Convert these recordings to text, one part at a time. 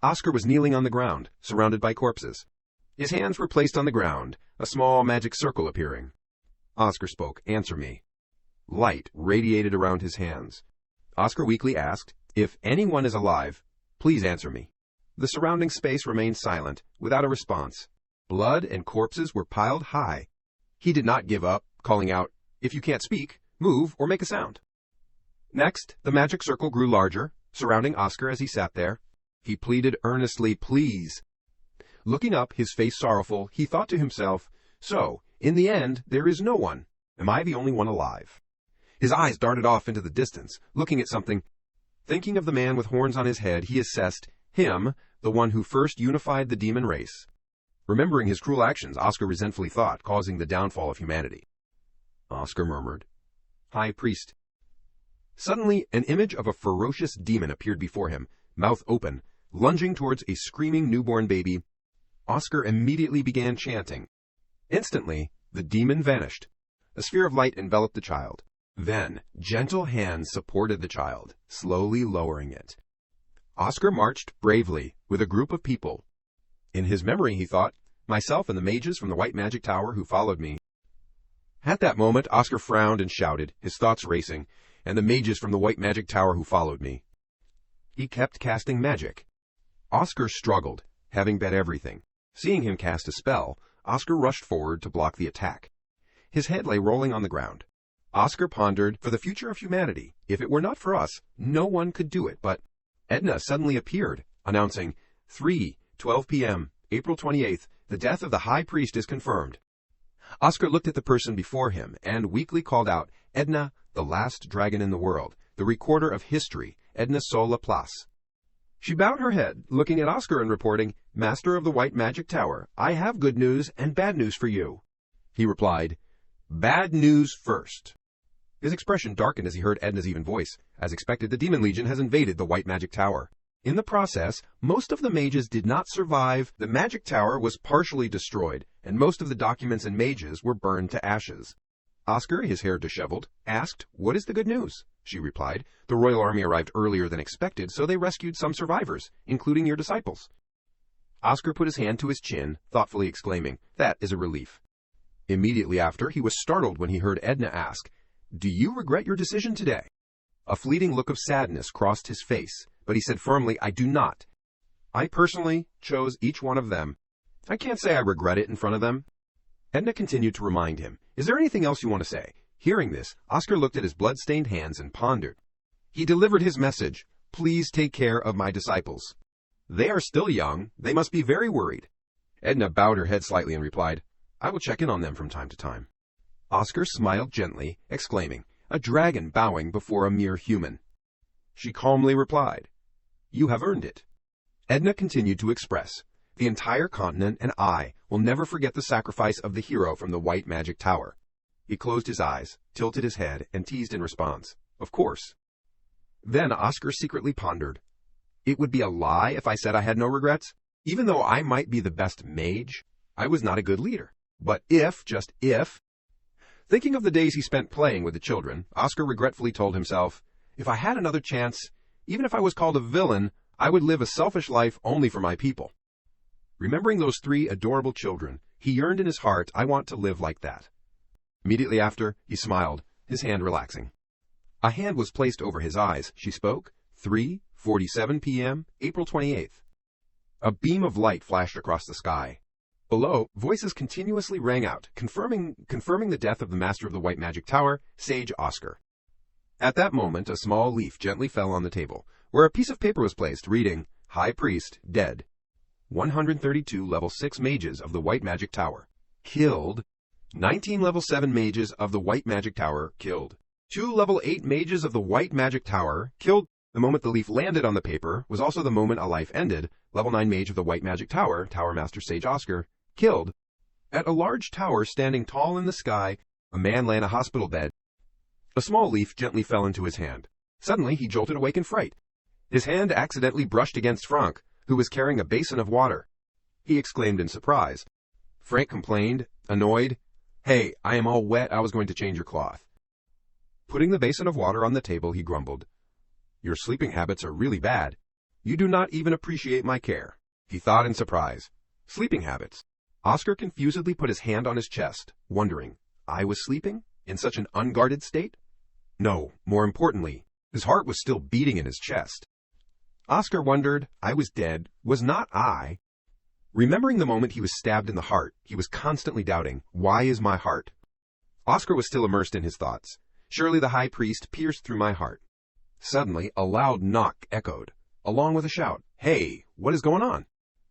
Oscar was kneeling on the ground, surrounded by corpses. His hands were placed on the ground, a small magic circle appearing. Oscar spoke, "Answer me." Light radiated around his hands. Oscar weakly asked, "If anyone is alive, please answer me." The surrounding space remained silent, without a response. Blood and corpses were piled high. He did not give up, calling out, "If you can't speak, move or make a sound." Next, the magic circle grew larger, surrounding Oscar as he sat there. He pleaded earnestly, "Please." Looking up, his face sorrowful, he thought to himself, "So, in the end, there is no one. Am I the only one alive?" His eyes darted off into the distance, looking at something. Thinking of the man with horns on his head, he assessed him, the one who first unified the demon race. Remembering his cruel actions, Oscar resentfully thought, causing the downfall of humanity. Oscar murmured, "High Priest." Suddenly, an image of a ferocious demon appeared before him, mouth open, lunging towards a screaming newborn baby. Oscar immediately began chanting. Instantly, the demon vanished. A sphere of light enveloped the child. Then, gentle hands supported the child, slowly lowering it. Oscar marched bravely with a group of people. In his memory, he thought, myself and the mages from the White Magic Tower who followed me. At that moment, Oscar frowned and shouted, his thoughts racing, "And the mages from the White Magic Tower who followed me." He kept casting magic. Oscar struggled, having bet everything. Seeing him cast a spell, Oscar rushed forward to block the attack. His head lay rolling on the ground. Oscar pondered, for the future of humanity, if it were not for us, no one could do it, but Edna suddenly appeared, announcing, 3:12 p.m., April 28th, the death of the High Priest is confirmed. Oscar looked at the person before him and weakly called out, "Edna, the last dragon in the world, the recorder of history, Edna Sol Laplace." She bowed her head, looking at Oscar and reporting, "Master of the White Magic Tower, I have good news and bad news for you." He replied, "Bad news first." His expression darkened as he heard Edna's even voice. As expected, the Demon Legion has invaded the White Magic Tower. In the process, most of the mages did not survive. The Magic Tower was partially destroyed, and most of the documents and mages were burned to ashes. Oscar, his hair disheveled, asked, "What is the good news?" She replied, "The royal army arrived earlier than expected, so they rescued some survivors, including your disciples." Oscar put his hand to his chin, thoughtfully exclaiming, "That is a relief." Immediately after, he was startled when he heard Edna ask, "Do you regret your decision today?" A fleeting look of sadness crossed his face, but he said firmly, "I do not. I personally chose each one of them. I can't say I regret it in front of them." Edna continued to remind him, "Is there anything else you want to say?" Hearing this, Oscar looked at his blood-stained hands and pondered. He delivered his message, "Please take care of my disciples. They are still young. They must be very worried." Edna bowed her head slightly and replied, "I will check in on them from time to time." Oscar smiled gently, exclaiming, "A dragon bowing before a mere human." She calmly replied, "You have earned it." Edna continued to express, "The entire continent and I will never forget the sacrifice of the hero from the White Magic Tower." He closed his eyes, tilted his head, and teased in response, "Of course." Then Oscar secretly pondered, "It would be a lie if I said I had no regrets. Even though I might be the best mage, I was not a good leader. But if, just if..." Thinking of the days he spent playing with the children, Oscar regretfully told himself, "If I had another chance, even if I was called a villain, I would live a selfish life only for my people." Remembering those 3 adorable children, he yearned in his heart, "I want to live like that." Immediately after, he smiled, his hand relaxing. A hand was placed over his eyes. She spoke, 3:47 p.m., April 28th. A beam of light flashed across the sky. Below, voices continuously rang out, confirming the death of the master of the White Magic Tower, Sage Oscar. At that moment, a small leaf gently fell on the table, where a piece of paper was placed, reading, "High Priest, dead. 132 level 6 mages of the White Magic Tower, killed. 19 level 7 mages of the White Magic Tower, killed. 2 level 8 mages of the White Magic Tower, killed." The moment the leaf landed on the paper was also the moment a life ended. Level 9 mage of the White Magic Tower, Tower Master Sage Oscar, killed. At a large tower standing tall in the sky, a man lay in a hospital bed. A small leaf gently fell into his hand. Suddenly, he jolted awake in fright. His hand accidentally brushed against Franck, who was carrying a basin of water. He exclaimed in surprise. Franck complained, annoyed, "Hey, I am all wet. I was going to change your cloth." Putting the basin of water on the table, he grumbled, "Your sleeping habits are really bad." You do not even appreciate my care, he thought in surprise. Sleeping habits. Oscar confusedly put his hand on his chest, wondering, I was sleeping? In such an unguarded state? No, more importantly, his heart was still beating in his chest. Oscar wondered, I was dead, was not I? Remembering the moment he was stabbed in the heart, he was constantly doubting, why is my heart? Oscar was still immersed in his thoughts. Surely the high priest pierced through my heart. Suddenly, a loud knock echoed, along with a shout, Hey, what is going on?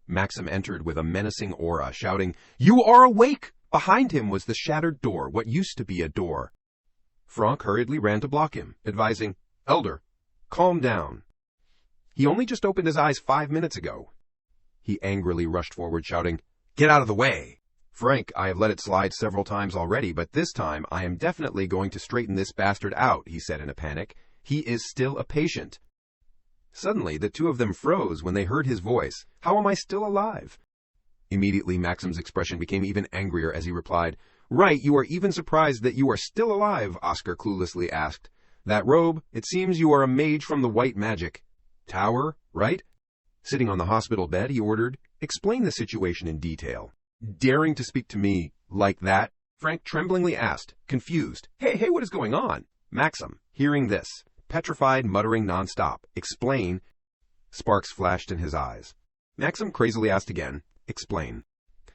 Maxim entered with a menacing aura, shouting, You are awake! Behind him was the shattered door, what used to be a door. Franck hurriedly ran to block him, advising, Elder, calm down. He only just opened his eyes 5 minutes ago. He angrily rushed forward, shouting, Get out of the way! Frank, I have let it slide several times already, but this time I am definitely going to straighten this bastard out, he said in a panic. He is still a patient. Suddenly, the two of them froze when they heard his voice. How am I still alive? Immediately, Maxim's expression became even angrier as he replied, Right, you are even surprised that you are still alive, Oscar cluelessly asked. That robe, it seems you are a mage from the white magic tower, right? Sitting on the hospital bed, he ordered, Explain the situation in detail. Daring to speak to me like that? Frank tremblingly asked, confused. Hey, what is going on? Maxim, hearing this, petrified, muttering nonstop, Explain. Sparks flashed in his eyes. Maxim crazily asked again, Explain.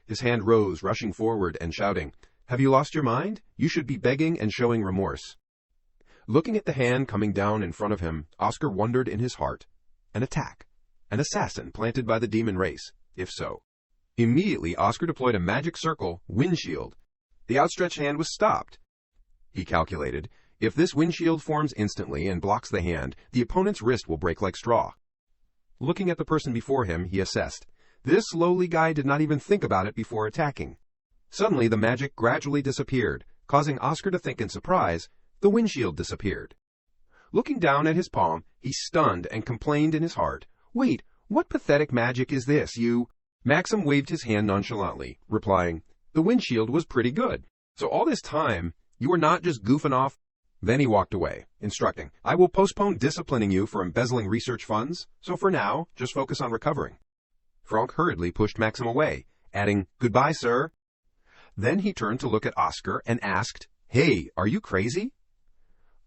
His hand rose, rushing forward and shouting, Have you lost your mind? You should be begging and showing remorse. Looking at the hand coming down in front of him, Oscar wondered in his heart. An attack. An assassin planted by the demon race, if so. Immediately, Oscar deployed a magic circle, windshield. The outstretched hand was stopped. He calculated, if this windshield forms instantly and blocks the hand, the opponent's wrist will break like straw. Looking at the person before him, he assessed. This lowly guy did not even think about it before attacking. Suddenly, the magic gradually disappeared, causing Oscar to think in surprise, the windshield disappeared. Looking down at his palm, he stunned and complained in his heart, Wait, what pathetic magic is this, you? Maxim waved his hand nonchalantly, replying, The windshield was pretty good. So all this time, you were not just goofing off? Then he walked away, instructing, I will postpone disciplining you for embezzling research funds, so for now, just focus on recovering. Franck hurriedly pushed Maxim away, adding, Goodbye, sir. Then he turned to look at Oscar and asked, Hey, are you crazy?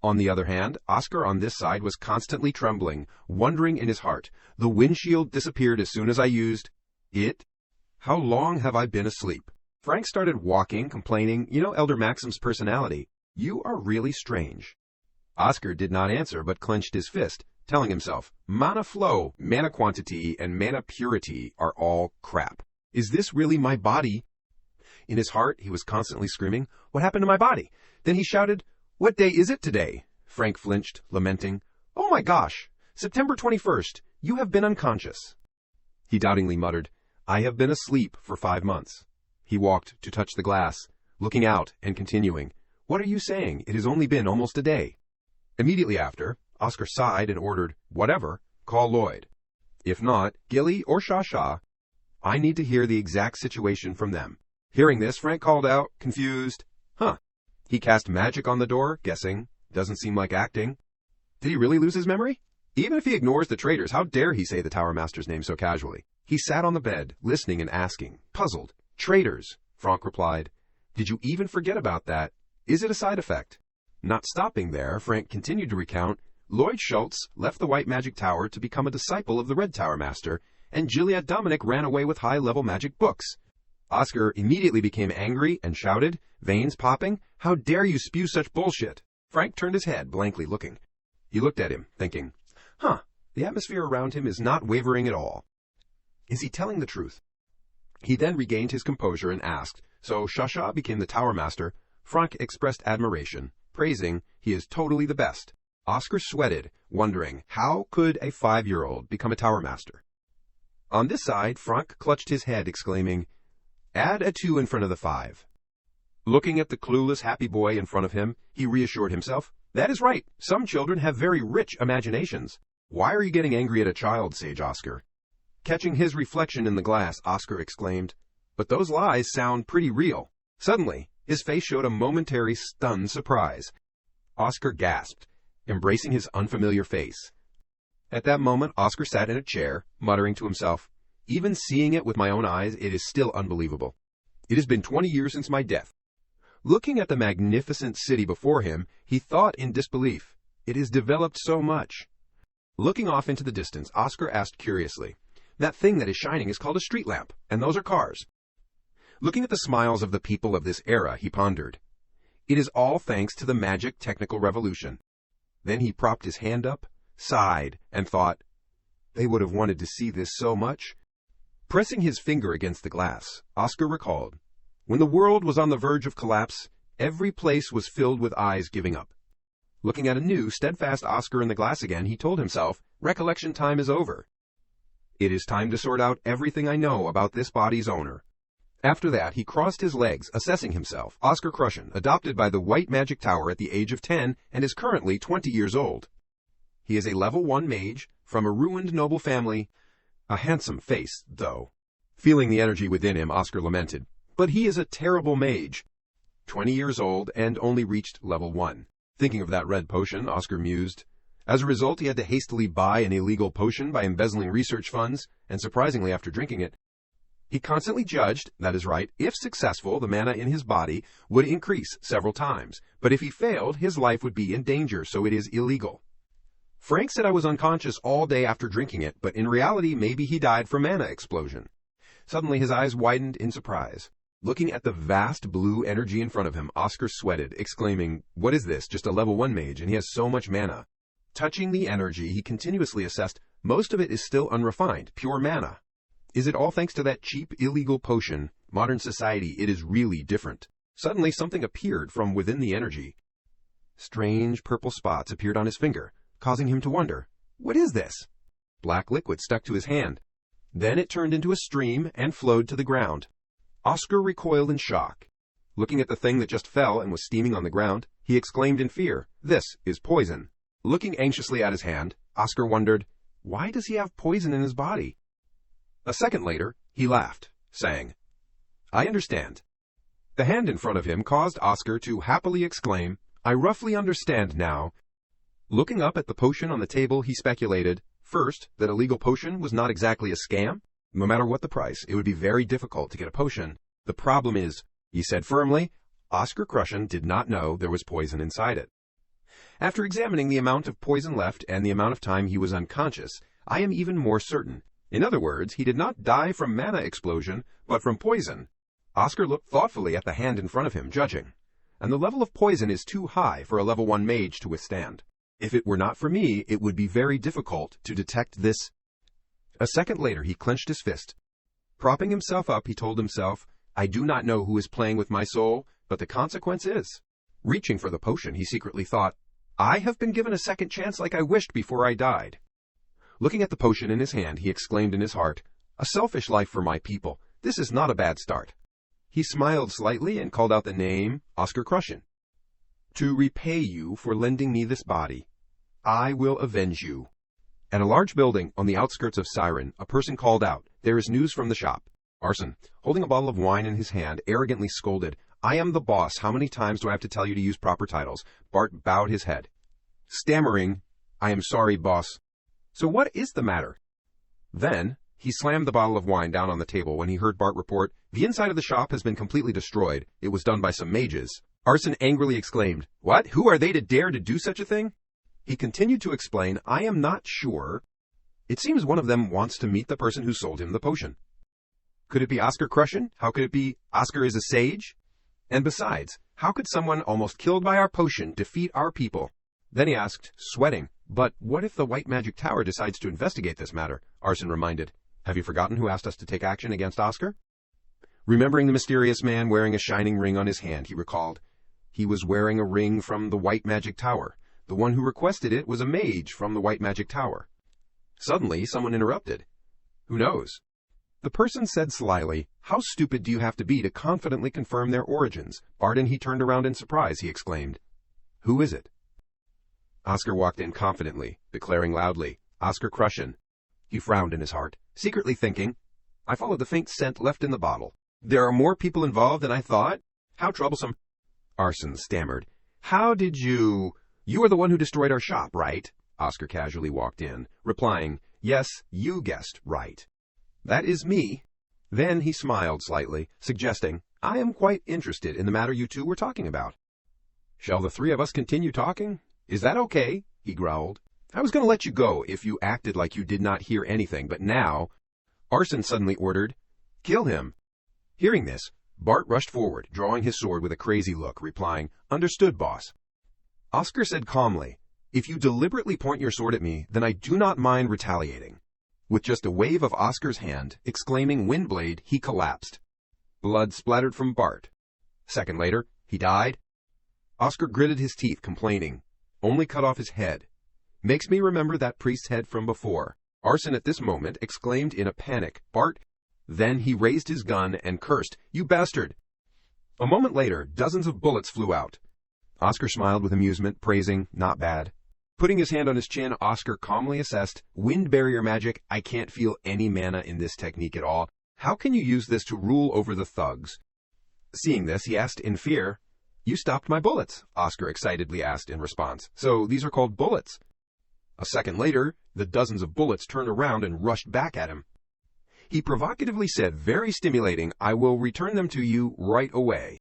On the other hand, Oscar on this side was constantly trembling, wondering in his heart, The windshield disappeared as soon as I used it? How long have I been asleep? Frank started walking, complaining, Elder Maxim's personality. You are really strange. Oscar did not answer, but clenched his fist, telling himself, Mana flow, mana quantity, and mana purity are all crap. Is this really my body? In his heart, he was constantly screaming, What happened to my body? Then he shouted, What day is it today? Frank flinched, lamenting, Oh my gosh, September 21st, you have been unconscious. He doubtingly muttered, I have been asleep for 5 months. He walked to touch the glass, looking out and continuing, What are you saying? It has only been almost a day. Immediately after, Oscar sighed and ordered, Whatever, call Lloyd. If not, Gilly or Shasha, I need to hear the exact situation from them. Hearing this, Frank called out, confused, Huh. He cast magic on the door, guessing, Doesn't seem like acting. Did he really lose his memory? Even if he ignores the traitors, how dare he say the Tower Master's name so casually? He sat on the bed, listening and asking, puzzled. Traitors, Franck replied. Did you even forget about that? Is it a side effect? Not stopping there, Frank continued to recount, Lloyd Schultz left the White Magic Tower to become a disciple of the Red Tower Master, and Juliet Dominic ran away with high-level magic books. Oscar immediately became angry and shouted, veins popping, How dare you spew such bullshit? Frank turned his head, blankly looking. He looked at him, thinking, the atmosphere around him is not wavering at all. Is he telling the truth? He then regained his composure and asked, So Shasha became the Tower Master. Frank expressed admiration, praising, He is totally the best. Oscar sweated, wondering, how could a 5-year-old become a Tower Master? On this side, Frank clutched his head, exclaiming, Add a 2 in front of the 5. Looking at the clueless happy boy in front of him, he reassured himself, That is right. Some children have very rich imaginations. Why are you getting angry at a child, Sage Oscar? Catching his reflection in the glass, Oscar exclaimed, But those lies sound pretty real. Suddenly, his face showed a momentary stunned surprise. Oscar gasped, embracing his unfamiliar face. At that moment, Oscar sat in a chair, muttering to himself, "Even seeing it with my own eyes, it is still unbelievable. It has been 20 years since my death." Looking at the magnificent city before him, he thought in disbelief, "It has developed so much." Looking off into the distance, Oscar asked curiously, "That thing that is shining is called a street lamp, and those are cars." Looking at the smiles of the people of this era, he pondered, "It is all thanks to the magic technical revolution." Then he propped his hand up, sighed, and thought, "They would have wanted to see this so much." Pressing his finger against the glass, Oscar recalled, when the world was on the verge of collapse, every place was filled with eyes giving up. Looking at a new, steadfast Oscar in the glass again, he told himself, recollection time is over. It is time to sort out everything I know about this body's owner. After that, he crossed his legs, assessing himself. Oscar Crushen, adopted by the White Magic Tower at the age of 10 and is currently 20 years old. He is a level 1 mage, from a ruined noble family. A handsome face, though. Feeling the energy within him, Oscar lamented, "But he is a terrible mage." 20 years old and only reached level 1. Thinking of that red potion, Oscar mused. As a result, he had to hastily buy an illegal potion by embezzling research funds, and surprisingly, after drinking it, he constantly judged, that is right, if successful, the mana in his body would increase several times, but if he failed, his life would be in danger, so it is illegal. Frank said I was unconscious all day after drinking it, but in reality, maybe he died from mana explosion. Suddenly, his eyes widened in surprise. Looking at the vast blue energy in front of him, Oscar sweated, exclaiming, "What is this? Just a level 1 mage, and he has so much mana." Touching the energy, he continuously assessed, most of it is still unrefined, pure mana. Is it all thanks to that cheap, illegal potion? Modern society, it is really different. Suddenly, something appeared from within the energy. Strange purple spots appeared on his finger, causing him to wonder, what is this? Black liquid stuck to his hand. Then it turned into a stream and flowed to the ground. Oscar recoiled in shock. Looking at the thing that just fell and was steaming on the ground, he exclaimed in fear, "This is poison." Looking anxiously at his hand, Oscar wondered, why does he have poison in his body? A second later, he laughed, saying, "I understand." The hand in front of him caused Oscar to happily exclaim, "I roughly understand now." Looking up at the potion on the table, he speculated, first, that a legal potion was not exactly a scam. No matter what the price, it would be very difficult to get a potion. The problem is, he said firmly, Oscar Crushen did not know there was poison inside it. After examining the amount of poison left and the amount of time he was unconscious, I am even more certain. In other words, he did not die from mana explosion, but from poison. Oscar looked thoughtfully at the hand in front of him, judging. And the level of poison is too high for a level 1 mage to withstand. If it were not for me, it would be very difficult to detect this. A second later, he clenched his fist. Propping himself up, he told himself, "I do not know who is playing with my soul, but the consequence is." Reaching for the potion, he secretly thought, "I have been given a second chance like I wished before I died." Looking at the potion in his hand, he exclaimed in his heart, "A selfish life for my people. This is not a bad start." He smiled slightly and called out the name, Oscar Crushen. "To repay you for lending me this body, I will avenge you." At a large building on the outskirts of Siren, a person called out, "There is news from the shop." Arson, holding a bottle of wine in his hand, arrogantly scolded, "I am the boss. How many times do I have to tell you to use proper titles?" Bart bowed his head. Stammering, "I am sorry, boss." "So what is the matter?" Then, he slammed the bottle of wine down on the table when he heard Bart report, "The inside of the shop has been completely destroyed. It was done by some mages." Arson angrily exclaimed, "What? Who are they to dare to do such a thing?" He continued to explain, "I am not sure. It seems one of them wants to meet the person who sold him the potion." Could it be Oscar Crushen? How could it be Oscar is a sage? And besides, how could someone almost killed by our potion defeat our people? Then he asked, sweating, "But what if the White Magic Tower decides to investigate this matter?" Arson reminded, "Have you forgotten who asked us to take action against Oscar?" Remembering the mysterious man wearing a shining ring on his hand, he recalled, he was wearing a ring from the White Magic Tower. The one who requested it was a mage from the White Magic Tower. Suddenly, someone interrupted. "Who knows?" The person said slyly, "How stupid do you have to be to confidently confirm their origins?" Barden, he turned around in surprise, he exclaimed, "Who is it?" Oscar walked in confidently, declaring loudly, "Oscar Crushen." He frowned in his heart, secretly thinking, "I followed the faint scent left in the bottle. There are more people involved than I thought? How troublesome." Arson stammered, "How did you... You are the one who destroyed our shop, right?" Oscar casually walked in, replying, "Yes, you guessed right. That is me." Then he smiled slightly, suggesting, "I am quite interested in the matter you two were talking about." "Shall the three of us continue talking? Is that okay?" he growled. "I was going to let you go if you acted like you did not hear anything, but now—" Arson suddenly ordered, "Kill him." Hearing this, Bart rushed forward, drawing his sword with a crazy look, replying, "Understood, boss." Oscar said calmly, "If you deliberately point your sword at me, then I do not mind retaliating." With just a wave of Oscar's hand, exclaiming "Windblade," he collapsed. Blood splattered from Bart. A second later, he died. Oscar gritted his teeth, complaining, "Only cut off his head. Makes me remember that priest's head from before." Arson at this moment exclaimed in a panic, "Bart!" Then he raised his gun and cursed, "You bastard!" A moment later, dozens of bullets flew out. Oscar smiled with amusement, praising, "Not bad." Putting his hand on his chin, Oscar calmly assessed, "Wind barrier magic, I can't feel any mana in this technique at all. How can you use this to rule over the thugs?" Seeing this, he asked in fear, "You stopped my bullets," Oscar excitedly asked in response. "So these are called bullets?" A second later, the dozens of bullets turned around and rushed back at him. He provocatively said, very stimulating, "I will return them to you right away."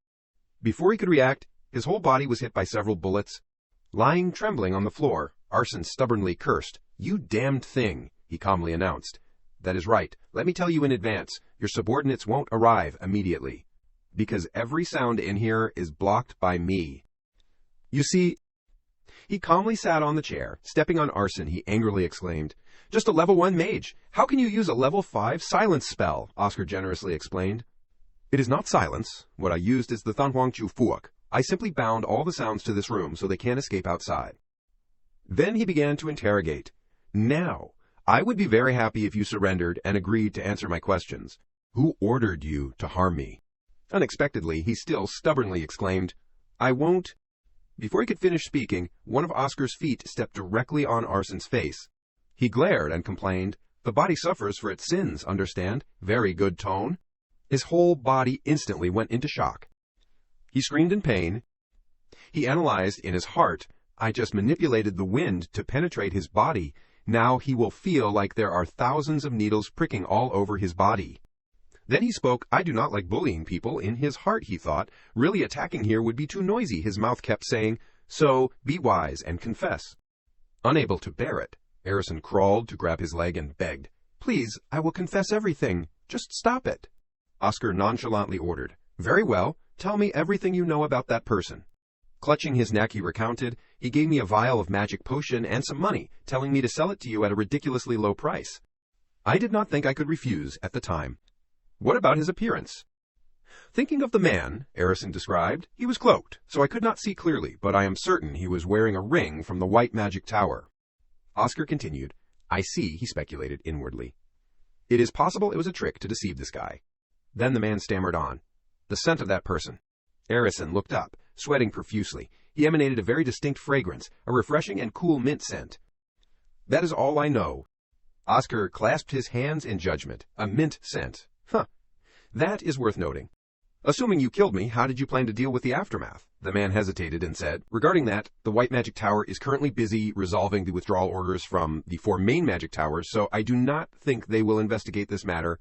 Before he could react, his whole body was hit by several bullets. Lying trembling on the floor, Arson stubbornly cursed. "You damned thing," he calmly announced. "That is right. Let me tell you in advance, your subordinates won't arrive immediately, because every sound in here is blocked by me. You see..." He calmly sat on the chair. Stepping on Arson, he angrily exclaimed, "Just a level 1 mage. How can you use a level 5 silence spell?" Oscar generously explained. "It is not silence. What I used is the Thanhuang Chu Fuok. I simply bound all the sounds to this room so they can't escape outside." Then he began to interrogate. "Now, I would be very happy if you surrendered and agreed to answer my questions. Who ordered you to harm me?" Unexpectedly, he still stubbornly exclaimed, "I won't..." Before he could finish speaking, one of Oscar's feet stepped directly on Arson's face. He glared and complained, "The body suffers for its sins, understand? Very good tone." His whole body instantly went into shock. He screamed in pain. He analyzed in his heart, "I just manipulated the wind to penetrate his body. Now he will feel like there are thousands of needles pricking all over his body." Then he spoke, "I do not like bullying people." In his heart, he thought, really attacking here would be too noisy. His mouth kept saying, "So, be wise and confess." Unable to bear it, Arison crawled to grab his leg and begged, "Please, I will confess everything. Just stop it." Oscar nonchalantly ordered, "Very well, tell me everything you know about that person." Clutching his neck, he recounted, "He gave me a vial of magic potion and some money, telling me to sell it to you at a ridiculously low price. I did not think I could refuse at the time." "What about his appearance?" "Thinking of the man," Arison described, "he was cloaked, so I could not see clearly, but I am certain he was wearing a ring from the White Magic Tower." Oscar continued, "I see," he speculated inwardly. "It is possible it was a trick to deceive this guy." Then the man stammered on, "The scent of that person." Arison looked up, sweating profusely. He emanated a very distinct fragrance, a refreshing and cool mint scent. "That is all I know." Oscar clasped his hands in judgment. A mint scent. Huh. That is worth noting. "Assuming you killed me, how did you plan to deal with the aftermath?" The man hesitated and said, "Regarding that, the White Magic Tower is currently busy resolving the withdrawal orders from the 4 main magic towers, so I do not think they will investigate this matter."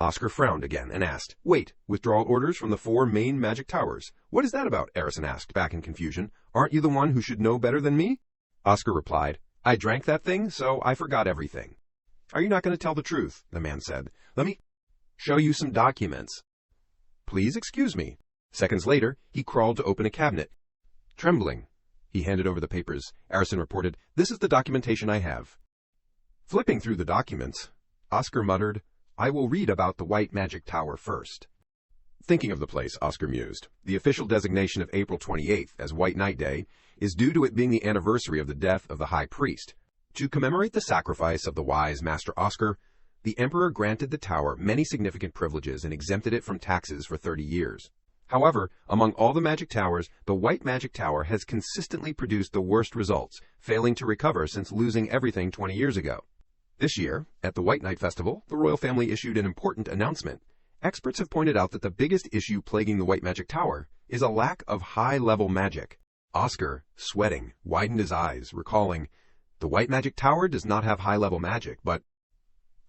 Oscar frowned again and asked, "Wait, withdrawal orders from the 4 main magic towers? What is that about?" Arison asked, back in confusion. "Aren't you the one who should know better than me?" Oscar replied, "I drank that thing, so I forgot everything." "Are you not going to tell the truth?" the man said. "Let me show you some documents." "Please excuse me." Seconds later, he crawled to open a cabinet. Trembling, he handed over the papers. Arison reported, "This is the documentation I have." Flipping through the documents, Oscar muttered, "I will read about the White Magic Tower first." Thinking of the place, Oscar mused. The official designation of April 28th as White Night Day is due to it being the anniversary of the death of the High Priest. To commemorate the sacrifice of the wise Master Oscar, the Emperor granted the tower many significant privileges and exempted it from taxes for 30 years. However, among all the magic towers, the White Magic Tower has consistently produced the worst results, failing to recover since losing everything 20 years ago. This year, at the White Night Festival, the royal family issued an important announcement. Experts have pointed out that the biggest issue plaguing the White Magic Tower is a lack of high-level magic. Oscar, sweating, widened his eyes, recalling, The White Magic Tower does not have high-level magic, but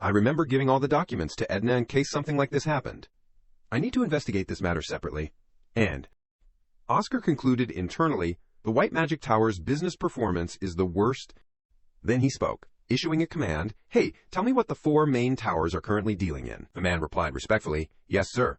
I remember giving all the documents to Edna in case something like this happened. I need to investigate this matter separately. And Oscar concluded internally, the White Magic Tower's business performance is the worst. Then he spoke, issuing a command, "Hey, tell me what the 4 main towers are currently dealing in." The man replied respectfully, "Yes, sir."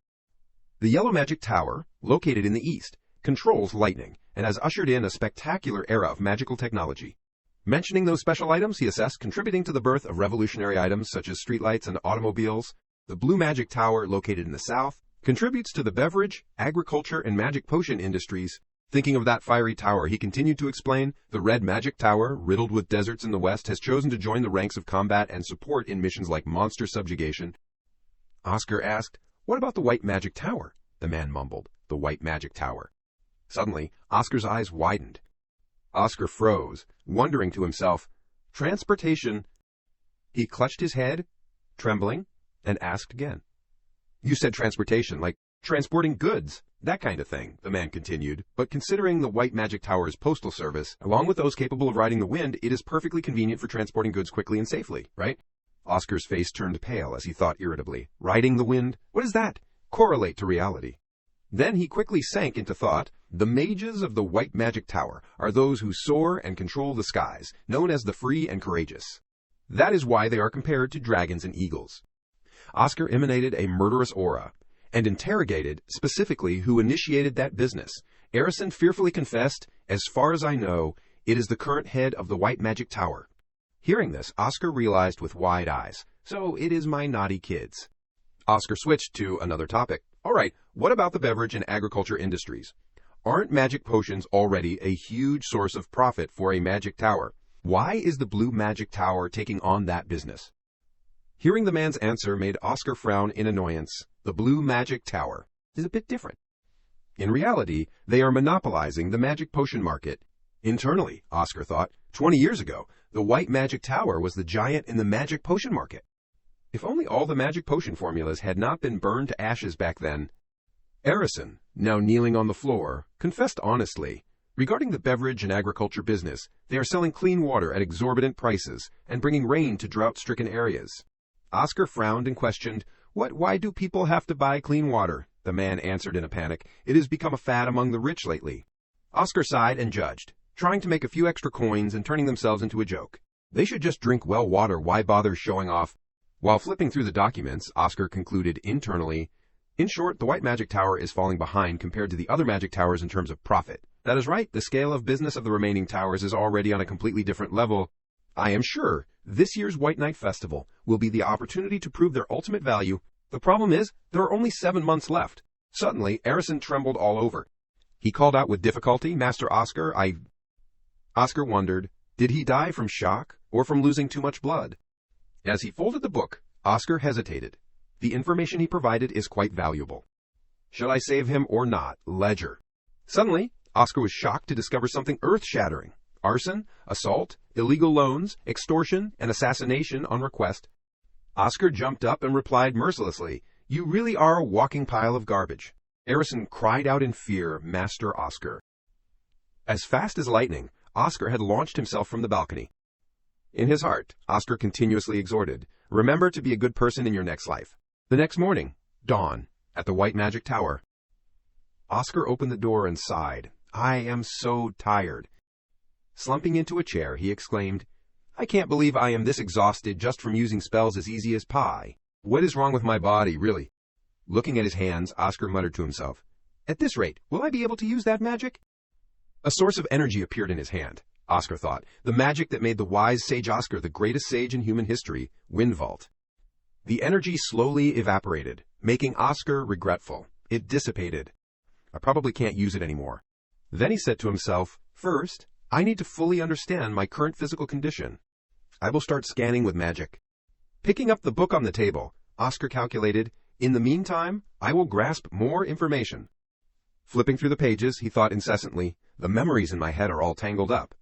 The Yellow Magic Tower, located in the east, controls lightning and has ushered in a spectacular era of magical technology. Mentioning those special items, he assessed, contributing to the birth of revolutionary items such as streetlights and automobiles. The Blue Magic Tower, located in the south, contributes to the beverage, agriculture, and magic potion industries. Thinking of that fiery tower, he continued to explain, the Red Magic Tower, riddled with deserts in the west, has chosen to join the ranks of combat and support in missions like monster subjugation. Oscar asked, "What about the White Magic Tower?" The man mumbled, "The White Magic Tower." Suddenly, Oscar's eyes widened. Oscar froze, wondering to himself, "Transportation." He clutched his head, trembling, and asked again. "You said transportation, like transporting goods, that kind of thing," the man continued. "But considering the White Magic Tower's postal service, along with those capable of riding the wind, it is perfectly convenient for transporting goods quickly and safely, right?" Oscar's face turned pale as he thought irritably. Riding the wind? What does that correlate to reality? Then he quickly sank into thought. The mages of the White Magic Tower are those who soar and control the skies, known as the free and courageous. That is why they are compared to dragons and eagles. Oscar emanated a murderous aura, and interrogated, specifically, who initiated that business. Arison fearfully confessed, "As far as I know, it is the current head of the White Magic Tower." Hearing this, Oscar realized with wide eyes, "So it is my naughty kids." Oscar switched to another topic. "All right, what about the beverage and agriculture industries? Aren't magic potions already a huge source of profit for a magic tower? Why is the Blue Magic Tower taking on that business?" Hearing the man's answer made Oscar frown in annoyance. The Blue Magic Tower is a bit different. In reality, they are monopolizing the magic potion market. Internally, Oscar thought, 20 years ago, the White Magic Tower was the giant in the magic potion market. If only all the magic potion formulas had not been burned to ashes back then. Arison, now kneeling on the floor, confessed honestly. Regarding the beverage and agriculture business, they are selling clean water at exorbitant prices and bringing rain to drought-stricken areas. Oscar frowned and questioned, Why do people have to buy clean water?" The man answered in a panic, "It has become a fad among the rich lately." Oscar sighed and judged, trying to make a few extra coins and turning themselves into a joke. They should just drink well water, why bother showing off? While flipping through the documents, Oscar concluded internally, "In short, the White Magic Tower is falling behind compared to the other magic towers in terms of profit. That is right, the scale of business of the remaining towers is already on a completely different level. I am sure this year's White Night Festival will be the opportunity to prove their ultimate value. The problem is, there are only 7 months left." Suddenly, Arison trembled all over. He called out with difficulty, "Master Oscar, Oscar wondered, did he die from shock or from losing too much blood? As he folded the book, Oscar hesitated. The information he provided is quite valuable. Should I save him or not? Ledger. Suddenly, Oscar was shocked to discover something earth-shattering. Arson, assault, illegal loans, extortion, and assassination on request. Oscar jumped up and replied mercilessly, "You really are a walking pile of garbage." Arison cried out in fear, "Master Oscar." As fast as lightning, Oscar had launched himself from the balcony. In his heart, Oscar continuously exhorted, "Remember to be a good person in your next life." The next morning, dawn, at the White Magic Tower. Oscar opened the door and sighed, "I am so tired." Slumping into a chair, he exclaimed, "I can't believe I am this exhausted just from using spells as easy as pie. What is wrong with my body, really?" Looking at his hands, Oscar muttered to himself, "At this rate, will I be able to use that magic?" A source of energy appeared in his hand. Oscar thought, the magic that made the wise sage Oscar the greatest sage in human history, Wind Vault. The energy slowly evaporated, making Oscar regretful. It dissipated. "I probably can't use it anymore." Then he said to himself, "First, I need to fully understand my current physical condition. I will start scanning with magic." Picking up the book on the table, Oscar calculated, "In the meantime, I will grasp more information." Flipping through the pages, he thought incessantly, "The memories in my head are all tangled up.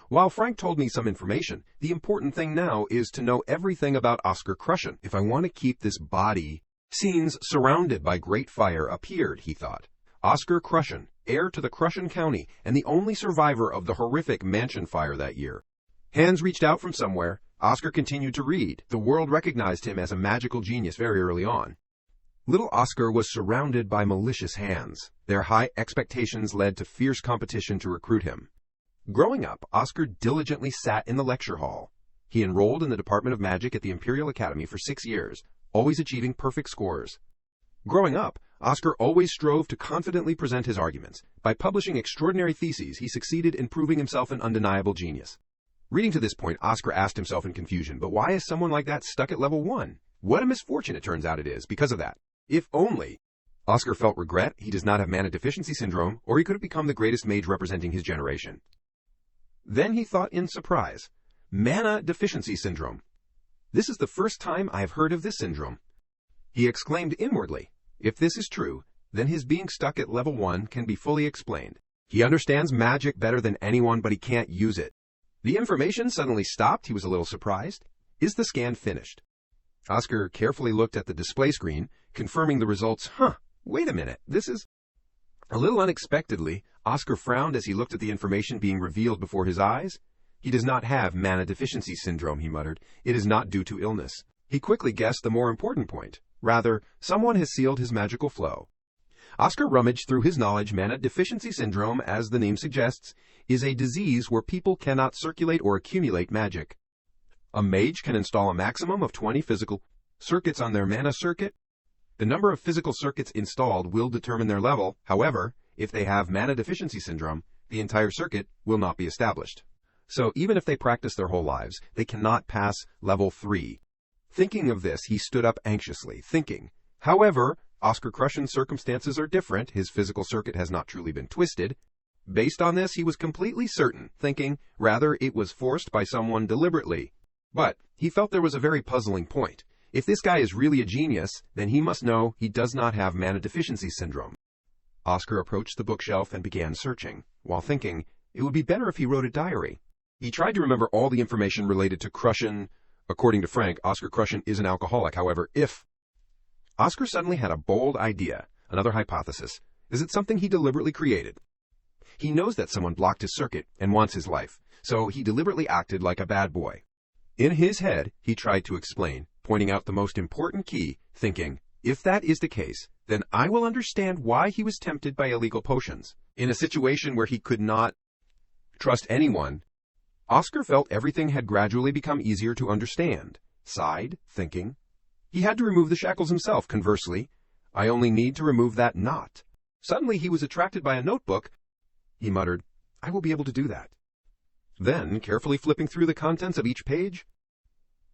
While Frank told me some information, the important thing now is to know everything about Oscar Crushen. If I want to keep this body..." Scenes surrounded by great fire appeared, he thought. Oscar Crushen, heir to the Crushen County, and the only survivor of the horrific mansion fire that year. Hands reached out from somewhere. Oscar continued to read. The world recognized him as a magical genius very early on. Little Oscar was surrounded by malicious hands. Their high expectations led to fierce competition to recruit him. Growing up, Oscar diligently sat in the lecture hall. He enrolled in the Department of Magic at the Imperial Academy for 6 years, always achieving perfect scores. Growing up, Oscar always strove to confidently present his arguments. By publishing extraordinary theses, he succeeded in proving himself an undeniable genius. Reading to this point, Oscar asked himself in confusion, but why is someone like that stuck at level 1? What a misfortune it turns out it is because of that. If only. Oscar felt regret he does not have mana deficiency syndrome, or he could have become the greatest mage representing his generation. Then he thought in surprise, mana deficiency syndrome. This is the first time I have heard of this syndrome. He exclaimed inwardly. If this is true, then his being stuck at level 1 can be fully explained. He understands magic better than anyone, but he can't use it. The information suddenly stopped. He was a little surprised. Is the scan finished? Oscar carefully looked at the display screen, confirming the results. Wait a minute, this is... A little unexpectedly, Oscar frowned as he looked at the information being revealed before his eyes. He does not have mana deficiency syndrome, he muttered. It is not due to illness. He quickly guessed the more important point. Rather, someone has sealed his magical flow. Oscar rummaged through his knowledge. Mana deficiency syndrome, as the name suggests, is a disease where people cannot circulate or accumulate magic. A mage can install a maximum of 20 physical circuits on their mana circuit. The number of physical circuits installed will determine their level. However, if they have mana deficiency syndrome, the entire circuit will not be established. So even if they practice their whole lives, they cannot pass level 3. Thinking of this, he stood up anxiously, thinking. However, Oscar Crushen's circumstances are different. His physical circuit has not truly been twisted. Based on this, he was completely certain, thinking, rather, it was forced by someone deliberately. But he felt there was a very puzzling point. If this guy is really a genius, then he must know he does not have mana deficiency syndrome. Oscar approached the bookshelf and began searching, while thinking, it would be better if he wrote a diary. He tried to remember all the information related to Crushen. According to Frank, Oscar Crushen is an alcoholic. However, if... Oscar suddenly had a bold idea, another hypothesis. Is it something he deliberately created? He knows that someone blocked his circuit and wants his life, so he deliberately acted like a bad boy. In his head, he tried to explain, pointing out the most important key, thinking, if that is the case, then I will understand why he was tempted by illegal potions. In a situation where he could not trust anyone, Oscar felt everything had gradually become easier to understand. Sighed, thinking, he had to remove the shackles himself. Conversely, I only need to remove that knot. Suddenly he was attracted by a notebook. He muttered, I will be able to do that. Then, carefully flipping through the contents of each page,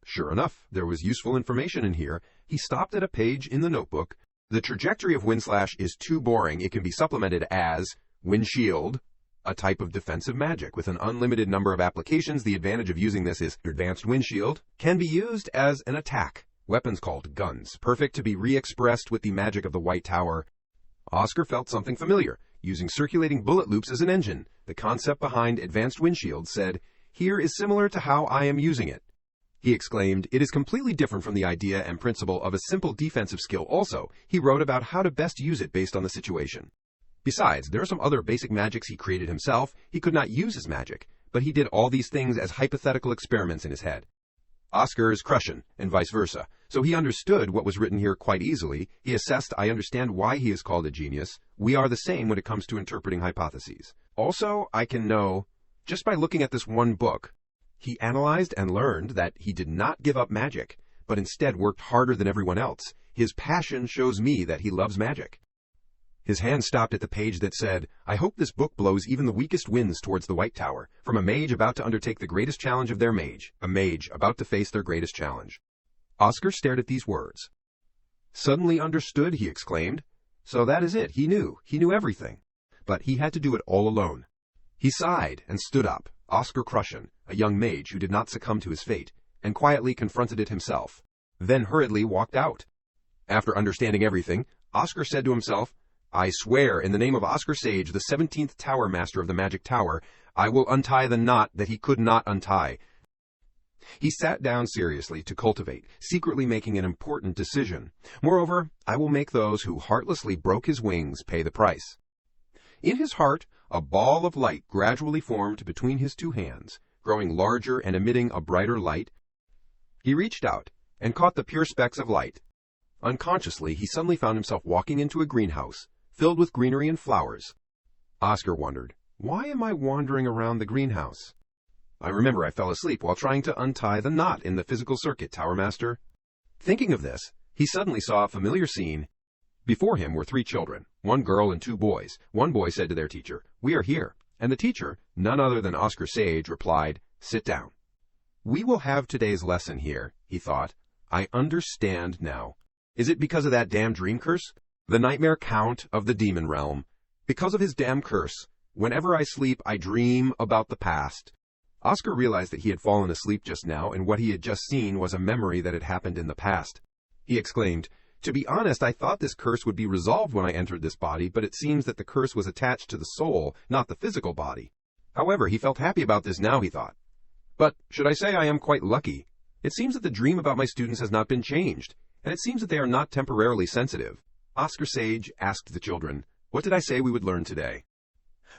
sure enough, there was useful information in here. He stopped at a page in the notebook. The trajectory of Windslash is too boring. It can be supplemented as Windshield, a type of defensive magic. With an unlimited number of applications, the advantage of using this is Advanced Windshield can be used as an attack. Weapons called guns, perfect to be re-expressed with the magic of the White Tower. Oscar felt something familiar. Using circulating bullet loops as an engine, the concept behind Advanced Windshield said, here is similar to how I am using it. He exclaimed, it is completely different from the idea and principle of a simple defensive skill. Also, he wrote about how to best use it based on the situation. Besides, there are some other basic magics he created himself. He could not use his magic, but he did all these things as hypothetical experiments in his head. Oscar is Crushen, and vice versa, so he understood what was written here quite easily. He assessed, I understand why he is called a genius. We are the same when it comes to interpreting hypotheses. Also, I can know, just by looking at this one book, he analyzed and learned that he did not give up magic, but instead worked harder than everyone else. His passion shows me that he loves magic. His hand stopped at the page that said, I hope this book blows even the weakest winds towards the White Tower, from a mage about to undertake the greatest challenge of their mage, a mage about to face their greatest challenge. Oscar stared at these words. Suddenly understood, he exclaimed. So that is it, he knew everything. But he had to do it all alone. He sighed and stood up, Oscar Crushen, a young mage who did not succumb to his fate, and quietly confronted it himself, then hurriedly walked out. After understanding everything, Oscar said to himself, I swear in the name of Oscar Sage, the 17th Tower Master of the Magic Tower, I will untie the knot that he could not untie. He sat down seriously to cultivate, secretly making an important decision. Moreover, I will make those who heartlessly broke his wings pay the price. In his heart, a ball of light gradually formed between his two hands, growing larger and emitting a brighter light. He reached out and caught the pure specks of light. Unconsciously, he suddenly found himself walking into a greenhouse, filled with greenery and flowers. Oscar wondered, why am I wandering around the greenhouse? I remember I fell asleep while trying to untie the knot in the physical circuit, Tower Master. Thinking of this, he suddenly saw a familiar scene. Before him were 3 children, 1 girl and 2 boys. One boy said to their teacher, "We are here." And the teacher, none other than Oscar Sage, replied, "Sit down." We will have today's lesson here, he thought. I understand now. Is it because of that damn dream curse? The nightmare count of the demon realm. Because of his damn curse, whenever I sleep, I dream about the past. Oscar realized that he had fallen asleep just now, and what he had just seen was a memory that had happened in the past. He exclaimed, "To be honest, I thought this curse would be resolved when I entered this body, but it seems that the curse was attached to the soul, not the physical body." However, he felt happy about this now, he thought. But should I say I am quite lucky? It seems that the dream about my students has not been changed, and it seems that they are not temporarily sensitive. Oscar Sage asked the children, "What did I say we would learn today?"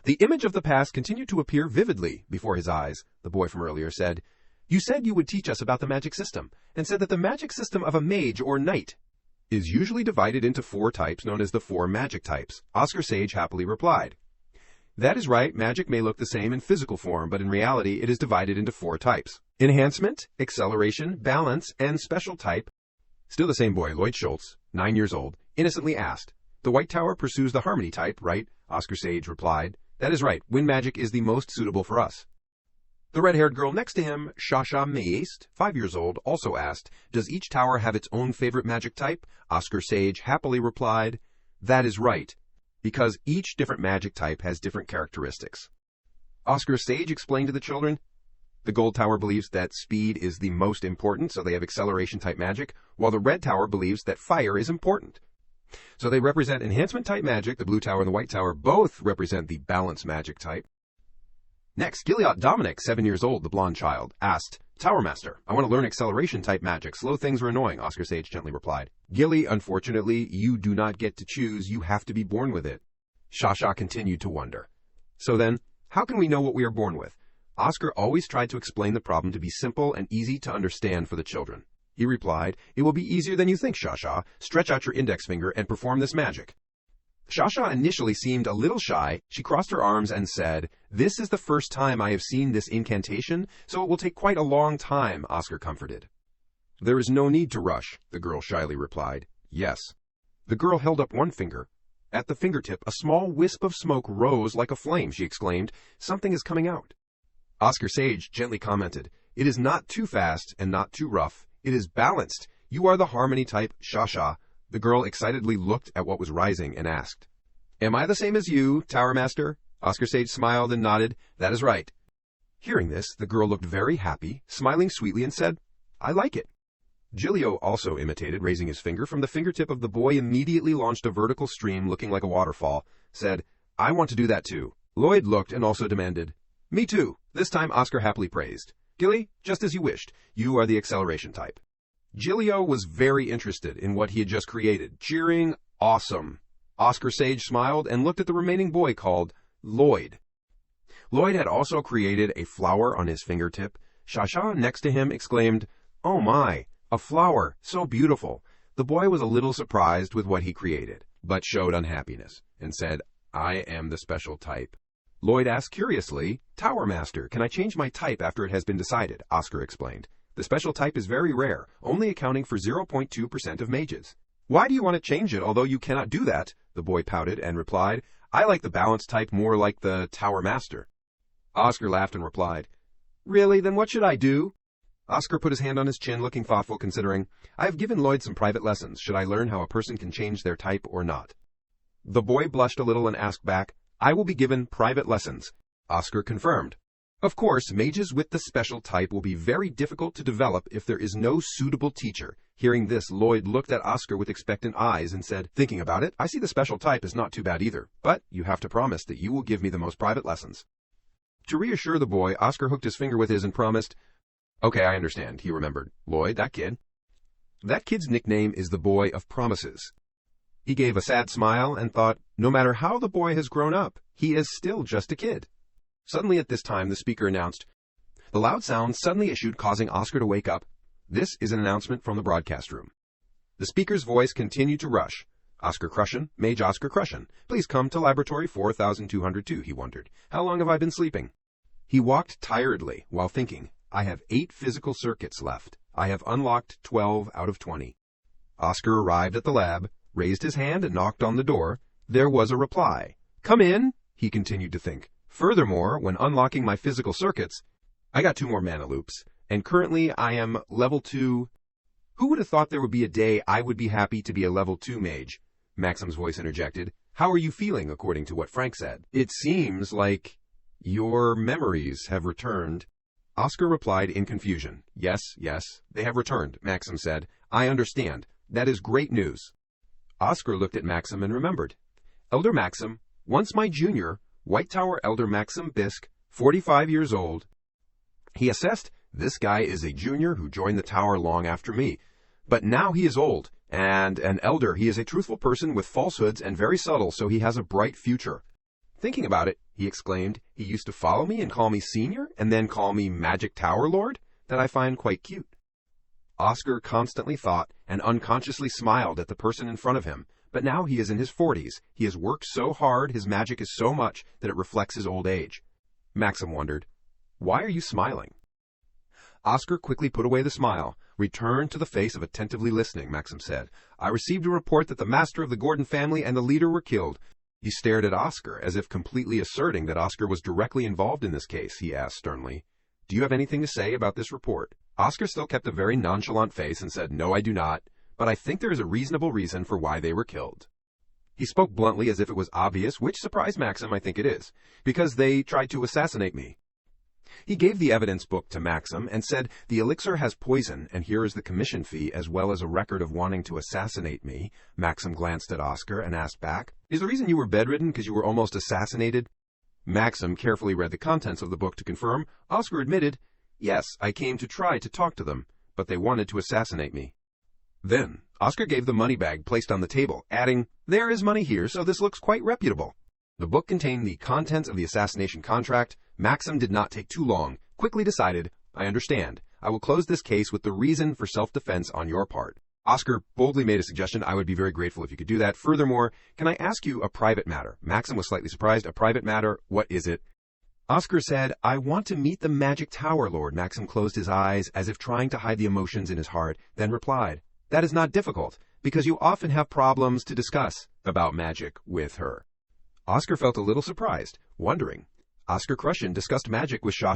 The image of the past continued to appear vividly before his eyes. The boy from earlier said, "You said you would teach us about the magic system, and said that the magic system of a mage or knight is usually divided into 4 types known as the 4 magic types." Oscar Sage happily replied, "That is right, magic may look the same in physical form, but in reality it is divided into 4 types. Enhancement, acceleration, balance, and special type." Still the same boy, Lloyd Schultz, 9 years old, innocently asked, "The White Tower pursues the harmony type, right?" Oscar Sage replied, "That is right, wind magic is the most suitable for us." The red-haired girl next to him, Shasha Maest, 5 years old, also asked, "Does each tower have its own favorite magic type?" Oscar Sage happily replied, "That is right, because each different magic type has different characteristics." Oscar Sage explained to the children, "The gold tower believes that speed is the most important, so they have acceleration type magic, while the red tower believes that fire is important. So they represent enhancement type magic. The blue tower and the white tower both represent the balance magic type." Next, Gilead Dominic, 7 years old, the blonde child, asked, "Tower Master, I want to learn acceleration type magic. Slow things are annoying," Oscar Sage gently replied. "Gilly, unfortunately, you do not get to choose. You have to be born with it." Shasha continued to wonder. "So then, how can we know what we are born with?" Oscar always tried to explain the problem to be simple and easy to understand for the children. He replied, "It will be easier than you think, Shasha. Stretch out your index finger and perform this magic." Shasha initially seemed a little shy. She crossed her arms and said, "This is the first time I have seen this incantation, so it will take quite a long time," Oscar comforted. "There is no need to rush," the girl shyly replied. "Yes." The girl held up one finger. At the fingertip, a small wisp of smoke rose like a flame. She exclaimed, "Something is coming out." Oscar Sage gently commented, "It is not too fast and not too rough. It is balanced. You are the harmony type, Shasha." The girl excitedly looked at what was rising and asked, "Am I the same as you, Tower Master?" Oscar Sage smiled and nodded. "That is right." Hearing this, the girl looked very happy, smiling sweetly, and said, "I like it." Gilio also imitated, raising his finger. From the fingertip of the boy immediately launched a vertical stream looking like a waterfall, said, "I want to do that too." Lloyd looked and also demanded, "Me too." This time Oscar happily praised, "Gilly, just as you wished. You are the acceleration type." Gilio was very interested in what he had just created, cheering, "Awesome." Oscar Sage smiled and looked at the remaining boy called Lloyd. Lloyd had also created a flower on his fingertip. Shasha next to him exclaimed, "Oh my, a flower, so beautiful." The boy was a little surprised with what he created, but showed unhappiness and said, "I am the special type." Lloyd asked curiously, "Tower Master, can I change my type after it has been decided?" Oscar explained, "The special type is very rare, only accounting for 0.2% of mages." "Why do you want to change it, although you cannot do that?" The boy pouted and replied, "I like the balance type more like the Tower Master." Oscar laughed and replied, "Really? Then what should I do?" Oscar put his hand on his chin, looking thoughtful, considering, "I have given Lloyd some private lessons. Should I learn how a person can change their type or not?" The boy blushed a little and asked back, "I will be given private lessons." Oscar confirmed. Of course, mages with the special type will be very difficult to develop if there is no suitable teacher. Hearing this, Lloyd looked at Oscar with expectant eyes and said, "Thinking about it, I see the special type is not too bad either, but you have to promise that you will give me the most private lessons." To reassure the boy, Oscar hooked his finger with his and promised, "Okay, I understand," he remembered. "Lloyd, that kid." That kid's nickname is the Boy of Promises. He gave a sad smile and thought, no matter how the boy has grown up, he is still just a kid. Suddenly at this time, the speaker announced, The loud sound suddenly issued, causing Oscar to wake up. This is an announcement from the broadcast room. The speaker's voice continued to rush. Oscar Crushen, Mage Oscar Crushen, please come to Laboratory 4202, he wondered. How long have I been sleeping? He walked tiredly while thinking, I have 8 physical circuits left. I have unlocked 12 out of 20. Oscar arrived at the lab, raised his hand and knocked on the door. There was a reply. Come in, he continued to think. Furthermore, when unlocking my physical circuits, I got 2 more mana loops, and currently I am level 2. Who would have thought there would be a day I would be happy to be a level 2 mage? Maxim's voice interjected. How are you feeling, according to what Frank said? It seems like your memories have returned. Oscar replied in confusion. Yes, they have returned, Maxim said. I understand. That is great news. Oscar looked at Maxim and remembered. Elder Maxim, once my junior, White Tower Elder Maxim Bisk, 45 years old. He assessed, this guy is a junior who joined the tower long after me. But now he is old, and an elder. He is a truthful person with falsehoods and very subtle, so he has a bright future. Thinking about it, he exclaimed, he used to follow me and call me senior, and then call me Magic Tower Lord? That I find quite cute. Oscar constantly thought and unconsciously smiled at the person in front of him, but now he is in his 40s. He has worked so hard, his magic is so much that it reflects his old age. Maxim wondered, why are you smiling? Oscar quickly put away the smile, returned to the face of attentively listening. Maxim said, I received a report that the master of the Gordon family and the leader were killed. He stared at Oscar, as if completely asserting that Oscar was directly involved in this case. He asked sternly, do you have anything to say about this report? Oscar still kept a very nonchalant face and said, no, I do not, but I think there is a reasonable reason for why they were killed. He spoke bluntly as if it was obvious, which surprised Maxim. I think it is, because they tried to assassinate me. He gave the evidence book to Maxim and said, the elixir has poison, and here is the commission fee as well as a record of wanting to assassinate me. Maxim glanced at Oscar and asked back, is the reason you were bedridden because you were almost assassinated? Maxim carefully read the contents of the book to confirm. Oscar admitted, yes, I came to try to talk to them, but they wanted to assassinate me. Then, Oscar gave the money bag placed on the table, adding, there is money here, so this looks quite reputable. The book contained the contents of the assassination contract. Maxim did not take too long, quickly decided, I understand. I will close this case with the reason for self-defense on your part. Oscar boldly made a suggestion. I would be very grateful if you could do that. Furthermore, can I ask you a private matter? Maxim was slightly surprised. A private matter? What is it? Oscar said, I want to meet the Magic Tower Lord. Maxim closed his eyes as if trying to hide the emotions in his heart, then replied, that is not difficult, because you often have problems to discuss about magic with her. Oscar felt a little surprised, wondering. Oscar Crushen discussed magic with Sha.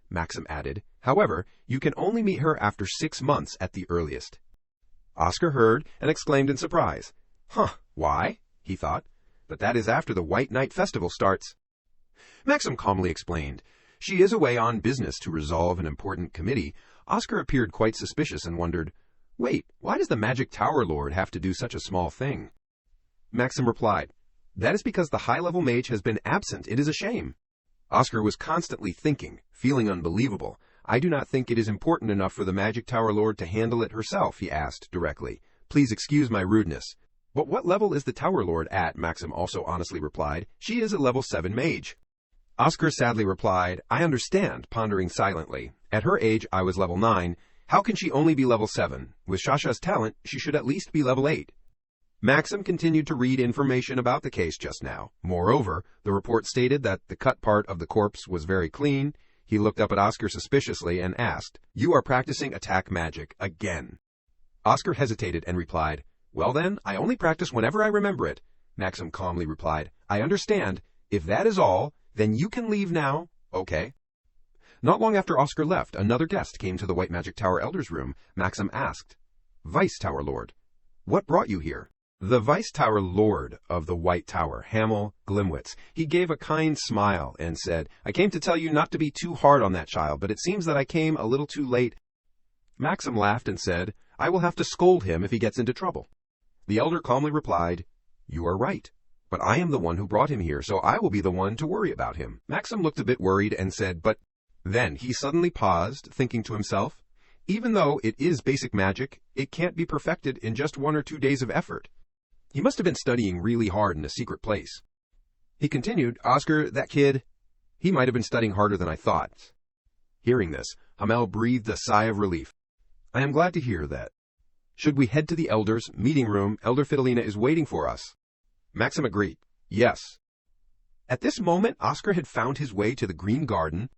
Maxim added, however, you can only meet her after 6 months at the earliest. Oscar heard and exclaimed in surprise. Why? He thought. But that is after the White Night Festival starts. Maxim calmly explained. She is away on business to resolve an important committee. Oscar appeared quite suspicious and wondered, wait, why does the Magic Tower Lord have to do such a small thing? Maxim replied, that is because the high-level mage has been absent. It is a shame. Oscar was constantly thinking, feeling unbelievable. I do not think it is important enough for the Magic Tower Lord to handle it herself, he asked directly. Please excuse my rudeness. But what level is the Tower Lord at? Maxim also honestly replied. She is a level 7 mage. Oscar sadly replied, I understand, pondering silently. At her age, I was level 9. How can she only be level 7? With Shasha's talent, she should at least be level 8. Maxim continued to read information about the case just now. Moreover, the report stated that the cut part of the corpse was very clean. He looked up at Oscar suspiciously and asked, you are practicing attack magic again. Oscar hesitated and replied, well then, I only practice whenever I remember it. Maxim calmly replied, I understand. If that is all, then you can leave now. Okay. Not long after Oscar left, another guest came to the White Magic Tower Elder's room. Maxim asked, Vice Tower Lord, what brought you here? The Vice Tower Lord of the White Tower, Hamel Glimwitz. He gave a kind smile and said, I came to tell you not to be too hard on that child, but it seems that I came a little too late. Maxim laughed and said, I will have to scold him if he gets into trouble. The elder calmly replied, you are right, but I am the one who brought him here, so I will be the one to worry about him. Maxim looked a bit worried and said, but then he suddenly paused, thinking to himself, even though it is basic magic, it can't be perfected in just 1 or 2 days of effort. He must have been studying really hard in a secret place. He continued, Oscar, that kid, he might have been studying harder than I thought. Hearing this, Hamel breathed a sigh of relief. I am glad to hear that. Should we head to the elders' meeting room? Elder Fidelina is waiting for us. Maxim agreed. Yes. At this moment, Oscar had found his way to the green garden.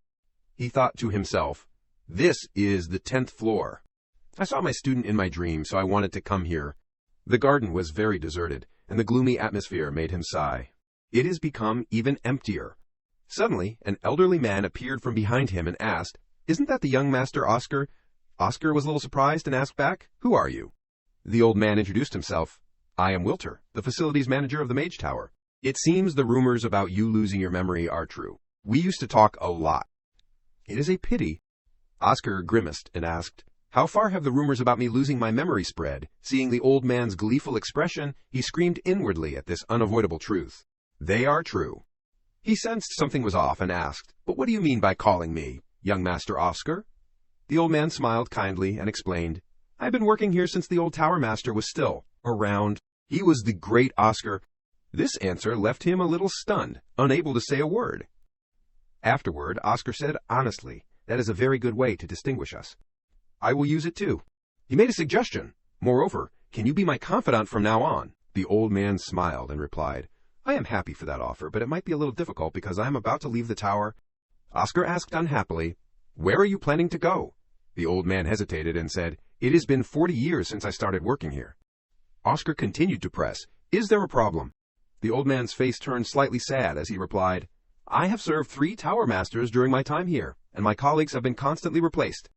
He thought to himself, this is the 10th floor. I saw my student in my dream, so I wanted to come here. The garden was very deserted, and the gloomy atmosphere made him sigh. It has become even emptier. Suddenly, an elderly man appeared from behind him and asked, Isn't that the young master Oscar? Oscar was a little surprised and asked back, Who are you? The old man introduced himself. I am Wilter, the facilities manager of the Mage Tower. It seems the rumors about you losing your memory are true. We used to talk a lot. It is a pity. Oscar grimaced and asked, How far have the rumors about me losing my memory spread? Seeing the old man's gleeful expression, he screamed inwardly at this unavoidable truth. They are true. He sensed something was off and asked, But what do you mean by calling me, young Master Oscar? The old man smiled kindly and explained, I've been working here since the old tower master was still around. He was the great Oscar. This answer left him a little stunned, unable to say a word. Afterward, Oscar said honestly, That is a very good way to distinguish us. I will use it too. He made a suggestion. Moreover, can you be my confidant from now on? The old man smiled and replied, I am happy for that offer, but it might be a little difficult because I am about to leave the tower. Oscar asked unhappily, Where are you planning to go? The old man hesitated and said, It has been 40 years since I started working here. Oscar continued to press, Is there a problem? The old man's face turned slightly sad as he replied, I have served 3 tower masters during my time here, and my colleagues have been constantly replaced.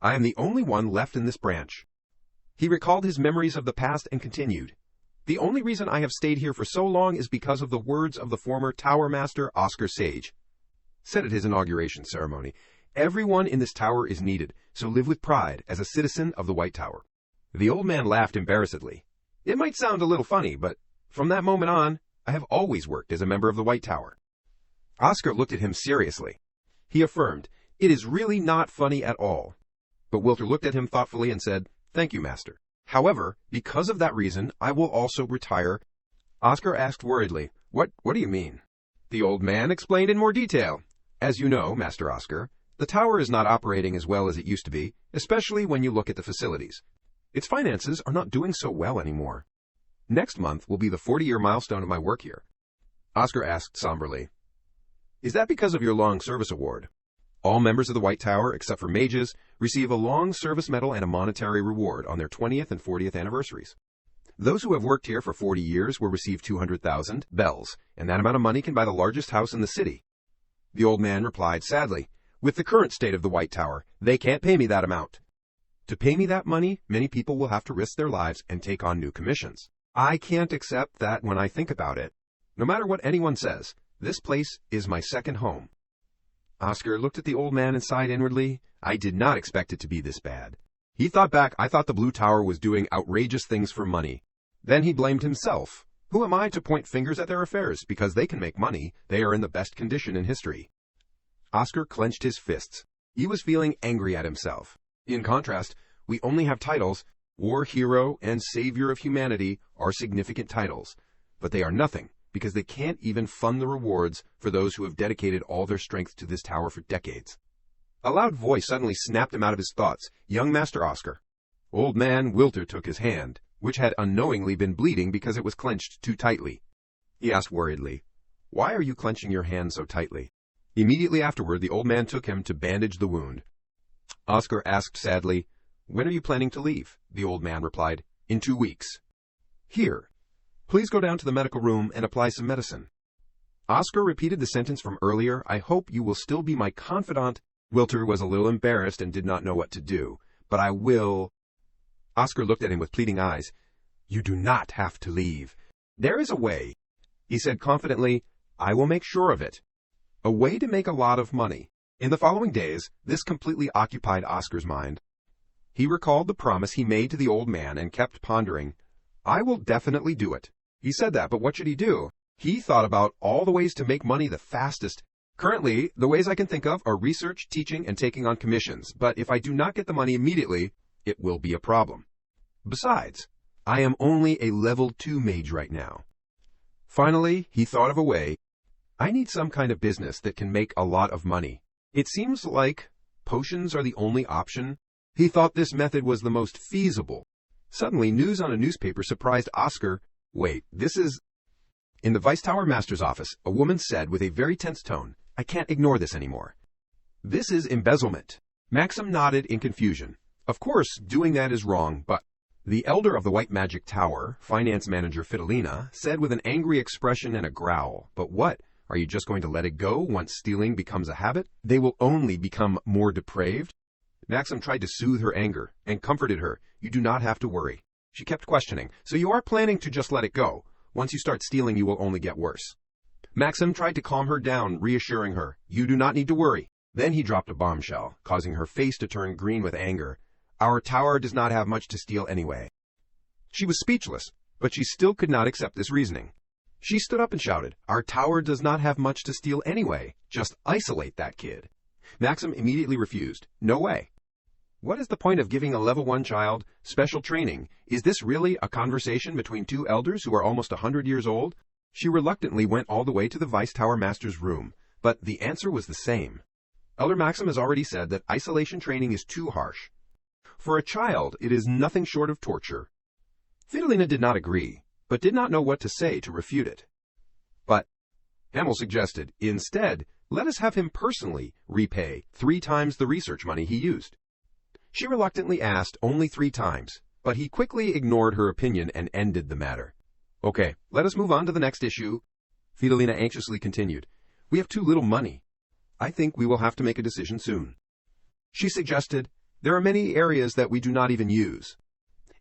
I am the only one left in this branch. He recalled his memories of the past and continued, The only reason I have stayed here for so long is because of the words of the former tower master Oscar Sage. Said at his inauguration ceremony, Everyone in this tower is needed, so live with pride as a citizen of the White Tower. The old man laughed embarrassedly. It might sound a little funny, but from that moment on, I have always worked as a member of the White Tower. Oscar looked at him seriously. He affirmed, It is really not funny at all. But Wilter looked at him thoughtfully and said, Thank you, master. However, because of that reason, I will also retire. Oscar asked worriedly, What do you mean? The old man explained in more detail. As you know, Master Oscar, the tower is not operating as well as it used to be, especially when you look at the facilities. Its finances are not doing so well anymore. Next month will be the 40-year milestone of my work here. Oscar asked somberly, Is that because of your long service award? All members of the White Tower, except for mages, receive a long service medal and a monetary reward on their 20th and 40th anniversaries. Those who have worked here for 40 years will receive 200,000 bells, and that amount of money can buy the largest house in the city. The old man replied sadly, With the current state of the White Tower, they can't pay me that amount. To pay me that money, many people will have to risk their lives and take on new commissions. I can't accept that when I think about it. No matter what anyone says, this place is my second home. Oscar looked at the old man and sighed inwardly. I did not expect it to be this bad. He thought back, I thought the Blue Tower was doing outrageous things for money. Then he blamed himself. Who am I to point fingers at their affairs? Because they can make money, they are in the best condition in history. Oscar clenched his fists. He was feeling angry at himself. In contrast, we only have titles. War Hero and Savior of Humanity are significant titles, but they are nothing because they can't even fund the rewards for those who have dedicated all their strength to this tower for decades. A loud voice suddenly snapped him out of his thoughts. Young Master Oscar. Old man Wilter took his hand, which had unknowingly been bleeding because it was clenched too tightly. He asked worriedly, Why are you clenching your hand so tightly? Immediately afterward, the old man took him to bandage the wound. Oscar asked sadly, When are you planning to leave? The old man replied, In 2 weeks. Here, please go down to the medical room and apply some medicine. Oscar repeated the sentence from earlier, I hope you will still be my confidant. Wilter was a little embarrassed and did not know what to do. But I will. Oscar looked at him with pleading eyes. You do not have to leave. There is a way. He said confidently, I will make sure of it. A way to make a lot of money. In the following days, this completely occupied Oscar's mind. He recalled the promise he made to the old man and kept pondering. I will definitely do it. He said that, but what should he do? He thought about all the ways to make money the fastest. Currently, the ways I can think of are research, teaching, and taking on commissions, but if I do not get the money immediately, it will be a problem. Besides, I am only a level 2 mage right now. Finally, he thought of a way. I need some kind of business that can make a lot of money. It seems like potions are the only option? He thought this method was the most feasible. Suddenly, news on a newspaper surprised Oscar. Wait, this is... In the Vice Tower Master's office, a woman said with a very tense tone, "I can't ignore this anymore. This is embezzlement." Maxim nodded in confusion. Of course, doing that is wrong, but... The elder of the White Magic Tower, finance manager Fidelina, said with an angry expression and a growl, "But what? Are you just going to let it go once stealing becomes a habit? They will only become more depraved?" Maxim tried to soothe her anger and comforted her. "You do not have to worry." She kept questioning. "So you are planning to just let it go? Once you start stealing, you will only get worse." Maxim tried to calm her down, reassuring her, "You do not need to worry." Then he dropped a bombshell, causing her face to turn green with anger. "Our tower does not have much to steal anyway." She was speechless, but she still could not accept this reasoning. She stood up and shouted, "Our tower does not have much to steal anyway. Just isolate that kid." Maxim immediately refused. "No way. What is the point of giving a level 1 child special training? Is this really a conversation between two elders who are almost 100 years old?" She reluctantly went all the way to the Vice Tower Master's room, but the answer was the same. Elder Maxim has already said that isolation training is too harsh. For a child, it is nothing short of torture. Fidelina did not agree, but did not know what to say to refute it. But Hamel suggested, "Instead, let us have him personally repay 3 times the research money he used." She reluctantly asked only 3 times, but he quickly ignored her opinion and ended the matter. "Okay, let us move on to the next issue," Fidelina anxiously continued. "We have too little money. I think we will have to make a decision soon." She suggested, "There are many areas that we do not even use.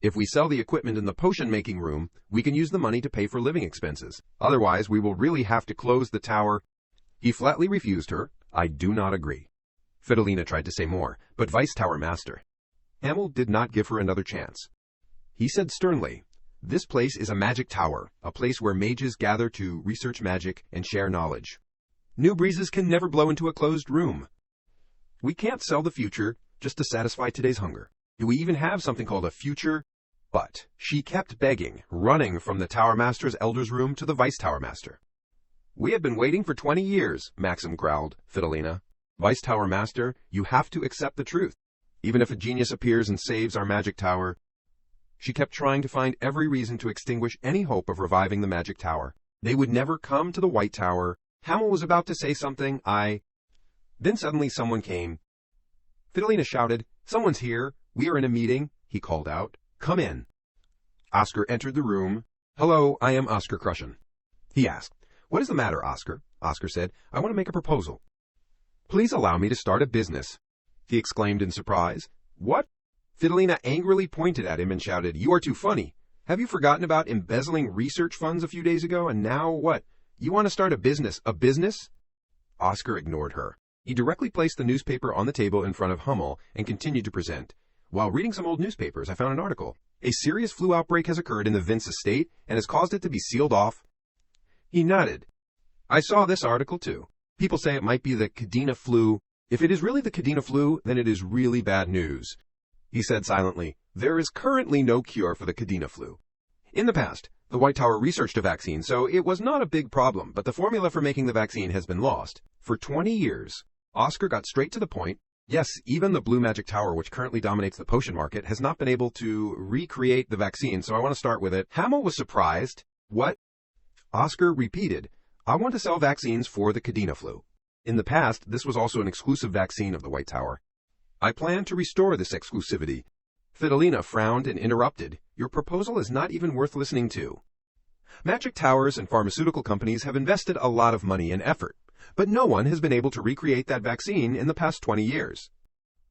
If we sell the equipment in the potion-making room, we can use the money to pay for living expenses. Otherwise, we will really have to close the tower." He flatly refused her. "I do not agree." Fidelina tried to say more, but Vice Tower Master Hamel did not give her another chance. He said sternly, "This place is a magic tower, a place where mages gather to research magic and share knowledge. New breezes can never blow into a closed room. We can't sell the future just to satisfy today's hunger. Do we even have something called a future?" But she kept begging, running from the Tower Master's elder's room to the Vice Tower Master. "We have been waiting for 20 years, Maxim growled. "Fidelina, Vice Tower Master, you have to accept the truth. Even if a genius appears and saves our magic tower." She kept trying to find every reason to extinguish any hope of reviving the magic tower. They would never come to the White Tower. Hamel was about to say something. Then suddenly someone came. Fidelina shouted, "Someone's here. We are in a meeting," he called out. "Come in." Oscar entered the room. "Hello, I am Oscar Crushen," he asked. "What is the matter, Oscar?" Oscar said, "I want to make a proposal." "Please allow me to start a business," he exclaimed in surprise. "What?" Fidelina angrily pointed at him and shouted, "You are too funny. Have you forgotten about embezzling research funds a few days ago, and now what? You want to start a business? A business?" Oscar ignored her. He directly placed the newspaper on the table in front of Hummel and continued to present. "While reading some old newspapers, I found an article. A serious flu outbreak has occurred in the Vince estate and has caused it to be sealed off." He nodded. "I saw this article too. People say it might be the Cadena flu. If it is really the Cadena flu, then it is really bad news." He said silently, "There is currently no cure for the Cadena flu. In the past, the White Tower researched a vaccine, so it was not a big problem, but the formula for making the vaccine has been lost. For 20 years, Oscar got straight to the point. Yes, even the Blue Magic Tower, which currently dominates the potion market, has not been able to recreate the vaccine, so I want to start with it." Hamel was surprised. "What?" Oscar repeated, "I want to sell vaccines for the Cadena flu. In the past, this was also an exclusive vaccine of the White Tower. I plan to restore this exclusivity." Fidelina frowned and interrupted, "Your proposal is not even worth listening to. Magic towers and pharmaceutical companies have invested a lot of money and effort, but no one has been able to recreate that vaccine in the past 20 years.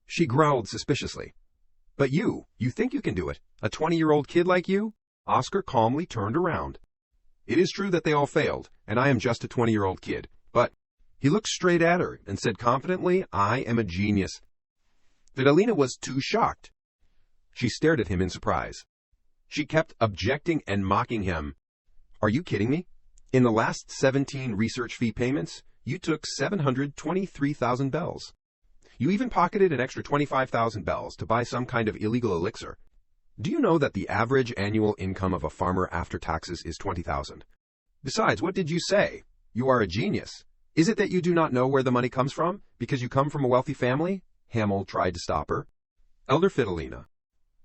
She growled suspiciously. "But you think you can do it? A 20-year-old kid like you?" Oscar calmly turned around. "It is true that they all failed, and I am just a 20-year-old kid, but..." He looked straight at her and said confidently, "I am a genius." Fidelina was too shocked. She stared at him in surprise. She kept objecting and mocking him. "Are you kidding me? In the last 17 research fee payments, you took 723,000 bells. You even pocketed an extra 25,000 bells to buy some kind of illegal elixir. Do you know that the average annual income of a farmer after taxes is 20,000? Besides, what did you say? You are a genius. Is it that you do not know where the money comes from, because you come from a wealthy family? Hamel tried to stop her. Elder Fidelina.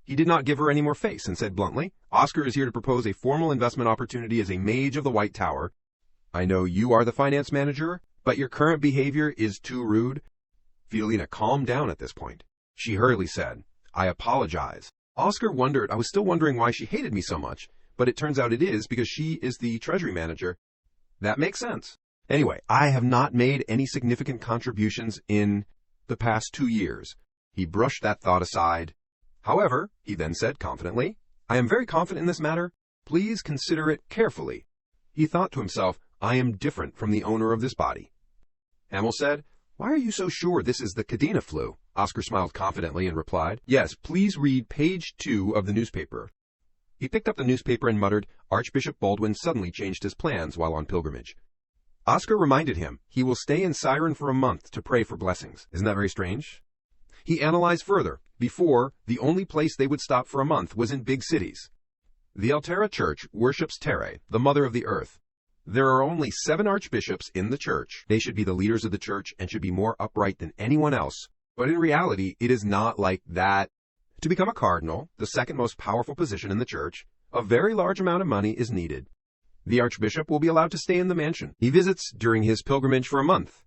He did not give her any more face and said bluntly, Oscar is here to propose a formal investment opportunity as a mage of the White Tower. I know you are the finance manager, but your current behavior is too rude. Fidelina calmed down at this point. She hurriedly said, I apologize. Oscar wondered, I was still wondering why she hated me so much, but it turns out it is because she is the treasury manager. That makes sense. Anyway, I have not made any significant contributions in the past 2 years. He brushed that thought aside. However, he then said confidently, I am very confident in this matter. Please consider it carefully. He thought to himself, I am different from the owner of this body. Hamel said, Why are you so sure this is the Cadena flu? Oscar smiled confidently and replied, Yes, please read page 2 of the newspaper. He picked up the newspaper and muttered, Archbishop Baldwin suddenly changed his plans while on pilgrimage. Oscar reminded him he will stay in Siren for a month to pray for blessings. Isn't that very strange? He analyzed further. Before, the only place they would stop for a month was in big cities. The Altera Church worships Tere, the mother of the earth. There are only 7 archbishops in the church. They should be the leaders of the church and should be more upright than anyone else. But in reality, it is not like that. To become a cardinal, the second most powerful position in the church, a very large amount of money is needed. The archbishop will be allowed to stay in the mansion he visits during his pilgrimage for a month.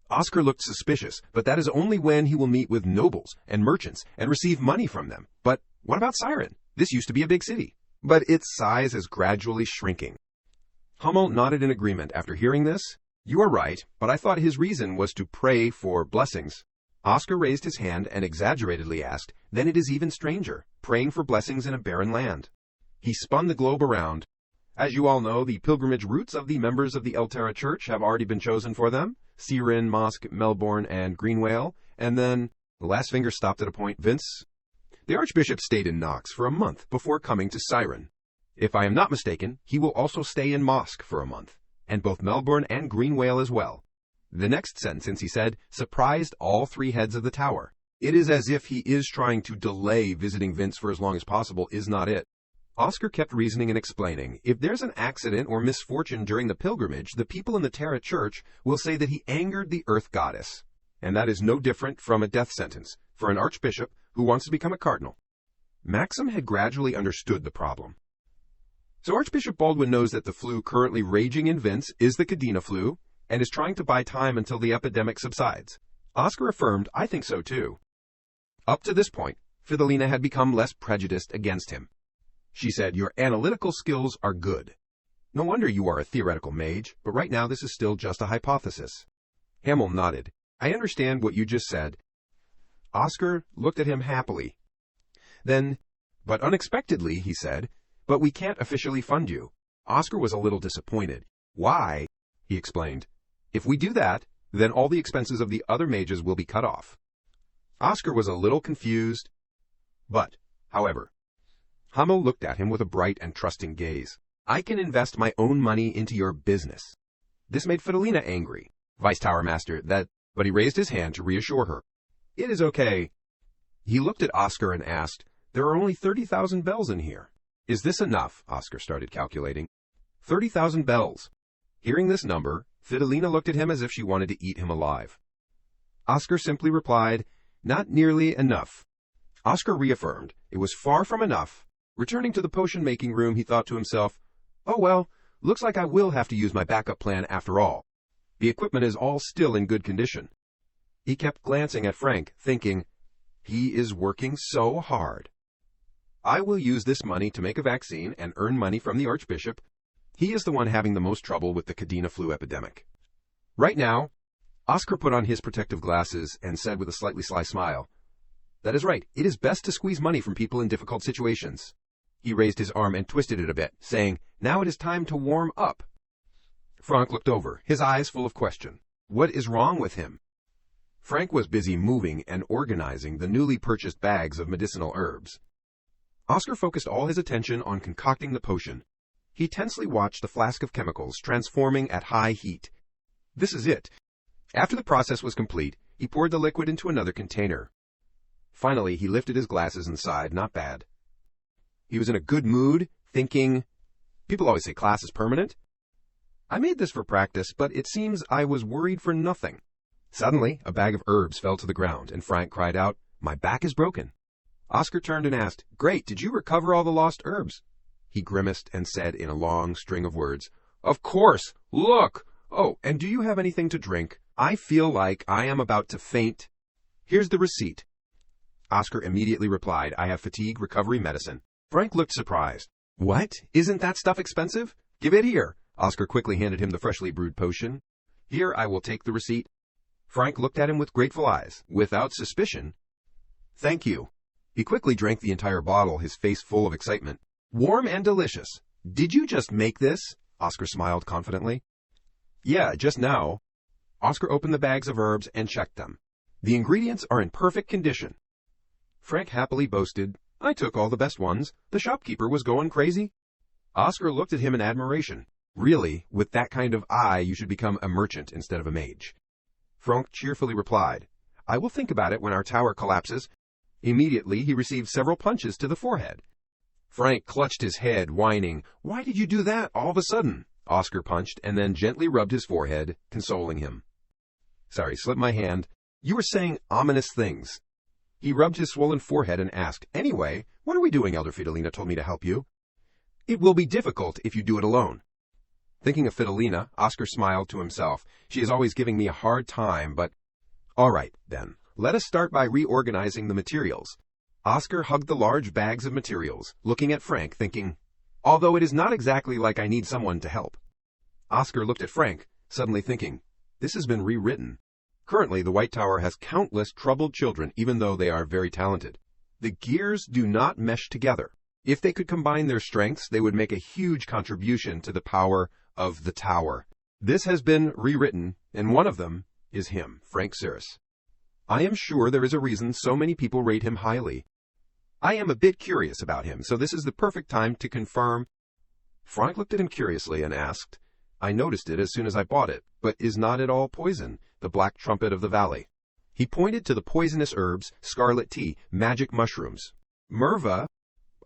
Oscar looked suspicious, but that is only when he will meet with nobles and merchants and receive money from them. But what about Siren? This used to be a big city, but its size is gradually shrinking. Hummel nodded in agreement after hearing this. You are right, but I thought his reason was to pray for blessings. Oscar raised his hand and exaggeratedly asked, Then it is even stranger, praying for blessings in a barren land. He spun the globe around. As you all know, the pilgrimage routes of the members of the Altera Church have already been chosen for them. Siren, Mosque, Melbourne, and Greenwale. And then, the last finger stopped at a point, Vince. The Archbishop stayed in Knox for a month before coming to Siren. If I am not mistaken, he will also stay in Mosque for a month, and both Melbourne and Greenwale as well. The next sentence, he said, surprised all 3 heads of the tower. It is as if he is trying to delay visiting Vince for as long as possible, is not it? Oscar kept reasoning and explaining, if there's an accident or misfortune during the pilgrimage, the people in the Terra Church will say that he angered the Earth Goddess. And that is no different from a death sentence for an archbishop who wants to become a cardinal. Maxim had gradually understood the problem. So Archbishop Baldwin knows that the flu currently raging in Vince is the Cadena flu, and is trying to buy time until the epidemic subsides. Oscar affirmed, I think so too. Up to this point, Fidelina had become less prejudiced against him. She said, Your analytical skills are good. No wonder you are a theoretical mage, but right now this is still just a hypothesis. Hamel nodded. I understand what you just said. Oscar looked at him happily. Then, but unexpectedly, he said, But we can't officially fund you. Oscar was a little disappointed. Why? He explained. If we do that, then all the expenses of the other mages will be cut off. Oscar was a little confused. But, however, Hummel looked at him with a bright and trusting gaze. I can invest my own money into your business. This made Fidelina angry. Vice Tower Master, but he raised his hand to reassure her. It is okay. He looked at Oscar and asked, There are only 30,000 bells in here. Is this enough? Oscar started calculating. 30,000 bells. Hearing this number, Fidelina looked at him as if she wanted to eat him alive. Oscar simply replied, Not nearly enough. Oscar reaffirmed, it was far from enough. Returning to the potion-making room, he thought to himself, Oh well, looks like I will have to use my backup plan after all. The equipment is all still in good condition. He kept glancing at Frank, thinking, He is working so hard. I will use this money to make a vaccine and earn money from the Archbishop. He is the one having the most trouble with the Cadena flu epidemic. Right now, Oscar put on his protective glasses and said with a slightly sly smile, That is right, it is best to squeeze money from people in difficult situations. He raised his arm and twisted it a bit, saying, Now it is time to warm up. Frank looked over, his eyes full of question. What is wrong with him? Frank was busy moving and organizing the newly purchased bags of medicinal herbs. Oscar focused all his attention on concocting the potion. He tensely watched the flask of chemicals transforming at high heat. This is it. After the process was complete, he poured the liquid into another container. Finally, he lifted his glasses and sighed, not bad. He was in a good mood, thinking, People always say class is permanent. I made this for practice, but it seems I was worried for nothing. Suddenly, a bag of herbs fell to the ground, and Frank cried out, "My back is broken." Oscar turned and asked, "Great, did you recover all the lost herbs?" He grimaced and said in a long string of words, "Of course! Look! Oh, and do you have anything to drink? I feel like I am about to faint. Here's the receipt." Oscar immediately replied, "I have fatigue recovery medicine." Frank looked surprised. "What? Isn't that stuff expensive? Give it here." Oscar quickly handed him the freshly brewed potion. "Here, I will take the receipt." Frank looked at him with grateful eyes, without suspicion. "Thank you." He quickly drank the entire bottle, his face full of excitement. "Warm and delicious. Did you just make this?" Oscar smiled confidently. "Yeah, just now." Oscar opened the bags of herbs and checked them. "The ingredients are in perfect condition." Frank happily boasted, "I took all the best ones. The shopkeeper was going crazy." Oscar looked at him in admiration. "Really, with that kind of eye, you should become a merchant instead of a mage." Frank cheerfully replied, "I will think about it when our tower collapses." Immediately, he received several punches to the forehead. Frank clutched his head, whining, "Why did you do that all of a sudden?" Oscar punched and then gently rubbed his forehead, consoling him. "Sorry, slipped my hand. You were saying ominous things." He rubbed his swollen forehead and asked, "Anyway, what are we doing? Elder Fidelina told me to help you." "It will be difficult if you do it alone." Thinking of Fidelina, Oscar smiled to himself. "She is always giving me a hard time, but—" "All right, then. Let us start by reorganizing the materials." Oscar hugged the large bags of materials, looking at Frank, thinking, "Although it is not exactly like I need someone to help." Oscar looked at Frank, suddenly thinking, "This has been rewritten." Currently, the White Tower has countless troubled children, even though they are very talented. The gears do not mesh together. If they could combine their strengths, they would make a huge contribution to the power of the tower. This has been rewritten, and one of them is him, Frank Cirrus. I am sure there is a reason so many people rate him highly. I am a bit curious about him, so this is the perfect time to confirm. Frank looked at him curiously and asked, "I noticed it as soon as I bought it, but is not it all poison, the black trumpet of the valley?" He pointed to the poisonous herbs, scarlet tea, magic mushrooms. "Merva,"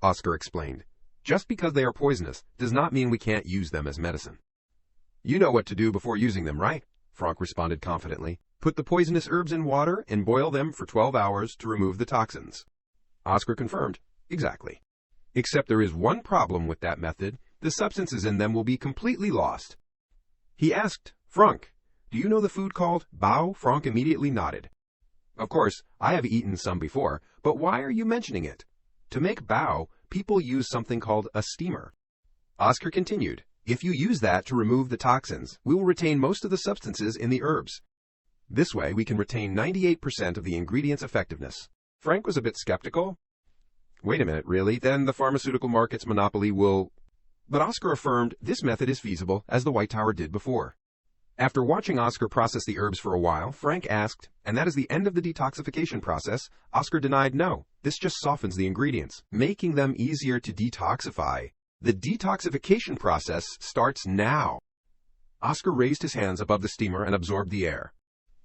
Oscar explained, "just because they are poisonous does not mean we can't use them as medicine." "You know what to do before using them, right?" Frank responded confidently. "Put the poisonous herbs in water and boil them for 12 hours to remove the toxins." Oscar confirmed, "Exactly. Except there is one problem with that method. The substances in them will be completely lost." He asked, "Frank, do you know the food called bao?" Frank immediately nodded. "Of course, I have eaten some before, but why are you mentioning it?" "To make bao, people use something called a steamer." Oscar continued, "If you use that to remove the toxins, we will retain most of the substances in the herbs. This way, we can retain 98% of the ingredient's effectiveness." Frank was a bit skeptical. "Wait a minute, really? Then the pharmaceutical market's monopoly will—" But Oscar affirmed this method is feasible, as the White Tower did before. After watching Oscar process the herbs for a while, Frank asked, "And that is the end of the detoxification process?" Oscar denied, "No, this just softens the ingredients, making them easier to detoxify. The detoxification process starts now." Oscar raised his hands above the steamer and absorbed the air.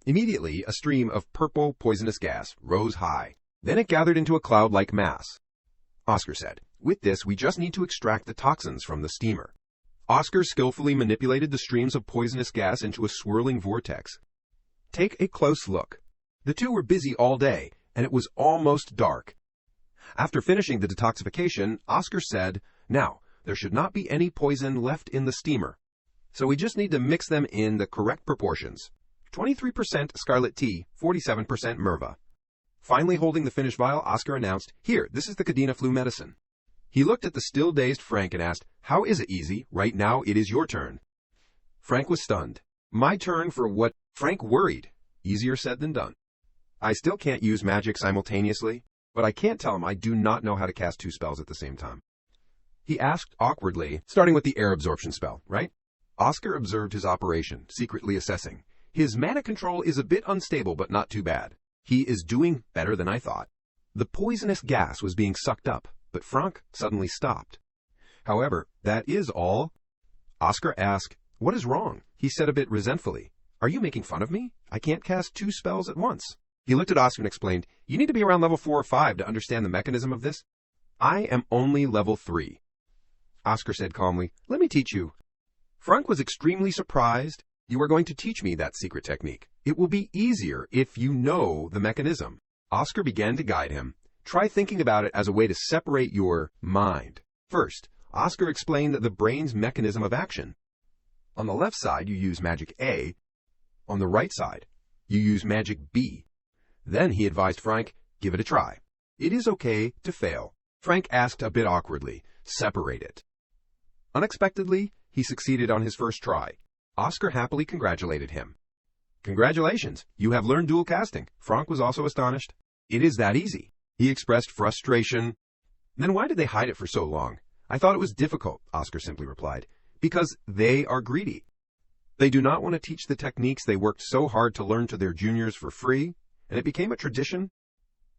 Immediately, a stream of purple, poisonous gas rose high. Then it gathered into a cloud-like mass. Oscar said, "With this, we just need to extract the toxins from the steamer." Oscar skillfully manipulated the streams of poisonous gas into a swirling vortex. Take a close look. The two were busy all day, and it was almost dark. After finishing the detoxification, Oscar said, "Now, there should not be any poison left in the steamer. So we just need to mix them in the correct proportions. 23% scarlet tea, 47% merva." Finally holding the finished vial, Oscar announced, "Here, this is the Cadena flu medicine." He looked at the still-dazed Frank and asked, "How is it, Easy? Right now, it is your turn." Frank was stunned. "My turn for what?" Frank worried. Easier said than done. "I still can't use magic simultaneously, but I can't tell him I do not know how to cast 2 spells at the same time." He asked awkwardly, starting with the air absorption spell, right? Oscar observed his operation, secretly assessing. His mana control is a bit unstable, but not too bad. He is doing better than I thought. The poisonous gas was being sucked up, but Frank suddenly stopped. "However, that is all." Oscar asked, "What is wrong?" He said a bit resentfully, "Are you making fun of me? I can't cast 2 spells at once." He looked at Oscar and explained, "You need to be around level 4 or 5 to understand the mechanism of this." "I am only level 3. Oscar said calmly, "Let me teach you." Frank was extremely surprised. "You are going to teach me that secret technique?" It will be easier if you know the mechanism. Oscar began to guide him. Try thinking about it as a way to separate your mind. First, Oscar explained the brain's mechanism of action. On the left side, you use magic A. On the right side, you use magic B. Then he advised Frank, give it a try. It is okay to fail. Frank asked a bit awkwardly, separate it. Unexpectedly, he succeeded on his first try. Oscar happily congratulated him. Congratulations, you have learned dual casting. Frank was also astonished. It is that easy. He expressed frustration. Then why did they hide it for so long? I thought it was difficult, Oscar simply replied. Because they are greedy. They do not want to teach the techniques they worked so hard to learn to their juniors for free, and it became a tradition.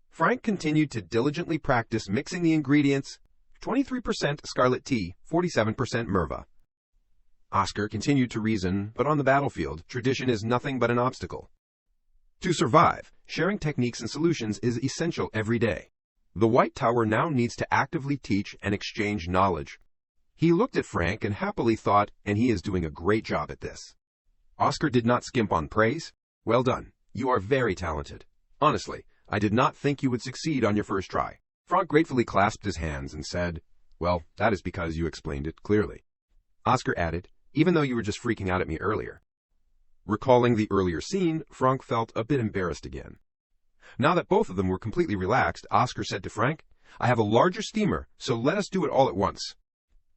Frank continued to diligently practice mixing the ingredients, 23% scarlet tea, 47% Manhwa. Oscar continued to reason, but on the battlefield, tradition is nothing but an obstacle. To survive, sharing techniques and solutions is essential every day. The White Tower now needs to actively teach and exchange knowledge. He looked at Frank and happily thought, and he is doing a great job at this. Oscar did not skimp on praise. Well done. You are very talented. Honestly, I did not think you would succeed on your first try. Frank gratefully clasped his hands and said, well, that is because you explained it clearly. Oscar added, even though you were just freaking out at me earlier. Recalling the earlier scene, Frank felt a bit embarrassed again. Now that both of them were completely relaxed, Oscar said to Frank, I have a larger steamer, so let us do it all at once.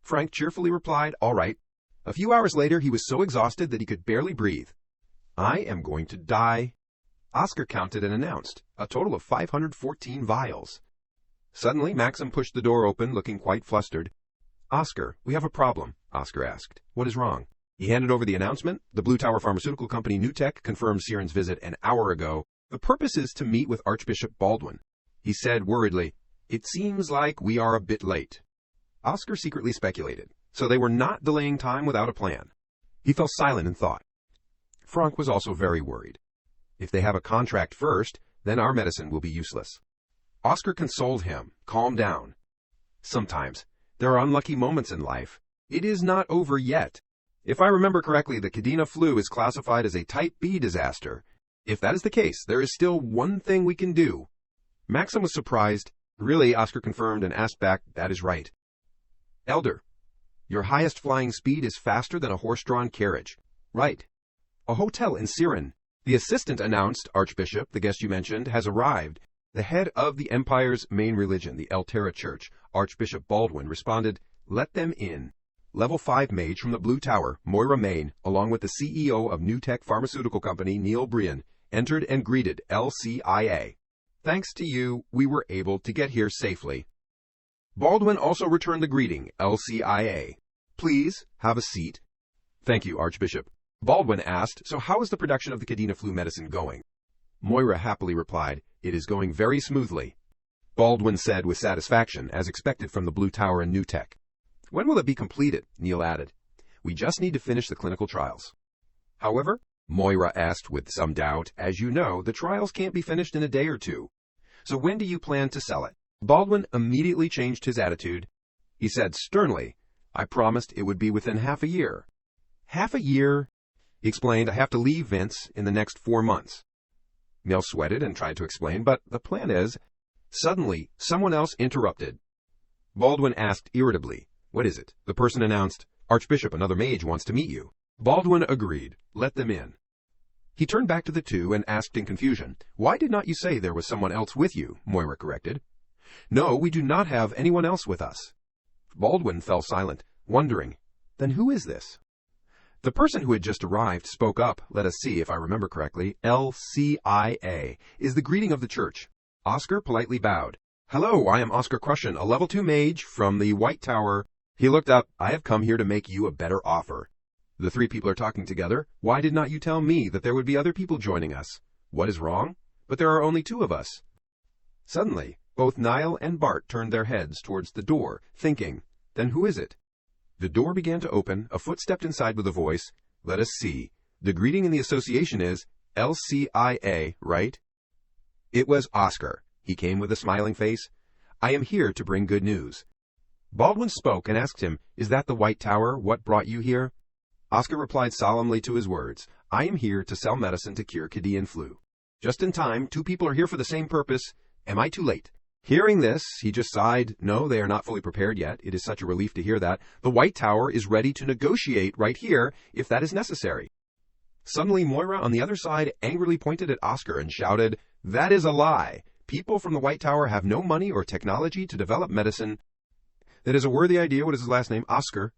Frank cheerfully replied, all right. A few hours later, he was so exhausted that he could barely breathe. I am going to die. Oscar counted and announced, a total of 514 vials. Suddenly, Maxim pushed the door open, looking quite flustered. Oscar, we have a problem, Oscar asked. What is wrong? He handed over the announcement. The Blue Tower Pharmaceutical Company NewTek confirmed Siren's visit an hour ago. The purpose is to meet with Archbishop Baldwin. He said worriedly, it seems like we are a bit late. Oscar secretly speculated, so they were not delaying time without a plan. He fell silent in thought. Frank was also very worried. If they have a contract first, then our medicine will be useless. Oscar consoled him, calm down. Sometimes, there are unlucky moments in life. It is not over yet. If I remember correctly, the Kadena flu is classified as a Type B disaster. If that is the case, there is still one thing we can do. Maxim was surprised. Really, Oscar confirmed and asked back, that is right. Elder, your highest flying speed is faster than a horse-drawn carriage. Right. A hotel in Siren. The assistant announced, Archbishop, the guest you mentioned, has arrived. The head of the empire's main religion, the El Terra Church, Archbishop Baldwin, responded, let them in. Level 5 mage from the Blue Tower, Moira Main, along with the CEO of NewTek Pharmaceutical Company, Neil Brian, entered and greeted LCIA. Thanks to you, we were able to get here safely. Baldwin also returned the greeting, LCIA. Please, have a seat. Thank you, Archbishop. Baldwin asked, so how is the production of the Kadena flu medicine going? Moira happily replied, it is going very smoothly. Baldwin said with satisfaction, as expected from the Blue Tower and NewTek. When will it be completed? Neil added. We just need to finish the clinical trials. However, Moira asked with some doubt, as you know, the trials can't be finished in a day or two. So when do you plan to sell it? Baldwin immediately changed his attitude. He said sternly, I promised it would be within half a year. Half a year? He explained, I have to leave Vince in the next 4 months. Neil sweated and tried to explain, but the plan is... Suddenly, someone else interrupted. Baldwin asked irritably, what is it? The person announced, Archbishop, another mage wants to meet you. Baldwin agreed. Let them in. He turned back to the two and asked in confusion, why did not you say there was someone else with you? Moira corrected. No, we do not have anyone else with us. Baldwin fell silent, wondering, then who is this? The person who had just arrived spoke up. Let us see if I remember correctly. LCIA is the greeting of the church. Oscar politely bowed. Hello, I am Oscar Crushen, a level 2 mage from the White Tower. He looked up. I have come here to make you a better offer. The 3 people are talking together. Why did not you tell me that there would be other people joining us? What is wrong? But there are only 2 of us. Suddenly, both Niall and Bart turned their heads towards the door, thinking, then who is it? The door began to open. A foot stepped inside with a voice. Let us see. The greeting in the association is LCIA, right? It was Oscar. He came with a smiling face. I am here to bring good news. Baldwin spoke and asked him, is that the White Tower? What brought you here? Oscar replied solemnly to his words. I am here to sell medicine to cure Cadian flu. Just in time, 2 people are here for the same purpose. Am I too late? Hearing this, he just sighed. No, they are not fully prepared yet. It is such a relief to hear that. The White Tower is ready to negotiate right here if that is necessary. Suddenly, Moira on the other side angrily pointed at Oscar and shouted, That is a lie. People from the White Tower have no money or technology to develop medicine. That is a worthy idea. What is his last name? Oscar.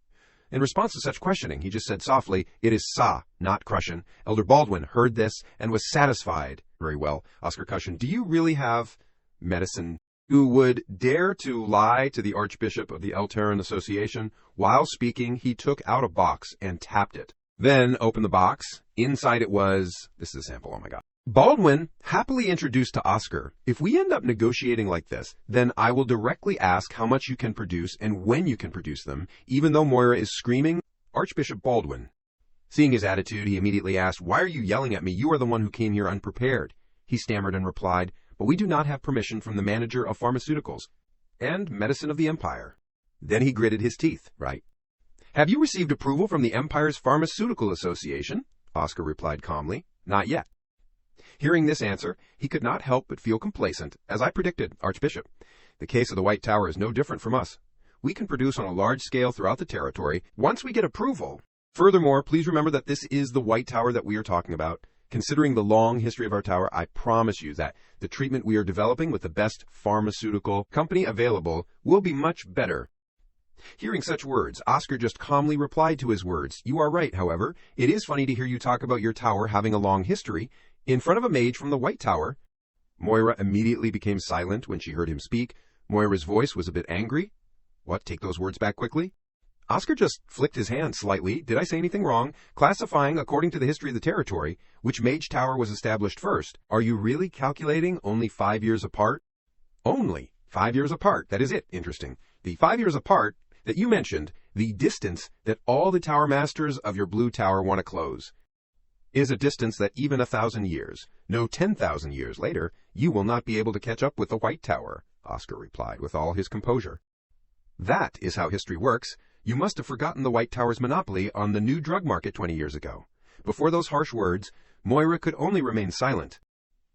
In response to such questioning, he just said softly, It is Sa, not Crushen. Elder Baldwin heard this and was satisfied. Very well, Oscar Crushen, do you really have medicine? Who would dare to lie to the Archbishop of the Eltaran Association? While speaking, he took out a box and tapped it. Then opened the box. Inside it was... This is a sample, oh my god. Baldwin happily introduced to Oscar, If we end up negotiating like this, then I will directly ask how much you can produce and when you can produce them, even though Moira is screaming, Archbishop Baldwin. Seeing his attitude, he immediately asked, Why are you yelling at me? You are the one who came here unprepared. He stammered and replied, But we do not have permission from the manager of pharmaceuticals and medicine of the Empire. Then he gritted his teeth, right? Have you received approval from the Empire's Pharmaceutical Association? Oscar replied calmly, Not yet. Hearing this answer, he could not help but feel complacent. As I predicted, Archbishop, the case of the White Tower is no different from us. We can produce on a large scale throughout the territory once we get approval. Furthermore, please remember that this is the White Tower that we are talking about. Considering the long history of our tower, I promise you that the treatment we are developing with the best pharmaceutical company available will be much better. Hearing such words, Oscar just calmly replied to his words. You are right, however. It is funny to hear you talk about your tower having a long history in front of a mage from the White Tower. Moira immediately became silent when she heard him speak. Moira's voice was a bit angry. What? Take those words back quickly? Oscar just flicked his hand slightly. Did I say anything wrong? Classifying according to the history of the territory, which mage tower was established first. Are you really calculating only 5 years apart? Only 5 years apart. That is it. Interesting. The 5 years apart that you mentioned, the distance that all the tower masters of your blue tower want to close, is a distance that even 1,000 years, no 10,000 years later, you will not be able to catch up with the White Tower, Oscar replied with all his composure. That is how history works. You must have forgotten the White Tower's monopoly on the new drug market 20 years ago. Before those harsh words, Moira could only remain silent.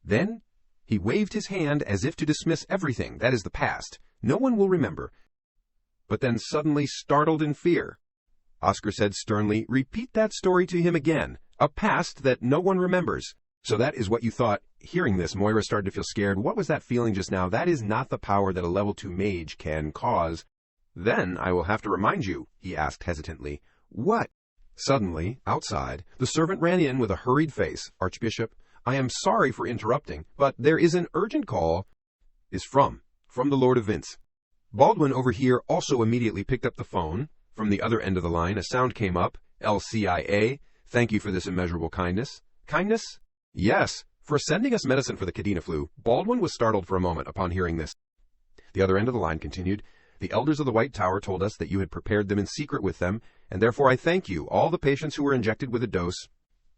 Then he waved his hand as if to dismiss everything that is the past. No one will remember. But then suddenly startled in fear, Oscar said sternly, Repeat that story to him again. A past that no one remembers. So that is what you thought. Hearing this, Moira started to feel scared. What was that feeling just now? That is not the power that a level 2 mage can cause. Then I will have to remind you, he asked hesitantly. What? Suddenly, outside, the servant ran in with a hurried face. Archbishop, I am sorry for interrupting, but there is an urgent call. Is from the Lord of Vince. Baldwin over here also immediately picked up the phone. From the other end of the line, a sound came up. LCIA, thank you for this immeasurable kindness. Kindness? Yes, for sending us medicine for the Cadina flu. Baldwin was startled for a moment upon hearing this. The other end of the line continued. The elders of the White Tower told us that you had prepared them in secret with them, and therefore I thank you. All the patients who were injected with a dose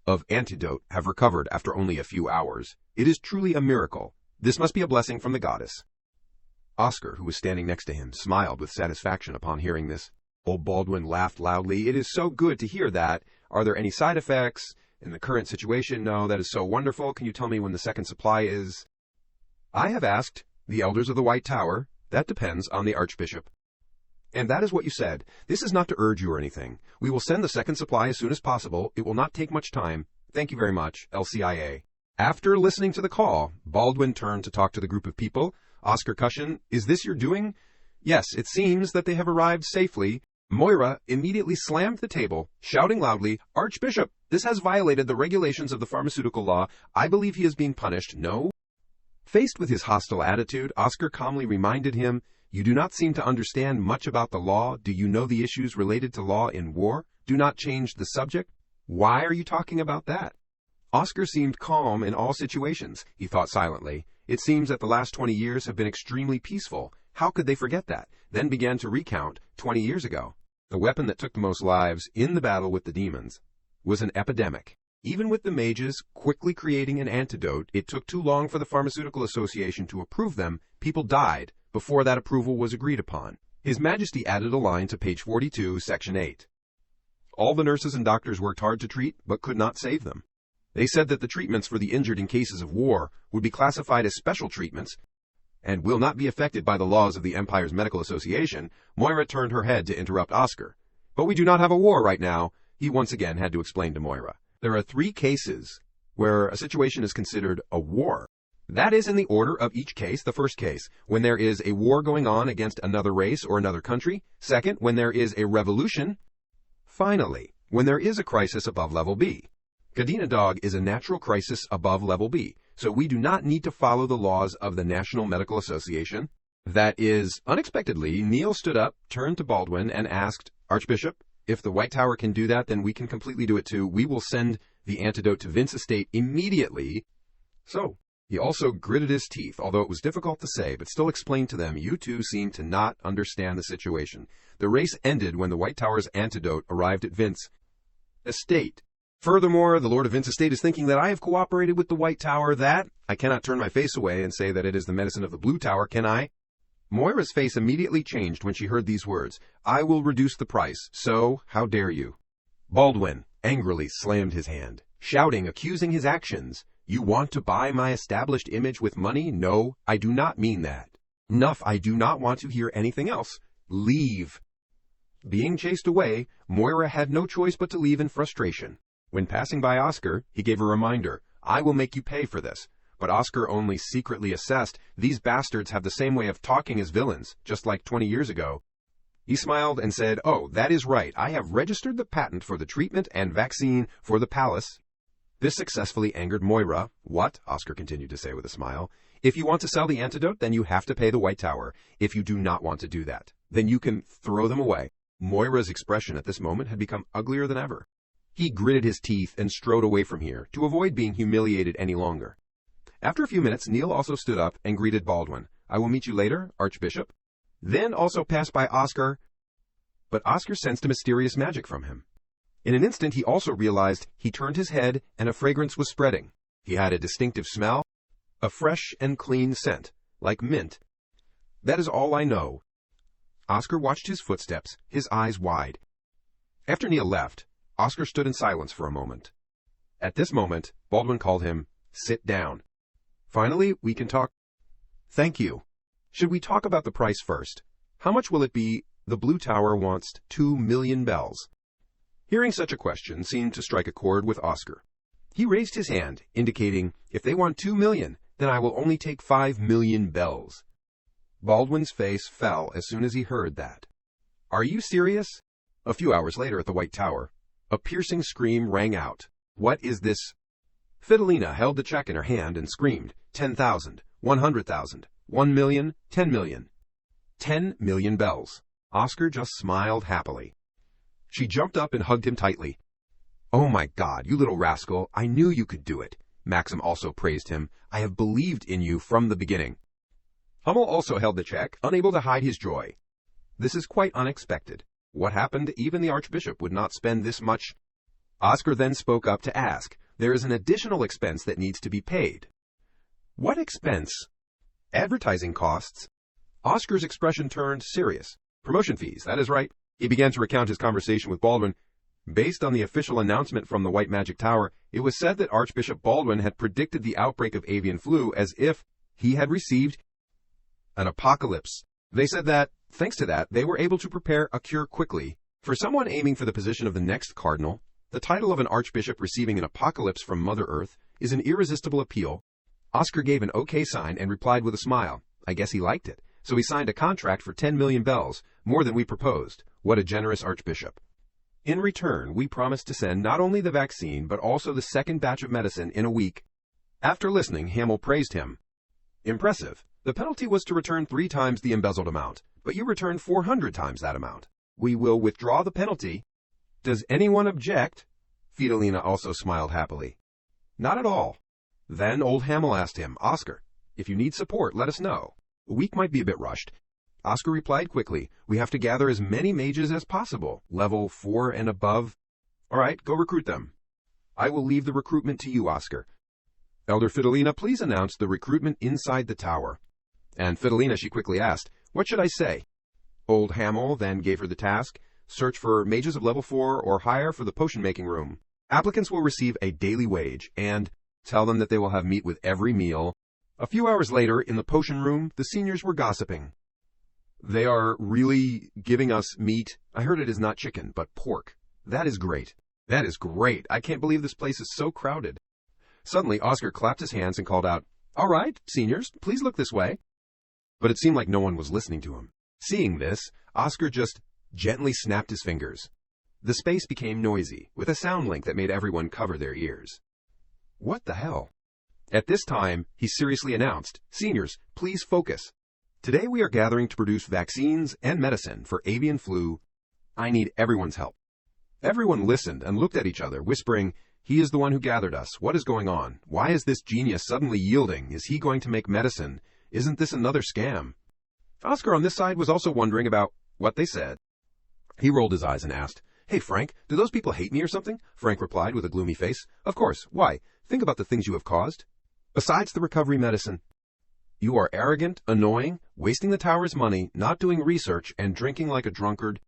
of antidote have recovered after only a few hours. It is truly a miracle. This must be a blessing from the goddess. Oscar, who was standing next to him, smiled with satisfaction upon hearing this. Old Baldwin laughed loudly. It is so good to hear that. Are there any side effects in the current situation? No, that is so wonderful. Can you tell me when the second supply is? I have asked the elders of the White Tower. That depends on the Archbishop. And that is what you said. This is not to urge you or anything. We will send the second supply as soon as possible. It will not take much time. Thank you very much, LCIA. After listening to the call, Baldwin turned to talk to the group of people. Oscar Cushion, is this your doing? Yes, it seems that they have arrived safely. Moira immediately slammed the table, shouting loudly, Archbishop, this has violated the regulations of the pharmaceutical law. I believe he is being punished. No? Faced with his hostile attitude, Oscar calmly reminded him, You do not seem to understand much about the law. Do you know the issues related to law in war? Do not change the subject. Why are you talking about that? Oscar seemed calm in all situations. He thought silently. It seems that the last 20 years have been extremely peaceful. How could they forget that? Then began to recount 20 years ago. The weapon that took the most lives in the battle with the demons was an epidemic. Even with the mages quickly creating an antidote, it took too long for the Pharmaceutical Association to approve them. People died before that approval was agreed upon. His Majesty added a line to page 42, section 8. All the nurses and doctors worked hard to treat, but could not save them. They said that the treatments for the injured in cases of war would be classified as special treatments and will not be affected by the laws of the Empire's Medical Association. Moira turned her head to interrupt Oscar. But we do not have a war right now, he once again had to explain to Moira. There are 3 cases where a situation is considered a war. That is in the order of each case. The first case, when there is a war going on against another race or another country. Second, when there is a revolution. Finally, when there is a crisis above level B. Kadena Dog is a natural crisis above level B, so we do not need to follow the laws of the National Medical Association. That is, unexpectedly, Neil stood up, turned to Baldwin, and asked, Archbishop, if the White Tower can do that, then we can completely do it too. We will send the antidote to Vince's estate immediately. So, he also gritted his teeth, although it was difficult to say, but still explained to them, you two seem to not understand the situation. The race ended when the White Tower's antidote arrived at Vince's estate. Furthermore, the Lord of Vince's estate is thinking that I have cooperated with the White Tower, that I cannot turn my face away and say that it is the medicine of the Blue Tower, can I? Moira's face immediately changed when she heard these words. I will reduce the price, so how dare you? Baldwin angrily slammed his hand, shouting, accusing his actions. You want to buy my established image with money? No, I do not mean that. Enough, I do not want to hear anything else. Leave. Being chased away, Moira had no choice but to leave in frustration. When passing by Oscar, he gave a reminder, I will make you pay for this. But Oscar only secretly assessed, these bastards have the same way of talking as villains, just like 20 years ago. He smiled and said, oh, that is right, I have registered the patent for the treatment and vaccine for the palace. This successfully angered Moira. What? Oscar continued to say with a smile. If you want to sell the antidote, then you have to pay the White Tower. If you do not want to do that, then you can throw them away. Moira's expression at this moment had become uglier than ever. He gritted his teeth and strode away from here, to avoid being humiliated any longer. After a few minutes, Neil also stood up and greeted Baldwin. I will meet you later, Archbishop. Then also passed by Oscar, but Oscar sensed a mysterious magic from him. In an instant, he also realized he turned his head and a fragrance was spreading. He had a distinctive smell, a fresh and clean scent, like mint. That is all I know. Oscar watched his footsteps, his eyes wide. After Neil left, Oscar stood in silence for a moment. At this moment, Baldwin called him, sit down. Finally, we can talk. Thank you. Should we talk about the price first? How much will it be? The Blue Tower wants 2 million bells. Hearing such a question seemed to strike a chord with Oscar. He raised his hand, indicating, if they want 2 million, then I will only take 5 million bells. Baldwin's face fell as soon as he heard that. Are you serious? A few hours later at the White Tower, a piercing scream rang out. What is this? Fidelina held the check in her hand and screamed, 10,000, 100,000, 1 million, 10 million. 10 million bells. Oscar just smiled happily. She jumped up and hugged him tightly. Oh my God, you little rascal, I knew you could do it. Maxim also praised him. I have believed in you from the beginning. Hummel also held the check, unable to hide his joy. This is quite unexpected. What happened? Even the Archbishop would not spend this much. Oscar then spoke up to ask, there is an additional expense that needs to be paid. What expense? Advertising costs. Oscar's expression turned serious. Promotion fees, that is right. He began to recount his conversation with Baldwin. Based on the official announcement from the White Magic Tower, it was said that Archbishop Baldwin had predicted the outbreak of avian flu as if he had received an apocalypse. They said that, thanks to that, they were able to prepare a cure quickly. For someone aiming for the position of the next cardinal, the title of an archbishop receiving an apocalypse from Mother Earth is an irresistible appeal. Oscar gave an okay sign and replied with a smile. I guess he liked it. So he signed a contract for 10 million bells, more than we proposed. What a generous archbishop. In return, we promised to send not only the vaccine, but also the second batch of medicine in a week. After listening, Hamill praised him. Impressive. The penalty was to return 3 times the embezzled amount, but you returned 400 times that amount. We will withdraw the penalty. Does anyone object? Fidelina also smiled happily. Not at all. Then old Hamill asked him, Oscar, if you need support, let us know. A week might be a bit rushed. Oscar replied quickly, we have to gather as many mages as possible, level 4 and above. All right, go recruit them. I will leave the recruitment to you, Oscar. Elder Fidelina, please announce the recruitment inside the tower. And Fidelina, she quickly asked, what should I say? Old Hamill then gave her the task. search for mages of level 4 or higher for the potion-making room. Applicants will receive a daily wage, and tell them that they will have meat with every meal. A few hours later, in the potion room, the seniors were gossiping. They are really giving us meat. I heard it is not chicken, but pork. That is great. That is great. I can't believe this place is so crowded. Suddenly, Oscar clapped his hands and called out, "All right, seniors, please look this way." But it seemed like no one was listening to him. Seeing this, Oscar just gently snapped his fingers. The space became noisy, with a sound link that made everyone cover their ears. What the hell? At this time, he seriously announced, "Seniors, please focus. Today we are gathering to produce vaccines and medicine for avian flu. I need everyone's help." Everyone listened and looked at each other, whispering, "He is the one who gathered us. What is going on? Why is this genius suddenly yielding? Is he going to make medicine? Isn't this another scam?" Oscar on this side was also wondering about what they said. He rolled his eyes and asked, "Hey, Frank, do those people hate me or something?" Frank replied with a gloomy face, "Of course. Why? Think about the things you have caused. Besides the recovery medicine, you are arrogant, annoying, wasting the tower's money, not doing research, and drinking like a drunkard.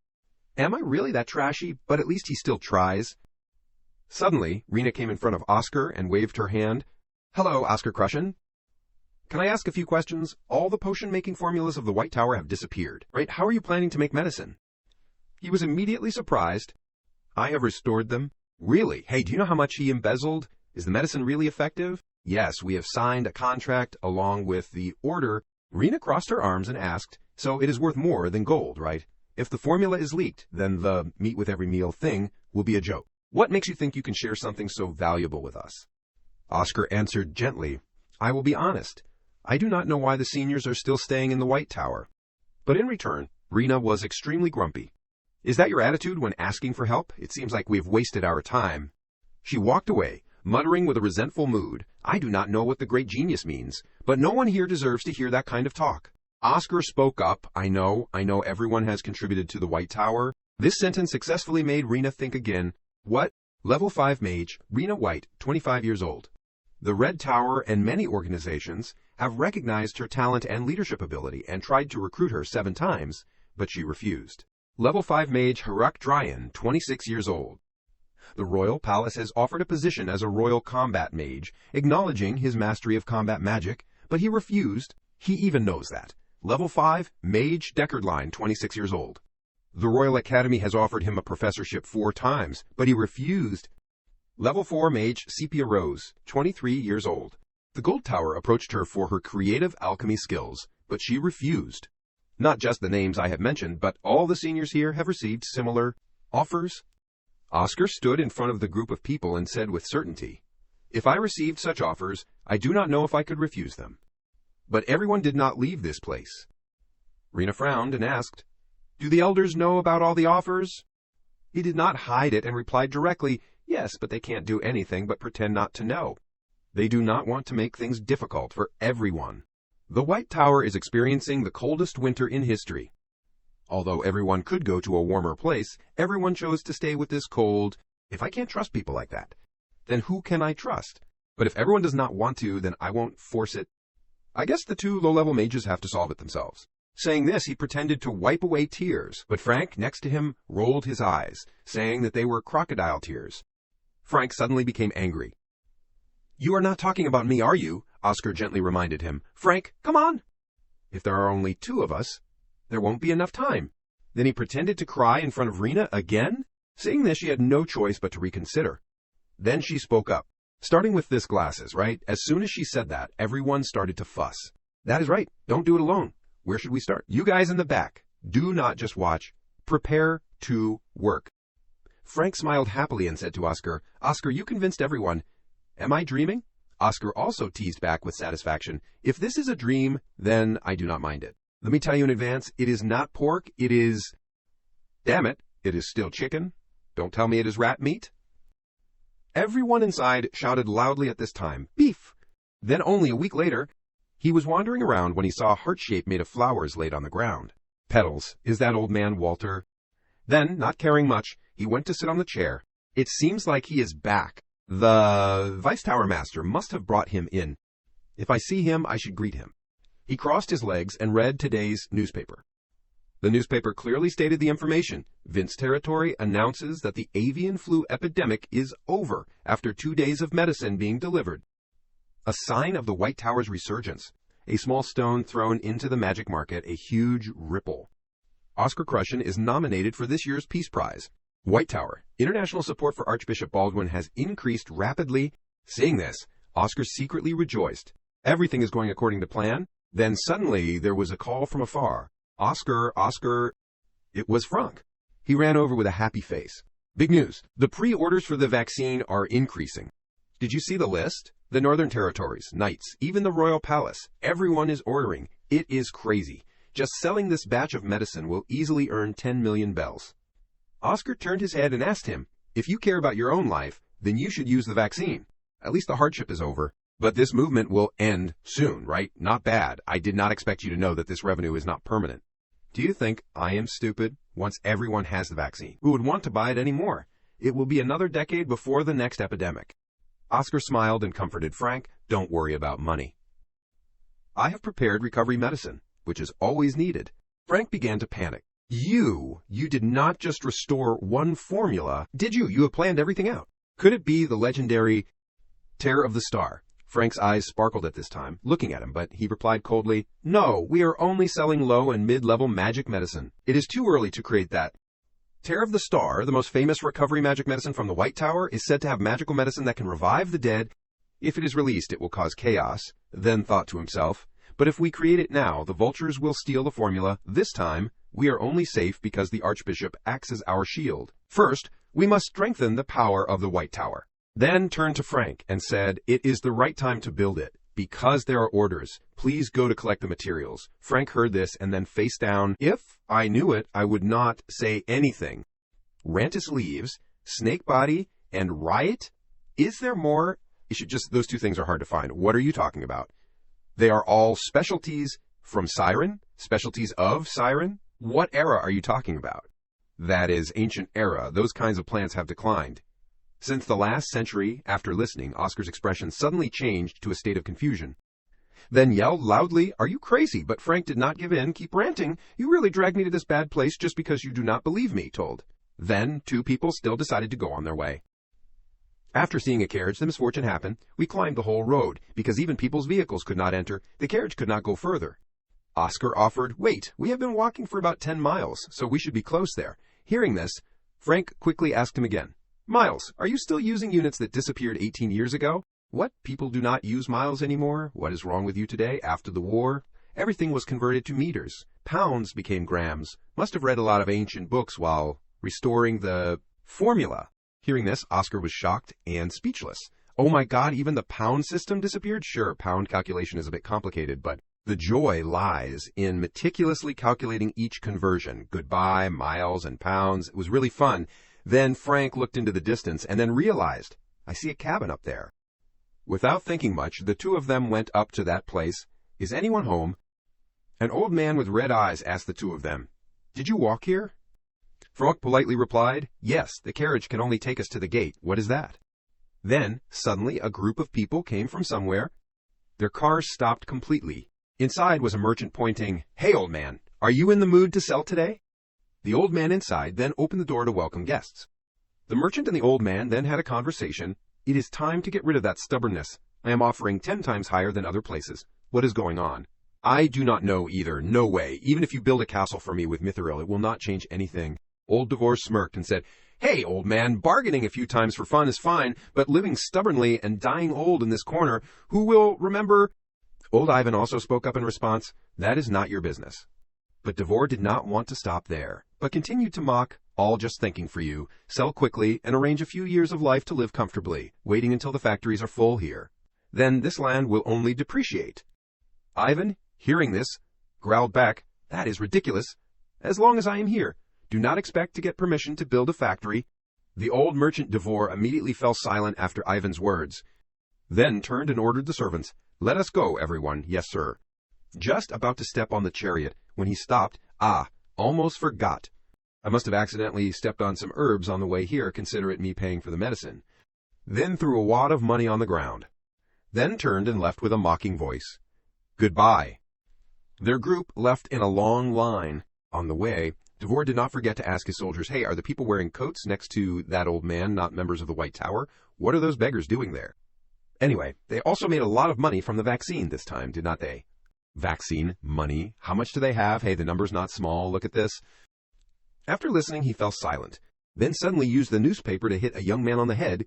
Am I really that trashy? But at least he still tries." Suddenly, Rena came in front of Oscar and waved her hand. "Hello, Oscar Crushin. Can I ask a few questions? All the potion-making formulas of the White Tower have disappeared, right? How are you planning to make medicine?" He was immediately surprised. "I have restored them." "Really? Hey, do you know how much he embezzled? Is the medicine really effective?" "Yes, we have signed a contract along with the order." Rena crossed her arms and asked, "So it is worth more than gold, right? If the formula is leaked, then the meat with every meal thing will be a joke. What makes you think you can share something so valuable with us?" Oscar answered gently, "I will be honest. I do not know why the seniors are still staying in the White Tower." But in return, Rena was extremely grumpy. "Is that your attitude when asking for help? It seems like we've wasted our time." She walked away, muttering with a resentful mood, "I do not know what the great genius means, but no one here deserves to hear that kind of talk." Oscar spoke up, I know everyone has contributed to the White Tower." This sentence successfully made Rena think again. "What? Level 5 mage, Rena White, 25 years old. The Red Tower and many organizations have recognized her talent and leadership ability and tried to recruit her 7 times, but she refused. Level 5 mage Harak Dryan, 26 years old. The Royal Palace has offered a position as a Royal Combat Mage, acknowledging his mastery of combat magic, but he refused. He even knows that. Level 5 Mage Deckardline, 26 years old. The Royal Academy has offered him a professorship 4 times, but he refused. Level 4 Mage Sepia Rose, 23 years old. The Gold Tower approached her for her creative alchemy skills, but she refused. Not just the names I have mentioned, but all the seniors here have received similar offers." Oscar stood in front of the group of people and said with certainty, "If I received such offers, I do not know if I could refuse them." But everyone did not leave this place. Rena frowned and asked, "Do the elders know about all the offers?" He did not hide it and replied directly, "Yes, but they can't do anything but pretend not to know. They do not want to make things difficult for everyone. The White Tower is experiencing the coldest winter in history. Although everyone could go to a warmer place, everyone chose to stay with this cold. If I can't trust people like that, then who can I trust? But if everyone does not want to, then I won't force it. I guess the 2 low-level mages have to solve it themselves." Saying this, he pretended to wipe away tears, but Frank, next to him, rolled his eyes, saying that they were crocodile tears. Frank suddenly became angry. "You are not talking about me, are you?" Oscar gently reminded him. "Frank, come on! If there are only 2 of us, there won't be enough time." Then he pretended to cry in front of Rena again. Seeing this, she had no choice but to reconsider. Then she spoke up. "Starting with this glasses, right?" As soon as she said that, everyone started to fuss. "That is right. Don't do it alone. Where should we start?" "You guys in the back. Do not just watch. Prepare to work." Frank smiled happily and said to Oscar, "Oscar, you convinced everyone. Am I dreaming?" Oscar also teased back with satisfaction. "If this is a dream, then I do not mind it. Let me tell you in advance, it is not pork, it is... Damn it, it is still chicken. Don't tell me it is rat meat." Everyone inside shouted loudly at this time, "Beef!" Then only a week later, he was wandering around when he saw a heart shape made of flowers laid on the ground. "Petals, is that old man Walter?" Then, not caring much, he went to sit on the chair. "It seems like he is back. The Vice Tower Master must have brought him in. If I see him, I should greet him." He crossed his legs and read today's newspaper. The newspaper clearly stated the information. Vince Territory announces that the avian flu epidemic is over after 2 days of medicine being delivered. A sign of the White Tower's resurgence. A small stone thrown into the magic market, a huge ripple. Oscar Crushen is nominated for this year's Peace Prize. White Tower. International support for Archbishop Baldwin has increased rapidly. Seeing this, Oscar secretly rejoiced. Everything is going according to plan. Then suddenly there was a call from afar. Oscar, Oscar. It was Frank. He ran over with a happy face. Big news. The pre-orders for the vaccine are increasing. Did you see the list? The Northern Territories, Knights, even the Royal Palace. Everyone is ordering. It is crazy. Just selling this batch of medicine will easily earn 10 million bells. Oscar turned his head and asked him, if you care about your own life, then you should use the vaccine. At least the hardship is over. But this movement will end soon, right? Not bad. I did not expect you to know that this revenue is not permanent. Do you think I am stupid? Once everyone has the vaccine, who would want to buy it anymore? It will be another decade before the next epidemic. Oscar smiled and comforted Frank. Don't worry about money. I have prepared recovery medicine, which is always needed. Frank began to panic. You did not just restore one formula, did you? You have planned everything out. Could it be the legendary Tear of the Star? Frank's eyes sparkled at this time, looking at him, but he replied coldly, no, we are only selling low and mid-level magic medicine. It is too early to create that. Tear of the Star, the most famous recovery magic medicine from the White Tower, is said to have magical medicine that can revive the dead. If it is released, it will cause chaos. Then thought to himself, but if we create it now, the vultures will steal the formula. This time, we are only safe because the Archbishop acts as our shield. First, we must strengthen the power of the White Tower. Then turned to Frank and said, it is the right time to build it. Because there are orders, please go to collect the materials. Frank heard this and then face down. If I knew it, I would not say anything. Rantus leaves, Snake Body, and Riot? Is there more? Those two things are hard to find. What are you talking about? They are all specialties from Siren? Specialties of Siren? What era are you talking about? That is ancient era. Those kinds of plants have declined. Since the last century, after listening, Oscar's expression suddenly changed to a state of confusion. Then yelled loudly, are you crazy? But Frank did not give in. Keep ranting. You really dragged me to this bad place just because you do not believe me, told. Then 2 people still decided to go on their way. After seeing a carriage, the misfortune happened. We climbed the whole road. Because even people's vehicles could not enter, the carriage could not go further. Oscar offered, wait, we have been walking for about 10 miles, so we should be close there. Hearing this, Frank quickly asked him again. Miles, are you still using units that disappeared 18 years ago? What? People do not use miles anymore? What is wrong with you today? After the war, everything was converted to meters. Pounds became grams. Must have read a lot of ancient books while restoring the formula. Hearing this, Oscar was shocked and speechless. Oh my God, even the pound system disappeared? Sure, pound calculation is a bit complicated, but the joy lies in meticulously calculating each conversion. Goodbye, miles and pounds. It was really fun. Then Frank looked into the distance and then realized, I see a cabin up there. Without thinking much, the 2 of them went up to that place. Is anyone home? An old man with red eyes asked the 2 of them, did you walk here? Frank politely replied, yes, the carriage can only take us to the gate. What is that? Then, suddenly, a group of people came from somewhere. Their cars stopped completely. Inside was a merchant pointing, hey, old man, are you in the mood to sell today? The old man inside then opened the door to welcome guests. The merchant and the old man then had a conversation. It is time to get rid of that stubbornness. I am offering 10 times higher than other places. What is going on? I do not know either. No way. Even if you build a castle for me with Mithril, it will not change anything. Old Devore smirked and said, hey, old man, bargaining a few times for fun is fine, but living stubbornly and dying old in this corner, who will remember? Old Ivan also spoke up in response, that is not your business. But Devore did not want to stop there, but continued to mock, all just thinking for you, sell quickly and arrange a few years of life to live comfortably, waiting until the factories are full here. Then this land will only depreciate. Ivan, hearing this, growled back, that is ridiculous. As long as I am here, do not expect to get permission to build a factory. The old merchant Devore immediately fell silent after Ivan's words, then turned and ordered the servants, let us go, everyone. Yes, sir. Just about to step on the chariot, when he stopped, almost forgot. I must have accidentally stepped on some herbs on the way here, consider it me paying for the medicine. Then threw a wad of money on the ground. Then turned and left with a mocking voice. Goodbye. Their group left in a long line. On the way, Devore did not forget to ask his soldiers, hey, are the people wearing coats next to that old man not members of the White Tower? What are those beggars doing there? Anyway, they also made a lot of money from the vaccine this time, did not they? Vaccine, money, how much do they have? Hey, the number's not small, look at this. After listening, he fell silent, then suddenly used the newspaper to hit a young man on the head.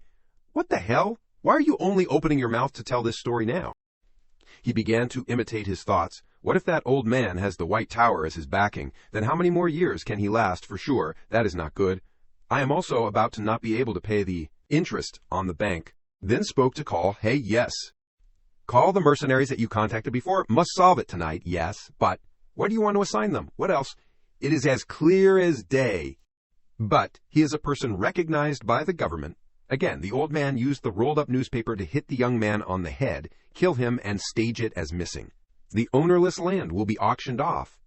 What the hell? Why are you only opening your mouth to tell this story now? He began to imitate his thoughts. What if that old man has the White Tower as his backing? Then how many more years can he last for sure? That is not good. I am also about to not be able to pay the interest on the bank. Then spoke to call, hey, yes. Call the mercenaries that you contacted before. Must solve it tonight, yes. But what do you want to assign them? What else? It is as clear as day. But he is a person recognized by the government. Again, the old man used the rolled-up newspaper to hit the young man on the head, kill him, and stage it as missing. The ownerless land will be auctioned off.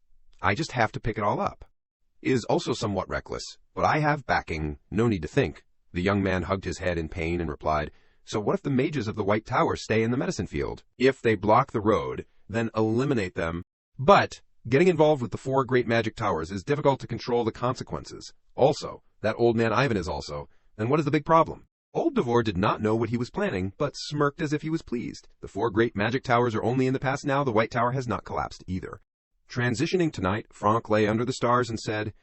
I just have to pick it all up. It is also somewhat reckless, but I have backing, no need to think. The young man hugged his head in pain and replied, so what if the mages of the White Tower stay in the medicine field? If they block the road, then eliminate them. But getting involved with the 4 great magic towers is difficult to control the consequences. Also, that old man Ivan is also. Then what is the big problem? Old Devore did not know what he was planning, but smirked as if he was pleased. The 4 great magic towers are only in the past now. The White Tower has not collapsed either. Transitioning tonight, Franck lay under the stars and said,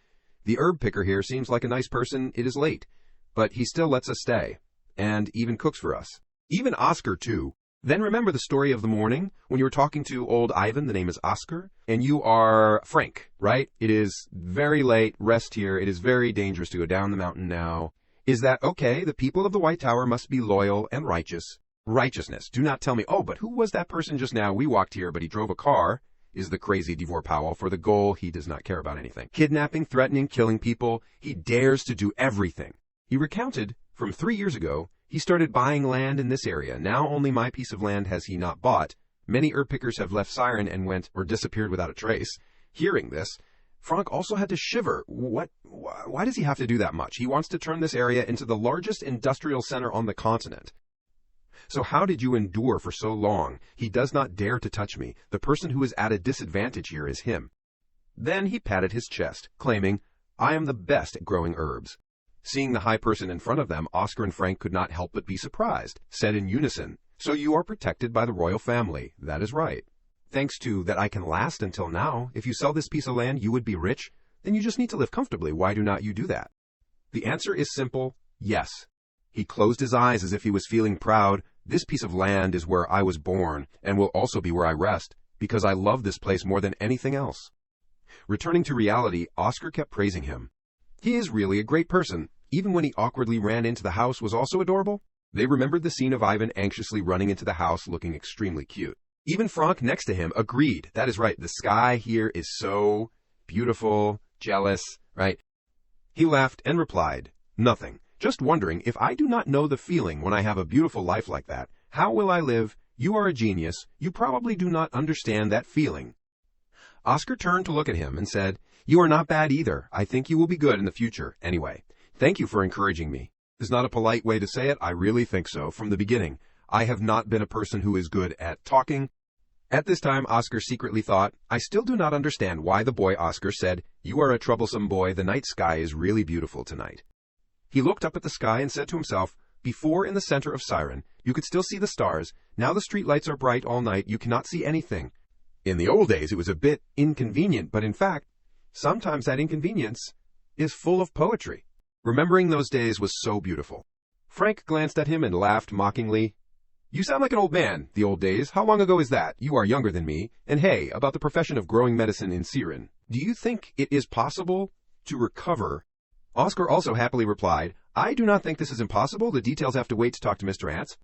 the herb picker here seems like a nice person. It is late, but he still lets us stay, and even cooks for us. Even Oscar, too. Then remember the story of the morning when you were talking to old Ivan, the name is Oscar, and you are Frank, right? It is very late, rest here. It is very dangerous to go down the mountain now. Is that okay? The people of the White Tower must be loyal and righteous. Righteousness. Do not tell me, oh, but who was that person just now? We walked here, but he drove a car. Is the crazy Devore Powell. For the goal, he does not care about anything. Kidnapping, threatening, killing people. He dares to do everything. He recounted, from 3 years ago, he started buying land in this area. Now only my piece of land has he not bought. Many herb pickers have left Siren and went or disappeared without a trace. Hearing this, Franck also had to shiver. Why does he have to do that much? He wants to turn this area into the largest industrial center on the continent. So how did you endure for so long? He does not dare to touch me. The person who is at a disadvantage here is him. Then he patted his chest, claiming, I am the best at growing herbs. Seeing the high person in front of them, Oscar and Frank could not help but be surprised, said in unison, so you are protected by the royal family. That is right. Thanks to that I can last until now. If you sell this piece of land, you would be rich. Then you just need to live comfortably. Why do not you do that? The answer is simple, yes. He closed his eyes as if he was feeling proud. This piece of land is where I was born, and will also be where I rest, because I love this place more than anything else. Returning to reality, Oscar kept praising him. He is really a great person. Even when he awkwardly ran into the house was also adorable. They remembered the scene of Ivan anxiously running into the house looking extremely cute. Even Franck next to him agreed. That is right, the sky here is so beautiful, jealous, right? He laughed and replied, nothing. Just wondering, if I do not know the feeling when I have a beautiful life like that, how will I live? You are a genius. You probably do not understand that feeling. Oscar turned to look at him and said, you are not bad either. I think you will be good in the future. Anyway, thank you for encouraging me. Is not a polite way to say it. I really think so. From the beginning, I have not been a person who is good at talking. At this time, Oscar secretly thought, I still do not understand why the boy Oscar said, you are a troublesome boy. The night sky is really beautiful tonight. He looked up at the sky and said to himself, before in the center of Siren, you could still see the stars. Now the street lights are bright all night. You cannot see anything. In the old days, it was a bit inconvenient, but in fact, sometimes that inconvenience is full of poetry. Remembering those days was so beautiful. Frank glanced at him and laughed mockingly. You sound like an old man. The old days? How long ago is that? You are younger than me. And hey, about the profession of growing medicine in Siren. Do you think it is possible to recover? Oscar also happily replied, I do not think this is impossible. The details have to wait to talk to Mr. Ants.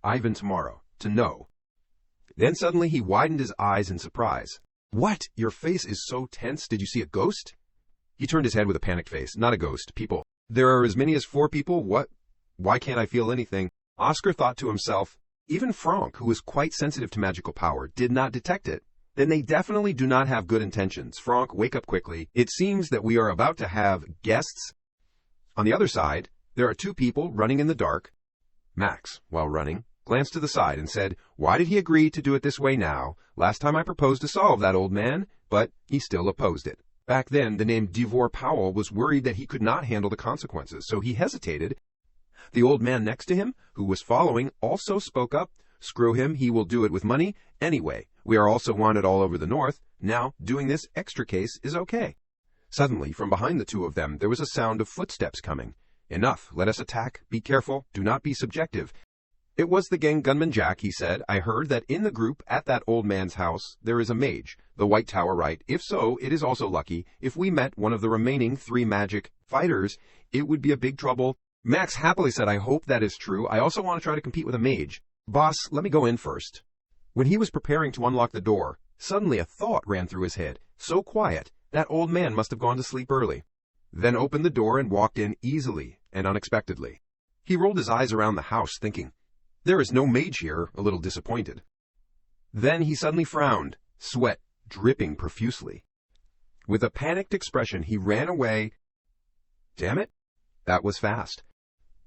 Ivan tomorrow, to know. Then suddenly he widened his eyes in surprise. What? Your face is so tense. Did you see a ghost? He turned his head with a panicked face. Not a ghost. People. There are as many as 4 people. What? Why can't I feel anything? Oscar thought to himself, even Franck, who was quite sensitive to magical power, did not detect it. Then they definitely do not have good intentions. Franck, wake up quickly. It seems that we are about to have guests. On the other side, there are 2 people running in the dark. Max, while running, glanced to the side and said, why did he agree to do it this way now? Last time I proposed to solve that old man, but he still opposed it. Back then, the name Devor Powell was worried that he could not handle the consequences, so he hesitated. The old man next to him, who was following, also spoke up. Screw him, he will do it with money. Anyway, we are also wanted all over the north. Now, doing this extra case is okay. Suddenly, from behind the two of them, there was a sound of footsteps coming. Enough, let us attack. Be careful, do not be subjective. It was the gang gunman Jack, he said. I heard that in the group at that old man's house there is a mage. The White Tower, right? If so, it is also lucky. If we met one of the remaining 3 magic fighters, it would be a big trouble. Max happily said, I hope that is true. I also want to try to compete with a mage. Boss, let me go in first. When he was preparing to unlock the door, suddenly a thought ran through his head. So quiet, that old man must have gone to sleep early. Then opened the door and walked in easily and unexpectedly. He rolled his eyes around the house, thinking, there is no mage here, a little disappointed. Then he suddenly frowned, sweat dripping profusely. With a panicked expression, he ran away. Damn it, that was fast.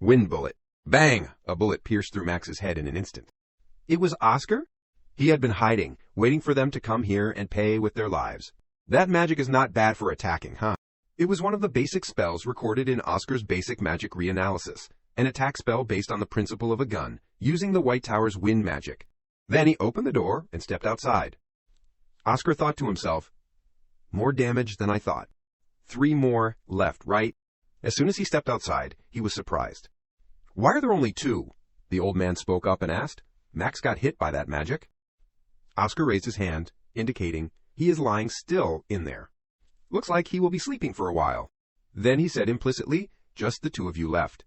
Wind bullet. Bang! A bullet pierced through Max's head in an instant. It was Oscar? He had been hiding, waiting for them to come here and pay with their lives. That magic is not bad for attacking, huh? It was one of the basic spells recorded in Oscar's basic magic reanalysis, an attack spell based on the principle of a gun, using the White Tower's wind magic. Then he opened the door and stepped outside. Oscar thought to himself, more damage than I thought. 3 more left, right? As soon as he stepped outside, he was surprised. Why are there only 2? The old man spoke up and asked. Max got hit by that magic. Oscar raised his hand, indicating he is lying still in there. Looks like he will be sleeping for a while. Then he said implicitly, just the 2 of you left.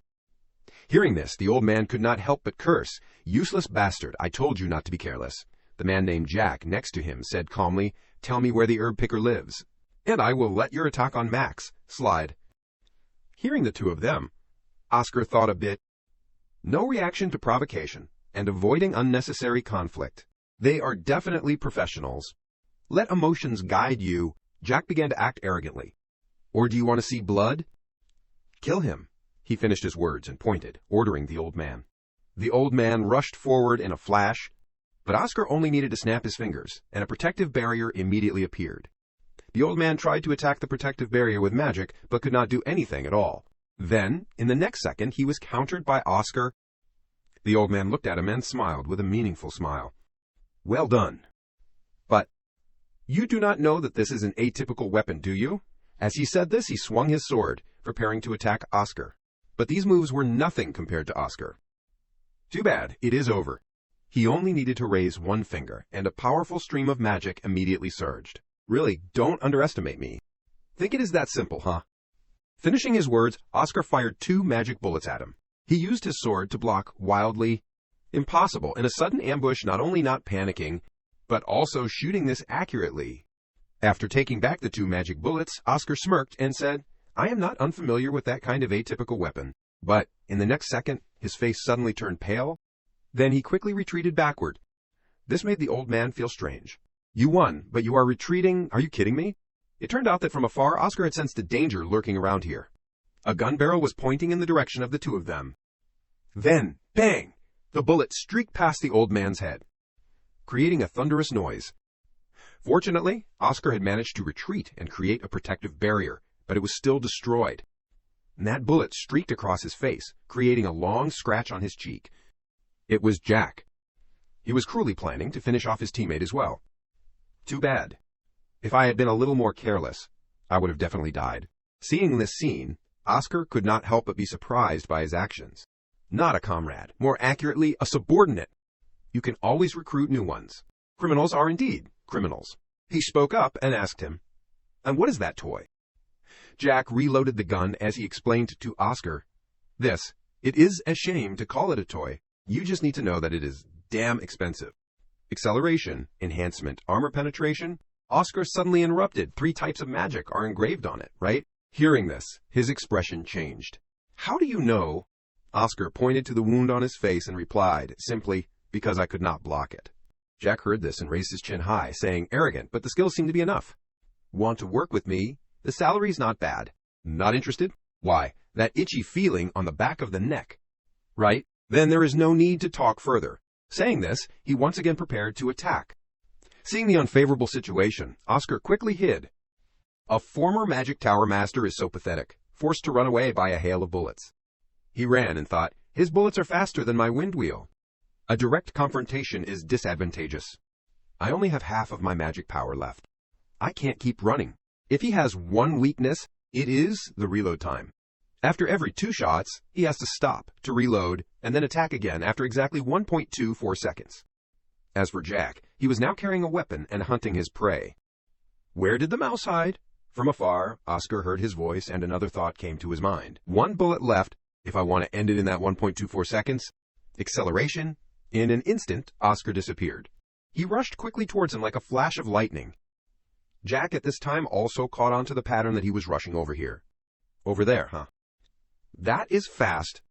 Hearing this, the old man could not help but curse. Useless bastard, I told you not to be careless. The man named Jack next to him said calmly, tell me where the herb picker lives, and I will let your attack on Max slide. Hearing the 2 of them, Oscar thought a bit. No reaction to provocation, and avoiding unnecessary conflict. They are definitely professionals. Let emotions guide you. Jack began to act arrogantly. Or do you want to see blood? Kill him. He finished his words and pointed, ordering the old man. The old man rushed forward in a flash, but Oscar only needed to snap his fingers, and a protective barrier immediately appeared. The old man tried to attack the protective barrier with magic, but could not do anything at all. Then, in the next second, he was countered by Oscar. The old man looked at him and smiled with a meaningful smile. Well done. But you do not know that this is an atypical weapon, do you? As he said this, he swung his sword, preparing to attack Oscar. But these moves were nothing compared to Oscar. Too bad, it is over. He only needed to raise 1 finger, and a powerful stream of magic immediately surged. Really, don't underestimate me. Think it is that simple, huh? Finishing his words, Oscar fired 2 magic bullets at him. He used his sword to block wildly. Impossible, in a sudden ambush, not only not panicking, but also shooting this accurately. After taking back the 2 magic bullets, Oscar smirked and said, I am not unfamiliar with that kind of atypical weapon. But, in the next second, his face suddenly turned pale. Then he quickly retreated backward. This made the old man feel strange. You won, but you are retreating? Are you kidding me? It turned out that from afar, Oscar had sensed a danger lurking around here. A gun barrel was pointing in the direction of the 2 of them. Then, bang! The bullet streaked past the old man's head, creating a thunderous noise. Fortunately, Oscar had managed to retreat and create a protective barrier, but it was still destroyed. And that bullet streaked across his face, creating a long scratch on his cheek. It was Jack. He was cruelly planning to finish off his teammate as well. Too bad. If I had been a little more careless, I would have definitely died. Seeing this scene, Oscar could not help but be surprised by his actions. Not a comrade, more accurately, a subordinate. You can always recruit new ones. Criminals are indeed criminals. He spoke up and asked him, and what is that toy? Jack reloaded the gun as he explained to Oscar, it is a shame to call it a toy. You just need to know that it is damn expensive. Acceleration, enhancement, armor penetration. Oscar suddenly interrupted. 3 types of magic are engraved on it, right? Hearing this, his expression changed. How do you know? Oscar pointed to the wound on his face and replied, simply, because I could not block it. Jack heard this and raised his chin high, saying, arrogant, but the skills seem to be enough. Want to work with me? The salary's not bad. Not interested? Why, that itchy feeling on the back of the neck. Right? Then there is no need to talk further. Saying this, he once again prepared to attack. Seeing the unfavorable situation, Oscar quickly hid. A former Magic Tower master is so pathetic, forced to run away by a hail of bullets. He ran and thought, his bullets are faster than my wind wheel. A direct confrontation is disadvantageous. I only have half of my magic power left. I can't keep running. If he has one weakness, it is the reload time. After every 2 shots, he has to stop to reload and then attack again after exactly 1.24 seconds. As for Jack, he was now carrying a weapon and hunting his prey. Where did the mouse hide? From afar, Oscar heard his voice and another thought came to his mind. 1 bullet left, if I want to end it in that 1.24 seconds. Acceleration. In an instant, Oscar disappeared. He rushed quickly towards him like a flash of lightning. Jack at this time also caught on to the pattern that he was rushing over here. Over there, huh? That is fast.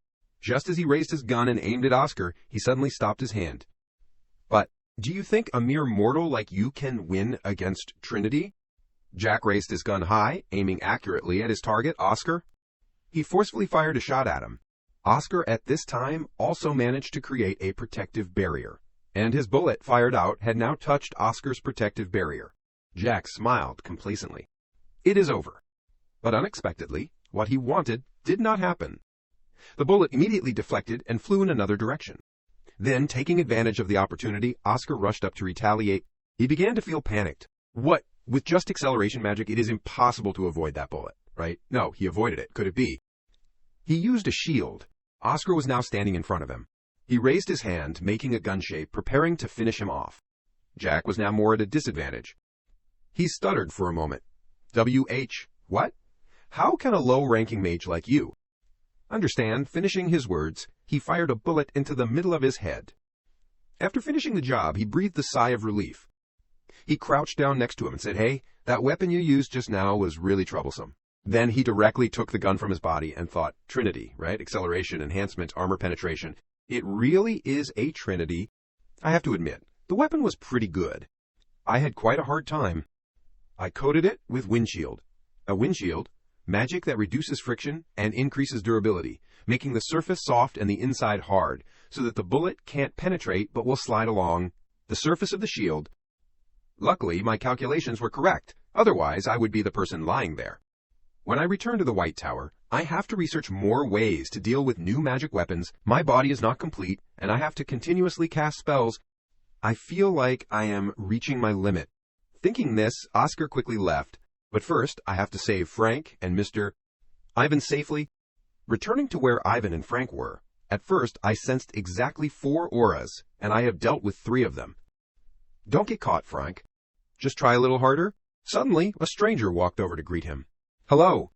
Just as he raised his gun and aimed at Oscar, he suddenly stopped his hand. But, do you think a mere mortal like you can win against Trinity? Jack raised his gun high, aiming accurately at his target, Oscar. He forcefully fired a shot at him. Oscar at this time also managed to create a protective barrier, and his bullet fired out had now touched Oscar's protective barrier. Jack smiled complacently. It is over. But unexpectedly, what he wanted did not happen. The bullet immediately deflected and flew in another direction. Then, taking advantage of the opportunity, Oscar rushed up to retaliate. He began to feel panicked. What? With just acceleration magic, it is impossible to avoid that bullet, right? No, he avoided it. Could it be? He used a shield. Oscar was now standing in front of him. He raised his hand, making a gun shape, preparing to finish him off. Jack was now more at a disadvantage. He stuttered for a moment. What? How can a low-ranking mage like you? Understand, finishing his words, he fired a bullet into the middle of his head. After finishing the job, he breathed a sigh of relief. He crouched down next to him and said, hey, that weapon you used just now was really troublesome. Then he directly took the gun from his body and thought, Trinity, right? Acceleration, enhancement, armor penetration. It really is a Trinity. I have to admit, the weapon was pretty good. I had quite a hard time. I coated it with windshield. A windshield? Magic that reduces friction and increases durability, making the surface soft and the inside hard, so that the bullet can't penetrate but will slide along the surface of the shield. Luckily, my calculations were correct. Otherwise, I would be the person lying there. When I return to the White Tower, I have to research more ways to deal with new magic weapons. My body is not complete, and I have to continuously cast spells. I feel like I am reaching my limit. Thinking this, Oscar quickly left. But first, I have to save Frank and Mr. Ivan safely. Returning to where Ivan and Frank were, at first I sensed exactly 4 auras, and I have dealt with 3 of them. Don't get caught, Frank. Just try a little harder. Suddenly, a stranger walked over to greet him. Hello.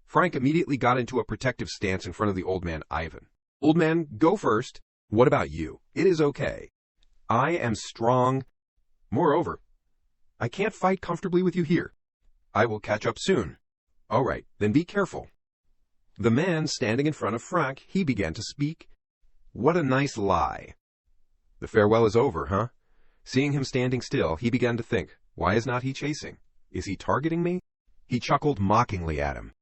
Frank immediately got into a protective stance in front of the old man, Ivan. Old man, go first. What about you? It is okay. I am strong. Moreover, I can't fight comfortably with you here. I will catch up soon. All right, then be careful. The man standing in front of Frank, he began to speak. What a nice lie. The farewell is over, huh? Seeing him standing still, he began to think, why is not he chasing? Is he targeting me? He chuckled mockingly at him.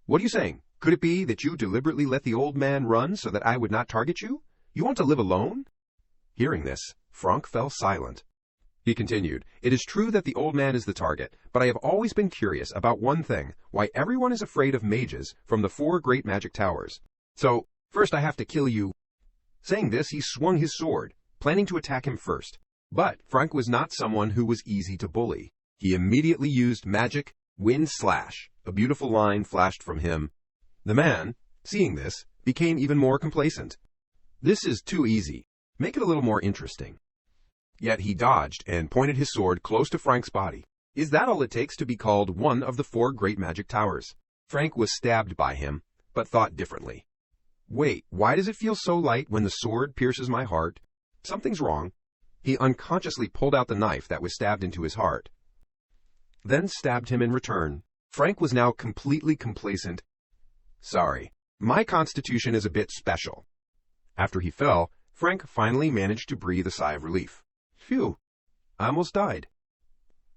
What are you saying? Could it be that you deliberately let the old man run so that I would not target you? You want to live alone? Hearing this, Frank fell silent. He continued, it is true that the old man is the target, but I have always been curious about one thing, why everyone is afraid of mages from the 4 great magic towers. So, first I have to kill you. Saying this, he swung his sword, planning to attack him first. But Frank was not someone who was easy to bully. He immediately used magic, wind slash. A beautiful line flashed from him. The man, seeing this, became even more complacent. This is too easy. Make it a little more interesting. Yet he dodged and pointed his sword close to Frank's body. Is that all it takes to be called one of the 4 great magic towers? Frank was stabbed by him, but thought differently. Wait, why does it feel so light when the sword pierces my heart? Something's wrong. He unconsciously pulled out the knife that was stabbed into his heart, then stabbed him in return. Frank was now completely complacent. Sorry, my constitution is a bit special. After he fell, Frank finally managed to breathe a sigh of relief. Phew, I almost died.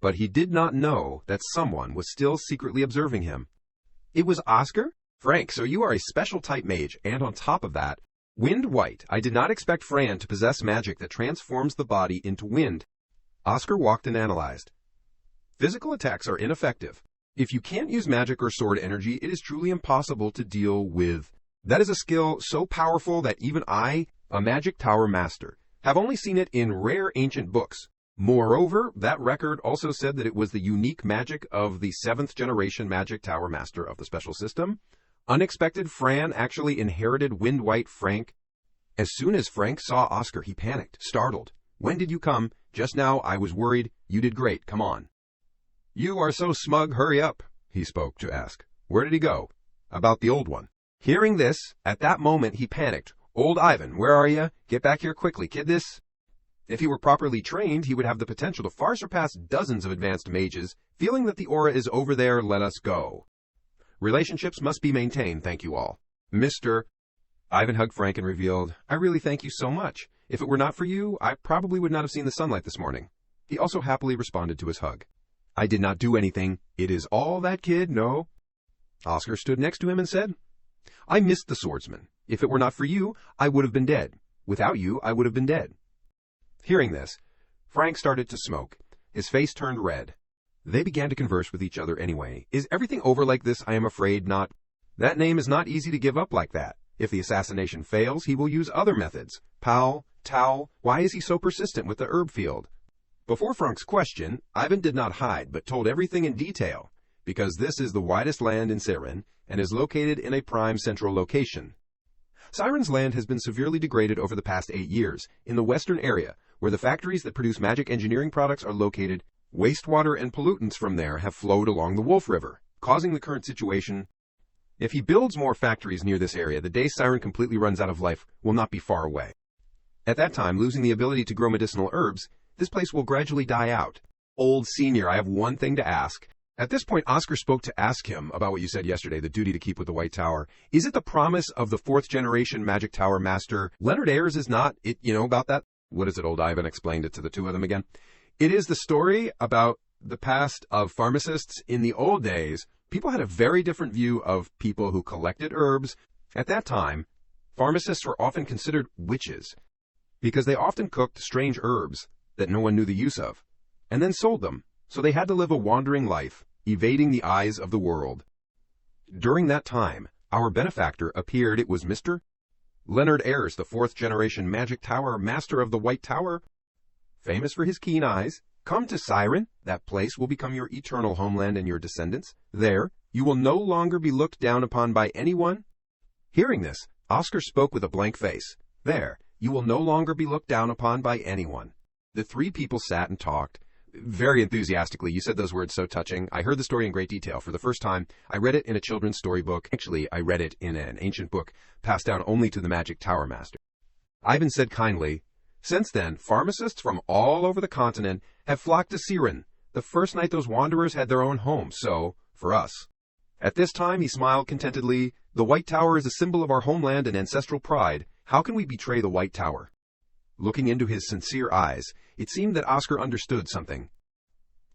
But he did not know that someone was still secretly observing him. It was Oscar? Frank, so you are a special type mage, and on top of that, wind white. I did not expect Fran to possess magic that transforms the body into wind. Oscar walked and analyzed. Physical attacks are ineffective. If you can't use magic or sword energy, it is truly impossible to deal with. That is a skill so powerful that even I, a magic tower master, have only seen it in rare ancient books. Moreover, that record also said that it was the unique magic of the 7th generation magic tower master of the special system. Unexpected Fran actually inherited Wind White Frank. As soon as Frank saw Oscar, he panicked, startled. When did you come? Just now, I was worried. You did great, come on. You are so smug, hurry up, he spoke to ask. Where did he go? About the old one. Hearing this, at that moment he panicked. Old Ivan, where are you? Get back here quickly, kid this. If he were properly trained, he would have the potential to far surpass dozens of advanced mages. Feeling that the aura is over there, let us go. Relationships must be maintained, thank you all. Mr. Ivan hugged Frank and revealed, I really thank you so much. If it were not for you, I probably would not have seen the sunlight this morning. He also happily responded to his hug. I did not do anything. It is all that kid, no. Oscar stood next to him and said, I missed the swordsman. If it were not for you, I would have been dead. Without you, I would have been dead. Hearing this, Frank started to smoke. His face turned red. They began to converse with each other anyway. Is everything over like this? I am afraid not. That name is not easy to give up like that. If the assassination fails, he will use other methods. Pal, Towel, why is he so persistent with the herb field? Before Frank's question, Ivan did not hide, but told everything in detail, because this is the widest land in Siren, and is located in a prime central location. Siren's land has been severely degraded over the past 8 years. In the western area, where the factories that produce magic engineering products are located, wastewater and pollutants from there have flowed along the Wolf River, causing the current situation. If he builds more factories near this area, the day Siren completely runs out of life will not be far away. At that time, losing the ability to grow medicinal herbs, this place will gradually die out. Old Senior, I have one thing to ask. At this point, Oscar spoke to ask him about what you said yesterday, the duty to keep with the White Tower. Is it the promise of the 4th generation Magic Tower Master? Leonard Ayres is not, about that? What is it, old Ivan explained it to the two of them again. It is the story about the past of pharmacists. In the old days, people had a very different view of people who collected herbs. At that time, pharmacists were often considered witches, because they often cooked strange herbs that no one knew the use of, and then sold them, so they had to live a wandering life, evading the eyes of the world. During that time, our benefactor appeared. It was Mr. Leonard Ayres, the 4th generation Magic Tower Master of the White Tower, famous for his keen eyes. Come to Siren. That place will become your eternal homeland and your descendants. There, you will no longer be looked down upon by anyone. Hearing this, Oscar spoke with a blank face. There, you will no longer be looked down upon by anyone. The three people sat and talked very enthusiastically. You said those words so touching. I heard the story in great detail for the first time. I read it in a children's storybook. Actually, I read it in an ancient book passed down only to the Magic Tower Master. Ivan said kindly, since then, pharmacists from all over the continent have flocked to Siren. The first night those wanderers had their own home, so, for us. At this time, he smiled contentedly. The White Tower is a symbol of our homeland and ancestral pride. How can we betray the White Tower? Looking into his sincere eyes, it seemed that Oscar understood something.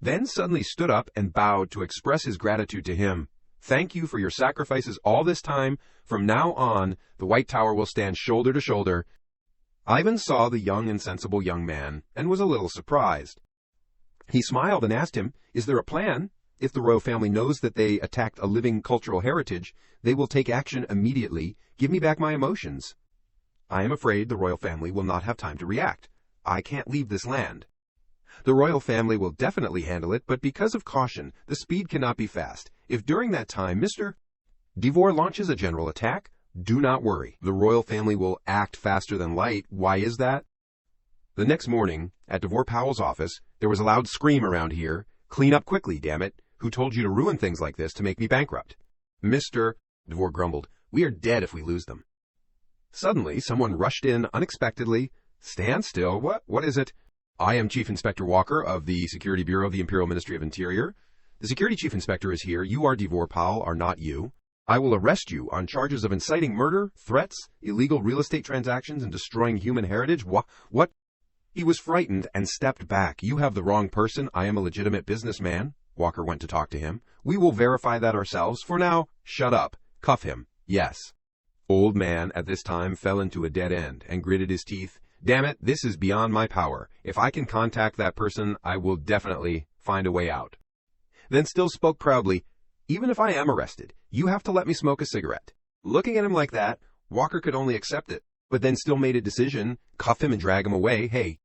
Then suddenly stood up and bowed to express his gratitude to him. Thank you for your sacrifices all this time. From now on, the White Tower will stand shoulder to shoulder. Ivan saw the young and sensible young man, and was a little surprised. He smiled and asked him, is there a plan? If the royal family knows that they attacked a living cultural heritage, they will take action immediately. Give me back my emotions. I am afraid the royal family will not have time to react. I can't leave this land. The royal family will definitely handle it, but because of caution, the speed cannot be fast. If during that time Mr. Devor launches a general attack, do not worry. The royal family will act faster than light. Why is that? The next morning, at Devor Powell's office, there was a loud scream around here. Clean up quickly, damn it. Who told you to ruin things like this to make me bankrupt? Mr. Devor grumbled. We are dead if we lose them. Suddenly, someone rushed in unexpectedly. Stand still. What is it? I am Chief Inspector Walker of the Security Bureau of the Imperial Ministry of Interior. The Security Chief Inspector is here. You are Devor Powell, are not you. I will arrest you on charges of inciting murder, threats, illegal real estate transactions, and destroying human heritage. What? He was frightened and stepped back. You have the wrong person. I am a legitimate businessman. Walker went to talk to him. We will verify that ourselves. For now, shut up. Cuff him. Yes. Old man at this time fell into a dead end and gritted his teeth. Damn it, this is beyond my power. If I can contact that person, I will definitely find a way out. then still spoke proudly, "Even if I am arrested, you have to let me smoke a cigarette." Looking at him like that, Walker could only accept it, but then still made a decision, cuff him and drag him away. "Hey,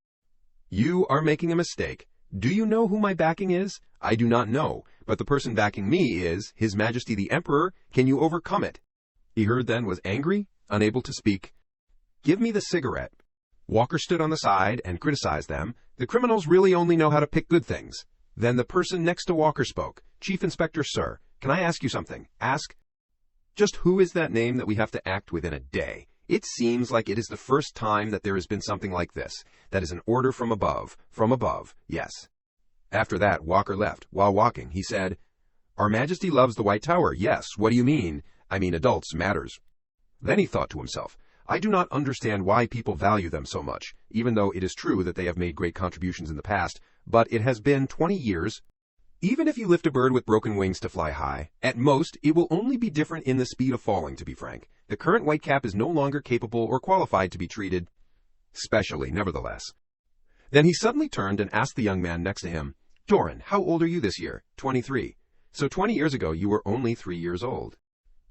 you are making a mistake. Do you know who my backing is? I do not know, but the person backing me is His Majesty the Emperor. Can you overcome it?" He heard then was angry, unable to speak. "Give me the cigarette." Walker stood on the side and criticized them. "The criminals really only know how to pick good things." Then the person next to Walker spoke. "Chief Inspector, sir, can I ask you something?" "Ask." "Just who is that name that we have to act within a day? It seems like it is the first time that there has been something like this. That is an order from above. From above, yes." After that, Walker left. While walking, he said, "Our Majesty loves the White Tower. Yes, what do you mean? I mean adults matters." Then he thought to himself, "I do not understand why people value them so much, even though it is true that they have made great contributions in the past, but it has been 20 years. Even if you lift a bird with broken wings to fly high, at most, it will only be different in the speed of falling, to be frank. The current whitecap is no longer capable or qualified to be treated specially, nevertheless." Then he suddenly turned and asked the young man next to him, "Doran, how old are you this year?" 23. "So 20 years ago you were only 3 years old."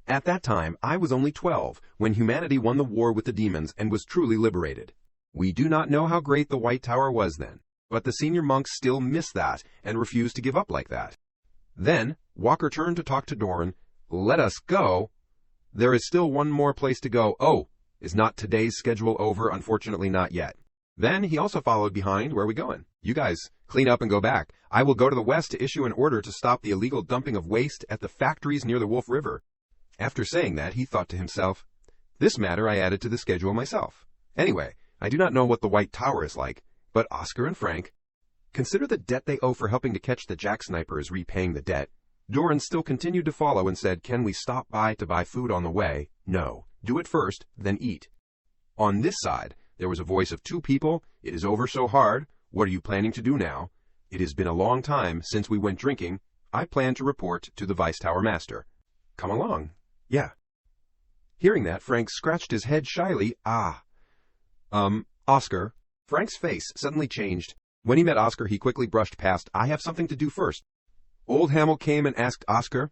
"At that time, I was only 12, when humanity won the war with the demons and was truly liberated. We do not know how great the White Tower was then, but the senior monks still miss that and refuse to give up like that." Then Walker turned to talk to Doran. "Let us go." "There is still one more place to go." "Oh, is not today's schedule over?" "Unfortunately not yet." Then he also followed behind. "Where are we going?" "You guys clean up and go back. I will go to the west to issue an order to stop the illegal dumping of waste at the factories near the Wolf River." After saying that, he thought to himself, "This matter I added to the schedule myself. Anyway, I do not know what the White Tower is like, but Oscar and Frank, consider the debt they owe for helping to catch the jack sniper as repaying the debt." Doran still continued to follow and said, "Can we stop by to buy food on the way?" "No. Do it first, then eat." On this side, there was a voice of 2 people. "It is over so hard. What are you planning to do now?" "It has been a long time since we went drinking. I plan to report to the Vice Tower Master." "Come along." "Yeah." Hearing that, Frank scratched his head shyly. Oscar." Frank's face suddenly changed. When he met Oscar, he quickly brushed past, "I have something to do first." Old Hamel came and asked Oscar,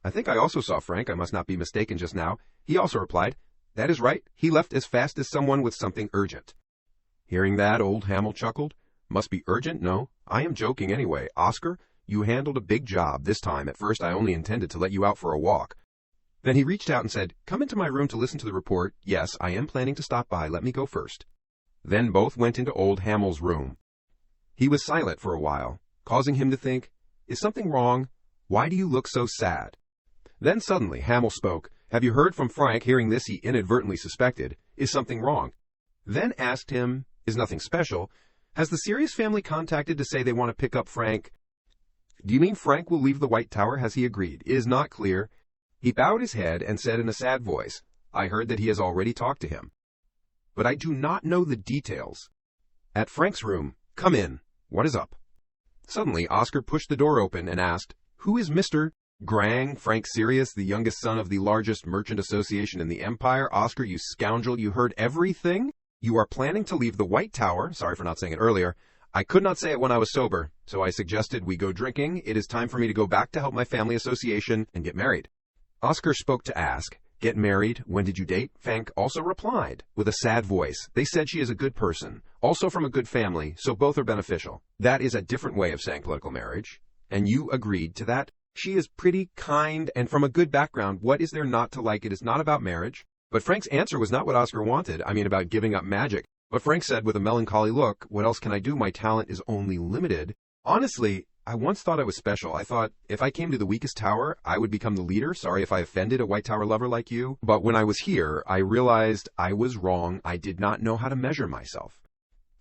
"I think I also saw Frank. I must not be mistaken just now." He also replied, "That is right. He left as fast as someone with something urgent." Hearing that, Old Hamel chuckled. "Must be urgent? No, I am joking anyway. Oscar, you handled a big job this time. At first I only intended to let you out for a walk." Then he reached out and said, "Come into my room to listen to the report. Yes, I am planning to stop by. Let me go first." Then both went into Old Hamel's room. He was silent for a while, causing him to think, "Is something wrong? Why do you look so sad?" Then suddenly Hamel spoke. "Have you heard from Frank?" Hearing this, he inadvertently suspected, "Is something wrong?" Then asked him, "Is nothing special? Has the Sirius family contacted to say they want to pick up Frank?" "Do you mean Frank will leave the White Tower? Has he agreed?" "It is not clear." He bowed his head and said in a sad voice, "I heard that he has already talked to him, but I do not know the details." At Frank's room, "Come in. What is up?" Suddenly, Oscar pushed the door open and asked, "Who is Mr. Grang, Frank Sirius, the youngest son of the largest merchant association in the Empire?" "Oscar, you scoundrel, you heard everything? You are planning to leave the White Tower." "Sorry for not saying it earlier. I could not say it when I was sober, so I suggested we go drinking. It is time for me to go back to help my family association and get married." Oscar spoke to ask, "Get married? When did you date?" Frank also replied, with a sad voice, "They said she is a good person, also from a good family, so both are beneficial." "That is a different way of saying political marriage." "And you agreed to that?" "She is pretty, kind, and from a good background. What is there not to like? It is not about marriage." But Frank's answer was not what Oscar wanted. I mean, about giving up magic. But Frank said with a melancholy look, "What else can I do? My talent is only limited. Honestly, I once thought I was special. I thought if I came to the weakest tower, I would become the leader. Sorry if I offended a White Tower lover like you. But when I was here, I realized I was wrong. I did not know how to measure myself.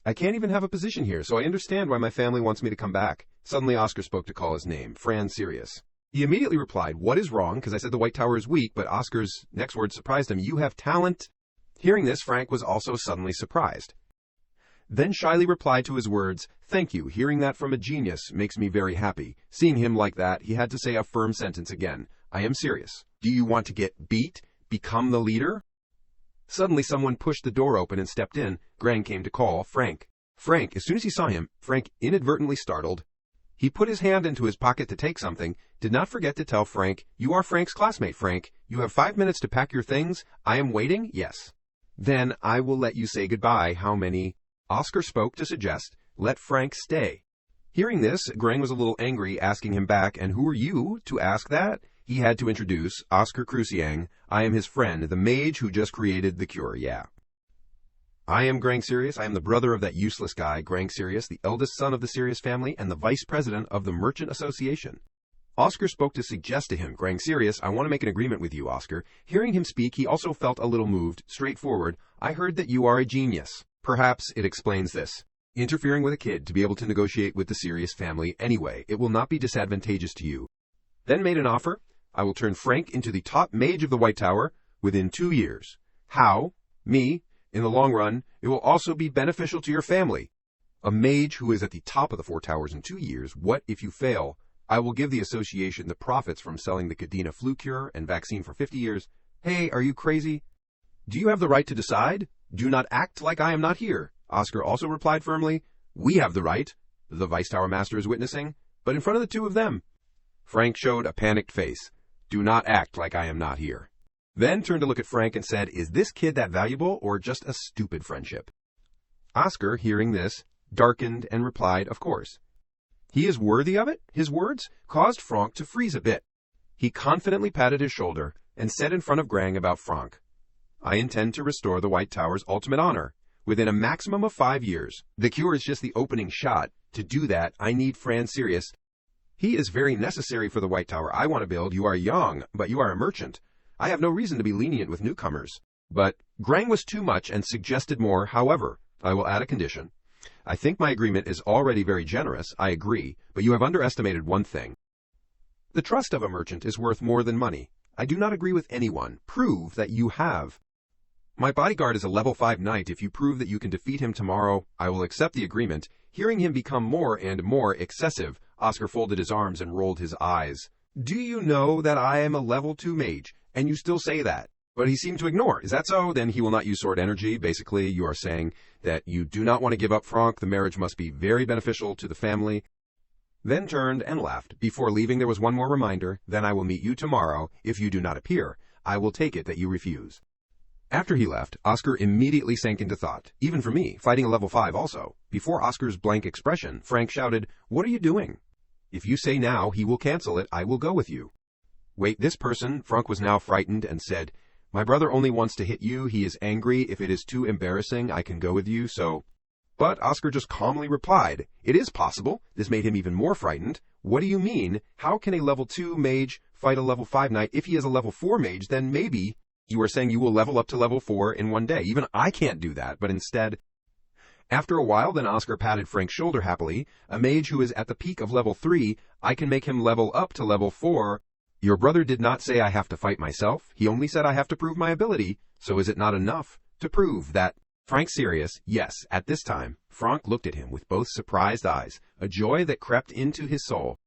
I can't even have a position here, so I understand why my family wants me to come back." Suddenly Oscar spoke to call his name, Fran Sirius. He immediately replied, "What is wrong?" Because I said the White Tower is weak, but Oscar's next word surprised him. "You have talent." Hearing this, Frank was also suddenly surprised. Then shyly replied to his words, "Thank you. Hearing that from a genius makes me very happy." Seeing him like that, he had to say a firm sentence again. "I am serious. Do you want to get beat? Become the leader?" Suddenly someone pushed the door open and stepped in. Grang came to call Frank. Frank, as soon as he saw him, Frank inadvertently startled. He put his hand into his pocket to take something, did not forget to tell Frank, "You are Frank's classmate, Frank. You have 5 minutes to pack your things. I am waiting, yes. Then I will let you say goodbye. How many?" Oscar spoke to suggest, "Let Frank stay." Hearing this, Grang was a little angry, asking him back, "And who are you to ask that?" He had to introduce Oscar Cruciang. "I am his friend, the mage who just created the cure, yeah. I am Grang Sirius. I am the brother of that useless guy, Grang Sirius, the eldest son of the Sirius family and the vice president of the Merchant Association." Oscar spoke to suggest to him, "Grang Sirius, I want to make an agreement with you, Oscar." Hearing him speak, he also felt a little moved, straightforward. "I heard that you are a genius. Perhaps it explains this. Interfering with a kid to be able to negotiate with the Sirius family anyway, it will not be disadvantageous to you." Then made an offer. "I will turn Frank into the top mage of the White Tower within 2 years. How? Me. In the long run, it will also be beneficial to your family. A mage who is at the top of the 4 towers in 2 years, what if you fail? I will give the association the profits from selling the Cadena flu cure and vaccine for 50 years. Hey, are you crazy? Do you have the right to decide? Do not act like I am not here." Oscar also replied firmly, "We have the right. The Vice Tower Master is witnessing, but in front of the 2 of them." Frank showed a panicked face. "Do not act like I am not here." Then turned to look at Frank and said, "Is this kid that valuable or just a stupid friendship?" Oscar, hearing this, darkened and replied, "Of course. He is worthy of it." His words caused Frank to freeze a bit. He confidently patted his shoulder and said in front of Grang about Frank, "I intend to restore the White Tower's ultimate honor within a maximum of 5 years. The cure is just the opening shot. To do that, I need Fran Sirius. He is very necessary for the White Tower I want to build. You are young, but you are a merchant. I have no reason to be lenient with newcomers." But Grang was too much and suggested more. "However, I will add a condition. I think my agreement is already very generous, I agree, but you have underestimated one thing. The trust of a merchant is worth more than money. I do not agree with anyone. Prove that you have. My bodyguard is a level 5 knight. If you prove that you can defeat him tomorrow, I will accept the agreement." Hearing him become more and more excessive, Oscar folded his arms and rolled his eyes. "Do you know that I am a level 2 mage, and you still say that?" But he seemed to ignore. "Is that so? Then he will not use sword energy." Basically, you are saying that you do not want to give up Frank. The marriage must be very beneficial to the family. Then turned and left. Before leaving, there was one more reminder. "Then I will meet you tomorrow. If you do not appear, I will take it that you refuse." After he left, Oscar immediately sank into thought. Even for me, fighting a level 5 also. Before Oscar's blank expression, Frank shouted, "What are you doing? If you say now he will cancel it, I will go with you." "Wait, this person?" Frank was now frightened and said, "My brother only wants to hit you. He is angry. If it is too embarrassing, I can go with you, so..." But Oscar just calmly replied, "It is possible." This made him even more frightened. "What do you mean? How can a level 2 mage fight a level 5 knight? If he is a level 4 mage, then maybe you are saying you will level up to level 4 in one day. Even I can't do that, but instead..." After a while, then Oscar patted Frank's shoulder happily. "A mage who is at the peak of level 3, I can make him level up to level 4. Your brother did not say I have to fight myself. He only said I have to prove my ability. So is it not enough to prove that?" Frank Sirius, yes, at this time, Frank looked at him with both surprised eyes, a joy that crept into his soul.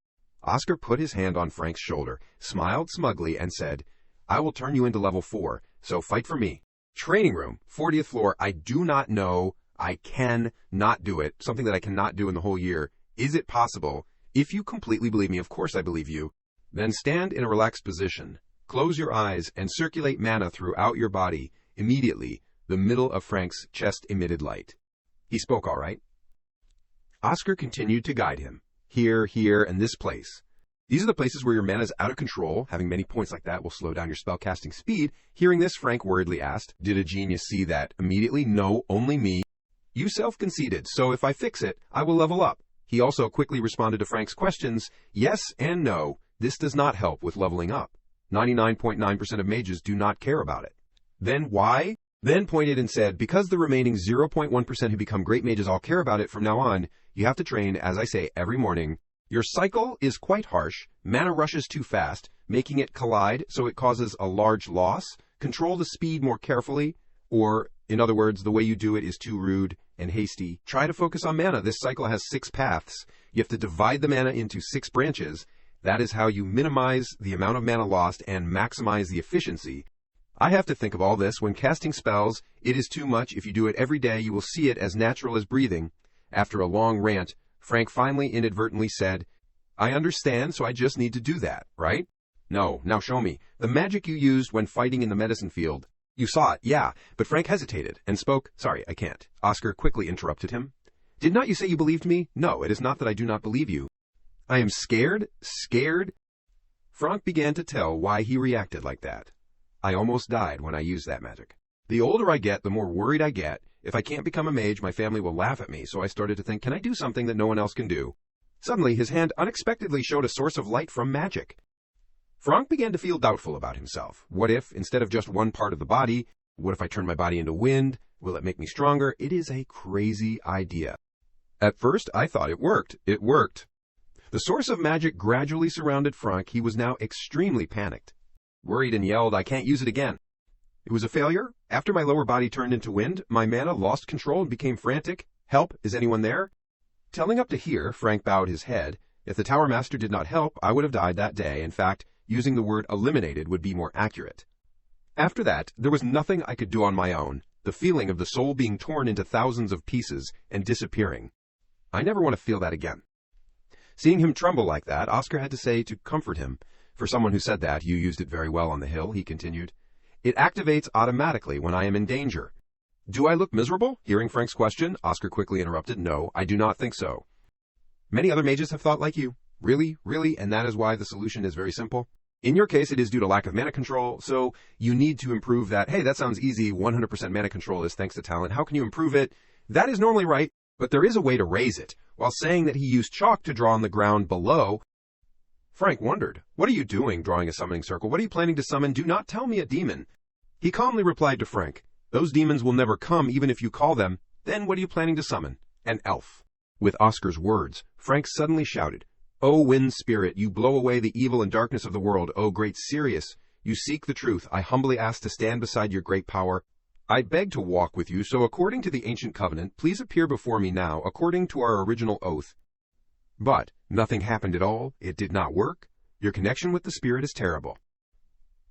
Oscar put his hand on Frank's shoulder, smiled smugly, and said, "I will turn you into level 4, so fight for me." Training room, 40th floor. I do not know. I can not do it. Something that I cannot do in the whole year. Is it possible? If you completely believe me, of course I believe you. Then stand in a relaxed position. Close your eyes and circulate mana throughout your body. Immediately, the middle of Frank's chest emitted light. He spoke all right. Oscar continued to guide him. Here, and this place. These are the places where your mana is out of control. Having many points like that will slow down your spellcasting speed. Hearing this, Frank worriedly asked, "Did a genius see that?" Immediately, "No, only me. You self-conceded, so if I fix it, I will level up." He also quickly responded to Frank's questions. "Yes and no. This does not help with leveling up. 99.9% of mages do not care about it." "Then why?" Then pointed and said, "Because the remaining 0.1% who become great mages all care about it from now on. You have to train, as I say, every morning. Your cycle is quite harsh. Mana rushes too fast, making it collide, so it causes a large loss. Control the speed more carefully, or, in other words, the way you do it is too rude and hasty. Try to focus on mana. This cycle has 6 paths. You have to divide the mana into 6 branches. That is how you minimize the amount of mana lost and maximize the efficiency. I have to think of all this when casting spells. It is too much. If you do it every day, you will see it as natural as breathing." After a long rant, Frank finally inadvertently said, I understand, so I just need to do that, right? No, now show me. The magic you used when fighting in the medicine field. You saw it, yeah, but Frank hesitated and spoke. Sorry, I can't. Oscar quickly interrupted him. Did not you say you believed me? No, it is not that I do not believe you. I am scared. Frank began to tell why he reacted like that. I almost died when I used that magic. The older I get, the more worried I get. If I can't become a mage, my family will laugh at me, so I started to think, can I do something that no one else can do? Suddenly, his hand unexpectedly showed a source of light from magic. Frank began to feel doubtful about himself. What if, instead of just one part of the body, what if I turn my body into wind? Will it make me stronger? It is a crazy idea. At first, I thought it worked. It worked. The source of magic gradually surrounded Frank. He was now extremely panicked. Worried and yelled, I can't use it again. It was a failure. After my lower body turned into wind, my mana lost control and became frantic. Help, is anyone there? Telling up to here, Frank bowed his head. If the Tower Master did not help, I would have died that day. In fact, using the word eliminated would be more accurate. After that, there was nothing I could do on my own. The feeling of the soul being torn into thousands of pieces and disappearing. I never want to feel that again. Seeing him tremble like that, Oscar had to say to comfort him. For someone who said that, you used it very well on the hill, he continued. It activates automatically when I am in danger. Do I look miserable? Hearing Frank's question, Oscar quickly interrupted. No, I do not think so. Many other mages have thought like you. Really? And that is why the solution is very simple. In your case, it is due to lack of mana control, so you need to improve that. Hey, that sounds easy. 100% mana control is thanks to talent. How can you improve it? That is normally right, but there is a way to raise it. While saying that he used chalk to draw on the ground below, Frank wondered, what are you doing drawing a summoning circle? What are you planning to summon? Do not tell me a demon. He calmly replied to Frank, those demons will never come even if you call them. Then what are you planning to summon? An elf. With Oscar's words, Frank suddenly shouted, O wind spirit, you blow away the evil and darkness of the world. O great Sirius, you seek the truth. I humbly ask to stand beside your great power. I beg to walk with you, so according to the ancient covenant, please appear before me now, according to our original oath. But nothing happened at all. It did not work. Your connection with the spirit is terrible.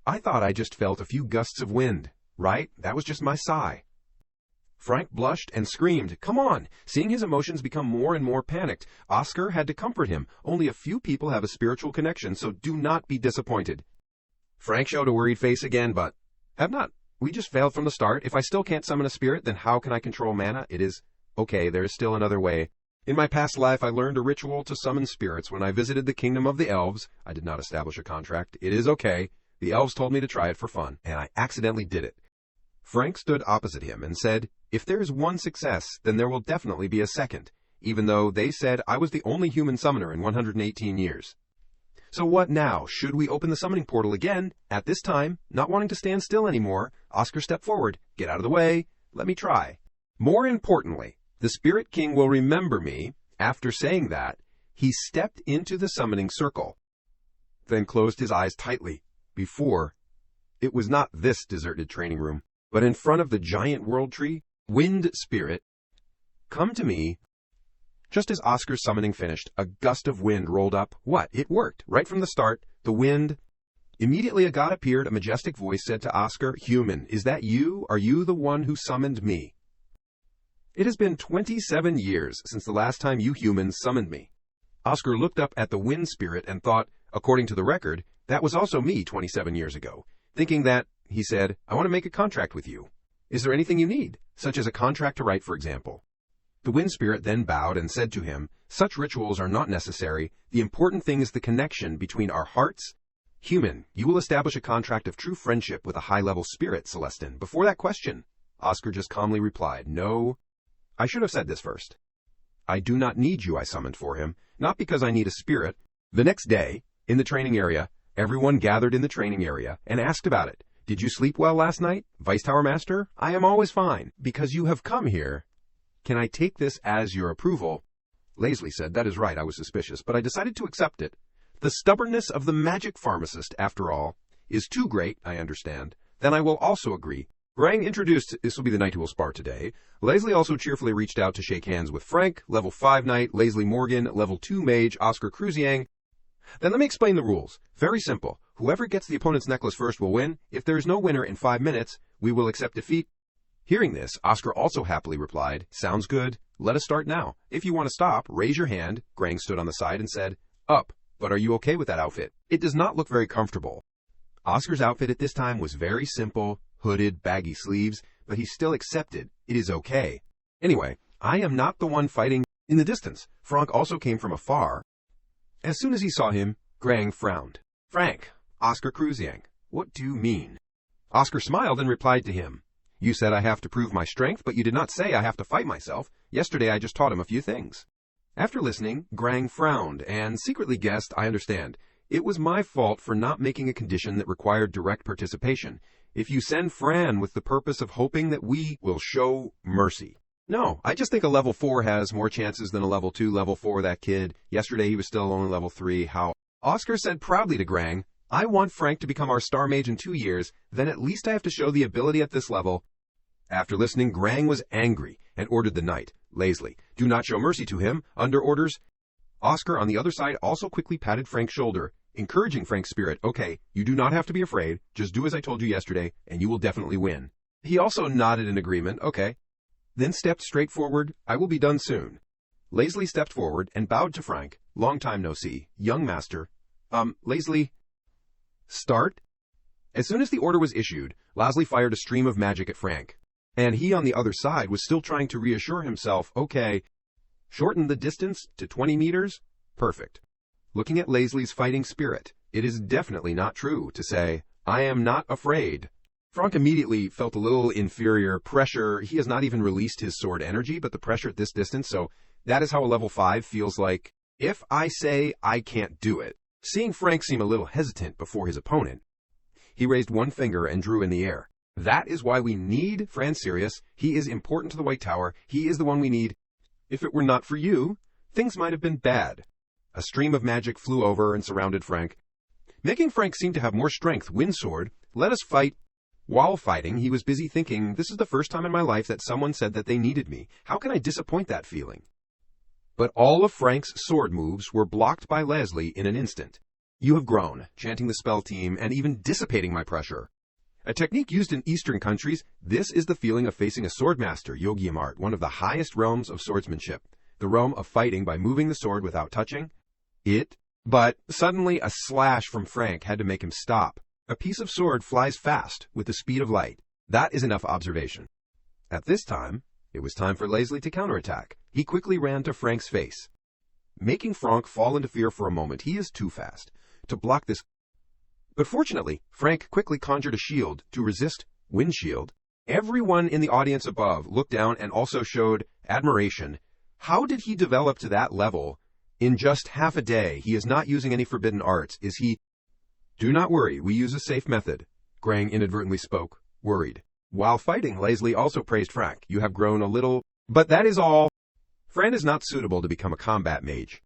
I thought I just felt a few gusts of wind, right? That was just my sigh. Frank blushed and screamed, come on! Seeing his emotions become more and more panicked, Oscar had to comfort him. Only a few people have a spiritual connection, so do not be disappointed. Frank showed a worried face again, but we just failed from the start. If I still can't summon a spirit, then how can I control mana? It is okay, there is still another way. In my past life, I learned a ritual to summon spirits when I visited the kingdom of the elves. I did not establish a contract. It is okay. The elves told me to try it for fun, and I accidentally did it. Frank stood opposite him and said, if there is one success, then there will definitely be a second, even though they said I was the only human summoner in 118 years. So what now? Should we open the summoning portal again? At this time, not wanting to stand still anymore, Oscar stepped forward. Get out of the way. Let me try. More importantly, the Spirit King will remember me. After saying that, he stepped into the summoning circle, then closed his eyes tightly. Before, it was not this deserted training room, but in front of the giant world tree. Wind Spirit, come to me. Just as Oscar's summoning finished, a gust of wind rolled up. What? It worked. Right from the start, the wind. Immediately a god appeared. A majestic voice said to Oscar, human, is that you? Are you the one who summoned me? It has been 27 years since the last time you humans summoned me. Oscar looked up at the wind spirit and thought, according to the record, that was also me 27 years ago. Thinking that, he said, I want to make a contract with you. Is there anything you need, such as a contract to write, for example? The wind spirit then bowed and said to him, such rituals are not necessary. The important thing is the connection between our hearts. Human, you will establish a contract of true friendship with a high-level spirit, Celestin. Before that question, Oscar just calmly replied, no. I should have said this first. I do not need you, I summoned for him, not because I need a spirit. The next day, in the training area, everyone gathered in the training area and asked about it. Did you sleep well last night, Vice Tower Master? I am always fine, because you have come here. Can I take this as your approval? Lazily said, that is right, I was suspicious, but I decided to accept it. The stubbornness of the magic pharmacist, after all, is too great, I understand. Then I will also agree. Grang introduced, this will be the knight who will spar today. Lazily also cheerfully reached out to shake hands with Frank, level 5 knight, Lazily Morgan, level 2 mage, Oscar Cruziang. Then let me explain the rules. Very simple. Whoever gets the opponent's necklace first will win. If there is no winner in 5 minutes, we will accept defeat. Hearing this, Oscar also happily replied, sounds good. Let us start now. If you want to stop, raise your hand. Grang stood on the side and said, Up, but are you okay with that outfit? It does not look very comfortable. Oscar's outfit at this time was very simple, hooded, baggy sleeves, but he still accepted it is okay. Anyway, I am not the one fighting. In the distance, Frank also came from afar. As soon as he saw him, Grang frowned. Frank, Oscar Cruziang, what do you mean? Oscar smiled and replied to him. You said I have to prove my strength, but you did not say I have to fight myself. Yesterday I just taught him a few things. After listening, Grang frowned and secretly guessed, I understand. It was my fault for not making a condition that required direct participation. If you send Fran with the purpose of hoping that we will show mercy. No, I just think a level 4 has more chances than a level 2, level 4, that kid. Yesterday he was still only level 3. How? Oscar said proudly to Grang, I want Frank to become our star mage in 2 years, then at least I have to show the ability at this level. After listening, Grang was angry and ordered the knight, Leslie, do not show mercy to him, under orders. Oscar on the other side also quickly patted Frank's shoulder, encouraging Frank's spirit, okay, you do not have to be afraid, just do as I told you yesterday, and you will definitely win. He also nodded in agreement, okay. Then stepped straight forward, I will be done soon. Leslie stepped forward and bowed to Frank, long time no see, young master. Leslie, start? As soon as the order was issued, Leslie fired a stream of magic at Frank. And he on the other side was still trying to reassure himself, okay, shorten the distance to 20 meters? Perfect. Looking at Leslie's fighting spirit, it is definitely not true to say, I am not afraid. Frank immediately felt a little inferior pressure. He has not even released his sword energy, but the pressure at this distance, so that is how a level 5 feels like. If I say I can't do it. Seeing Frank seem a little hesitant before his opponent, he raised one finger and drew in the air. That is why we need Fran Sirius. He is important to the White Tower. He is the one we need. If it were not for you, things might have been bad. A stream of magic flew over and surrounded Frank, making Frank seem to have more strength. Wind sword, let us fight. While fighting, he was busy thinking, this is the first time in my life that someone said that they needed me. How can I disappoint that feeling? But all of Frank's sword moves were blocked by Leslie in an instant. You have grown, chanting the spell team, and even dissipating my pressure. A technique used in Eastern countries, this is the feeling of facing a swordmaster, Yogiam art, one of the highest realms of swordsmanship. The realm of fighting by moving the sword without touching it. But suddenly a slash from Frank had to make him stop. A piece of sword flies fast with the speed of light. That is enough observation. At this time, it was time for Leslie to counterattack. He quickly ran to Frank's face, making Frank fall into fear for a moment. He is too fast to block this. But fortunately, Frank quickly conjured a shield to resist. Wind shield. Everyone in the audience above looked down and also showed admiration. How did he develop to that level in just half a day? He is not using any forbidden arts, is he? Do not worry, we use a safe method. Grang inadvertently spoke, worried. While fighting, Leslie also praised Frank. You have grown a little, but that is all. Fran is not suitable to become a combat mage.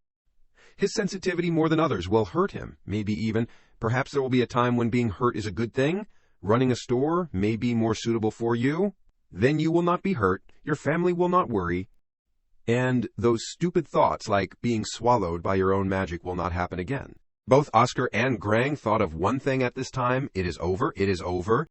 His sensitivity more than others will hurt him, maybe even. Perhaps there will be a time when being hurt is a good thing. Running a store may be more suitable for you. Then you will not be hurt, your family will not worry. And those stupid thoughts like being swallowed by your own magic will not happen again. Both Oscar and Grang thought of one thing at this time, it is over, it is over.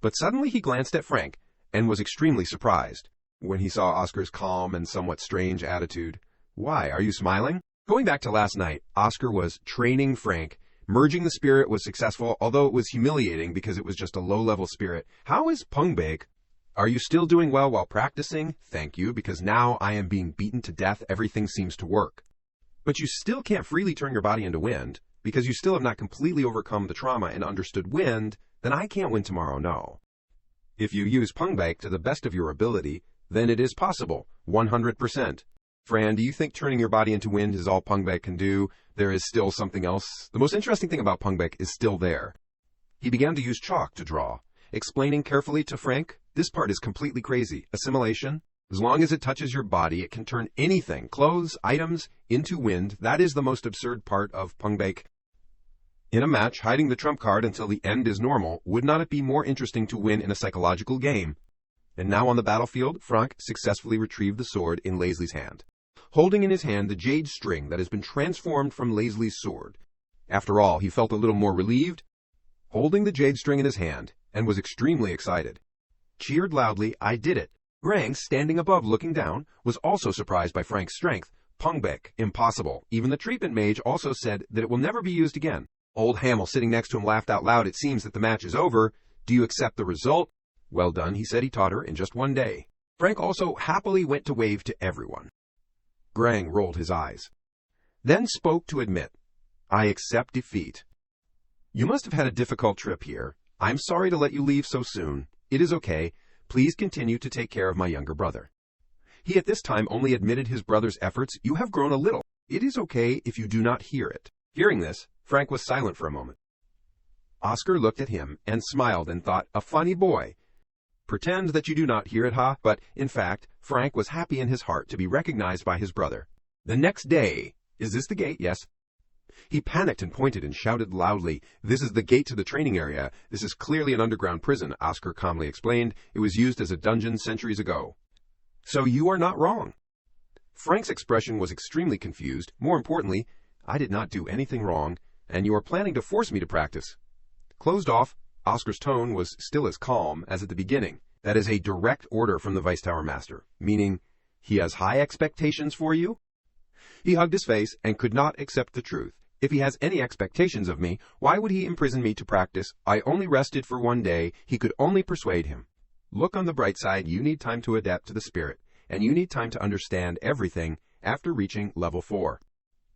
But suddenly he glanced at Frank and was extremely surprised when he saw Oscar's calm and somewhat strange attitude. Why, are you smiling? Going back to last night, Oscar was training Frank. Merging the spirit was successful, although it was humiliating because it was just a low-level spirit. How is Pungbake? Are you still doing well while practicing? Thank you, because now I am being beaten to death. Everything seems to work. But you still can't freely turn your body into wind, because you still have not completely overcome the trauma and understood wind, then I can't win tomorrow, no. If you use Pungbake to the best of your ability, then it is possible, 100%. Fran, do you think turning your body into wind is all Pungbake can do? There is still something else. The most interesting thing about Pungbake is still there. He began to use chalk to draw, explaining carefully to Frank, this part is completely crazy. Assimilation. As long as it touches your body, it can turn anything, clothes, items, into wind. That is the most absurd part of Pungbake. In a match, hiding the trump card until the end is normal, would not it be more interesting to win in a psychological game? And now on the battlefield, Frank successfully retrieved the sword in Leslie's hand, holding in his hand the jade string that has been transformed from Leslie's sword. After all, he felt a little more relieved, holding the jade string in his hand, and was extremely excited. Cheered loudly, I did it. Grang, standing above looking down, was also surprised by Frank's strength. Pungbek, impossible. Even the treatment mage also said that it will never be used again. Old Hamel sitting next to him laughed out loud. It seems that the match is over. Do you accept the result? Well done, he said he taught her in just one day. Frank also happily went to wave to everyone. Grang rolled his eyes, then spoke to admit, I accept defeat. You must have had a difficult trip here. I'm sorry to let you leave so soon. It is okay. Please continue to take care of my younger brother. He at this time only admitted his brother's efforts. You have grown a little. It is okay if you do not hear it. Hearing this, Frank was silent for a moment. Oscar looked at him and smiled and thought, a funny boy. Pretend that you do not hear it, ha? But, in fact, Frank was happy in his heart to be recognized by his brother. The next day, is this the gate? Yes. He panicked and pointed and shouted loudly, this is the gate to the training area. This is clearly an underground prison, Oscar calmly explained. It was used as a dungeon centuries ago. So you are not wrong. Frank's expression was extremely confused. More importantly, I did not do anything wrong, and you are planning to force me to practice. Closed off, Oscar's tone was still as calm as at the beginning. That is a direct order from the Vice Tower Master, meaning he has high expectations for you? He hugged his face and could not accept the truth. If he has any expectations of me, why would he imprison me to practice? I only rested for one day. He could only persuade him. Look on the bright side. You need time to adapt to the spirit, and you need time to understand everything after reaching level 4.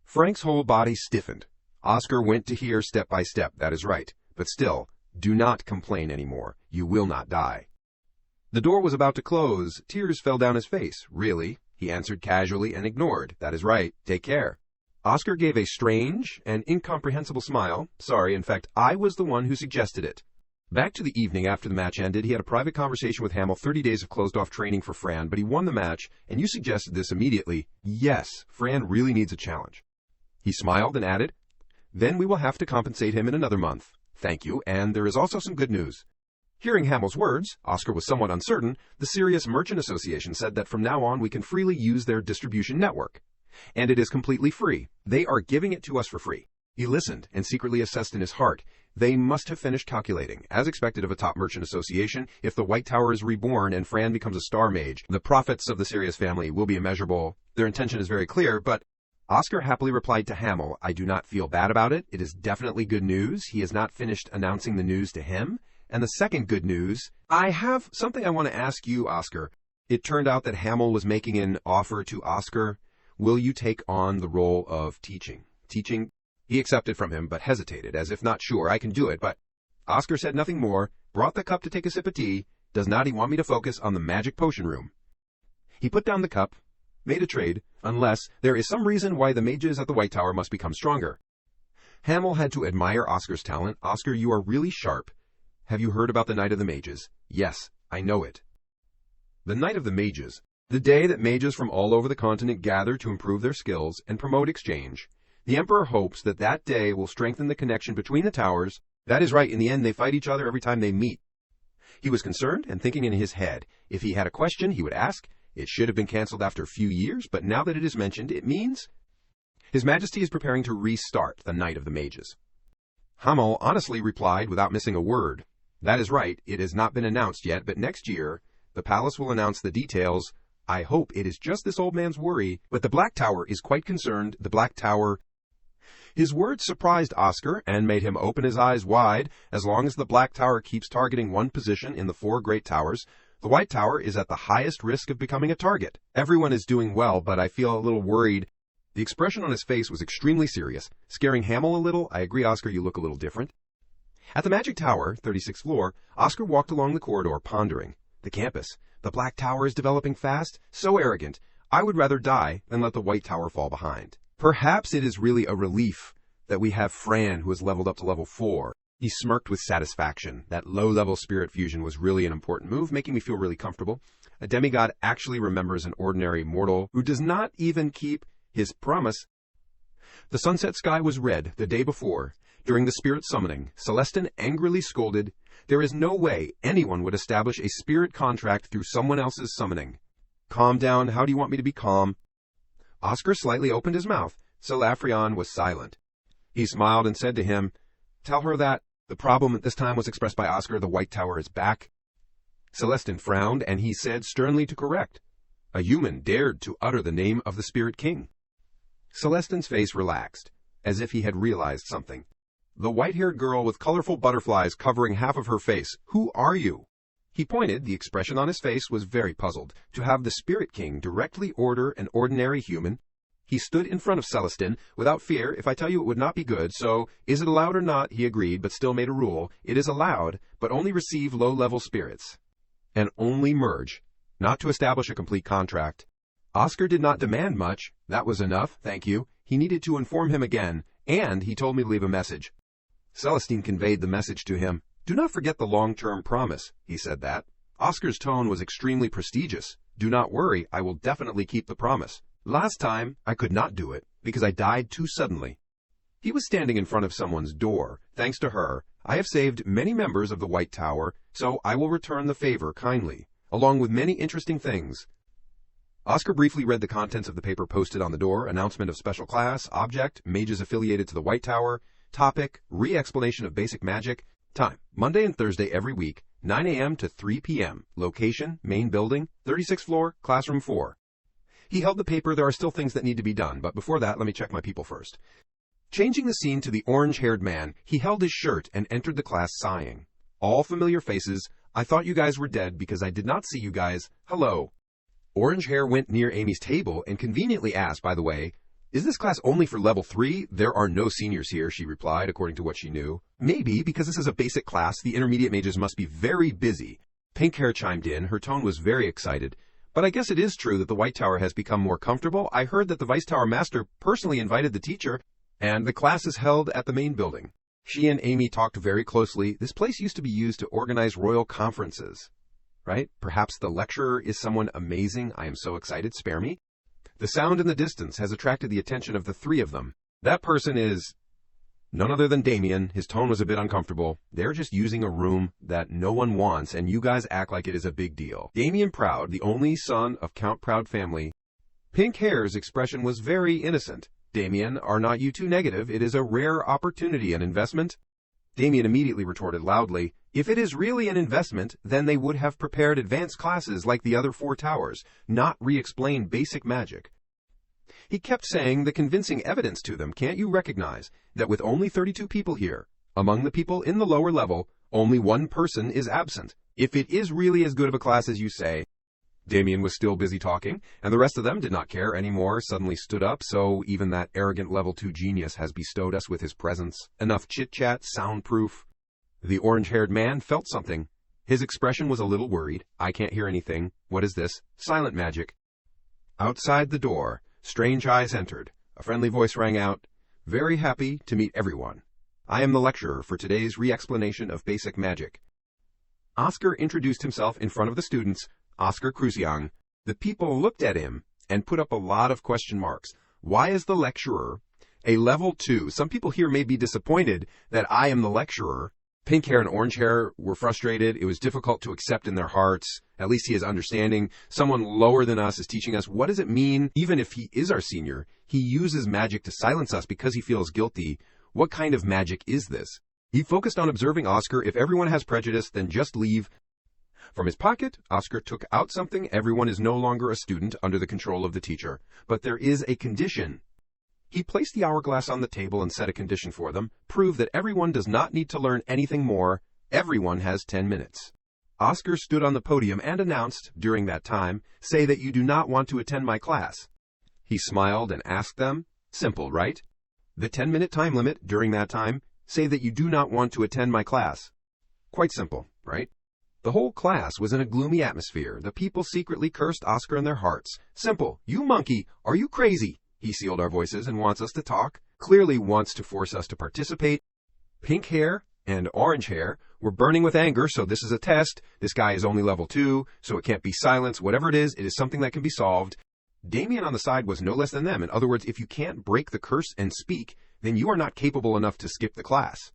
Frank's whole body stiffened. Oscar went to hear step by step. That is right. But still, do not complain anymore. You will not die. The door was about to close. Tears fell down his face. Really? He answered casually and ignored. That is right. Take care. Oscar gave a strange and incomprehensible smile. Sorry, in fact, I was the one who suggested it. Back to the evening after the match ended, he had a private conversation with Hamel. 30 days of closed-off training for Fran, but he won the match, and you suggested this immediately. Yes, Fran really needs a challenge. He smiled and added, then we will have to compensate him in another month. Thank you, and there is also some good news. Hearing Hamel's words, Oscar was somewhat uncertain. The Serious Merchant Association said that from now on we can freely use their distribution network. And it is completely free. They are giving it to us for free. He listened and secretly assessed in his heart. They must have finished calculating. As expected of a top merchant association, if the White Tower is reborn and Fran becomes a star mage, the profits of the Sirius family will be immeasurable. Their intention is very clear, but Oscar happily replied to Hamel, I do not feel bad about it. It is definitely good news. He has not finished announcing the news to him. And the second good news, I have something I want to ask you, Oscar. It turned out that Hamel was making an offer to Oscar. Will you take on the role of teaching? Teaching? He accepted from him, but hesitated, as if not sure. I can do it, but Oscar said nothing more, brought the cup to take a sip of tea. Does not he want me to focus on the magic potion room? He put down the cup, made a trade, unless there is some reason why the mages at the White Tower must become stronger. Hamel had to admire Oscar's talent. Oscar, you are really sharp. Have you heard about the Night of the Mages? Yes, I know it. The Night of the Mages. The day that mages from all over the continent gather to improve their skills and promote exchange. The Emperor hopes that that day will strengthen the connection between the towers. That is right, in the end they fight each other every time they meet. He was concerned and thinking in his head. If he had a question, he would ask. It should have been cancelled after a few years, but now that it is mentioned, it means His Majesty is preparing to restart the Night of the Mages. Hamel honestly replied without missing a word. That is right, it has not been announced yet, but next year, the palace will announce the details. I hope it is just this old man's worry, but the Black Tower is quite concerned. The Black Tower. His words surprised Oscar and made him open his eyes wide. As long as the Black Tower keeps targeting one position in the 4 great towers, the White Tower is at the highest risk of becoming a target. Everyone is doing well, but I feel a little worried. The expression on his face was extremely serious, scaring Hamel a little. I agree, Oscar, you look a little different. At the Magic Tower, 36th floor, Oscar walked along the corridor, pondering. The campus. The Black Tower is developing fast, so arrogant. I would rather die than let the White Tower fall behind. Perhaps it is really a relief that we have Fran, who has leveled up to level 4. He smirked with satisfaction. That low-level spirit fusion was really an important move, making me feel really comfortable. A demigod actually remembers an ordinary mortal who does not even keep his promise. The sunset sky was red the day before. During the spirit summoning, Celestin angrily scolded, there is no way anyone would establish a spirit contract through someone else's summoning. Calm down, how do you want me to be calm? Oscar slightly opened his mouth. Salafrion was silent. He smiled and said to him, tell her that. The problem at this time was expressed by Oscar, the White Tower is back. Celestin frowned, and he said sternly to correct. A human dared to utter the name of the Spirit King. Celestine's face relaxed, as if he had realized something. The white-haired girl with colorful butterflies covering half of her face. Who are you? He pointed. The expression on his face was very puzzled. To have the Spirit King directly order an ordinary human? He stood in front of Celestine. Without fear, if I tell you it would not be good, so is it allowed or not? He agreed, but still made a rule. It is allowed, but only receive low-level spirits. And only merge, not to establish a complete contract. Oscar did not demand much. That was enough, thank you. He needed to inform him again, and he told me to leave a message. Celestine conveyed the message to him. Do not forget the long-term promise, he said that. Oscar's tone was extremely prestigious. Do not worry, I will definitely keep the promise. Last time, I could not do it, because I died too suddenly. He was standing in front of someone's door. Thanks to her, I have saved many members of the White Tower, so I will return the favor kindly, along with many interesting things. Oscar briefly read the contents of the paper posted on the door. Announcement of special class, object, mages affiliated to the White Tower, topic, re-explanation of basic magic, time, Monday and Thursday every week, 9 a.m. to 3 p.m., location, main building, 36th floor, classroom 4. He held the paper. There are still things that need to be done, but before that, let me check my people first. Changing the scene to the orange-haired man, he held his shirt and entered the class sighing. All familiar faces. I thought you guys were dead because I did not see you guys. Hello. Orange Hair went near Amy's table and conveniently asked, by the way, is this class only for level 3? There are no seniors here, she replied, according to what she knew. Maybe, because this is a basic class, the intermediate mages must be very busy. Pink Hair chimed in. Her tone was very excited. But I guess it is true that the White Tower has become more comfortable. I heard that the Vice Tower Master personally invited the teacher, and the class is held at the main building. She and Amy talked very closely. This place used to be used to organize royal conferences. Right? Perhaps the lecturer is someone amazing. I am so excited. Spare me. The sound in the distance has attracted the attention of the three of them. That person is none other than Damien. His tone was a bit uncomfortable. They're just using a room that no one wants, and you guys act like it is a big deal. Damien Proud, the only son of Count Proud family. Pink Hair's expression was very innocent. Damien, are not you too negative? It is a rare opportunity, an investment. Damien immediately retorted loudly, if it is really an investment, then they would have prepared advanced classes like the other 4 towers, not re-explain basic magic. He kept saying the convincing evidence to them. Can't you recognize that with only 32 people here, among the people in the lower level, only 1 person is absent? If it is really as good of a class as you say. Damien was still busy talking, and the rest of them did not care anymore, suddenly stood up, so even that arrogant level 2 genius has bestowed us with his presence. Enough chit-chat, soundproof. The orange-haired man felt something. His expression was a little worried. I can't hear anything. What is this? Silent magic. Outside the door, strange eyes entered. A friendly voice rang out. Very happy to meet everyone. I am the lecturer for today's re-explanation of basic magic. Oscar introduced himself in front of the students. Oscar Crucian. The people looked at him and put up a lot of question marks. Why is the lecturer a level 2? Some people here may be disappointed that I am the lecturer. Pink Hair and Orange Hair were frustrated. It was difficult to accept in their hearts. At least he is understanding. Someone lower than us is teaching us. What does it mean? Even if he is our senior, he uses magic to silence us because he feels guilty. What kind of magic is this? He focused on observing Oscar. If everyone has prejudice, then just leave. From his pocket, Oscar took out something. Everyone is no longer a student under the control of the teacher. But there is a condition. He placed the hourglass on the table and set a condition for them. Prove that everyone does not need to learn anything more. Everyone has 10 minutes. Oscar stood on the podium and announced, during that time, say that you do not want to attend my class. He smiled and asked them, simple, right? The 10-minute time limit during that time, say that you do not want to attend my class. Quite simple, right? The whole class was in a gloomy atmosphere. The people secretly cursed Oscar in their hearts. Simple. You monkey, are you crazy? He sealed our voices and wants us to talk. Clearly wants to force us to participate. Pink Hair and Orange Hair were burning with anger, so this is a test. This guy is only level 2, so it can't be silenced. Whatever it is something that can be solved. Damien on the side was no less than them. In other words, if you can't break the curse and speak, then you are not capable enough to skip the class.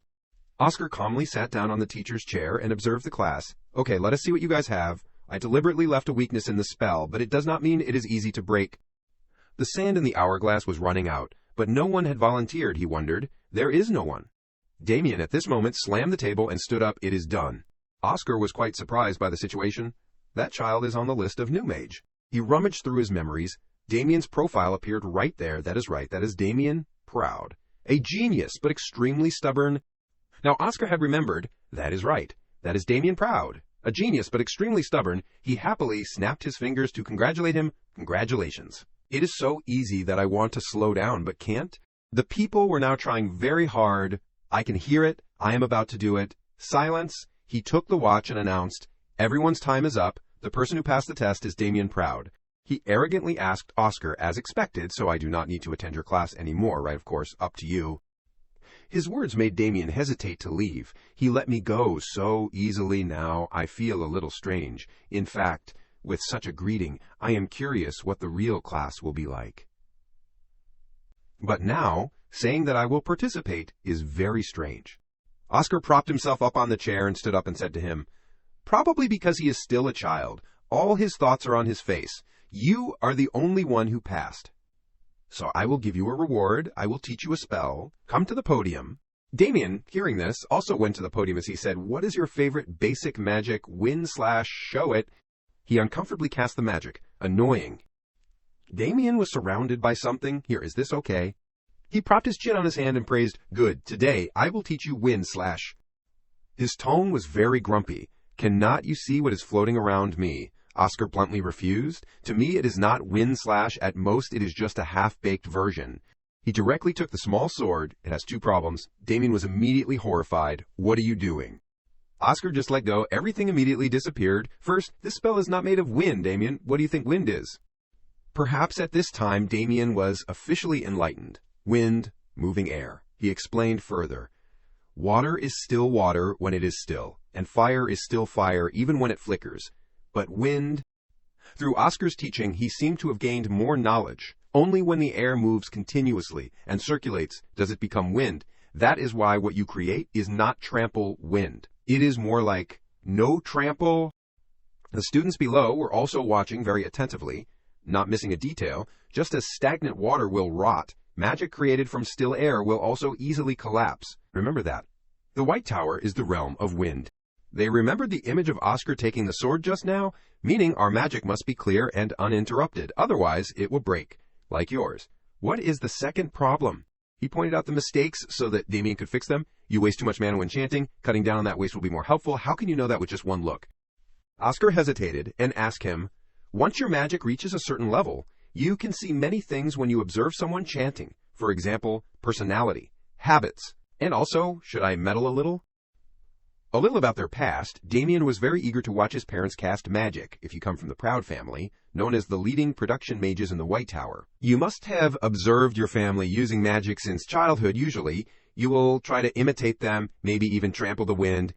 Oscar calmly sat down on the teacher's chair and observed the class. Okay, let us see what you guys have. I deliberately left a weakness in the spell, but it does not mean it is easy to break. The sand in the hourglass was running out, but no one had volunteered, he wondered. There is no one. Damien at this moment slammed the table and stood up. It is done. Oscar was quite surprised by the situation. That child is on the list of new mage. He rummaged through his memories. Damien's profile appeared right there. That is right. That is Damien Proud. A genius, but extremely stubborn. Now Oscar had remembered. That is right. That is Damien Proud. A genius, but extremely stubborn. He happily snapped his fingers to congratulate him. Congratulations. It is so easy that I want to slow down, but can't. The people were now trying very hard. I can hear it. I am about to do it. Silence. He took the watch and announced, everyone's time is up. The person who passed the test is Damien Proud. He arrogantly asked Oscar, as expected, so I do not need to attend your class anymore, right? Of course, up to you. His words made Damien hesitate to leave. He let me go so easily now. I feel a little strange. In fact, with such a greeting, I am curious what the real class will be like. But now, saying that I will participate is very strange. Oscar propped himself up on the chair and stood up and said to him, probably because he is still a child, all his thoughts are on his face. You are the only one who passed. So I will give you a reward. I will teach you a spell. Come to the podium. Damien, hearing this, also went to the podium as he said, what is your favorite basic magic? Win/show it. He uncomfortably cast the magic. Annoying. Damien was surrounded by something. Here, is this okay? He propped his chin on his hand and praised, good, today I will teach you win/. His tone was very grumpy. Cannot you see what is floating around me? Oscar bluntly refused. To me it is not win/, at most it is just a half-baked version. He directly took the small sword. It has two problems. Damien was immediately horrified. What are you doing? Oscar just let go. Everything immediately disappeared. First, this spell is not made of wind, Damien. What do you think wind is? Perhaps at this time Damien was officially enlightened. Wind, moving air. He explained further. Water is still water when it is still, and fire is still fire even when it flickers. But wind... Through Oscar's teaching, he seemed to have gained more knowledge. Only when the air moves continuously and circulates does it become wind. That is why what you create is not trample wind. It is more like no trample. The students below were also watching very attentively, not missing a detail. Just as stagnant water will rot, magic created from still air will also easily collapse. Remember that. The White Tower is the realm of wind. They remembered the image of Oscar taking the sword just now, meaning our magic must be clear and uninterrupted, otherwise it will break, like yours. What is the second problem? He pointed out the mistakes so that Damien could fix them. You waste too much mana when chanting. Cutting down on that waste will be more helpful. How can you know that with just one look? Oscar hesitated and asked him, once your magic reaches a certain level, you can see many things when you observe someone chanting. For example, personality, habits, and also, should I meddle a little? A little about their past, Damien was very eager to watch his parents cast magic, if you come from the Proud family, known as the leading production mages in the White Tower. You must have observed your family using magic since childhood usually. You will try to imitate them, maybe even trample the wind.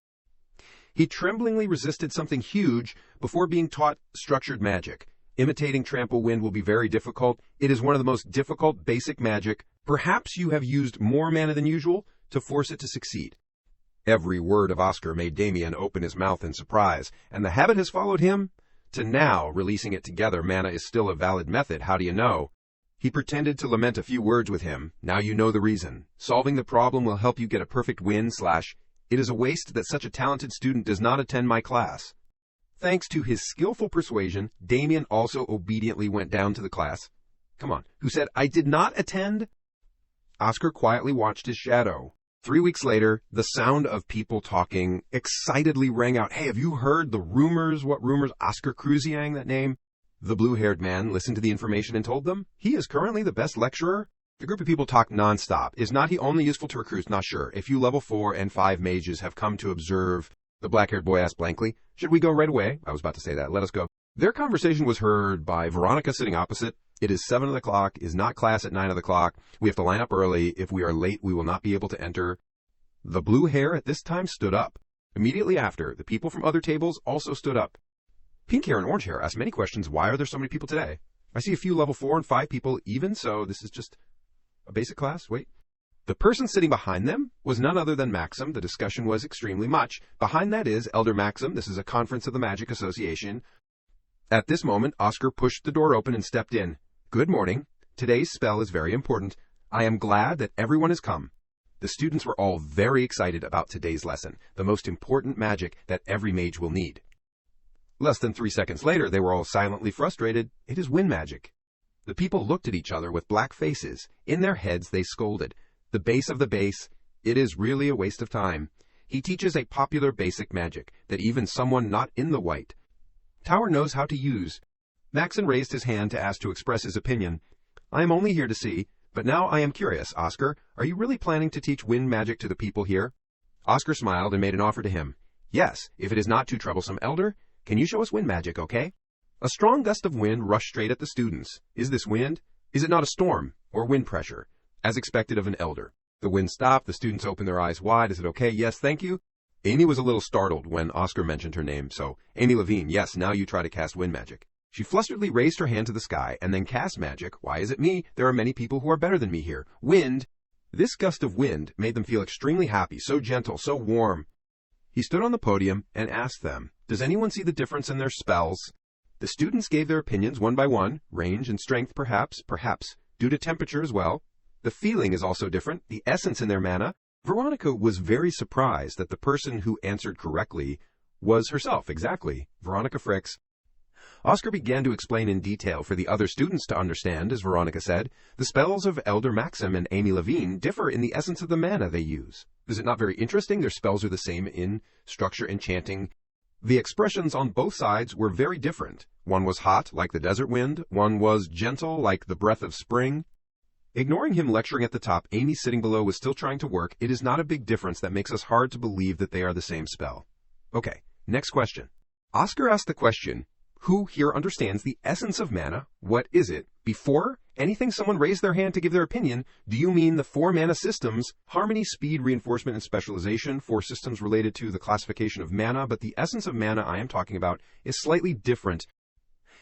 He tremblingly resisted something huge before being taught structured magic. Imitating trample wind will be very difficult. It is one of the most difficult basic magic. Perhaps you have used more mana than usual to force it to succeed. Every word of Oscar made Damien open his mouth in surprise, and the habit has followed him. To now, releasing it together, mana is still a valid method. How do you know? He pretended to lament a few words with him. Now you know the reason. Solving the problem will help you get a perfect win / it is a waste that such a talented student does not attend my class. Thanks to his skillful persuasion, Damien also obediently went down to the class. Come on, who said I did not attend? Oscar quietly watched his shadow. 3 weeks later, the sound of people talking excitedly rang out. Hey, have you heard the rumors? What rumors? Oscar Cruziang, that name? The blue-haired man listened to the information and told them he is currently the best lecturer. The group of people talked nonstop. Is not he only useful to recruits? Not sure. A few level 4 and 5 mages have come to observe. The black-haired boy asked blankly, should we go right away? I was about to say that. Let us go. Their conversation was heard by Veronica sitting opposite. It is 7 o'clock, is not class at 9 o'clock. We have to line up early. If we are late, we will not be able to enter. The blue hair at this time stood up. Immediately after, the people from other tables also stood up. Pink hair and orange hair asked many questions. Why are there so many people today? I see a few level 4 and 5 people, even so this is just a basic class. Wait. The person sitting behind them was none other than Maxim. The discussion was extremely much. Behind that is Elder Maxim. This is a conference of the Magic Association. At this moment, Oscar pushed the door open and stepped in. Good morning. Today's spell is very important. I am glad that everyone has come. The students were all very excited about today's lesson, the most important magic that every mage will need. Less than 3 seconds later, they were all silently frustrated. It is wind magic. The people looked at each other with black faces. In their heads they scolded. The base of the base. It is really a waste of time. He teaches a popular basic magic that even someone not in the white tower knows how to use. Maxim raised his hand to ask to express his opinion. I am only here to see, but now I am curious, Oscar, are you really planning to teach wind magic to the people here? Oscar smiled and made an offer to him. Yes, if it is not too troublesome, Elder. Can you show us wind magic, okay? A strong gust of wind rushed straight at the students. Is this wind? Is it not a storm or wind pressure? As expected of an elder. The wind stopped. The students opened their eyes wide. Is it okay? Yes, thank you. Amy was a little startled when Oscar mentioned her name, so Amy Levine, yes, now you try to cast wind magic. She flusteredly raised her hand to the sky and then cast magic. Why is it me? There are many people who are better than me here. Wind. This gust of wind made them feel extremely happy, so gentle, so warm. He stood on the podium and asked them, does anyone see the difference in their spells? The students gave their opinions one by one, range and strength perhaps, due to temperature as well. The feeling is also different, the essence in their mana. Veronica was very surprised that the person who answered correctly was herself, exactly, Veronica Fricks. Oscar began to explain in detail for the other students to understand, as Veronica said. The spells of Elder Maxim and Amy Levine differ in the essence of the mana they use. Is it not very interesting? Their spells are the same in structure and chanting. The expressions on both sides were very different. One was hot, like the desert wind. One was gentle, like the breath of spring. Ignoring him lecturing at the top, Amy sitting below was still trying to work. It is not a big difference that makes us hard to believe that they are the same spell. Okay, next question. Oscar asked the question, who here understands the essence of mana? What is it? Before anything someone raised their hand to give their opinion, do you mean the 4 mana systems, harmony, speed, reinforcement, and specialization, 4 systems related to the classification of mana, but the essence of mana I am talking about is slightly different.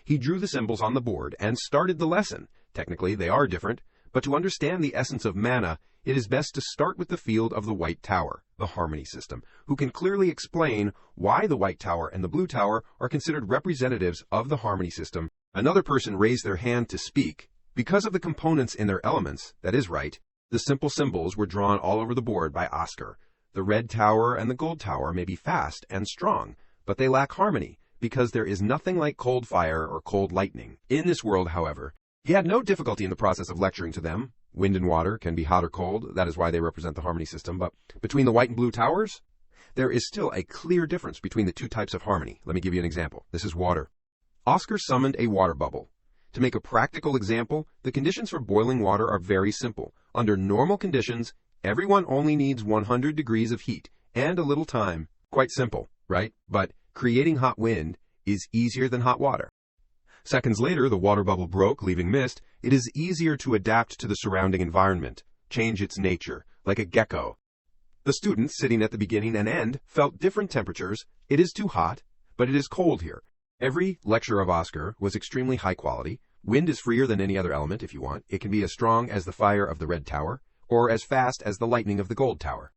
He drew the symbols on the board and started the lesson. Technically, they are different, but to understand the essence of mana, it is best to start with the field of the White Tower, the harmony system, who can clearly explain why the White Tower and the Blue Tower are considered representatives of the harmony system. Another person raised their hand to speak. Because of the components in their elements, that is right, the simple symbols were drawn all over the board by Oscar. The Red Tower and the Gold Tower may be fast and strong, but they lack harmony, because there is nothing like cold fire or cold lightning. In this world, however, he had no difficulty in the process of lecturing to them. Wind and water can be hot or cold, that is why they represent the harmony system, but between the white and blue towers, there is still a clear difference between the 2 types of harmony. Let me give you an example. This is water. Oscar summoned a water bubble. To make a practical example, the conditions for boiling water are very simple. Under normal conditions, everyone only needs 100 degrees of heat and a little time. Quite simple, right? But creating hot wind is easier than hot water. Seconds later, the water bubble broke, leaving mist. It is easier to adapt to the surrounding environment, change its nature, like a gecko. The students, sitting at the beginning and end, felt different temperatures. It is too hot, but it is cold here. Every lecture of Oscar was extremely high quality. Wind is freer than any other element, if you want. It can be as strong as the fire of the Red Tower, or as fast as the lightning of the Gold Tower.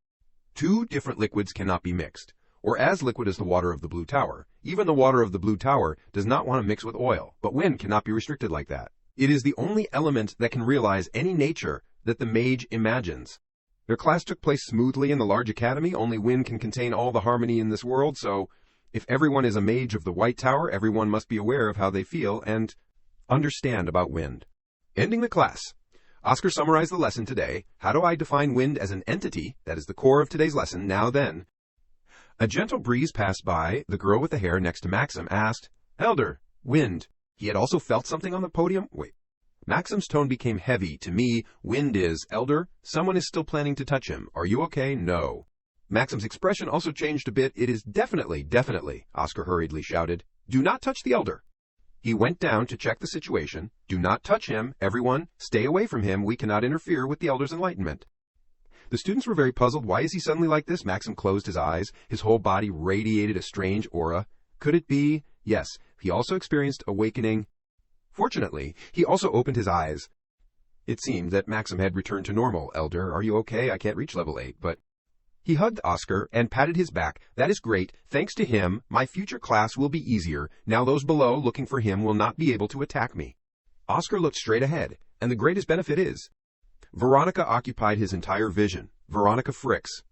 2 different liquids cannot be mixed, or as liquid as the water of the Blue Tower. Even the water of the Blue Tower does not want to mix with oil, but wind cannot be restricted like that. It is the only element that can realize any nature that the mage imagines. Their class took place smoothly in the large academy. Only wind can contain all the harmony in this world, so if everyone is a mage of the White Tower, everyone must be aware of how they feel and understand about wind. Ending the class. Oscar summarized the lesson today. How do I define wind as an entity? That is the core of today's lesson. Now then. A gentle breeze passed by. The girl with the hair next to Maxim asked, Elder, wind. He had also felt something on the podium. Wait. Maxim's tone became heavy. To me, wind is, Elder, someone is still planning to touch him. Are you okay? No. Maxim's expression also changed a bit. It is definitely, Oscar hurriedly shouted. Do not touch the elder. He went down to check the situation. Do not touch him. Everyone, stay away from him. We cannot interfere with the elder's enlightenment. The students were very puzzled. Why is he suddenly like this? Maxim closed his eyes. His whole body radiated a strange aura. Could it be? Yes, he also experienced awakening. Fortunately, he also opened his eyes. It seemed that Maxim had returned to normal. Elder, are you okay? I can't reach level 8, but... He hugged Oscar and patted his back. That is great. Thanks to him, my future class will be easier. Now those below looking for him will not be able to attack me. Oscar looked straight ahead, and the greatest benefit is... Veronica occupied his entire vision. Veronica Fricks.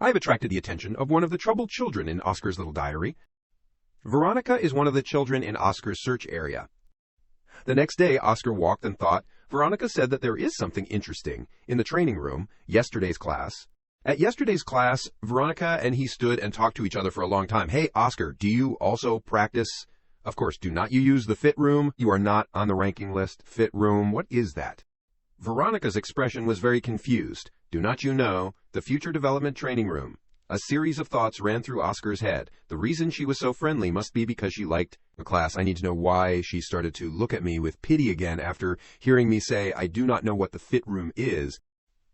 I have attracted the attention of one of the troubled children in Oscar's little diary. Veronica is one of the children in Oscar's search area. The next day, Oscar walked and thought, Veronica said that there is something interesting in the training room, yesterday's class. At yesterday's class, Veronica and he stood and talked to each other for a long time. Hey, Oscar, do you also practice? Of course, do not you use the fit room? You are not on the ranking list. Fit room, what is that? Veronica's expression was very confused. Do not you know, the future development training room. A series of thoughts ran through Oscar's head. The reason she was so friendly must be because she liked the class. I need to know why she started to look at me with pity again after hearing me say, I do not know what the fit room is.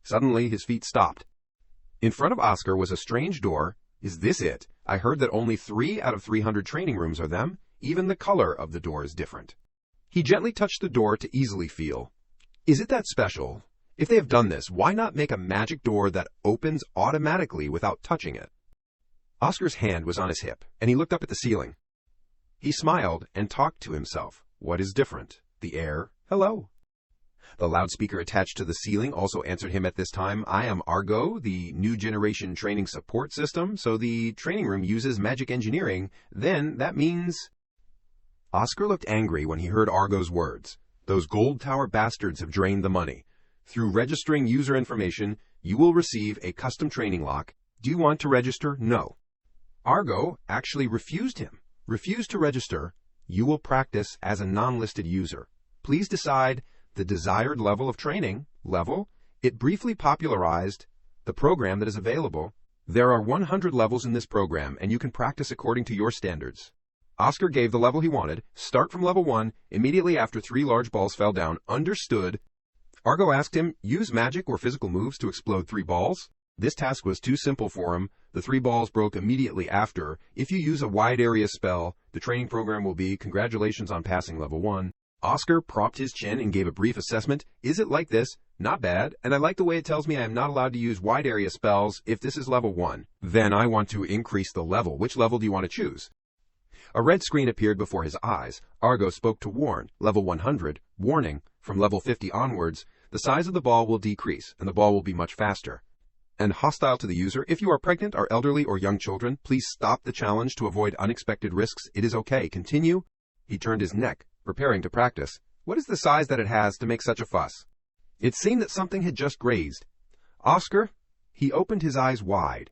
Suddenly, his feet stopped. In front of Oscar was a strange door. Is this it? I heard that only 3 out of 300 training rooms are them. Even the color of the door is different. He gently touched the door to easily feel. Is it that special? If they have done this, why not make a magic door that opens automatically without touching it? Oscar's hand was on his hip, and he looked up at the ceiling. He smiled and talked to himself. What is different? The air? Hello. The loudspeaker attached to the ceiling also answered him at this time. I am Argo, the new generation training support system, so the training room uses magic engineering. Then that means... Oscar looked angry when he heard Argo's words. Those gold tower bastards have drained the money. Through registering user information, you will receive a custom training lock. Do you want to register? No. Argo actually refused him. Refused to register. You will practice as a non-listed user. Please decide the desired level of training. Level? It briefly popularized the program that is available. There are 100 levels in this program, and you can practice according to your standards. Oscar gave the level he wanted. Start from level 1, immediately after 3 large balls fell down. Understood. Argo asked him, use magic or physical moves to explode 3 balls? This task was too simple for him. The 3 balls broke immediately after. If you use a wide area spell, the training program will be, congratulations on passing level 1. Oscar propped his chin and gave a brief assessment. Is it like this? Not bad, and I like the way it tells me I am not allowed to use wide area spells if this is level 1. Then I want to increase the level. Which level do you want to choose? A red screen appeared before his eyes. Argo spoke to warn. Level 100. Warning. From level 50 onwards, the size of the ball will decrease, and the ball will be much faster. And hostile to the user, if you are pregnant, are elderly, or young children, please stop the challenge to avoid unexpected risks. It is okay. Continue. He turned his neck, preparing to practice. What is the size that it has to make such a fuss? It seemed that something had just grazed. Oscar? He opened his eyes wide.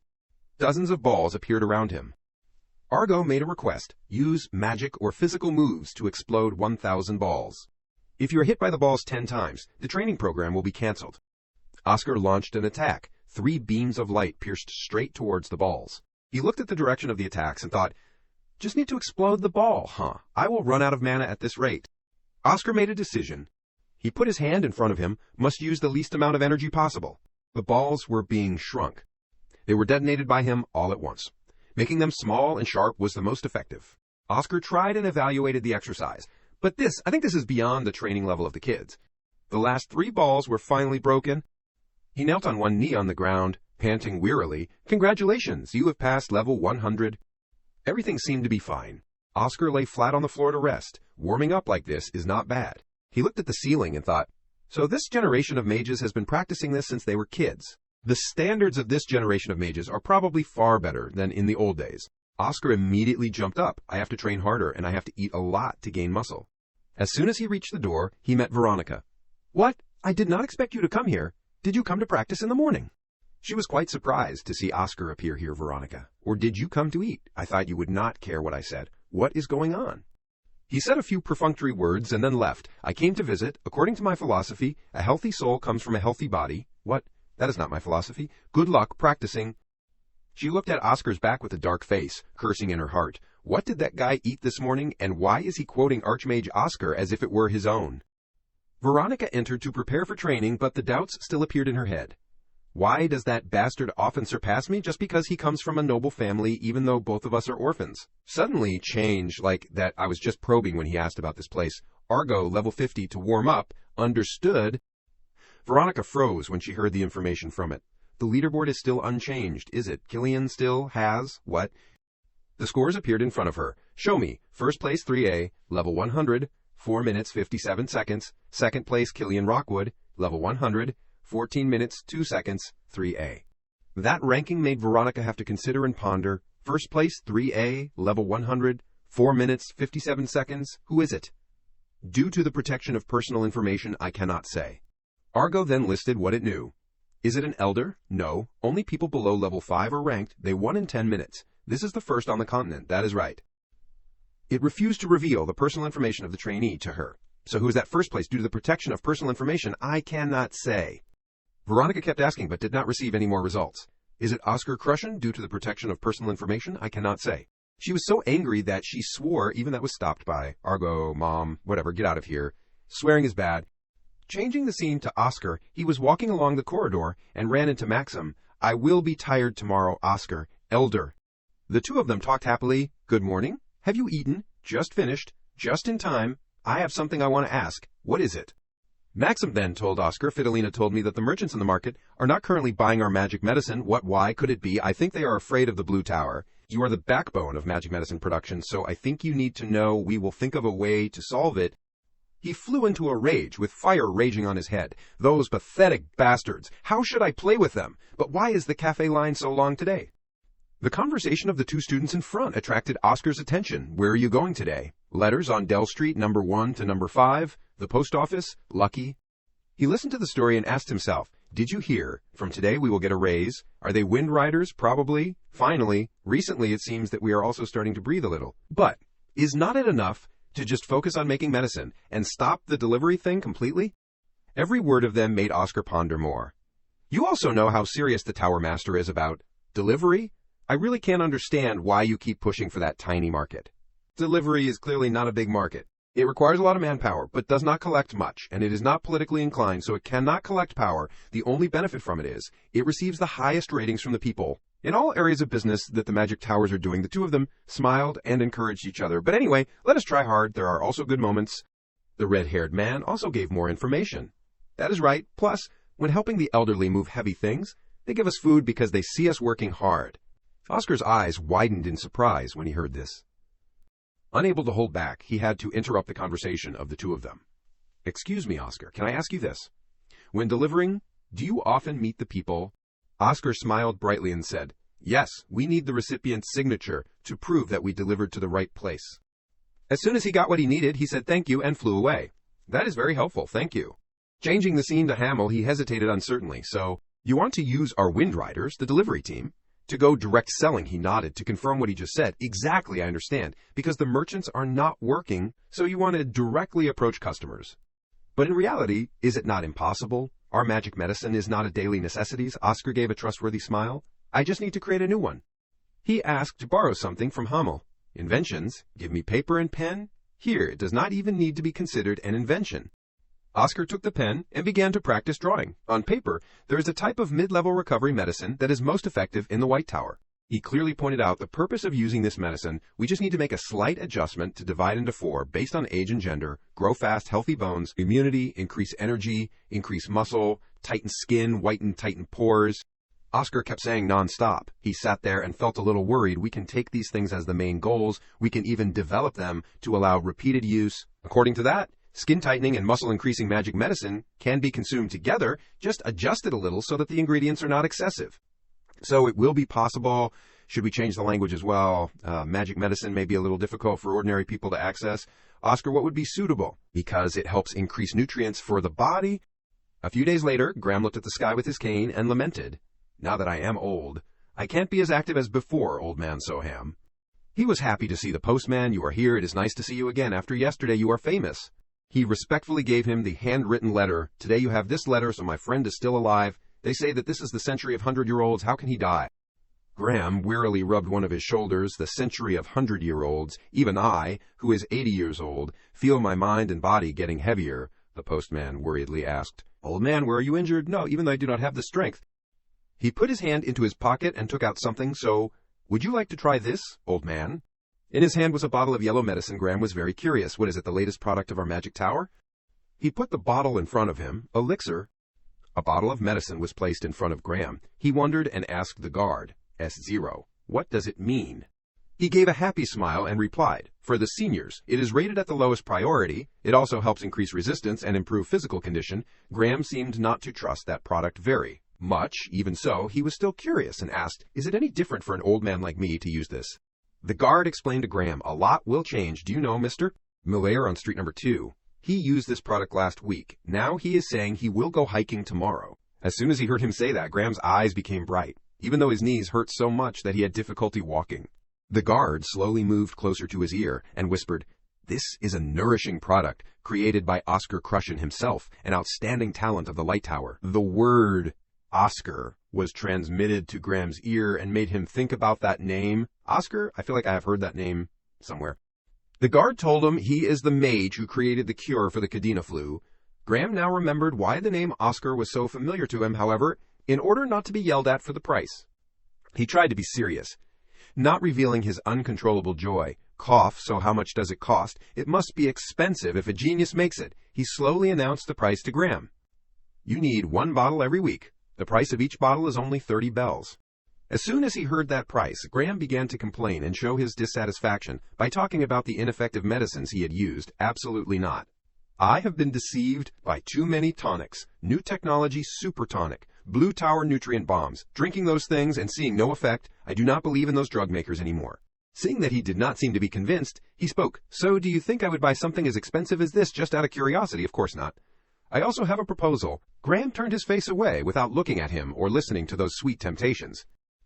Dozens of balls appeared around him. Argo made a request. Use magic or physical moves to explode 1,000 balls. If you are hit by the balls 10 times, the training program will be cancelled. Oscar launched an attack. 3 beams of light pierced straight towards the balls. He looked at the direction of the attacks and thought, just need to explode the ball, huh? I will run out of mana at this rate. Oscar made a decision. He put his hand in front of him, must use the least amount of energy possible. The balls were being shrunk. They were detonated by him all at once. Making them small and sharp was the most effective. Oscar tried and evaluated the exercise. But I think this is beyond the training level of the kids. The last 3 balls were finally broken. He knelt on one knee on the ground, panting wearily. Congratulations, you have passed level 100. Everything seemed to be fine. Oscar lay flat on the floor to rest. Warming up like this is not bad. He looked at the ceiling and thought, so this generation of mages has been practicing this since they were kids. The standards of this generation of mages are probably far better than in the old days. Oscar immediately jumped up. I have to train harder, and I have to eat a lot to gain muscle. As soon as he reached the door, he met Veronica. What? I did not expect you to come here. Did you come to practice in the morning? She was quite surprised to see Oscar appear here, Veronica. Or did you come to eat? I thought you would not care what I said. What is going on? He said a few perfunctory words and then left. I came to visit. According to my philosophy, a healthy soul comes from a healthy body. What? That is not my philosophy. Good luck practicing. She looked at Oscar's back with a dark face, cursing in her heart. What did that guy eat this morning, and why is he quoting Archmage Oscar as if it were his own? Veronica entered to prepare for training, but the doubts still appeared in her head. Why does that bastard often surpass me just because he comes from a noble family, even though both of us are orphans? Suddenly change like that I was just probing when he asked about this place. Argo, level 50, to warm up. Understood. Veronica froze when she heard the information from it. The leaderboard is still unchanged, is it? Killian still has... what? The scores appeared in front of her. Show me. First place 3A, level 100, 4 minutes 57 seconds. Second place Killian Rockwood, level 100, 14 minutes 2 seconds, 3A. That ranking made Veronica have to consider and ponder. First place 3A, level 100, 4 minutes 57 seconds. Who is it? Due to the protection of personal information, I cannot say. Argo then listed what it knew. Is it an elder? No. Only people below level 5 are ranked. They won in 10 minutes. This is the first on the continent. That is right. It refused to reveal the personal information of the trainee to her. So who is that first place due to the protection of personal information? I cannot say. Veronica kept asking but did not receive any more results. Is it Oscar Crushen due to the protection of personal information? I cannot say. She was so angry that she swore, even that was stopped by Argo, Mom, whatever, get out of here. Swearing is bad. Changing the scene to Oscar, he was walking along the corridor and ran into Maxim. I will be tired tomorrow, Oscar. Elder. The two of them talked happily. Good morning. Have you eaten? Just finished. Just in time. I have something I want to ask. What is it? Maxim then told Oscar, Fidelina told me that the merchants in the market are not currently buying our magic medicine. Why could it be? I think they are afraid of the Blue Tower. You are the backbone of magic medicine production, so I think you need to know we will think of a way to solve it. He flew into a rage, with fire raging on his head. Those pathetic bastards! How should I play with them? But why is the cafe line so long today? The conversation of the two students in front attracted Oscar's attention. Where are you going today? Letters on Dell Street, number 1 to number 5. The post office? Lucky. He listened to the story and asked himself, did you hear? From today we will get a raise. Are they wind riders? Probably. Finally. Recently it seems that we are also starting to breathe a little. But is not it enough to just focus on making medicine and stop the delivery thing completely? Every word of them made Oscar ponder more. You also know how serious the Tower Master is about delivery? I really can't understand why you keep pushing for that tiny market. Delivery is clearly not a big market. It requires a lot of manpower, but does not collect much, and it is not politically inclined, so it cannot collect power. The only benefit from it is, it receives the highest ratings from the people. In all areas of business that the Magic Towers are doing, the two of them smiled and encouraged each other. But anyway, let us try hard. There are also good moments. The red-haired man also gave more information. That is right. Plus, when helping the elderly move heavy things, they give us food because they see us working hard. Oscar's eyes widened in surprise when he heard this. Unable to hold back, he had to interrupt the conversation of the two of them. Excuse me, Oscar, can I ask you this? When delivering, do you often meet the people? Oscar smiled brightly and said, yes, we need the recipient's signature to prove that we delivered to the right place. As soon as he got what he needed, he said thank you and flew away. That is very helpful, thank you. Changing the scene to Hamel, he hesitated uncertainly. So, you want to use our Wind Riders, the delivery team, to go direct selling? He nodded to confirm what he just said. Exactly, I understand. Because the merchants are not working, so you want to directly approach customers. But in reality, is it not impossible? Our magic medicine is not a daily necessity. Oscar gave a trustworthy smile. I just need to create a new one. He asked to borrow something from Hamel. Inventions? Give me paper and pen? Here, it does not even need to be considered an invention. Oscar took the pen and began to practice drawing. On paper, there is a type of mid-level recovery medicine that is most effective in the White Tower. He clearly pointed out the purpose of using this medicine. We just need to make a slight adjustment to divide into 4 based on age and gender, grow fast, healthy bones, immunity, increase energy, increase muscle, tighten skin, whiten, tighten pores. Oscar kept saying non-stop. He sat there and felt a little worried. We can take these things as the main goals. We can even develop them to allow repeated use. According to that, skin tightening and muscle increasing magic medicine can be consumed together, just adjusted a little so that the ingredients are not excessive. So it will be possible. Should we change the language as well? Magic medicine may be a little difficult for ordinary people to access. Oscar, what would be suitable? Because it helps increase nutrients for the body. A few days later, Graham looked at the sky with his cane and lamented, now that I am old, I can't be as active as before, old man Soham. He was happy to see the postman. You are here. It is nice to see you again. After yesterday, you are famous. He respectfully gave him the handwritten letter. Today you have this letter, so my friend is still alive. They say that this is the century of 100-year-olds. How can he die? Graham wearily rubbed one of his shoulders. The century of 100-year-olds. Even I, who is 80 years old, feel my mind and body getting heavier. The postman worriedly asked, Old man, where are you injured? No, even though I do not have the strength. He put his hand into his pocket and took out something. So, would you like to try this, old man? In his hand was a bottle of yellow medicine. Graham was very curious. What is it, the latest product of our magic tower? He put the bottle in front of him. Elixir. A bottle of medicine was placed in front of Graham. He wondered and asked the guard, S0, what does it mean? He gave a happy smile and replied, for the seniors, it is rated at the lowest priority. It also helps increase resistance and improve physical condition. Graham seemed not to trust that product very much. Even so, he was still curious and asked, is it any different for an old man like me to use this? The guard explained to Graham, a lot will change. Do you know Mr. Miller on street number 2? He used this product last week. Now he is saying he will go hiking tomorrow. As soon as he heard him say that, Graham's eyes became bright, even though his knees hurt so much that he had difficulty walking. The guard slowly moved closer to his ear and whispered, "This is a nourishing product created by Oscar Crushin himself, an outstanding talent of the Light Tower." The word Oscar was transmitted to Graham's ear and made him think about that name. Oscar? I feel like I have heard that name somewhere. The guard told him he is the mage who created the cure for the Kadena flu. Graham now remembered why the name Oscar was so familiar to him, however, in order not to be yelled at for the price. He tried to be serious, not revealing his uncontrollable joy. "Cough, so how much does it cost? It must be expensive if a genius makes it." He slowly announced the price to Graham. "You need 1 bottle every week. The price of each bottle is only 30 bells. As soon as he heard that price, Graham began to complain and show his dissatisfaction by talking about the ineffective medicines he had used. "Absolutely not. I have been deceived by too many tonics. New technology super tonic, Blue Tower nutrient bombs. Drinking those things and seeing no effect, I do not believe in those drug makers anymore." Seeing that he did not seem to be convinced, he spoke. "So do you think I would buy something as expensive as this just out of curiosity? Of course not. I also have a proposal." Graham turned his face away without looking at him or listening to those sweet temptations.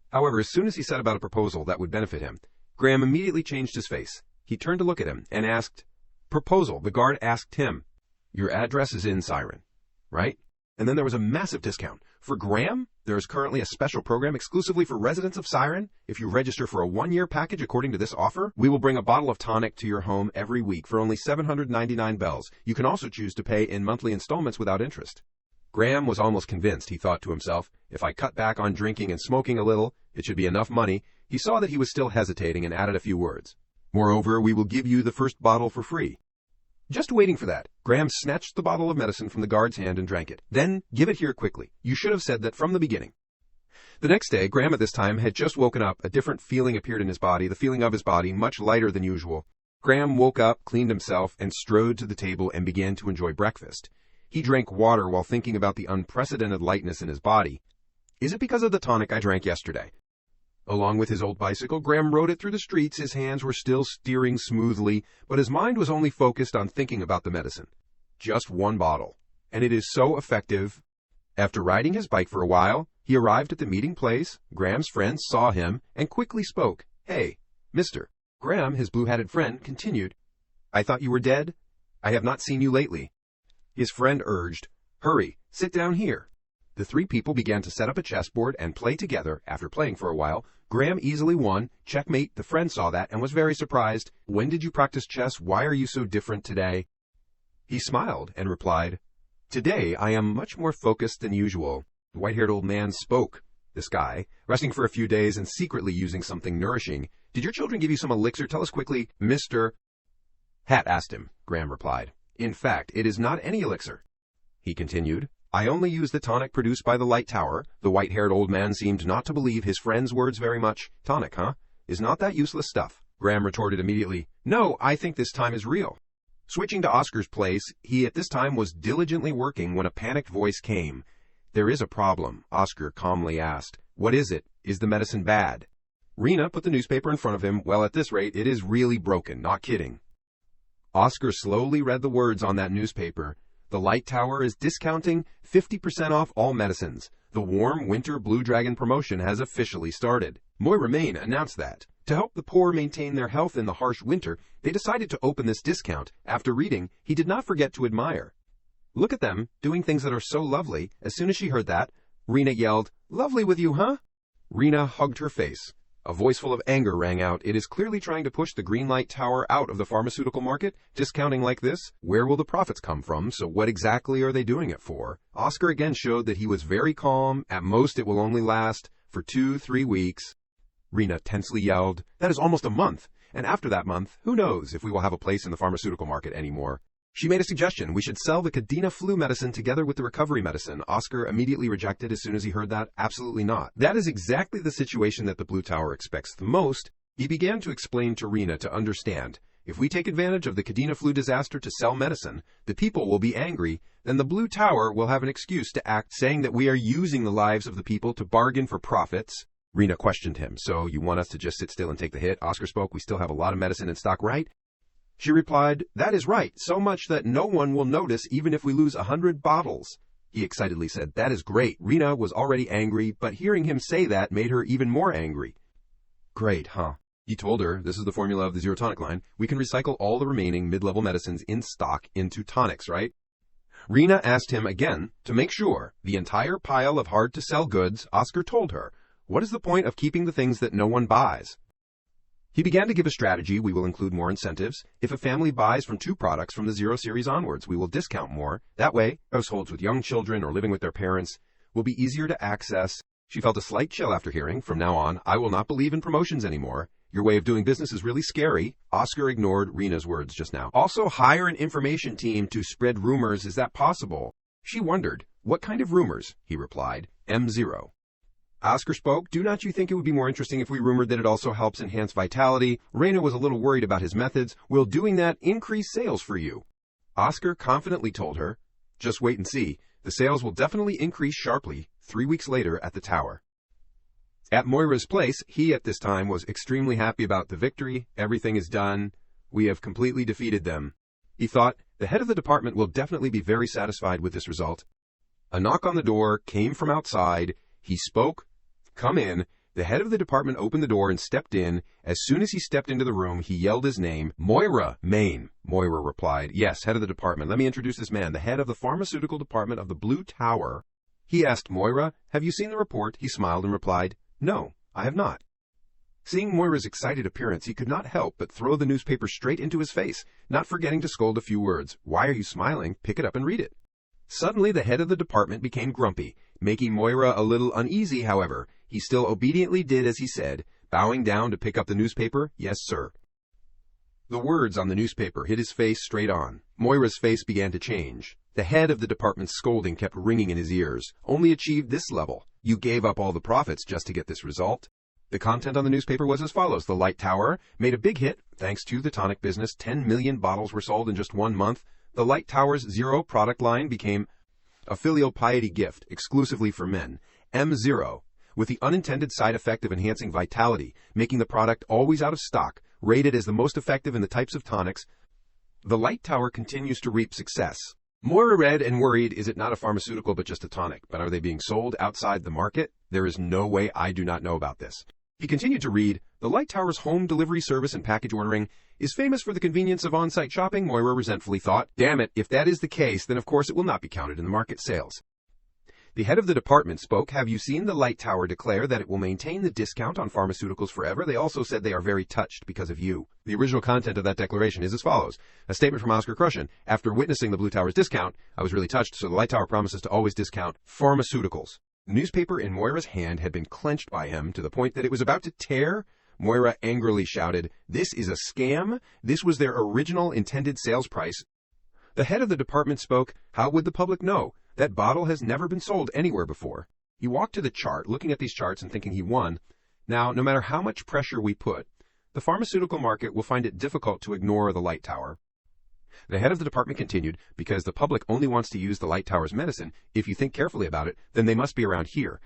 However, as soon as he said about a proposal that would benefit him, Graham immediately changed his face. He turned to look at him and asked, "Proposal?" The guard asked him, "Your address is in Siren, right?" And then there was a massive discount. For Graham, there is currently a special program exclusively for residents of Siren. If you register for a 1-year package according to this offer, we will bring a bottle of tonic to your home every week for only 799 bells. You can also choose to pay in monthly installments without interest. Graham was almost convinced. He thought to himself, if I cut back on drinking and smoking a little, it should be enough money. He saw that he was still hesitating and added a few words. "Moreover, we will give you the first bottle for free." Just waiting for that, Graham snatched the bottle of medicine from the guard's hand and drank it. "Then, give it here quickly. You should have said that from the beginning." The next day, Graham at this time had just woken up. A different feeling appeared in his body, the feeling of his body, much lighter than usual. Graham woke up, cleaned himself, and strode to the table and began to enjoy breakfast. He drank water while thinking about the unprecedented lightness in his body. Is it because of the tonic I drank yesterday? Along with his old bicycle, Graham rode it through the streets. His hands were still steering smoothly, but his mind was only focused on thinking about the medicine. Just 1 bottle, and it is so effective. After riding his bike for a while, he arrived at the meeting place. Graham's friends saw him and quickly spoke. "Hey, mister." Graham, his blue-hatted friend, continued, "I thought you were dead? I have not seen you lately." His friend urged, "Hurry, sit down here." The 3 people began to set up a chessboard and play together. After playing for a while, Graham easily won. Checkmate. The friend saw that and was very surprised. "When did you practice chess? Why are you so different today?" He smiled and replied, "Today I am much more focused than usual." The white-haired old man spoke. This guy, resting for a few days and secretly using something nourishing. "Did your children give you some elixir? Tell us quickly." Mr. Hat asked him. Graham replied, "In fact, it is not any elixir." He continued, "I only use the tonic produced by the Light Tower." The white-haired old man seemed not to believe his friend's words very much. "Tonic, huh? Is not that useless stuff?" Graham retorted immediately, "No, I think this time is real." Switching to Oscar's place, he at this time was diligently working when a panicked voice came. "There is a problem," Oscar calmly asked. "What is it? Is the medicine bad?" Rena put the newspaper in front of him. "Well, at this rate, it is really broken, not kidding." Oscar slowly read the words on that newspaper. "The Light Tower is discounting 50% off all medicines. The warm winter Blue Dragon promotion has officially started." Moira Main announced that, to help the poor maintain their health in the harsh winter, they decided to open this discount. After reading, he did not forget to admire. "Look at them, doing things that are so lovely." As soon as she heard that, Rena yelled, "Lovely with you, huh?" Rena hugged her face. A voice full of anger rang out. "It is clearly trying to push the Green Light Tower out of the pharmaceutical market, discounting like this. Where will the profits come from? So what exactly are they doing it for?" Oscar again showed that he was very calm. "At most it will only last for 2-3 weeks. Rena tensely yelled, "That is almost a month. And after that month, who knows if we will have a place in the pharmaceutical market anymore." She made a suggestion. "We should sell the Kadena flu medicine together with the recovery medicine." Oscar immediately rejected as soon as he heard that. "Absolutely not. That is exactly the situation that the Blue Tower expects the most." He began to explain to Rena to understand. If we take advantage of the Kadena flu disaster to sell medicine, the people will be angry. Then the Blue Tower will have an excuse to act, saying that we are using the lives of the people to bargain for profits. Rena questioned him. "So you want us to just sit still and take the hit?" Oscar spoke. "We still have a lot of medicine in stock, right?" She replied, "That is right, so much that no one will notice even if we lose 100 bottles." He excitedly said, "That is great." Rena was already angry, but hearing him say that made her even more angry. "Great, huh?" He told her, "This is the formula of the Zero Tonic line. We can recycle all the remaining mid-level medicines in stock into tonics, right?" Rena asked him again to make sure. The entire pile of hard-to-sell goods, Oscar told her. What is the point of keeping the things that no one buys? He began to give a strategy. We will include more incentives. If a family buys from 2 products from the Zero series onwards, we will discount more. That way, households with young children or living with their parents will be easier to access. She felt a slight chill after hearing, "From now on, I will not believe in promotions anymore. Your way of doing business is really scary." Oscar ignored Rena's words just now. "Also, hire an information team to spread rumors. Is that possible?" She wondered. "What kind of rumors?" He replied, "M0. Oscar spoke. "Do not you think it would be more interesting if we rumored that it also helps enhance vitality?" Rena was a little worried about his methods. "Will doing that increase sales for you?" Oscar confidently told her, "Just wait and see. The sales will definitely increase sharply 3 weeks later at the tower." At Moira's place, he at this time was extremely happy about the victory. Everything is done. We have completely defeated them. He thought, the head of the department will definitely be very satisfied with this result. A knock on the door came from outside. He spoke. "Come in." The head of the department opened the door and stepped in. As soon as he stepped into the room, he yelled his name. "Moira, Maine." Moira replied, "Yes, head of the department. Let me introduce this man, the head of the pharmaceutical department of the Blue Tower." He asked Moira, "Have you seen the report?" He smiled and replied, "No, I have not." Seeing Moira's excited appearance, he could not help but throw the newspaper straight into his face, not forgetting to scold a few words. "Why are you smiling? Pick it up and read it." Suddenly, the head of the department became grumpy, making Moira a little uneasy, however. He still obediently did as he said, bowing down to pick up the newspaper. "Yes, sir." The words on the newspaper hit his face straight on. Moira's face began to change. The head of the department's scolding kept ringing in his ears. "Only achieved this level. You gave up all the profits just to get this result." The content on the newspaper was as follows. The Light Tower made a big hit. Thanks to the tonic business, 10 million bottles were sold in just 1 month. The Light Tower's Zero product line became a filial piety gift exclusively for men. M0, with the unintended side effect of enhancing vitality, making the product always out of stock, rated as the most effective in the types of tonics. The Light Tower continues to reap success. Moira read and worried, is it not a pharmaceutical but just a tonic? But are they being sold outside the market? There is no way I do not know about this. He continued to read, the Light Tower's home delivery service and package ordering is famous for the convenience of on-site shopping. Moira resentfully thought, damn it, if that is the case, then of course it will not be counted in the market sales. The head of the department spoke. Have you seen the Light Tower declare that it will maintain the discount on pharmaceuticals forever? They also said they are very touched because of you. The original content of that declaration is as follows. A statement from Oscar Crushen. After witnessing the Blue Tower's discount, I was really touched, so the Light Tower promises to always discount pharmaceuticals. The newspaper in Moira's hand had been clenched by him to the point that it was about to tear. Moira angrily shouted, this is a scam. This was their original intended sales price. The head of the department spoke. How would the public know? That bottle has never been sold anywhere before. He walked to the chart, looking at these charts and thinking he won. Now, no matter how much pressure we put, the pharmaceutical market will find it difficult to ignore the Light Tower. The head of the department continued, because the public only wants to use the Light Tower's medicine. If you think carefully about it, then they must be around here.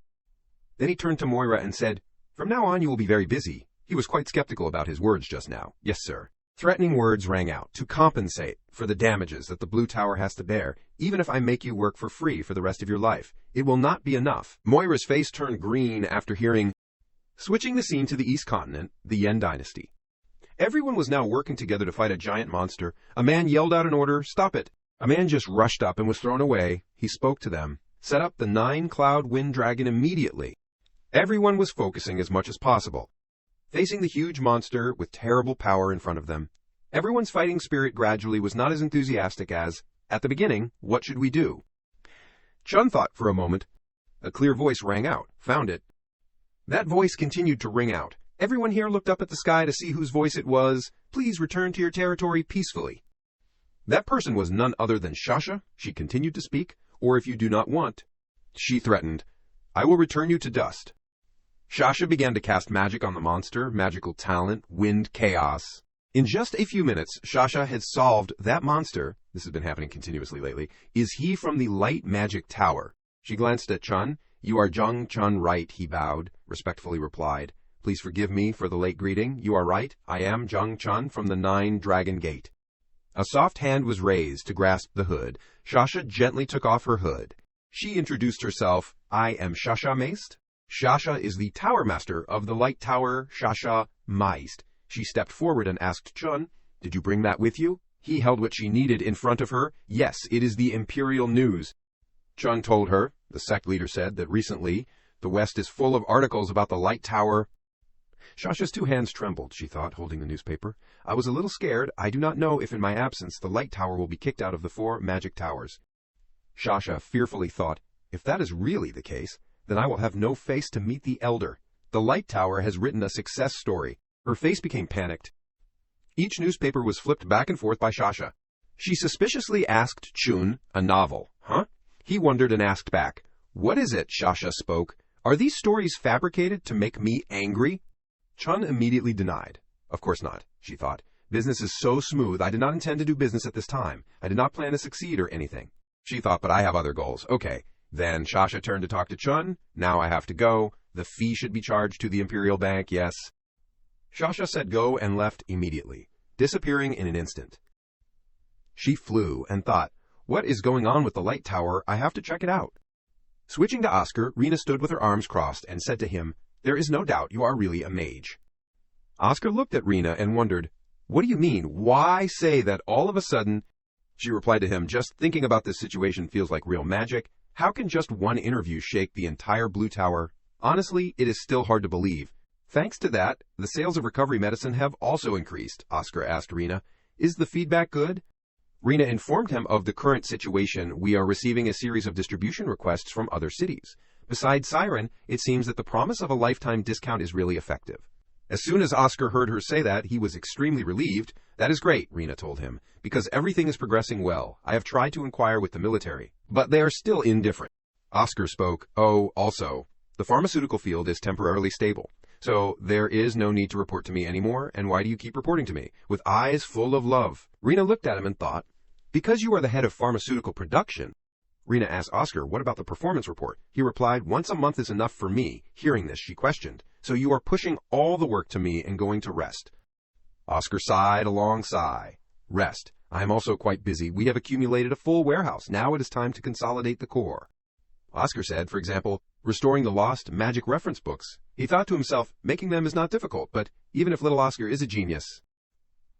Then he turned to Moira and said, from now on you will be very busy. He was quite skeptical about his words just now. Yes, sir. Threatening words rang out. To compensate for the damages that the Blue Tower has to bear, even if I make you work for free for the rest of your life, it will not be enough. Moira's face turned green after hearing. Switching the scene to the East Continent, the Yen Dynasty. Everyone was now working together to fight a giant monster. A man yelled out an order, stop it. A man just rushed up and was thrown away. He spoke to them. Set up the 9-cloud wind dragon immediately. Everyone was focusing as much as possible, facing the huge monster with terrible power in front of them. Everyone's fighting spirit gradually was not as enthusiastic as, at the beginning, what should we do? Chun thought for a moment. A clear voice rang out. Found it. That voice continued to ring out. Everyone here looked up at the sky to see whose voice it was. Please return to your territory peacefully. That person was none other than Shasha. She continued to speak. Or if you do not want, she threatened, I will return you to dust. Shasha began to cast magic on the monster, magical talent, wind, chaos. In just a few minutes, Shasha had solved that monster. This has been happening continuously lately. Is he from the Light Magic Tower? She glanced at Chun. You are Jung Chun right, he bowed, respectfully replied. Please forgive me for the late greeting. You are right. I am Jung Chun from the 9 Dragon Gate. A soft hand was raised to grasp the hood. Shasha gently took off her hood. She introduced herself. I am Shasha Meist. Shasha is the tower master of the light tower Shasha Meist. She stepped forward and asked Chun, "Did you bring that with you?" He held what she needed in front of her. "Yes, it is the Imperial News." Chun told her, the sect leader said, that recently the West is full of articles about the light tower. Shasha's two hands trembled, she thought, holding the newspaper. I was a little scared. I do not know if in my absence the light tower will be kicked out of the 4 magic towers. Shasha fearfully thought, if that is really the case, then I will have no face to meet the elder. The light tower has written a success story. Her face became panicked. Each newspaper was flipped back and forth by Shasha. She suspiciously asked Chun, a novel, huh? He wondered and asked back, what is it? Shasha spoke. Are these stories fabricated to make me angry? Chun immediately denied. Of course not, she thought. Business is so smooth, I did not intend to do business at this time. I did not plan to succeed or anything. She thought, but I have other goals. Okay. Then Shasha turned to talk to Chun. Now I have to go. The fee should be charged to the Imperial Bank, yes. Shasha said go and left immediately, disappearing in an instant. She flew and thought, what is going on with the light tower? I have to check it out. Switching to Oscar, Rena stood with her arms crossed and said to him, there is no doubt you are really a mage. Oscar looked at Rena and wondered, what do you mean? Why say that all of a sudden? She replied to him, just thinking about this situation feels like real magic. How can just one interview shake the entire Blue Tower? Honestly, it is still hard to believe. Thanks to that, the sales of recovery medicine have also increased, Oscar asked Rena. Is the feedback good? Rena informed him of the current situation. We are receiving a series of distribution requests from other cities. Besides Siren, it seems that the promise of a lifetime discount is really effective. As soon as Oscar heard her say that, he was extremely relieved. That is great, Rena told him, because everything is progressing well. I have tried to inquire with the military, but they are still indifferent. Oscar spoke. Oh, also, the pharmaceutical field is temporarily stable, so there is no need to report to me anymore, and why do you keep reporting to me? With eyes full of love. Rena looked at him and thought, because you are the head of pharmaceutical production. Rena asked Oscar, what about the performance report? He replied, once a month is enough for me. Hearing this, she questioned, so you are pushing all the work to me and going to rest. Oscar sighed a long sigh. Rest. I am also quite busy. We have accumulated a full warehouse. Now it is time to consolidate the core. Oscar said, for example, restoring the lost magic reference books. He thought to himself, making them is not difficult, but even if little Oscar is a genius.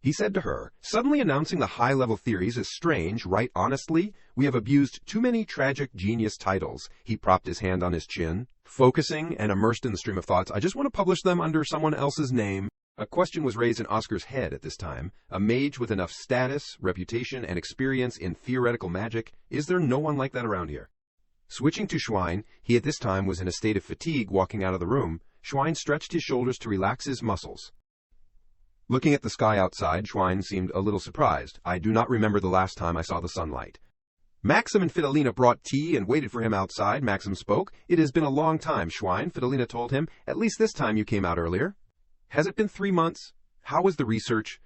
He said to her, suddenly announcing the high-level theories is strange, right? Honestly, we have abused too many tragic genius titles. He propped his hand on his chin, focusing and immersed in the stream of thoughts. I just want to publish them under someone else's name. A question was raised in Oscar's head at this time. A mage with enough status, reputation, and experience in theoretical magic, is there no one like that around here? Switching to Schwein, he at this time was in a state of fatigue walking out of the room. Schwein stretched his shoulders to relax his muscles. Looking at the sky outside, Schwein seemed a little surprised. I do not remember the last time I saw the sunlight. Maxim and Fidelina brought tea and waited for him outside. Maxim spoke. It has been a long time, Schwein, Fidelina told him. At least this time you came out earlier. Has it been 3 months? How was the research?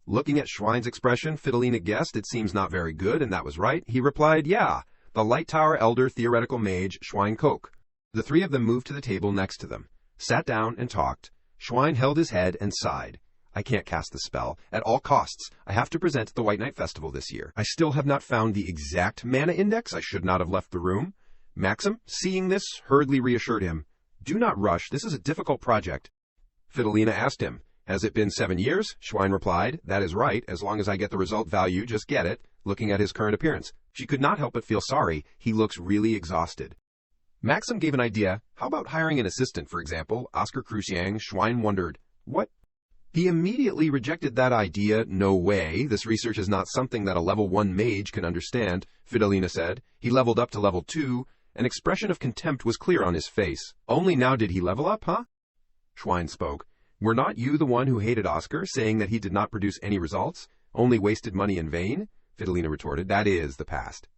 Looking at Schwein's expression, Fidelina guessed it seems not very good, and that was right. He replied, yeah, the Light Tower Elder Theoretical Mage, Schwein Koch. The three of them moved to the table next to them, sat down and talked. Schwein held his head and sighed. I can't cast the spell. At all costs, I have to present at the White Night Festival this year. I still have not found the exact mana index. I should not have left the room. Maxim, seeing this, hurriedly reassured him. Do not rush. This is a difficult project. Fidelina asked him, has it been 7 years? Schwein replied, that is right. As long as I get the result value, just get it. Looking at his current appearance, she could not help but feel sorry. He looks really exhausted. Maxim gave an idea. How about hiring an assistant, for example? Oscar Cruciang. Schwein wondered, what? He immediately rejected that idea. No way. This research is not something that a level 1 mage can understand, Fidelina said. He leveled up to level 2. An expression of contempt was clear on his face. Only now did he level up, huh? Schwein spoke. Were not you the one who hated Oscar, saying that he did not produce any results, only wasted money in vain? Fidelina retorted, that is the past.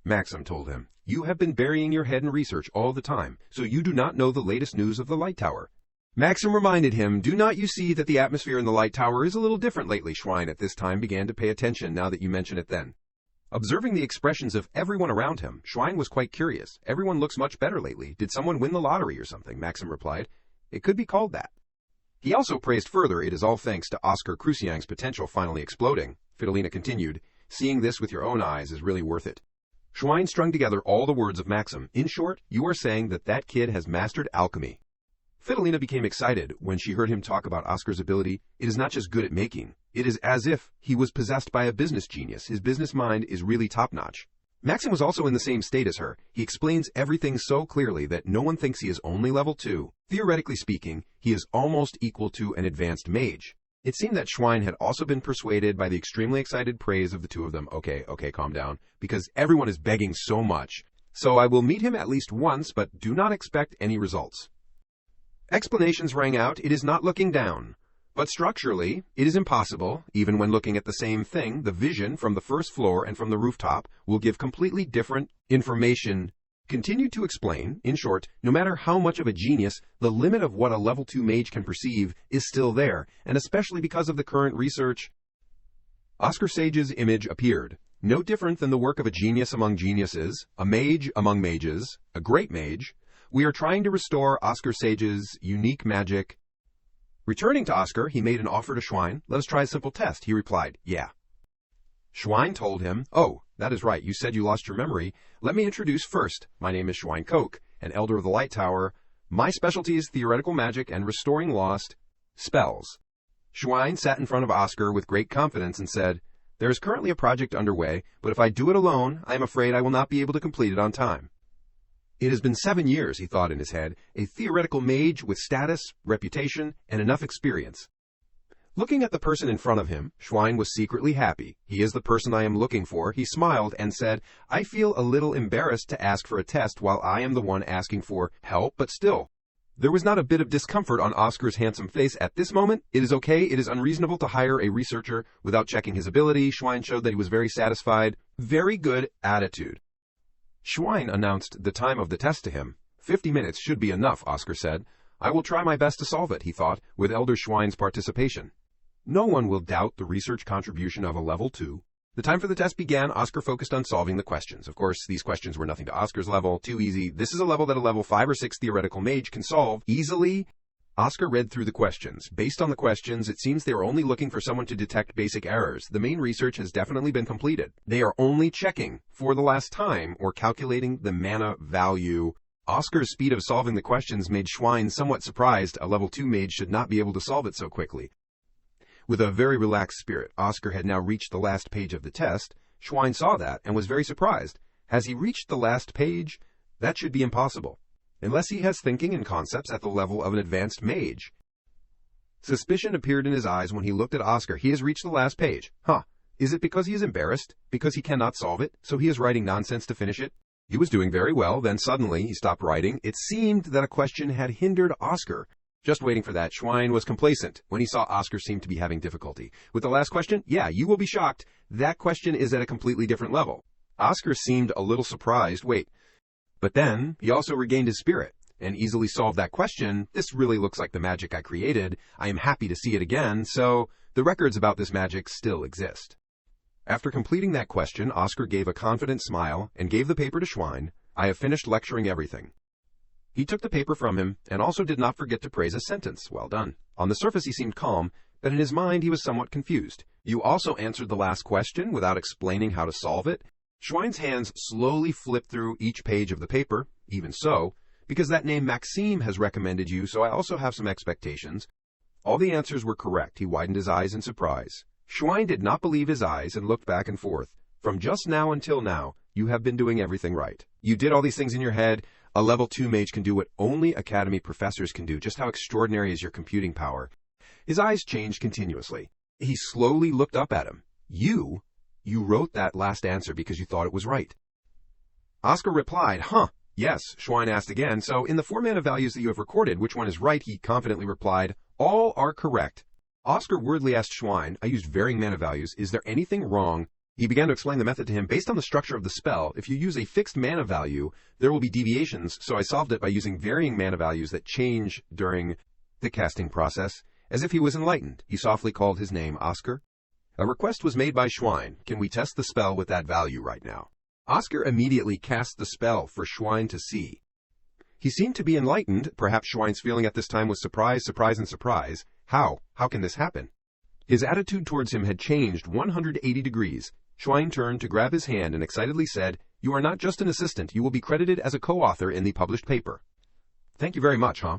Maxim told him, you have been burying your head in research all the time, so you do not know the latest news of the Light Tower. Maxim reminded him, do not you see that the atmosphere in the Light Tower is a little different lately? Schwein at this time began to pay attention now that you mention it then. Observing the expressions of everyone around him, Schwein was quite curious. Everyone looks much better lately. Did someone win the lottery or something? Maxim replied. It could be called that. He also praised further it is all thanks to Oscar Cruciang's potential finally exploding. Fidelina continued, seeing this with your own eyes is really worth it. Schwein strung together all the words of Maxim. In short, you are saying that that kid has mastered alchemy. Fidelina became excited when she heard him talk about Oscar's ability. It is not just good at making. It is as if he was possessed by a business genius. His business mind is really top-notch. Maxim was also in the same state as her. He explains everything so clearly that no one thinks he is only level 2. Theoretically speaking, he is almost equal to an advanced mage. It seemed that Schwein had also been persuaded by the extremely excited praise of the two of them. Okay, calm down, because everyone is begging so much. So I will meet him at least once, but do not expect any results. Explanations rang out. It is not looking down. But structurally, it is impossible. Even when looking at the same thing, the vision from the first floor and from the rooftop will give completely different information. Continued to explain, in short, no matter how much of a genius, the limit of what a level 2 mage can perceive is still there, and especially because of the current research. Oscar Sage's image appeared. No different than the work of a genius among geniuses, a mage among mages, a great mage. We are trying to restore Oscar Sage's unique magic. Returning to Oscar, he made an offer to Schwein. Let us try a simple test. He replied, yeah. Schwein told him, oh, that is right. You said you lost your memory. Let me introduce first. My name is Schwein Koch, an elder of the Light Tower. My specialty is theoretical magic and restoring lost spells. Schwein sat in front of Oscar with great confidence and said, there is currently a project underway, but if I do it alone, I am afraid I will not be able to complete it on time. It has been 7 years, he thought in his head, a theoretical mage with status, reputation, and enough experience. Looking at the person in front of him, Schwein was secretly happy. He is the person I am looking for. He smiled and said, I feel a little embarrassed to ask for a test while I am the one asking for help, but still. There was not a bit of discomfort on Oscar's handsome face at this moment. It is okay. It is unreasonable to hire a researcher without checking his ability. Schwein showed that he was very satisfied. Very good attitude. Schwein announced the time of the test to him. 50 minutes should be enough, Oscar said. I will try my best to solve it, he thought, with Elder Schwein's participation. No one will doubt the research contribution of a level 2. The time for the test began. Oscar focused on solving the questions. Of course, these questions were nothing to Oscar's level. Too easy. This is a level that a level 5 or 6 theoretical mage can solve easily. Oscar read through the questions. Based on the questions, it seems they are only looking for someone to detect basic errors. The main research has definitely been completed. They are only checking for the last time or calculating the mana value. Oscar's speed of solving the questions made Schwein somewhat surprised. A level 2 mage should not be able to solve it so quickly. With a very relaxed spirit, Oscar had now reached the last page of the test. Schwein saw that and was very surprised. Has he reached the last page? That should be impossible. Unless he has thinking and concepts at the level of an advanced mage. Suspicion appeared in his eyes when he looked at Oscar. He has reached the last page. Huh. Is it because he is embarrassed? Because he cannot solve it? So he is writing nonsense to finish it? He was doing very well, then suddenly he stopped writing. It seemed that a question had hindered Oscar. Just waiting for that, Schwein was complacent when he saw Oscar seemed to be having difficulty. With the last question, yeah, you will be shocked. That question is at a completely different level. Oscar seemed a little surprised. Wait. But then, he also regained his spirit, and easily solved that question. This really looks like the magic I created. I am happy to see it again, so the records about this magic still exist. After completing that question, Oscar gave a confident smile and gave the paper to Schwein. I have finished lecturing everything. He took the paper from him, and also did not forget to praise a sentence. Well done. On the surface he seemed calm, but in his mind he was somewhat confused. You also answered the last question without explaining how to solve it? Schwein's hands slowly flipped through each page of the paper. Even so, because that name Maxime has recommended you, so I also have some expectations. All the answers were correct. He widened his eyes in surprise. Schwein did not believe his eyes and looked back and forth. From just now until now, you have been doing everything right. You did all these things in your head. A level 2 mage can do what only academy professors can do. Just how extraordinary is your computing power? His eyes changed continuously. He slowly looked up at him. You wrote that last answer because you thought it was right. Oscar replied, huh, yes. Schwein asked again, so in the 4 mana values that you have recorded, which one is right? He confidently replied, all are correct. Oscar wordly asked Schwein, I used varying mana values. Is there anything wrong? He began to explain the method to him. Based on the structure of the spell, if you use a fixed mana value, there will be deviations, so I solved it by using varying mana values that change during the casting process. As if he was enlightened, he softly called his name Oscar. A request was made by Schwein. Can we test the spell with that value right now? Oscar immediately cast the spell for Schwein to see. He seemed to be enlightened. Perhaps Schwein's feeling at this time was surprise, surprise, and surprise. How? How can this happen? His attitude towards him had changed 180 degrees. Schwein turned to grab his hand and excitedly said, "You are not just an assistant, you will be credited as a co-author in the published paper." "Thank you very much, huh?"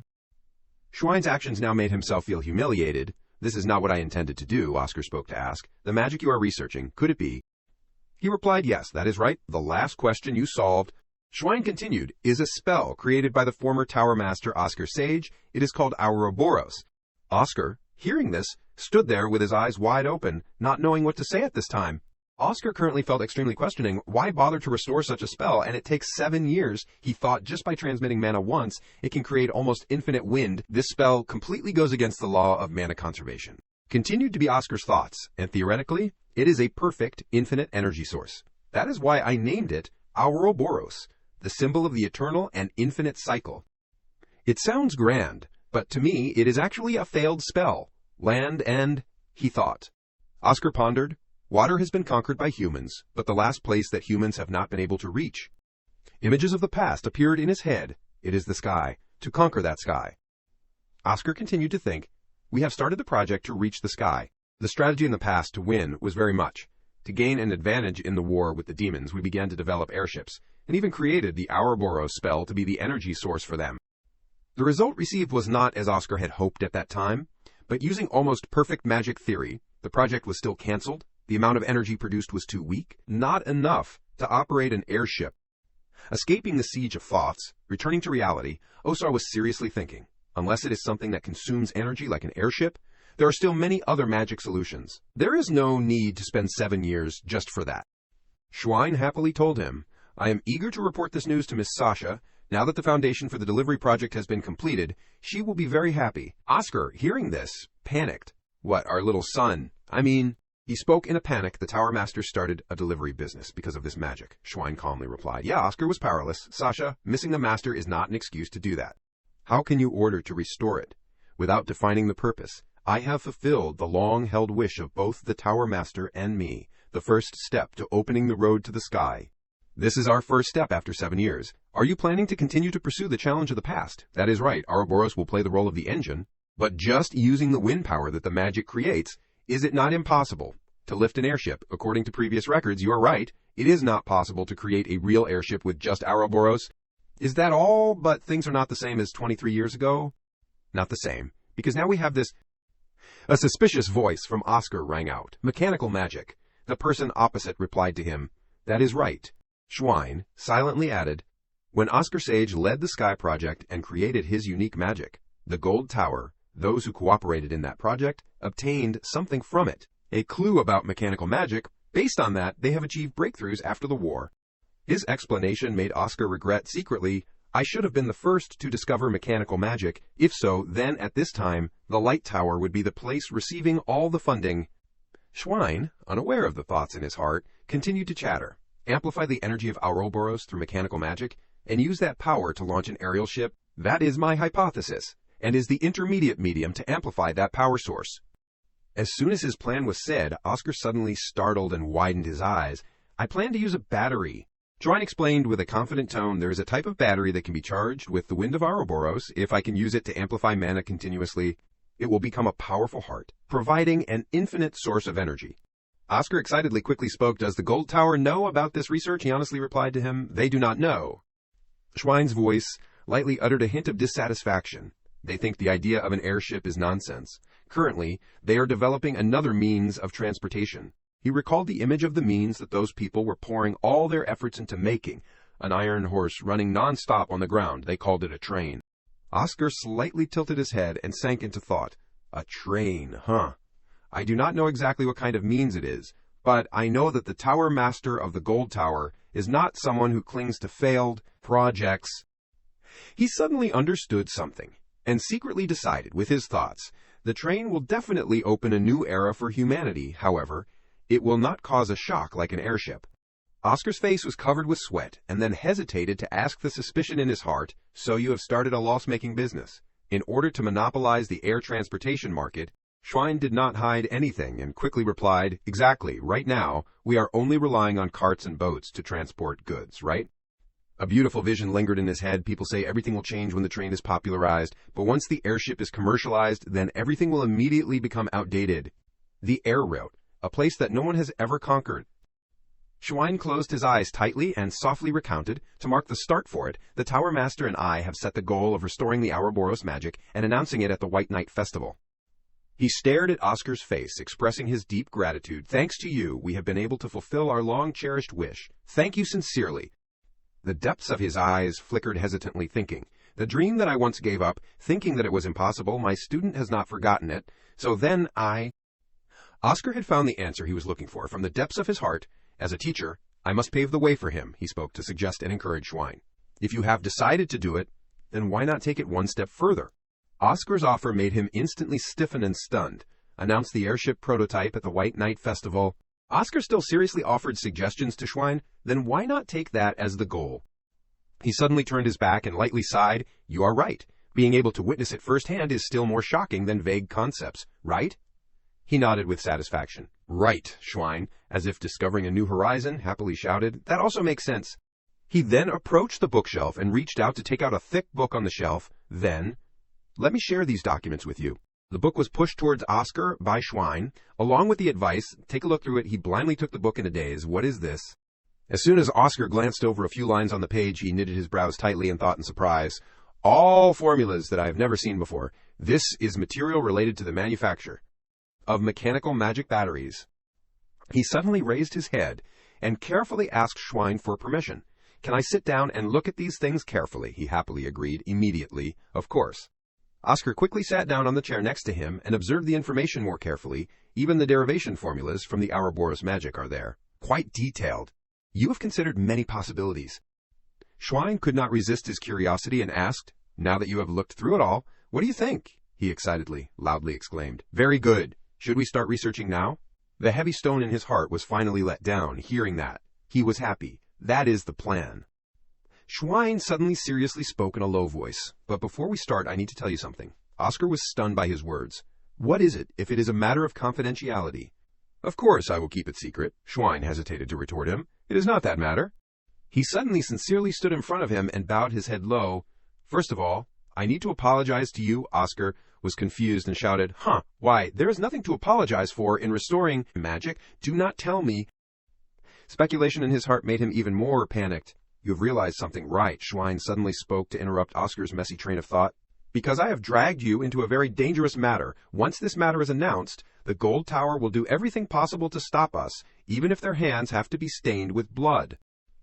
Schwein's actions now made himself feel humiliated. "This is not what I intended to do," Oscar spoke to ask. "The magic you are researching, could it be?" He replied, "Yes, that is right. The last question you solved," Schwein continued, "is a spell created by the former Tower Master Oscar Sage. It is called Ouroboros." Oscar, hearing this, stood there with his eyes wide open, not knowing what to say at this time. Oscar currently felt extremely questioning. Why bother to restore such a spell? And it takes 7 years. He thought just by transmitting mana once, it can create almost infinite wind. This spell completely goes against the law of mana conservation. Continued to be Oscar's thoughts, and theoretically, it is a perfect infinite energy source. That is why I named it Ouroboros, the symbol of the eternal and infinite cycle. It sounds grand, but to me it is actually a failed spell. Land and, he thought. Oscar pondered. Water has been conquered by humans, but the last place that humans have not been able to reach. Images of the past appeared in his head. It is the sky, to conquer that sky. Oscar continued to think. We have started the project to reach the sky. The strategy in the past to win was very much. To gain an advantage in the war with the demons, we began to develop airships, and even created the Ouroboros spell to be the energy source for them. The result received was not as Oscar had hoped at that time, but using almost perfect magic theory, the project was still cancelled. The amount of energy produced was too weak, not enough to operate an airship. Escaping the siege of thoughts, returning to reality, Osar was seriously thinking, unless it is something that consumes energy like an airship, there are still many other magic solutions. There is no need to spend 7 years just for that. Schwein happily told him, "I am eager to report this news to Miss Sasha. Now that the foundation for the delivery project has been completed, she will be very happy." Oscar, hearing this, panicked. "What, our little son? I mean..." He spoke in a panic. The Tower Master started a delivery business because of this magic. Schwein calmly replied, "Yeah, Oscar was powerless. Sasha, missing the master is not an excuse to do that. How can you order to restore it without defining the purpose? I have fulfilled the long-held wish of both the Tower Master and me, the first step to opening the road to the sky. This is our first step after 7 years. Are you planning to continue to pursue the challenge of the past? That is right, Ouroboros will play the role of the engine, but just using the wind power that the magic creates, is it not impossible to lift an airship? According to previous records, you are right. It is not possible to create a real airship with just Ouroboros. Is that all? But things are not the same as 23 years ago? Not the same, because now we have this..." A suspicious voice from Oscar rang out. "Mechanical magic." The person opposite replied to him, "That is right." Schwein silently added, "When Oscar Sage led the Sky Project and created his unique magic, the Gold Tower, those who cooperated in that project obtained something from it, a clue about mechanical magic. Based on that, they have achieved breakthroughs after the war." His explanation made Oscar regret secretly, "I should have been the first to discover mechanical magic. If so, then at this time, the Light Tower would be the place receiving all the funding." Schwein, unaware of the thoughts in his heart, continued to chatter. "Amplify the energy of Ouroboros through mechanical magic, and use that power to launch an aerial ship? That is my hypothesis, and is the intermediate medium to amplify that power source." As soon as his plan was said, Oscar suddenly startled and widened his eyes. "I plan to use a battery." Schwein explained with a confident tone, "There is a type of battery that can be charged with the wind of Ouroboros. If I can use it to amplify mana continuously, it will become a powerful heart, providing an infinite source of energy." Oscar excitedly quickly spoke, "Does the Gold Tower know about this research?" He honestly replied to him, "They do not know." Schwein's voice lightly uttered a hint of dissatisfaction. "They think the idea of an airship is nonsense. Currently, they are developing another means of transportation." He recalled the image of the means that those people were pouring all their efforts into making, an iron horse running non-stop on the ground. They called it a train. Oscar slightly tilted his head and sank into thought. A train, huh? I do not know exactly what kind of means it is, but I know that the Tower Master of the Gold Tower is not someone who clings to failed projects. He suddenly understood something, and secretly decided with his thoughts, the train will definitely open a new era for humanity. However, it will not cause a shock like an airship. Oscar's face was covered with sweat, and then hesitated to ask the suspicion in his heart, "So you have started a loss-making business in order to monopolize the air transportation market?" Schwein did not hide anything and quickly replied, "Exactly. Right now, we are only relying on carts and boats to transport goods, right?" A beautiful vision lingered in his head. People say everything will change when the train is popularized, but once the airship is commercialized, then everything will immediately become outdated. The air route, a place that no one has ever conquered. Schwein closed his eyes tightly and softly recounted, to mark the start for it, the Tower Master and I have set the goal of restoring the Ouroboros magic and announcing it at the White Night Festival. He stared at Oscar's face, expressing his deep gratitude. Thanks to you, we have been able to fulfill our long-cherished wish. Thank you sincerely. The depths of his eyes flickered hesitantly, thinking, the dream that I once gave up, thinking that it was impossible, my student has not forgotten it, so then Oscar had found the answer he was looking for from the depths of his heart. As a teacher, I must pave the way for him, he spoke to suggest and encourage Schwein. If you have decided to do it, then why not take it one step further? Oscar's offer made him instantly stiffen and stunned. Announced the airship prototype at the White Night Festival. Oscar still seriously offered suggestions to Schwein, then why not take that as the goal? He suddenly turned his back and lightly sighed. You are right. Being able to witness it firsthand is still more shocking than vague concepts, right? He nodded with satisfaction. Right, Schwein, as if discovering a new horizon, happily shouted. That also makes sense. He then approached the bookshelf and reached out to take out a thick book on the shelf. Then, let me share these documents with you. The book was pushed towards Oscar by Schwein, along with the advice. Take a look through it. He blindly took the book in a daze. What is this? As soon as Oscar glanced over a few lines on the page, he knitted his brows tightly and thought in surprise. All formulas that I have never seen before. This is material related to the manufacture of mechanical magic batteries. He suddenly raised his head and carefully asked Schwein for permission. Can I sit down and look at these things carefully? He happily agreed, immediately, of course. Oscar quickly sat down on the chair next to him and observed the information more carefully. Even the derivation formulas from the Ouroboros magic are there. Quite detailed. You have considered many possibilities. Schwein could not resist his curiosity and asked, now that you have looked through it all, what do you think? He excitedly, loudly exclaimed. Very good. Should we start researching now? The heavy stone in his heart was finally let down, hearing that. He was happy. That is the plan. Schwein suddenly seriously spoke in a low voice. But before we start, I need to tell you something. Oscar was stunned by his words. What is it, if it is a matter of confidentiality? Of course I will keep it secret, Schwein hesitated to retort him. It is not that matter. He suddenly sincerely stood in front of him and bowed his head low. First of all, I need to apologize to you. Oscar was confused and shouted, Why, there is nothing to apologize for in restoring magic. Do not tell me. Speculation in his heart made him even more panicked. You have realized something, right? Schwein suddenly spoke to interrupt Oscar's messy train of thought. Because I have dragged you into a very dangerous matter. Once this matter is announced, the Gold Tower will do everything possible to stop us, even if their hands have to be stained with blood.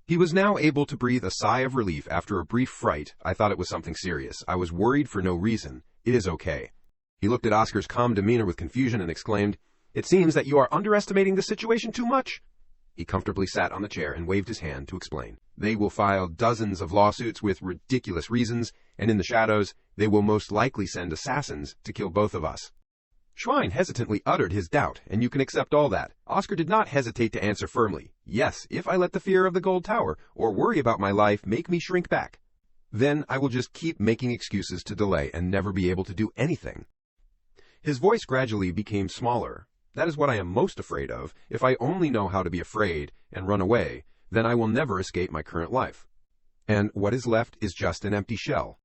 He was now able to breathe a sigh of relief after a brief fright. I thought it was something serious. I was worried for no reason. It is okay. He looked at Oscar's calm demeanor with confusion and exclaimed, It seems that you are underestimating the situation too much. He comfortably sat on the chair and waved his hand to explain. They will file dozens of lawsuits with ridiculous reasons, and in the shadows, they will most likely send assassins to kill both of us. Schwein hesitantly uttered his doubt, and you can accept all that. Oscar did not hesitate to answer firmly. Yes, if I let the fear of the Gold Tower, or worry about my life, make me shrink back. Then I will just keep making excuses to delay and never be able to do anything. His voice gradually became smaller. That is what I am most afraid of. If I only know how to be afraid and run away, then I will never escape my current life. And what is left is just an empty shell.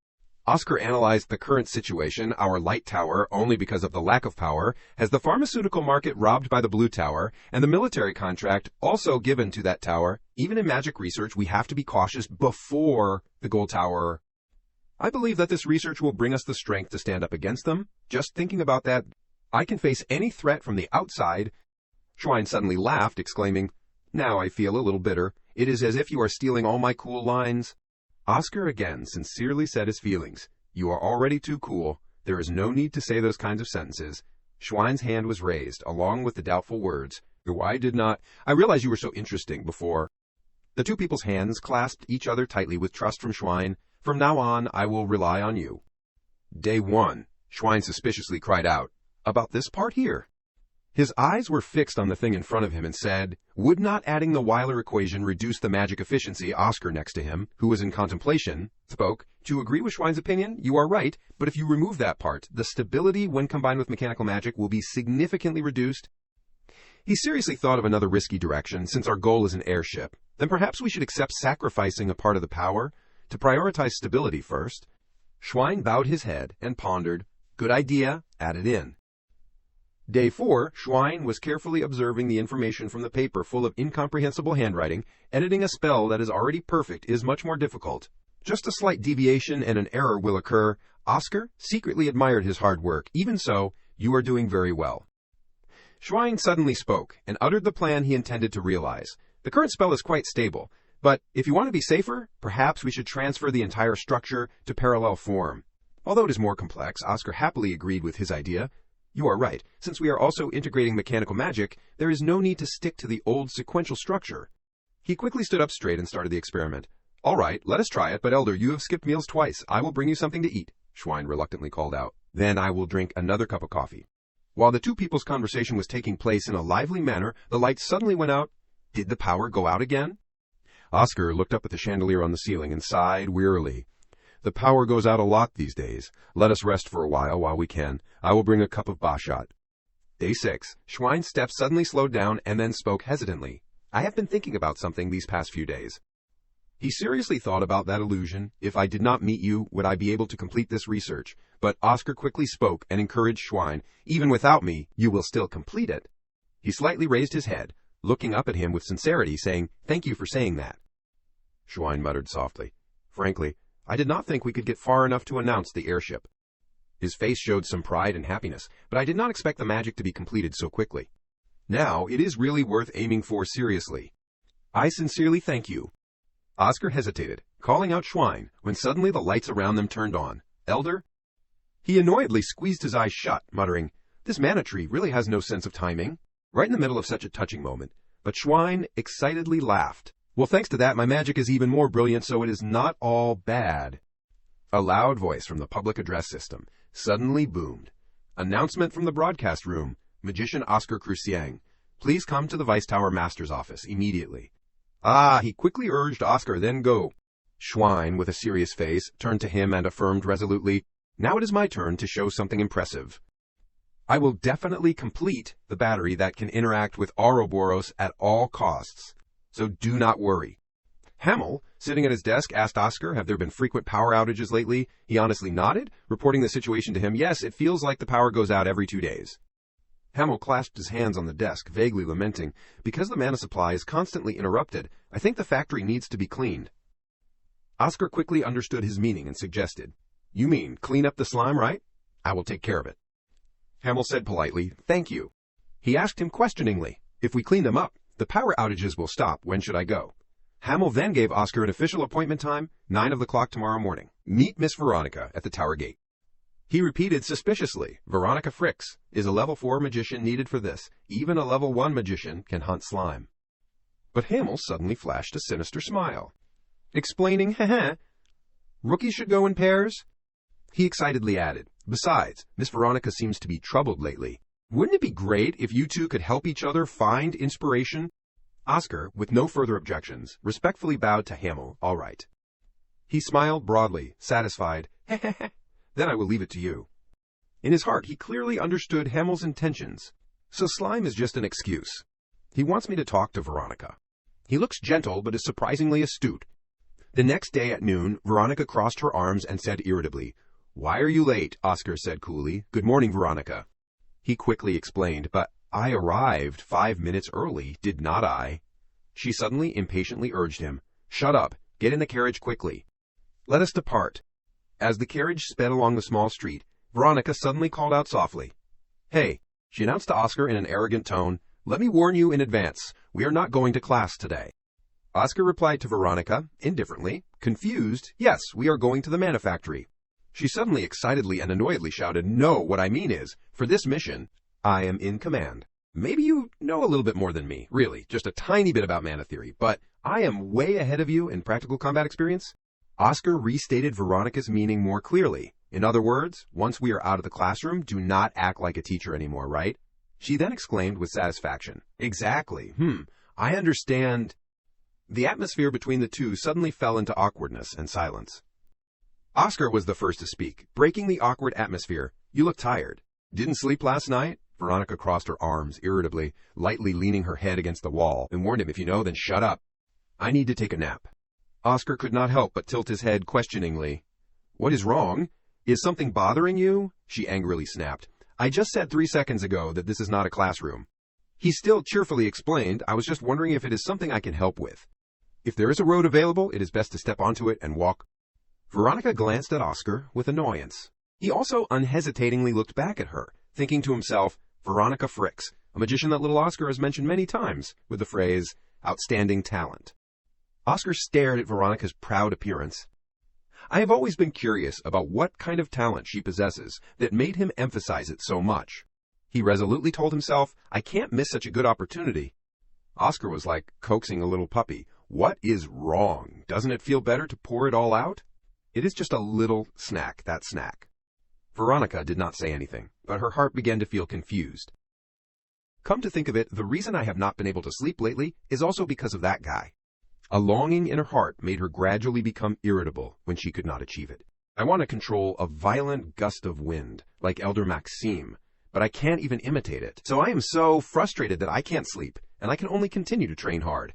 Oscar analyzed the current situation. Our light tower, only because of the lack of power, has the pharmaceutical market robbed by the blue tower, and the military contract also given to that tower. Even in magic research, we have to be cautious before the gold tower. I believe that this research will bring us the strength to stand up against them. Just thinking about that, I can face any threat from the outside. Schwein suddenly laughed, exclaiming, Now I feel a little bitter. It is as if you are stealing all my cool lines. Oscar again sincerely said his feelings. You are already too cool. There is no need to say those kinds of sentences. Schwein's hand was raised, along with the doubtful words. Why did not I realize you were so interesting before? The two people's hands clasped each other tightly with trust from Schwein. From now on, I will rely on you. Day 1, Schwein suspiciously cried out. About this part here. His eyes were fixed on the thing in front of him and said, Would not adding the Weiler equation reduce the magic efficiency? Oscar next to him, who was in contemplation, spoke. To agree with Schwein's opinion, you are right, but if you remove that part, the stability when combined with mechanical magic will be significantly reduced. He seriously thought of another risky direction, since our goal is an airship. Then perhaps we should accept sacrificing a part of the power to prioritize stability first. Schwein bowed his head and pondered. Good idea, added in. Day 4, Schwein was carefully observing the information from the paper full of incomprehensible handwriting. Editing a spell that is already perfect is much more difficult. Just a slight deviation and an error will occur. Oscar secretly admired his hard work. Even so, you are doing very well. Schwein suddenly spoke and uttered the plan he intended to realize. The current spell is quite stable, but if you want to be safer, perhaps we should transfer the entire structure to parallel form. Although it is more complex, Oscar happily agreed with his idea. You are right. Since we are also integrating mechanical magic, there is no need to stick to the old sequential structure. He quickly stood up straight and started the experiment. All right, let us try it, but Elder, you have skipped meals twice. I will bring you something to eat, Schwein reluctantly called out. Then I will drink another cup of coffee. While the two people's conversation was taking place in a lively manner, the lights suddenly went out. Did the power go out again? Oscar looked up at the chandelier on the ceiling and sighed wearily. The power goes out a lot these days. Let us rest for a while we can. I will bring a cup of Bashat. Day 6. Schwein's steps suddenly slowed down and then spoke hesitantly. I have been thinking about something these past few days. He seriously thought about that illusion. If I did not meet you, would I be able to complete this research? But Oscar quickly spoke and encouraged Schwein. Even without me, you will still complete it. He slightly raised his head, looking up at him with sincerity, saying, Thank you for saying that. Schwein muttered softly. Frankly, I did not think we could get far enough to announce the airship. His face showed some pride and happiness, but I did not expect the magic to be completed so quickly. Now, it is really worth aiming for seriously. I sincerely thank you. Oscar hesitated, calling out Schwein, when suddenly the lights around them turned on. Elder? He annoyedly squeezed his eyes shut, muttering, This mana tree really has no sense of timing. Right in the middle of such a touching moment. But Schwein excitedly laughed. Well, thanks to that, my magic is even more brilliant, so it is not all bad. A loud voice from the public address system suddenly boomed. Announcement from the broadcast room. Magician Oscar Cruciang. Please come to the Vice Tower Master's office immediately. He quickly urged Oscar, then go. Schwein, with a serious face, turned to him and affirmed resolutely, Now it is my turn to show something impressive. I will definitely complete the battery that can interact with Ouroboros at all costs. So do not worry. Hamel, sitting at his desk, asked Oscar, have there been frequent power outages lately? He honestly nodded, reporting the situation to him. Yes, it feels like the power goes out every 2 days. Hamel clasped his hands on the desk, vaguely lamenting, Because the mana supply is constantly interrupted, I think the factory needs to be cleaned. Oscar quickly understood his meaning and suggested, You mean clean up the slime, right? I will take care of it. Hamel said politely, Thank you. He asked him questioningly, If we clean them up, the power outages will stop. When should I go? Hamel then gave Oscar an official appointment time, 9 o'clock tomorrow morning. Meet Miss Veronica at the tower gate. He repeated suspiciously, Veronica Fricks is a level 4 magician needed for this. Even a level 1 magician can hunt slime. But Hamel suddenly flashed a sinister smile, explaining, rookies should go in pairs? He excitedly added, Besides, Miss Veronica seems to be troubled lately. Wouldn't it be great if you two could help each other find inspiration? Oscar, with no further objections, respectfully bowed to Hamel. All right. He smiled broadly, satisfied. Then I will leave it to you. In his heart, he clearly understood Hamel's intentions. So slime is just an excuse. He wants me to talk to Veronica. He looks gentle, but is surprisingly astute. The next day at noon, Veronica crossed her arms and said irritably, Why are you late? Oscar said coolly. Good morning, Veronica. He quickly explained, But I arrived 5 minutes early, did not I? She suddenly impatiently urged him, Shut up. Get in the carriage quickly. Let us depart. As the carriage sped along the small street, Veronica suddenly called out softly. Hey, she announced to Oscar in an arrogant tone, Let me warn you in advance, we are not going to class today. Oscar replied to Veronica, indifferently, confused, Yes, we are going to the mana factory. She suddenly excitedly and annoyedly shouted, No, what I mean is, for this mission, I am in command. Maybe you know a little bit more than me, really, just a tiny bit about mana theory, but I am way ahead of you in practical combat experience. Oscar restated Veronica's meaning more clearly. In other words, once we are out of the classroom, do not act like a teacher anymore, right? She then exclaimed with satisfaction, Exactly. I understand. The atmosphere between the two suddenly fell into awkwardness and silence. Oscar was the first to speak, breaking the awkward atmosphere. You look tired. Didn't sleep last night? Veronica crossed her arms irritably, lightly leaning her head against the wall, and warned him, If you know, then shut up. I need to take a nap. Oscar could not help but tilt his head questioningly. What is wrong? Is something bothering you? She angrily snapped. I just said 3 seconds ago that this is not a classroom. He still cheerfully explained, I was just wondering if it is something I can help with. If there is a road available, it is best to step onto it and walk. Veronica glanced at Oscar with annoyance. He also unhesitatingly looked back at her, thinking to himself, Veronica Fricks, a magician that little Oscar has mentioned many times, with the phrase, outstanding talent. Oscar stared at Veronica's proud appearance. I have always been curious about what kind of talent she possesses that made him emphasize it so much. He resolutely told himself, I can't miss such a good opportunity. Oscar was like coaxing a little puppy. What is wrong? Doesn't it feel better to pour it all out? It is just a little snack, that snack. Veronica did not say anything, but her heart began to feel confused. Come to think of it, the reason I have not been able to sleep lately is also because of that guy. A longing in her heart made her gradually become irritable when she could not achieve it. I want to control a violent gust of wind, like Elder Maxime, but I can't even imitate it. So I am so frustrated that I can't sleep, and I can only continue to train hard.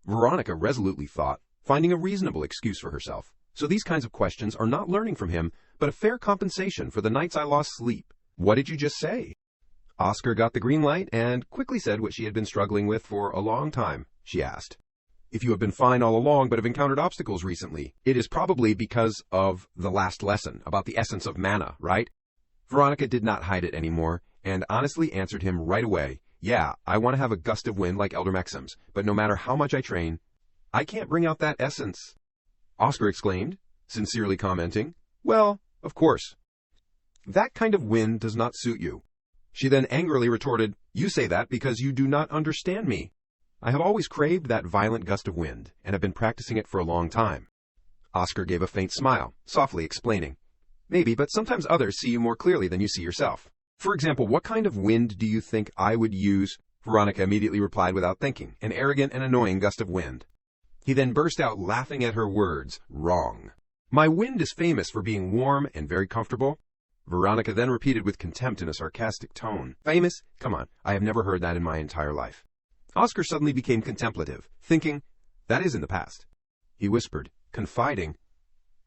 Veronica resolutely thought, finding a reasonable excuse for herself. So these kinds of questions are not learning from him, but a fair compensation for the nights I lost sleep. What did you just say? Oscar got the green light and quickly said what she had been struggling with for a long time. She asked, if you have been fine all along but have encountered obstacles recently, it is probably because of the last lesson about the essence of mana, right? Veronica did not hide it anymore and honestly answered him right away. Yeah, I want to have a gust of wind like Elder Maxims, but no matter how much I train, I can't bring out that essence. Oscar exclaimed, sincerely commenting, well, of course. That kind of wind does not suit you. She then angrily retorted, you say that because you do not understand me. I have always craved that violent gust of wind, and have been practicing it for a long time. Oscar gave a faint smile, softly explaining, maybe, but sometimes others see you more clearly than you see yourself. For example, what kind of wind do you think I would use? Veronica immediately replied without thinking, an arrogant and annoying gust of wind. He then burst out laughing at her words. Wrong. My wind is famous for being warm and very comfortable. Veronica then repeated with contempt in a sarcastic tone. Famous? Come on, I have never heard that in my entire life. Oscar suddenly became contemplative, thinking, that is in the past. He whispered, confiding,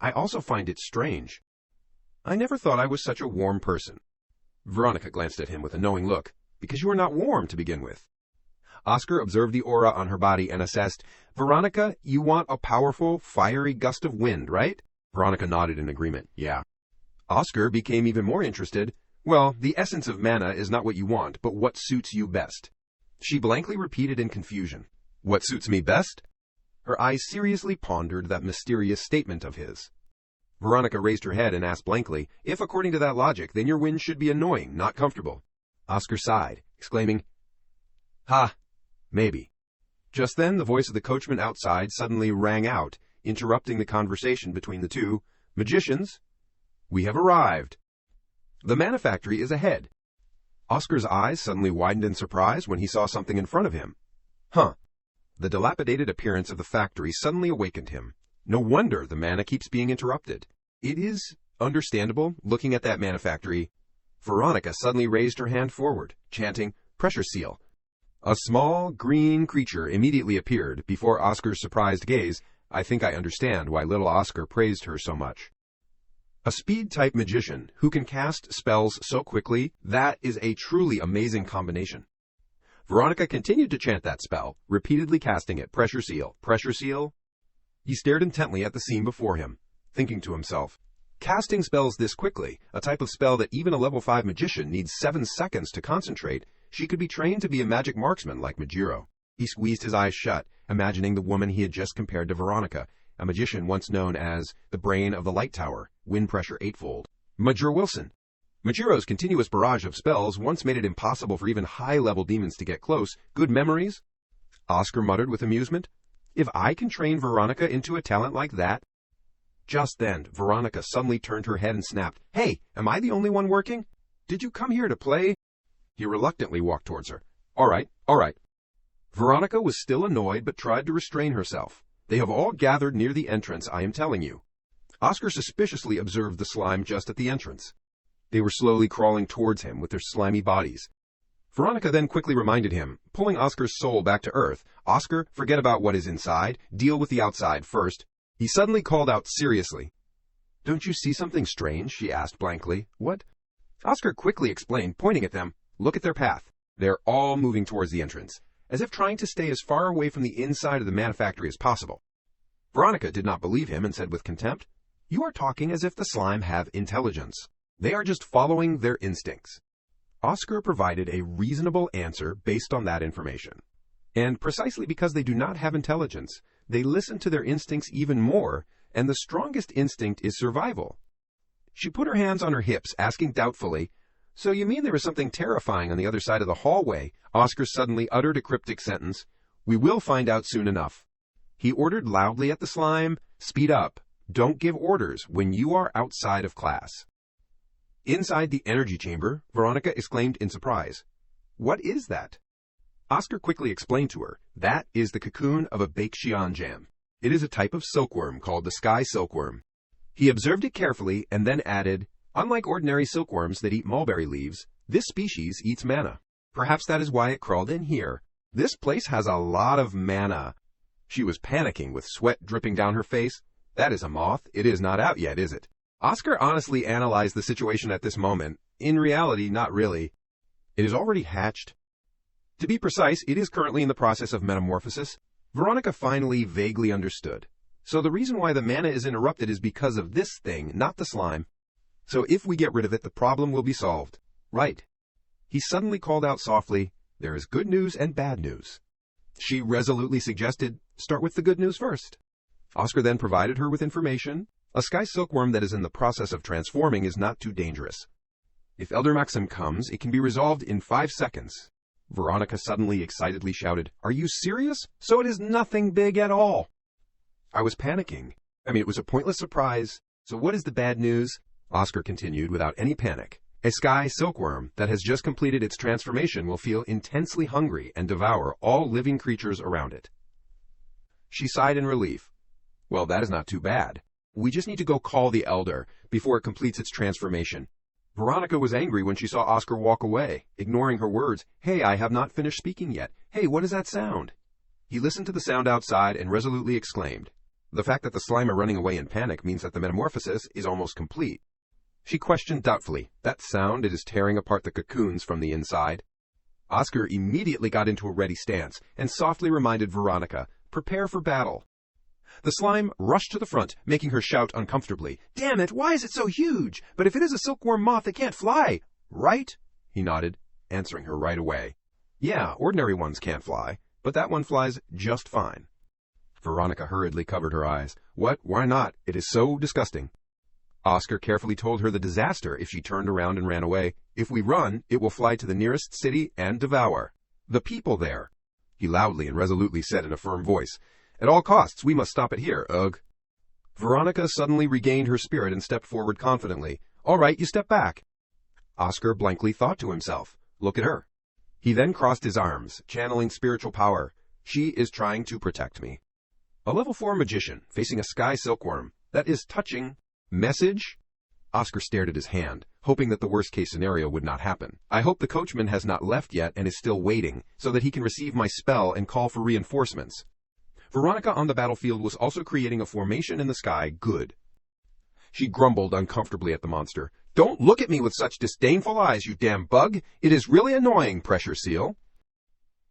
I also find it strange. I never thought I was such a warm person. Veronica glanced at him with a knowing look, because you are not warm to begin with. Oscar observed the aura on her body and assessed, Veronica, you want a powerful, fiery gust of wind, right? Veronica nodded in agreement, yeah. Oscar became even more interested. Well, the essence of mana is not what you want, but what suits you best. She blankly repeated in confusion, what suits me best? Her eyes seriously pondered that mysterious statement of his. Veronica raised her head and asked blankly, if according to that logic, then your wind should be annoying, not comfortable. Oscar sighed, exclaiming, ha, maybe. Just then, the voice of the coachman outside suddenly rang out, interrupting the conversation between the two. Magicians, we have arrived. The mana factory is ahead. Oscar's eyes suddenly widened in surprise when he saw something in front of him. Huh. The dilapidated appearance of the factory suddenly awakened him. No wonder the mana keeps being interrupted. It is understandable, looking at that mana factory. Veronica suddenly raised her hand forward, chanting, pressure seal. A small, green creature immediately appeared before Oscar's surprised gaze. I think I understand why little Oscar praised her so much. A speed-type magician who can cast spells so quickly, that is a truly amazing combination. Veronica continued to chant that spell, repeatedly casting it, pressure seal, pressure seal. He stared intently at the scene before him, thinking to himself, casting spells this quickly, a type of spell that even a level 5 magician needs 7 seconds to concentrate, she could be trained to be a magic marksman like Majiro. He squeezed his eyes shut, imagining the woman he had just compared to Veronica, a magician once known as the brain of the light tower, wind pressure 8-fold. Major Wilson. Majiro's continuous barrage of spells once made it impossible for even high-level demons to get close. Good memories? Oscar muttered with amusement. If I can train Veronica into a talent like that? Just then, Veronica suddenly turned her head and snapped, Hey, am I the only one working? Did you come here to play? He reluctantly walked towards her. All right. Veronica was still annoyed but tried to restrain herself. They have all gathered near the entrance, I am telling you. Oscar suspiciously observed the slime just at the entrance. They were slowly crawling towards him with their slimy bodies. Veronica then quickly reminded him, pulling Oscar's soul back to earth. Oscar, forget about what is inside. Deal with the outside first. He suddenly called out seriously. Don't you see something strange? She asked blankly. What? Oscar quickly explained, pointing at them. Look at their path. They're all moving towards the entrance, as if trying to stay as far away from the inside of the mana factory as possible. Veronica did not believe him and said with contempt, You are talking as if the slime have intelligence. They are just following their instincts. Oscar provided a reasonable answer based on that information. And precisely because they do not have intelligence, they listen to their instincts even more, and the strongest instinct is survival. She put her hands on her hips, asking doubtfully, So you mean there is something terrifying on the other side of the hallway? Oscar suddenly uttered a cryptic sentence. We will find out soon enough. He ordered loudly at the slime, Speed up. Don't give orders when you are outside of class. Inside the energy chamber, Veronica exclaimed in surprise. What is that? Oscar quickly explained to her. That is the cocoon of a baekxian jam. It is a type of silkworm called the sky silkworm. He observed it carefully and then added, Unlike ordinary silkworms that eat mulberry leaves, this species eats mana. Perhaps that is why it crawled in here. This place has a lot of mana. She was panicking with sweat dripping down her face. That is a moth. It is not out yet, is it? Oscar honestly analyzed the situation at this moment. In reality, not really. It is already hatched. To be precise, it is currently in the process of metamorphosis. Veronica finally vaguely understood. So the reason why the mana is interrupted is because of this thing, not the slime. So if we get rid of it, the problem will be solved. Right. He suddenly called out softly, There is good news and bad news. She resolutely suggested, Start with the good news first. Oscar then provided her with information. A sky silkworm that is in the process of transforming is not too dangerous. If Elder Maxim comes, it can be resolved in 5 seconds. Veronica suddenly excitedly shouted, Are you serious? So it is nothing big at all. I was panicking. It was a pointless surprise. So what is the bad news? Oscar continued without any panic. A sky silkworm that has just completed its transformation will feel intensely hungry and devour all living creatures around it. She sighed in relief. Well, that is not too bad. We just need to go call the Elder before it completes its transformation. Veronica was angry when she saw Oscar walk away, ignoring her words. Hey, I have not finished speaking yet. Hey, what is that sound? He listened to the sound outside and resolutely exclaimed. The fact that the slime are running away in panic means that the metamorphosis is almost complete. She questioned doubtfully. That sound, it is tearing apart the cocoons from the inside. Oscar immediately got into a ready stance and softly reminded Veronica, Prepare for battle. The slime rushed to the front, making her shout uncomfortably. Damn it, why is it so huge? But if it is a silkworm moth, it can't fly. Right? He nodded, answering her right away. Yeah, ordinary ones can't fly, but that one flies just fine. Veronica hurriedly covered her eyes. What? Why not? It is so disgusting. Oscar carefully told her the disaster if she turned around and ran away. If we run, it will fly to the nearest city and devour the people there. He loudly and resolutely said in a firm voice. At all costs, we must stop it here, ugh. Veronica suddenly regained her spirit and stepped forward confidently. All right, you step back. Oscar blankly thought to himself, Look at her. He then crossed his arms, channeling spiritual power. She is trying to protect me. A level 4 magician facing a sky silkworm. That is touching. Message? Oscar stared at his hand, hoping that the worst-case scenario would not happen. I hope the coachman has not left yet and is still waiting, so that he can receive my spell and call for reinforcements. Veronica on the battlefield was also creating a formation in the sky. Good. She grumbled uncomfortably at the monster. Don't look at me with such disdainful eyes, you damn bug. It is really annoying, Pressure Seal.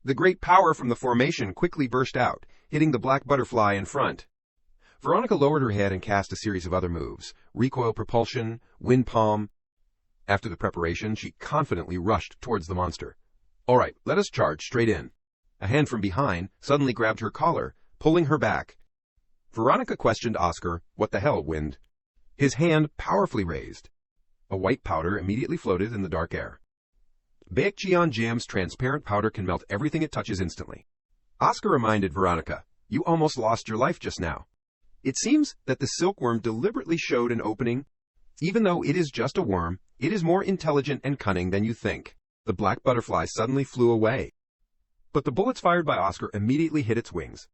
The great power from the formation quickly burst out, hitting the black butterfly in front. Veronica lowered her head and cast a series of other moves. Recoil propulsion, wind palm. After the preparation, she confidently rushed towards the monster. All right, let us charge straight in. A hand from behind suddenly grabbed her collar, pulling her back. Veronica questioned Oscar, What the hell, Wind? His hand powerfully raised. A white powder immediately floated in the dark air. Baekxian Jam's transparent powder can melt everything it touches instantly. Oscar reminded Veronica, You almost lost your life just now. It seems that the silkworm deliberately showed an opening. Even though it is just a worm, it is more intelligent and cunning than you think. The black butterfly suddenly flew away. But the bullets fired by Oscar immediately hit its wings.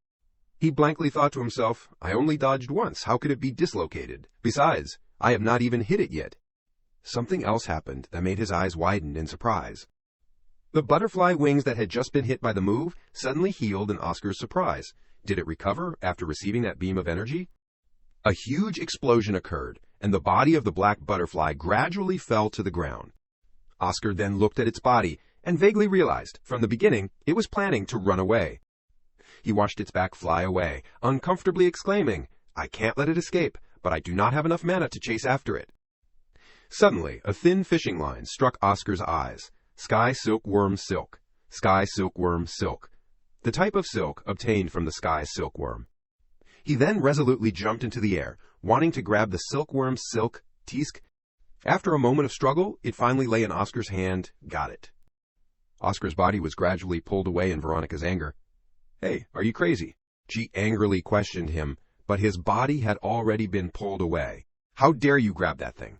He blankly thought to himself, I only dodged once, how could it be dislocated? Besides, I have not even hit it yet. Something else happened that made his eyes widen in surprise. The butterfly wings that had just been hit by the move suddenly healed in Oscar's surprise. Did it recover after receiving that beam of energy? A huge explosion occurred, and the body of the black butterfly gradually fell to the ground. Oscar then looked at its body and vaguely realized, from the beginning, it was planning to run away. He watched its back fly away, uncomfortably exclaiming, "I can't let it escape, but I do not have enough mana to chase after it." Suddenly, a thin fishing line struck Oscar's eyes. Sky silkworm silk. Sky silkworm silk. The type of silk obtained from the sky silkworm. He then resolutely jumped into the air, wanting to grab the silkworm's silk teask. After a moment of struggle, it finally lay in Oscar's hand. Got it. Oscar's body was gradually pulled away in Veronica's anger. "Hey, are you crazy?" She angrily questioned him, but his body had already been pulled away. "How dare you grab that thing?"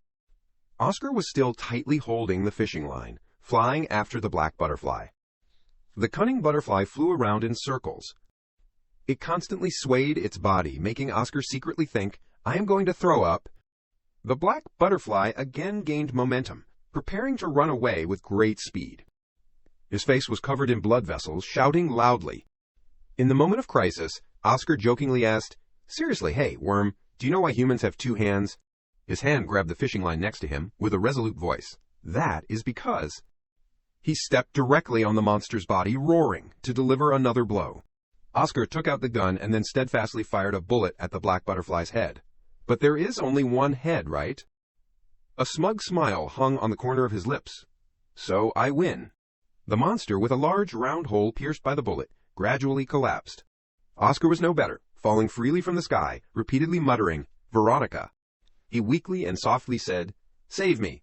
Oscar was still tightly holding the fishing line, flying after the black butterfly. The cunning butterfly flew around in circles. It constantly swayed its body, making Oscar secretly think, "I am going to throw up." The black butterfly again gained momentum, preparing to run away with great speed. His face was covered in blood vessels, shouting loudly. In the moment of crisis, Oscar jokingly asked, "Seriously, hey, worm, do you know why humans have two hands?" His hand grabbed the fishing line next to him with a resolute voice. "That is because—" He stepped directly on the monster's body, roaring, to deliver another blow. Oscar took out the gun and then steadfastly fired a bullet at the black butterfly's head. But there is only one head, right? A smug smile hung on the corner of his lips. "So I win." The monster, with a large round hole pierced by the bullet, gradually collapsed. Oscar was no better, falling freely from the sky, repeatedly muttering, "Veronica." He weakly and softly said, "Save me."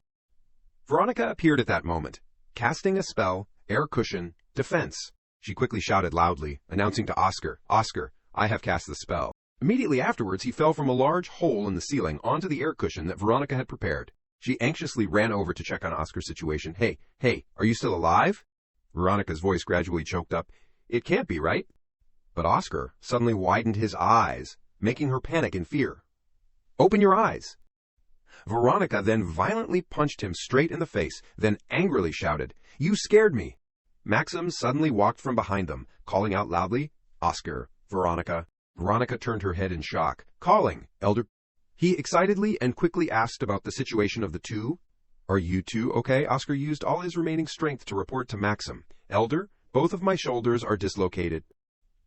Veronica appeared at that moment, casting a spell, air cushion, defense. She quickly shouted loudly, announcing to Oscar, "Oscar, I have cast the spell." Immediately afterwards, he fell from a large hole in the ceiling onto the air cushion that Veronica had prepared. She anxiously ran over to check on Oscar's situation. Hey, are you still alive?" Veronica's voice gradually choked up. "It can't be, right?" But Oscar suddenly widened his eyes, making her panic in fear. "Open your eyes." Veronica then violently punched him straight in the face, then angrily shouted, "You scared me." Maxim suddenly walked from behind them, calling out loudly, "Oscar, Veronica." Veronica turned her head in shock, calling, "Elder." He excitedly and quickly asked about the situation of the two. "Are you two okay?" Oscar used all his remaining strength to report to Maxim. "Elder, both of my shoulders are dislocated."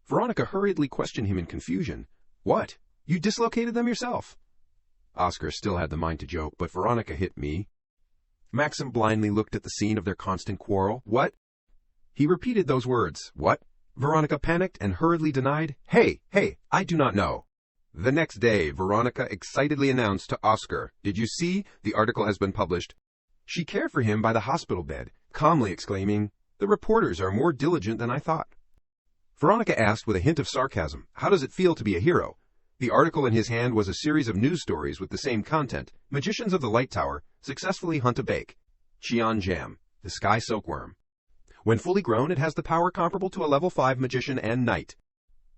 Veronica hurriedly questioned him in confusion. "What? You dislocated them yourself?" Oscar still had the mind to joke, but Veronica hit me. Maxim blindly looked at the scene of their constant quarrel. "What?" He repeated those words. "What?" Veronica panicked and hurriedly denied, Hey, I do not know." The next day, Veronica excitedly announced to Oscar, "Did you see? The article has been published." She cared for him by the hospital bed, calmly exclaiming, "The reporters are more diligent than I thought." Veronica asked with a hint of sarcasm, "How does it feel to be a hero?" The article in his hand was a series of news stories with the same content. Magicians of the Light Tower successfully hunt a bake. Cheon Jam, the sky silkworm. When fully grown, it has the power comparable to a level 5 magician and knight.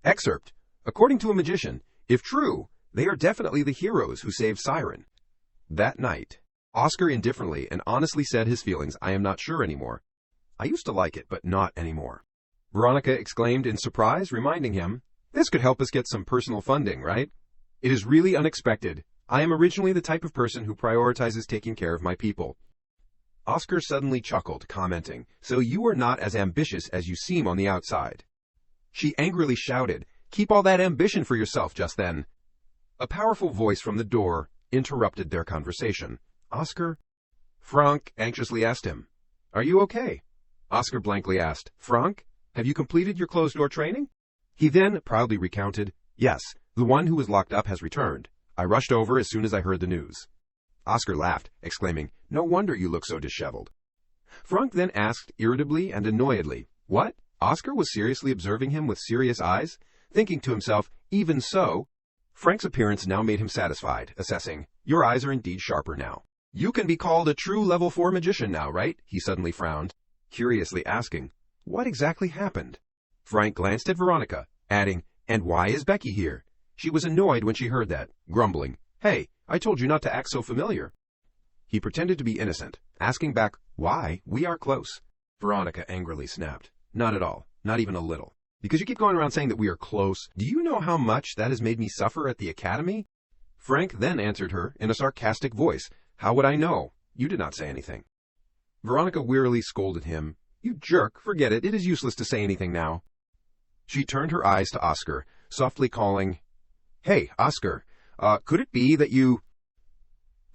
Excerpt. According to a magician, if true, they are definitely the heroes who saved Siren. That night, Oscar indifferently and honestly said his feelings, "I am not sure anymore. I used to like it, but not anymore." Veronica exclaimed in surprise, reminding him, "This could help us get some personal funding, right? It is really unexpected. I am originally the type of person who prioritizes taking care of my people." Oscar suddenly chuckled, commenting, "So you are not as ambitious as you seem on the outside." She angrily shouted, "Keep all that ambition for yourself just then." A powerful voice from the door interrupted their conversation. "Oscar?" Franck anxiously asked him, "Are you okay?" Oscar blankly asked, "Franck, have you completed your closed-door training?" He then proudly recounted, "Yes, the one who was locked up has returned. I rushed over as soon as I heard the news." Oscar laughed, exclaiming, "No wonder you look so disheveled." Franck then asked irritably and annoyedly, "What?" Oscar was seriously observing him with serious eyes, thinking to himself, "Even so." Frank's appearance now made him satisfied, assessing, "Your eyes are indeed sharper now. You can be called a true level 4 magician now, right?" He suddenly frowned, curiously asking, "What exactly happened?" Frank glanced at Veronica, adding, "And why is Becky here?" She was annoyed when she heard that, grumbling, "Hey, I told you not to act so familiar." He pretended to be innocent, asking back, "Why? We are close." Veronica angrily snapped. Not at all. Not even a little. Because you keep going around saying that we are close. Do you know how much that has made me suffer at the academy? Frank then answered her in a sarcastic voice. How would I know? You did not say anything. Veronica wearily scolded him. You jerk, forget it. It is useless to say anything now. She turned her eyes to Oscar, softly calling, Hey, Oscar, could it be that you...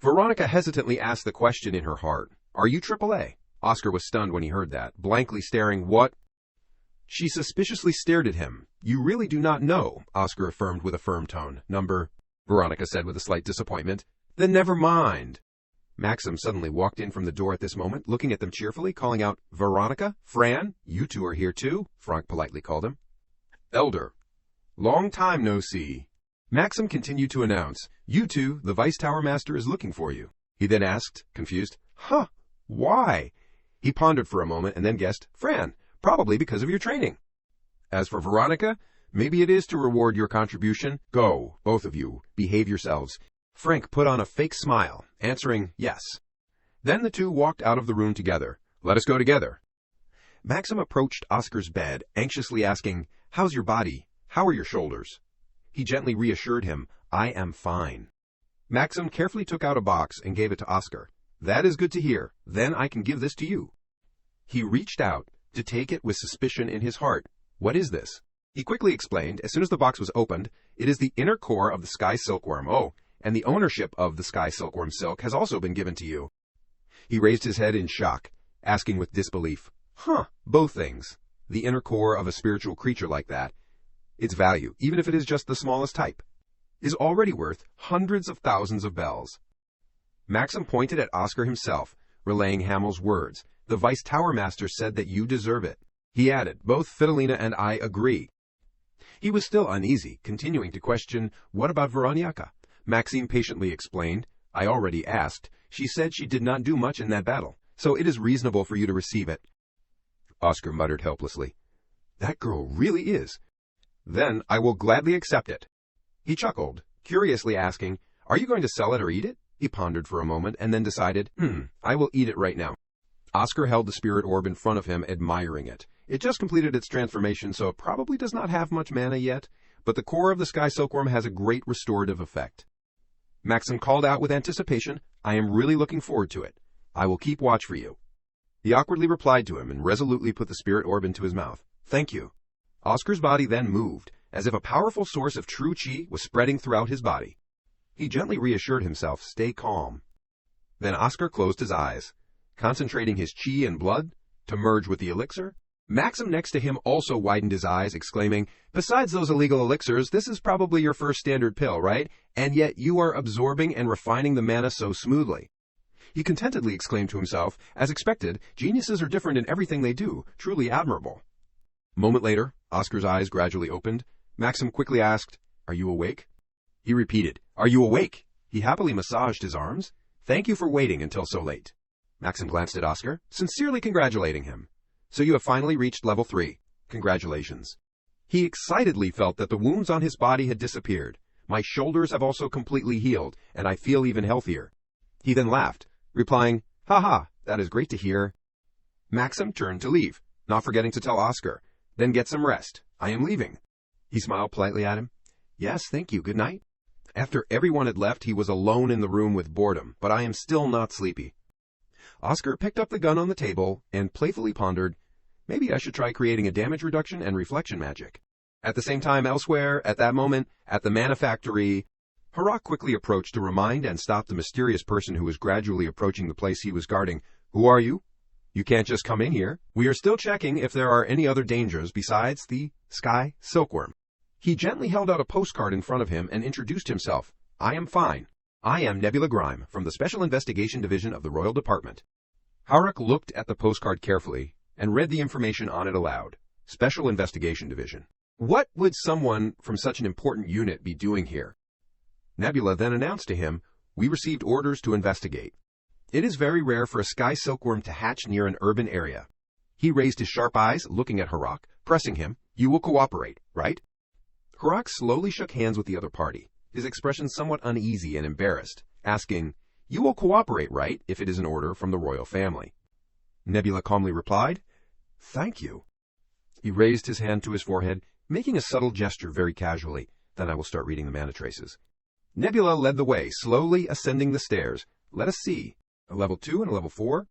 Veronica hesitantly asked the question in her heart. Are you AAA? Oscar was stunned when he heard that, blankly staring. What? She suspiciously stared at him. You really do not know, Oscar affirmed with a firm tone. Number, Veronica said with a slight disappointment. Then never mind. Maxim suddenly walked in from the door at this moment, looking at them cheerfully, calling out, Veronica, Fran, you two are here too, Frank politely called him. Elder, long time no see. Maxim continued to announce, You two, the Vice Tower Master is looking for you. He then asked, confused, Huh, why? He pondered for a moment and then guessed, Fran, probably because of your training. As for Veronica, maybe it is to reward your contribution. Go, both of you, behave yourselves. Frank put on a fake smile, answering, yes. Then the two walked out of the room together. Let us go together. Maxim approached Oscar's bed, anxiously asking, How's your body? How are your shoulders? He gently reassured him, I am fine. Maxim carefully took out a box and gave it to Oscar. That is good to hear. Then I can give this to you. He reached out to take it with suspicion in his heart. What is this? He quickly explained, as soon as the box was opened, it is the inner core of the sky silkworm. Oh, and the ownership of the sky silkworm silk has also been given to you. He raised his head in shock, asking with disbelief, Huh, both things. The inner core of a spiritual creature like that, its value, even if it is just the smallest type, is already worth hundreds of thousands of bells. Maxim pointed at Oscar himself, relaying Hamel's words. The Vice Tower Master said that you deserve it. He added, Both Fidelina and I agree. He was still uneasy, continuing to question, What about Veronica? Maxime patiently explained, I already asked. She said she did not do much in that battle, so it is reasonable for you to receive it. Oscar muttered helplessly, That girl really is. Then I will gladly accept it. He chuckled, curiously asking, Are you going to sell it or eat it? He pondered for a moment and then decided, I will eat it right now. Oscar held the spirit orb in front of him, admiring it. It just completed its transformation, so it probably does not have much mana yet, but the core of the sky silkworm has a great restorative effect. Maxim called out with anticipation, I am really looking forward to it. I will keep watch for you. He awkwardly replied to him and resolutely put the spirit orb into his mouth. Thank you. Oscar's body then moved, as if a powerful source of true chi was spreading throughout his body. He gently reassured himself, stay calm. Then Oscar closed his eyes, concentrating his chi and blood to merge with the elixir. Maxim next to him also widened his eyes, exclaiming, Besides those illegal elixirs, this is probably your first standard pill, right? And yet you are absorbing and refining the mana so smoothly. He contentedly exclaimed to himself, As expected, geniuses are different in everything they do, truly admirable. A moment later, Oscar's eyes gradually opened. Maxim quickly asked, Are you awake? He repeated, Are you awake? He happily massaged his arms. Thank you for waiting until so late. Maxim glanced at Oscar, sincerely congratulating him. So you have finally reached level 3. Congratulations. He excitedly felt that the wounds on his body had disappeared. My shoulders have also completely healed, and I feel even healthier. He then laughed, replying, Ha, that is great to hear. Maxim turned to leave, not forgetting to tell Oscar, Then get some rest. I am leaving. He smiled politely at him. Yes, thank you. Good night. After everyone had left, he was alone in the room with boredom, but I am still not sleepy. Oscar picked up the gun on the table and playfully pondered, Maybe I should try creating a damage reduction and reflection magic. At the same time, elsewhere, at that moment, at the Mana Factory, Harak quickly approached to remind and stop the mysterious person who was gradually approaching the place he was guarding. Who are you? You can't just come in here. We are still checking if there are any other dangers besides the sky silkworm. He gently held out a postcard in front of him and introduced himself. I am fine. I am Nebula Grime from the Special Investigation Division of the Royal Department. Harak looked at the postcard carefully and read the information on it aloud. Special Investigation Division. What would someone from such an important unit be doing here? Nebula then announced to him, We received orders to investigate. It is very rare for a sky silkworm to hatch near an urban area. He raised his sharp eyes, looking at Harak, pressing him. You will cooperate, right? Harak slowly shook hands with the other party, his expression somewhat uneasy and embarrassed, asking, You will cooperate, right, if it is an order from the royal family? Nebula calmly replied, Thank you. He raised his hand to his forehead, making a subtle gesture very casually. Then I will start reading the mana traces. Nebula led the way, slowly ascending the stairs. Let us see. A level 2 and a level 4?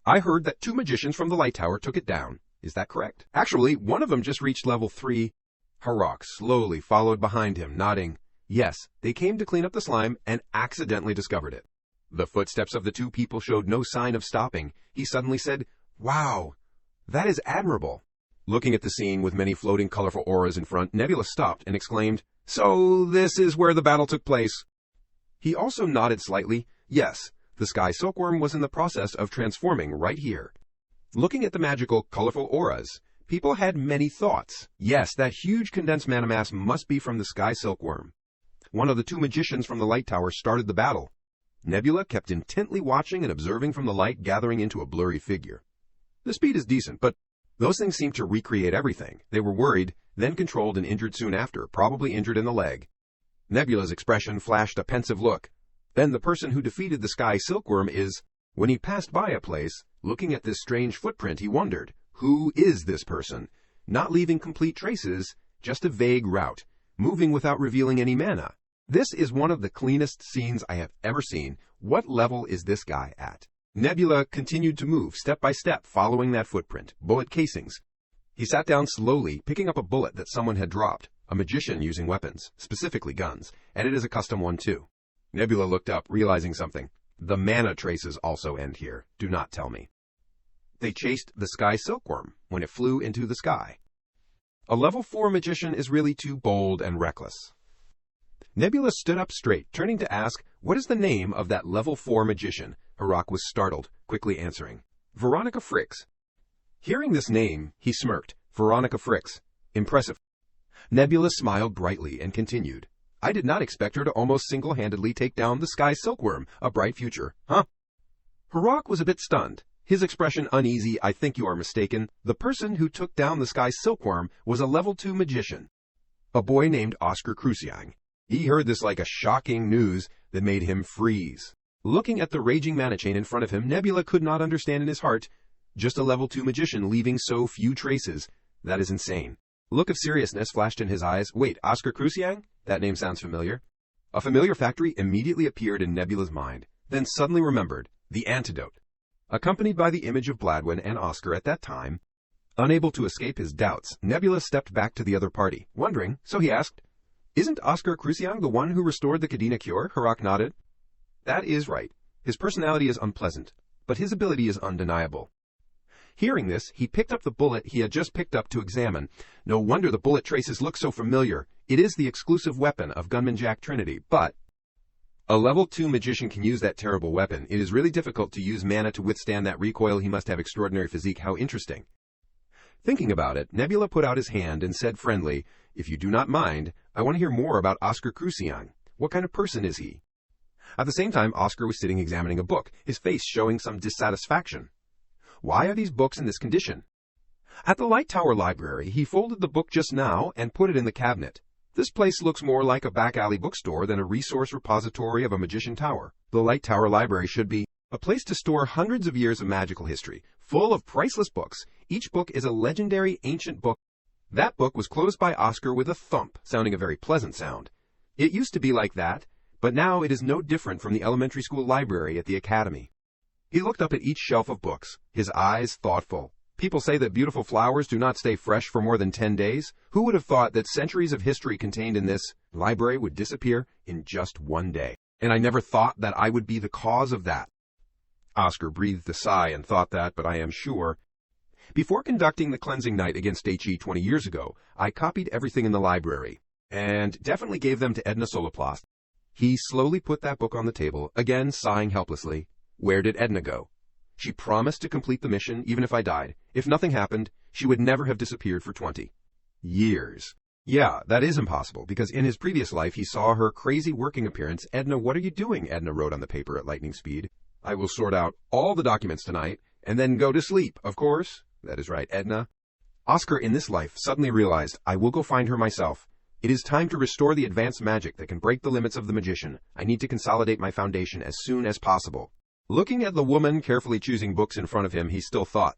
I heard that 2 magicians from the light tower took it down. Is that correct? Actually, one of them just reached level 3. Harok slowly followed behind him, nodding. Yes, they came to clean up the slime and accidentally discovered it. The footsteps of the 2 people showed no sign of stopping. He suddenly said, "Wow, that is admirable." Looking at the scene with many floating colorful auras in front, Nebula stopped and exclaimed, "So this is where the battle took place?" He also nodded slightly. Yes, the sky silkworm was in the process of transforming right here. Looking at the magical, colorful auras, people had many thoughts. Yes, that huge condensed mana mass must be from the sky silkworm. One of the 2 magicians from the light tower started the battle. Nebula kept intently watching and observing from the light gathering into a blurry figure. The speed is decent, but those things seemed to recreate everything. They were worried, then controlled and injured soon after, probably injured in the leg. Nebula's expression flashed a pensive look. Then the person who defeated the sky silkworm is... When he passed by a place, looking at this strange footprint, he wondered, who is this person? Not leaving complete traces, just a vague route, moving without revealing any mana. This is one of the cleanest scenes I have ever seen. What level is this guy at? Nebula continued to move step by step, following that footprint. Bullet casings. He sat down slowly, picking up a bullet that someone had dropped. A magician using weapons, specifically guns, and it is a custom one too. Nebula looked up, realizing something. The mana traces also end here. Do not tell me. They chased the sky silkworm when it flew into the sky. A level 4 magician is really too bold and reckless. Nebula stood up straight, turning to ask, "What is the name of that level 4 magician?" Harok was startled, quickly answering, "Veronica Fricks." Hearing this name, he smirked. Veronica Fricks. Impressive. Nebula smiled brightly and continued, "I did not expect her to almost single-handedly take down the sky silkworm. A bright future, huh?" Harok was a bit stunned, his expression uneasy. "I think you are mistaken. The person who took down the sky silkworm was a level 2 magician, a boy named Oscar Cruciang." He heard this like a shocking news that made him freeze. Looking at the raging mana chain in front of him, Nebula could not understand in his heart. Just a level 2 magician leaving so few traces. That is insane. A look of seriousness flashed in his eyes. Wait, Oscar Cruciang? That name sounds familiar. A familiar factory immediately appeared in Nebula's mind, then suddenly remembered the antidote. Accompanied by the image of Bladwin and Oscar at that time, unable to escape his doubts, Nebula stepped back to the other party, wondering, so he asked, "Isn't Oscar Cruciang the one who restored the Kadena cure?" Harok nodded. "That is right. His personality is unpleasant, but his ability is undeniable." Hearing this, he picked up the bullet he had just picked up to examine. No wonder the bullet traces look so familiar. It is the exclusive weapon of Gunman Jack Trinity, but a level 2 magician can use that terrible weapon. It is really difficult to use mana to withstand that recoil. He must have extraordinary physique. How interesting. Thinking about it, Nebula put out his hand and said friendly, "If you do not mind, I want to hear more about Oscar Cruciang. What kind of person is he?" At the same time, Oscar was sitting examining a book, his face showing some dissatisfaction. "Why are these books in this condition?" At the Light Tower Library, he folded the book just now and put it in the cabinet. This place looks more like a back alley bookstore than a resource repository of a magician tower. The Light Tower Library should be a place to store hundreds of years of magical history, full of priceless books. Each book is a legendary ancient book. That book was closed by Oscar with a thump, sounding a very pleasant sound. It used to be like that, but now it is no different from the elementary school library at the academy. He looked up at each shelf of books, his eyes thoughtful. People say that beautiful flowers do not stay fresh for more than 10 days. Who would have thought that centuries of history contained in this library would disappear in just one day? And I never thought that I would be the cause of that. Oscar breathed a sigh and thought that, but I am sure. Before conducting the cleansing night against Daichi 20 years ago, I copied everything in the library, and definitely gave them to Edna Soloplast. He slowly put that book on the table, again sighing helplessly. Where did Edna go? She promised to complete the mission even if I died. If nothing happened, she would never have disappeared for 20 years. Yeah, that is impossible, because in his previous life he saw her crazy working appearance. "Edna, what are you doing?" Edna wrote on the paper at lightning speed. "I will sort out all the documents tonight, and then go to sleep, of course." That is right, Edna. Oscar in this life suddenly realized, I will go find her myself. It is time to restore the advanced magic that can break the limits of the magician. I need to consolidate my foundation as soon as possible. Looking at the woman carefully choosing books in front of him, he still thought,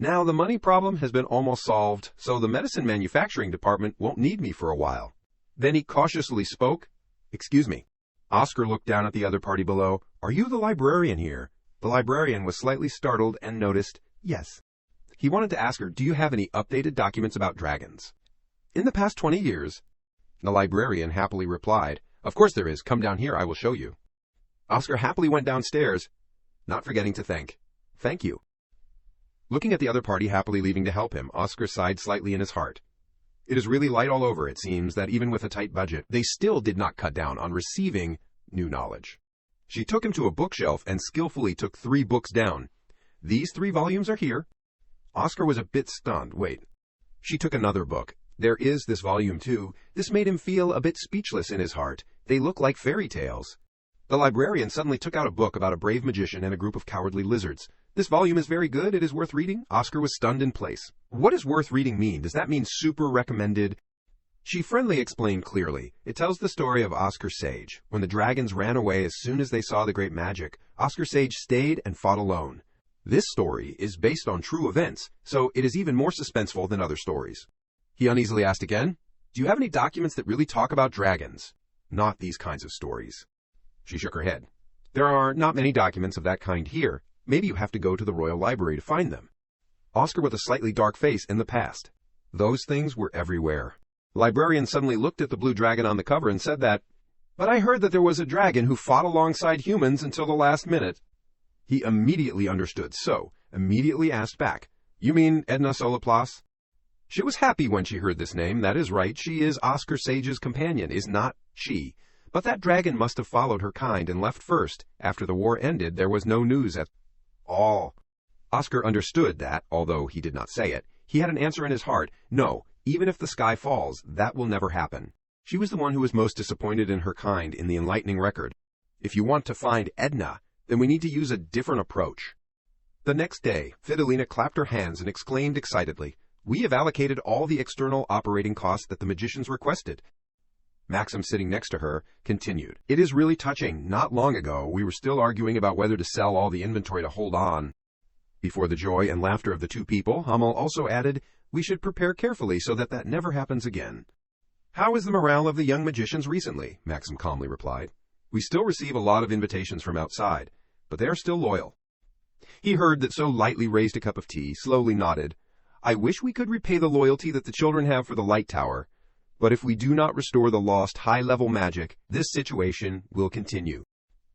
Now the money problem has been almost solved, so the medicine manufacturing department won't need me for a while. Then he cautiously spoke. Excuse me. Oscar looked down at the other party below. Are you the librarian here? The librarian was slightly startled and noticed, yes. He wanted to ask her, do you have any updated documents about dragons? In the past 20 years? The librarian happily replied, of course there is. Come down here, I will show you. Oscar happily went downstairs, not forgetting to thank you. Looking at the other party happily leaving to help him, Oscar sighed slightly in his heart. It is really light all over. It seems that even with a tight budget, they still did not cut down on receiving new knowledge. She took him to a bookshelf and skillfully took 3 books down. These 3 volumes are here. Oscar was a bit stunned. Wait. She took another book. There is this volume too. This made him feel a bit speechless in his heart. They look like fairy tales. The librarian suddenly took out a book about a brave magician and a group of cowardly lizards. This volume is very good. It is worth reading. Oscar was stunned in place. What does worth reading mean? Does that mean super recommended? She friendly explained clearly. It tells the story of Oscar Sage. When the dragons ran away as soon as they saw the great magic, Oscar Sage stayed and fought alone. This story is based on true events, so it is even more suspenseful than other stories. He uneasily asked again, do you have any documents that really talk about dragons? Not these kinds of stories. She shook her head. There are not many documents of that kind here. Maybe you have to go to the Royal Library to find them. Oscar with a slightly dark face in the past. Those things were everywhere. The librarian suddenly looked at the blue dragon on the cover and said that, but I heard that there was a dragon who fought alongside humans until the last minute. He immediately understood, so immediately asked back, you mean Edna Solaplace? She was happy when she heard this name. That is right. She is Oscar Sage's companion, is not she. But that dragon must have followed her kind and left first. After the war ended, there was no news at all. Oscar understood that, although he did not say it, he had an answer in his heart. No, even if the sky falls, that will never happen. She was the one who was most disappointed in her kind in the enlightening record. If you want to find Edna, then we need to use a different approach. The next day, Fidelina clapped her hands and exclaimed excitedly, we have allocated all the external operating costs that the magicians requested. Maxim, sitting next to her, continued. It is really touching. Not long ago, we were still arguing about whether to sell all the inventory to hold on. Before the joy and laughter of the 2 people, Hummel also added, we should prepare carefully so that never happens again. How is the morale of the young magicians recently? Maxim calmly replied. We still receive a lot of invitations from outside, but they are still loyal. He heard that so lightly raised a cup of tea, slowly nodded. I wish we could repay the loyalty that the children have for the Light Tower. But if we do not restore the lost high-level magic, this situation will continue.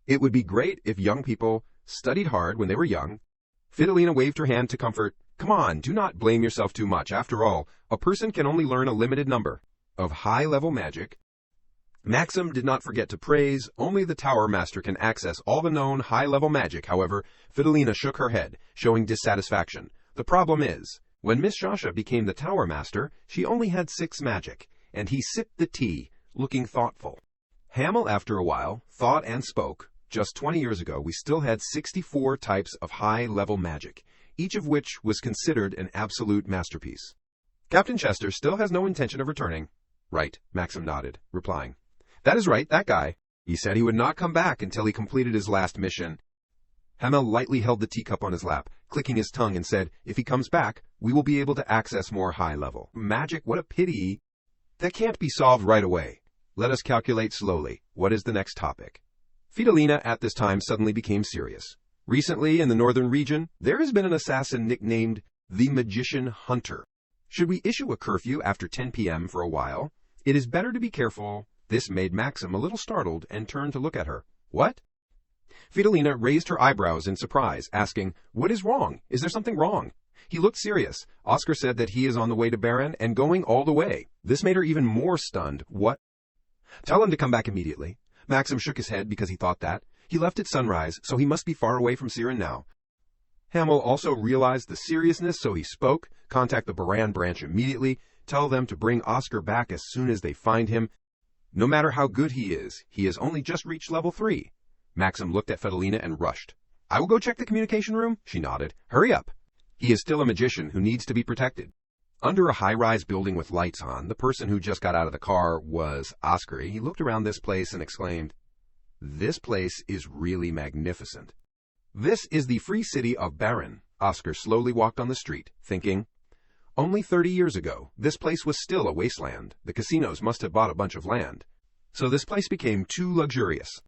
It would be great if young people studied hard when they were young. Fidelina waved her hand to comfort. Come on, do not blame yourself too much. After all, a person can only learn a limited number of high-level magic. Maxim did not forget to praise. Only the Tower Master can access all the known high-level magic. However, Fidelina shook her head, showing dissatisfaction. The problem is, when Miss Shasha became the Tower Master, she only had 6 magic. And he sipped the tea, looking thoughtful. Hamel, after a while, thought and spoke. Just 20 years ago, we still had 64 types of high-level magic, each of which was considered an absolute masterpiece. Captain Chester still has no intention of returning. Right, Maxim nodded, replying. That is right, that guy. He said he would not come back until he completed his last mission. Hamel lightly held the teacup on his lap, clicking his tongue, and said, if he comes back, we will be able to access more high-level magic. What a pity. That can't be solved right away. Let us calculate slowly. What is the next topic? Fidelina at this time suddenly became serious. Recently, in the northern region, there has been an assassin nicknamed the Magician Hunter. Should we issue a curfew after 10 p.m. for a while? It is better to be careful. This made Maxim a little startled and turned to look at her. What? Fidelina raised her eyebrows in surprise, asking, what is wrong? Is there something wrong? He looked serious. Oscar said that he is on the way to Baron and going all the way. This made her even more stunned. What? Tell him to come back immediately. Maxim shook his head because he thought that. He left at sunrise, so he must be far away from Siren now. Hamel also realized the seriousness, so he spoke. Contact the Baran branch immediately. Tell them to bring Oscar back as soon as they find him. No matter how good he has only just reached level 3. Maxim looked at Fidelina and rushed. I will go check the communication room. She nodded. Hurry up. He is still a magician who needs to be protected. Under a high-rise building with lights on, the person who just got out of the car was Oscar. He looked around this place and exclaimed, this place is really magnificent. This is the free city of Baron. Oscar slowly walked on the street, thinking, only 30 years ago, this place was still a wasteland. The casinos must have bought a bunch of land. So this place became too luxurious.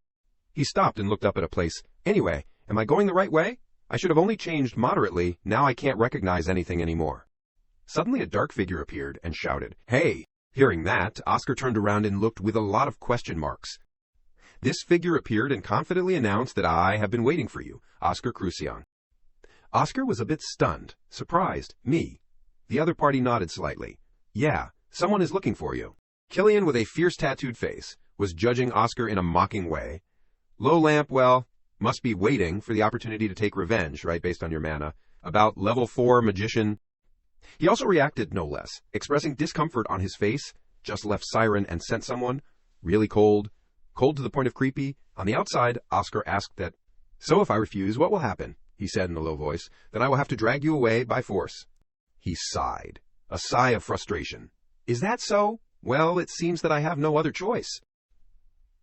He stopped and looked up at a place. Anyway, am I going the right way? I should have only changed moderately. Now I can't recognize anything anymore. Suddenly a dark figure appeared and shouted, "Hey!" Hearing that, Oscar turned around and looked with a lot of question marks. This figure appeared and confidently announced that I have been waiting for you, Oscar Crucian. Oscar was a bit stunned, surprised. Me. The other party nodded slightly. Yeah, someone is looking for you. Killian, with a fierce tattooed face, was judging Oscar in a mocking way. Low lamp, well, must be waiting for the opportunity to take revenge, right, based on your mana. About level 4 magician. He also reacted no less, expressing discomfort on his face. Just left Siren and sent someone. Really cold. Cold to the point of creepy. On the outside, Oscar asked that, "So if I refuse, what will happen?" He said in a low voice, "That I will have to drag you away by force." He sighed, a sigh of frustration. "Is that so? Well, it seems that I have no other choice."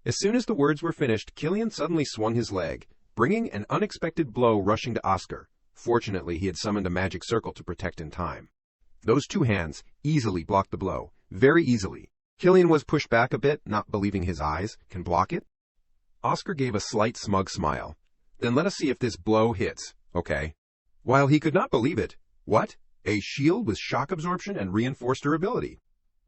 As soon as the words were finished, Killian suddenly swung his leg, bringing an unexpected blow rushing to Oscar. Fortunately, he had summoned a magic circle to protect in time. Those two hands easily blocked the blow, very easily. Killian was pushed back a bit, not believing his eyes. Can block it? Oscar gave a slight smug smile. Then let us see if this blow hits. Okay. While he could not believe it. What? A shield with shock absorption and reinforced durability.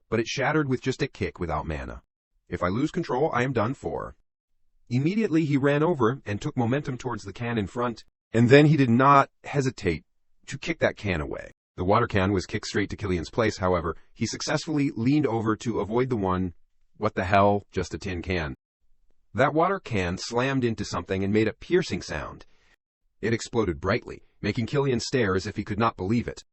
But it shattered with just a kick without mana. If I lose control, I am done for. Immediately he ran over and took momentum towards the can in front, and then he did not hesitate to kick that can away. The water can was kicked straight to Killian's place, however. He successfully leaned over to avoid the one. What the hell? Just a tin can. That water can slammed into something and made a piercing sound. It exploded brightly, making Killian stare as if he could not believe it.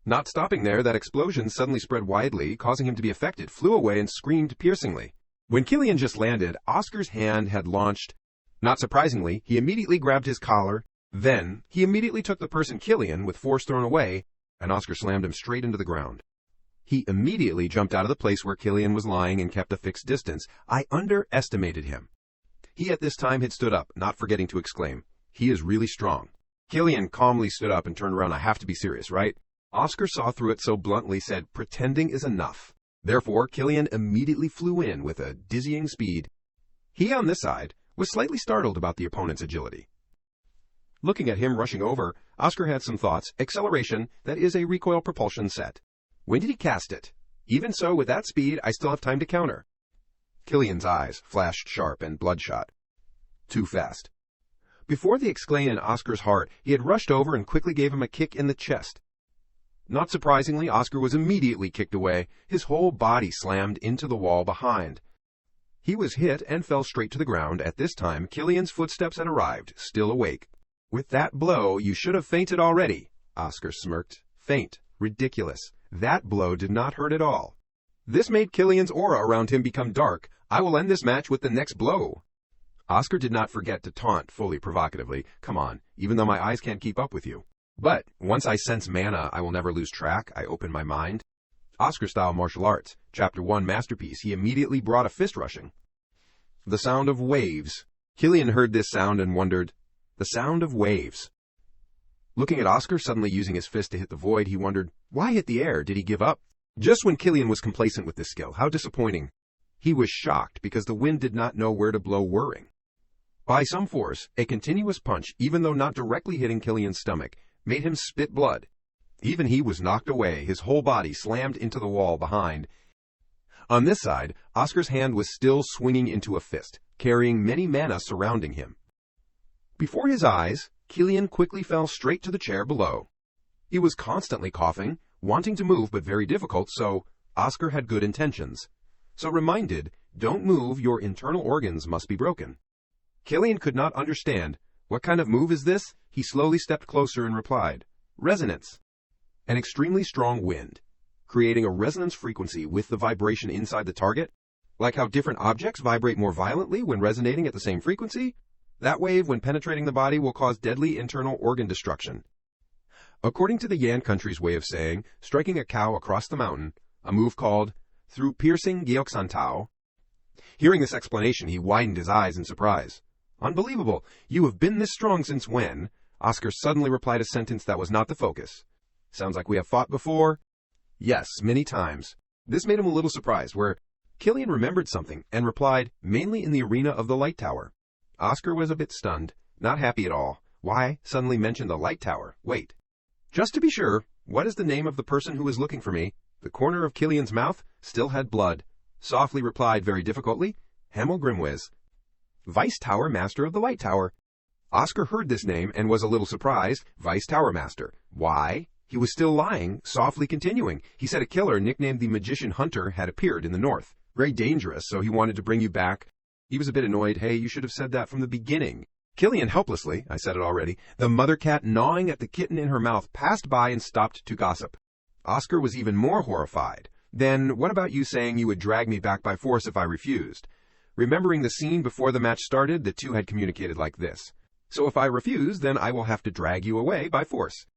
Not stopping there, that explosion suddenly spread widely, causing him to be affected, flew away and screamed piercingly. When Killian just landed, Oscar's hand had launched. Not surprisingly, he immediately grabbed his collar. Then, he immediately took the person Killian with force thrown away, and Oscar slammed him straight into the ground. He immediately jumped out of the place where Killian was lying and kept a fixed distance. I underestimated him. He at this time had stood up, not forgetting to exclaim, "He is really strong." Killian calmly stood up and turned around. "I have to be serious, right?" Oscar saw through it so bluntly, said, "Pretending is enough." Therefore, Killian immediately flew in with a dizzying speed. He, on this side, was slightly startled about the opponent's agility. Looking at him rushing over, Oscar had some thoughts. Acceleration, that is a recoil propulsion set. When did he cast it? Even so, with that speed, I still have time to counter. Killian's eyes flashed sharp and bloodshot. Too fast. Before the exclaim in Oscar's heart, he had rushed over and quickly gave him a kick in the chest. Not surprisingly, Oscar was immediately kicked away, his whole body slammed into the wall behind. He was hit and fell straight to the ground. At this time, Killian's footsteps had arrived, still awake. "With that blow, you should have fainted already," Oscar smirked. Faint. Ridiculous. That blow did not hurt at all. This made Killian's aura around him become dark. "I will end this match with the next blow." Oscar did not forget to taunt fully provocatively. "Come on, even though my eyes can't keep up with you. But once I sense mana, I will never lose track. I open my mind." Oscar-style martial arts, Chapter 1 masterpiece. He immediately brought a fist rushing. The sound of waves. Killian heard this sound and wondered. The sound of waves. Looking at Oscar suddenly using his fist to hit the void, he wondered, why hit the air? Did he give up? Just when Killian was complacent with this skill, how disappointing. He was shocked because the wind did not know where to blow whirring. By some force, a continuous punch, even though not directly hitting Killian's stomach, made him spit blood. Even he was knocked away, his whole body slammed into the wall behind. On this side, Oscar's hand was still swinging into a fist, carrying many mana surrounding him. Before his eyes, Killian quickly fell straight to the chair below. He was constantly coughing, wanting to move but very difficult, so Oscar had good intentions. So reminded, don't move, your internal organs must be broken. Killian could not understand. What kind of move is this? He slowly stepped closer and replied, resonance. An extremely strong wind, creating a resonance frequency with the vibration inside the target. Like how different objects vibrate more violently when resonating at the same frequency? That wave, when penetrating the body, will cause deadly internal organ destruction. According to the Yan country's way of saying, striking a cow across the mountain, a move called through piercing Gyeoksantao. Hearing this explanation, he widened his eyes in surprise. Unbelievable! You have been this strong since when? Oscar suddenly replied a sentence that was not the focus. Sounds like we have fought before? Yes, many times. This made him a little surprised, where Killian remembered something and replied, mainly in the arena of the light tower. Oscar was a bit stunned, not happy at all. Why suddenly mention the light tower? Wait. Just to be sure, what is the name of the person who is looking for me? The corner of Killian's mouth still had blood. Softly replied very difficultly, Hamel Grimwiz, Vice Tower Master of the Light Tower. Oscar heard this name and was a little surprised. Vice Tower Master. Why? He was still lying, softly continuing. He said a killer nicknamed the Magician Hunter had appeared in the north. Very dangerous, so he wanted to bring you back. He was a bit annoyed. Hey, you should have said that from the beginning. Killian helplessly, I said it already, the mother cat gnawing at the kitten in her mouth passed by and stopped to gossip. Oscar was even more horrified. Then, what about you saying you would drag me back by force if I refused? Remembering the scene before the match started, the two had communicated like this. So if I refuse, then I will have to drag you away by force.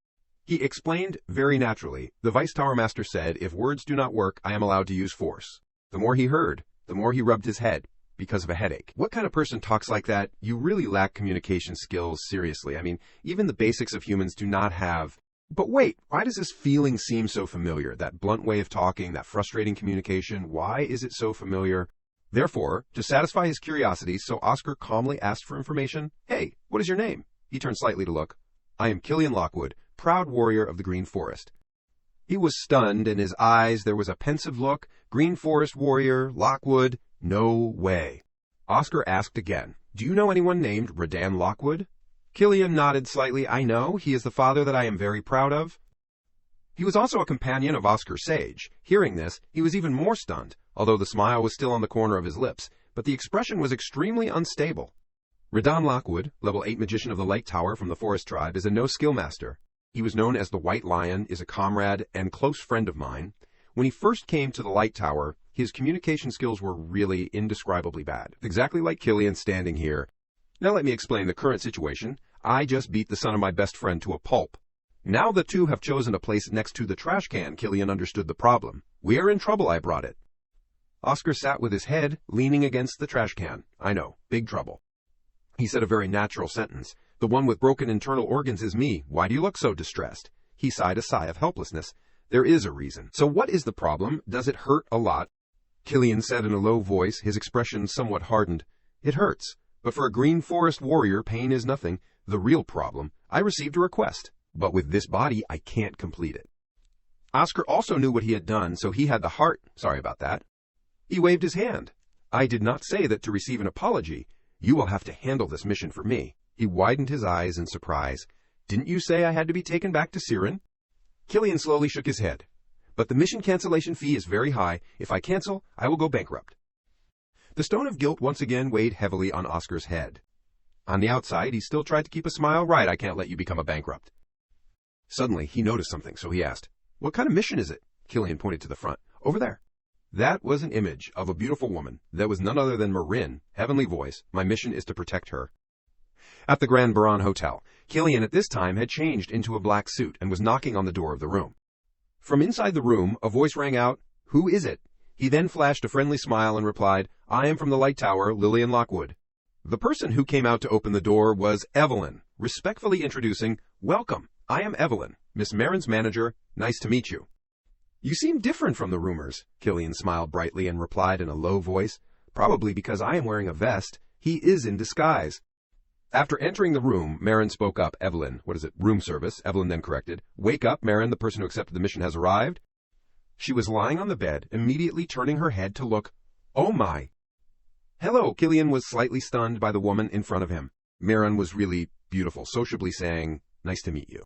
He explained very naturally. The Vice Tower Master said, if words do not work, I am allowed to use force. The more he heard, the more he rubbed his head, because of a headache. What kind of person talks like that? You really lack communication skills, seriously. I mean, even the basics of humans do not have. But wait, why does this feeling seem so familiar? That blunt way of talking, that frustrating communication, why is it so familiar? Therefore, to satisfy his curiosity, so Oscar calmly asked for information. Hey, what is your name? He turned slightly to look. I am Killian Lockwood, proud warrior of the Green Forest. He was stunned, in his eyes there was a pensive look. Green Forest warrior, Lockwood, no way. Oscar asked again, do you know anyone named Redan Lockwood? Killian nodded slightly. I know, he is the father that I am very proud of. He was also a companion of Oscar Sage. Hearing this, he was even more stunned, although the smile was still on the corner of his lips, but the expression was extremely unstable. Redan Lockwood, level 8 magician of the Light Tower from the Forest Tribe, is a no-skill master. He was known as the White Lion, is a comrade and close friend of mine. When he first came to the Light Tower, his communication skills were really indescribably bad. Exactly like Killian standing here. Now let me explain the current situation. I just beat the son of my best friend to a pulp. Now the two have chosen a place next to the trash can. Killian understood the problem. We are in trouble, I brought it. Oscar sat with his head leaning against the trash can. I know, big trouble. He said a very natural sentence. The one with broken internal organs is me. Why do you look so distressed? He sighed a sigh of helplessness. There is a reason. So what is the problem? Does it hurt a lot? Killian said in a low voice, his expression somewhat hardened. It hurts. But for a Green Forest warrior, pain is nothing. The real problem, I received a request, but with this body, I can't complete it. Oscar also knew what he had done, so he had the heart. Sorry about that. He waved his hand. I did not say that to receive an apology. You will have to handle this mission for me. He widened his eyes in surprise. Didn't you say I had to be taken back to Siren? Killian slowly shook his head. But the mission cancellation fee is very high. If I cancel, I will go bankrupt. The stone of guilt once again weighed heavily on Oscar's head. On the outside, he still tried to keep a smile. Right, I can't let you become a bankrupt. Suddenly, he noticed something, so he asked, what kind of mission is it? Killian pointed to the front. Over there. That was an image of a beautiful woman. That was none other than Marin, heavenly voice. My mission is to protect her. At the Grand Baron Hotel, Killian at this time had changed into a black suit and was knocking on the door of the room. From inside the room, a voice rang out, Who is it? He then flashed a friendly smile and replied, I am from the Light Tower, Lillian Lockwood. The person who came out to open the door was Evelyn, respectfully introducing, Welcome, I am Evelyn, Miss Marin's manager. Nice to meet you. You seem different from the rumors. Killian smiled brightly and replied in a low voice, Probably because I am wearing a vest. He is in disguise. After entering the room, Marin spoke up. Evelyn, what is it, room service? Evelyn then corrected. Wake up, Marin, the person who accepted the mission has arrived. She was lying on the bed, immediately turning her head to look. Oh my! Hello, Killian was slightly stunned by the woman in front of him. Marin was really beautiful, sociably saying, Nice to meet you.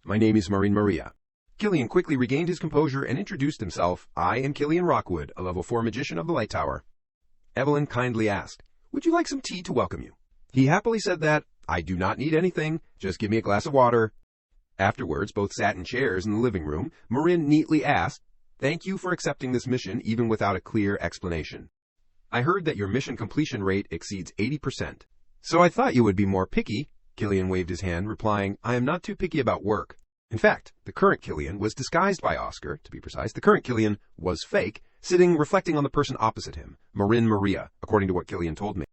My name is Marin Maria. Killian quickly regained his composure and introduced himself. I am Killian Rockwood, a level 4 magician of the Light Tower. Evelyn kindly asked, Would you like some tea to welcome you? He happily said that, I do not need anything, just give me a glass of water. Afterwards, both sat in chairs in the living room. Marin neatly asked, Thank you for accepting this mission even without a clear explanation. I heard that your mission completion rate exceeds 80%. So I thought you would be more picky. Killian waved his hand, replying, I am not too picky about work. In fact, the current Killian was disguised by Oscar, to be precise. The current Killian was fake, sitting reflecting on the person opposite him, Marin Maria, according to what Killian told me.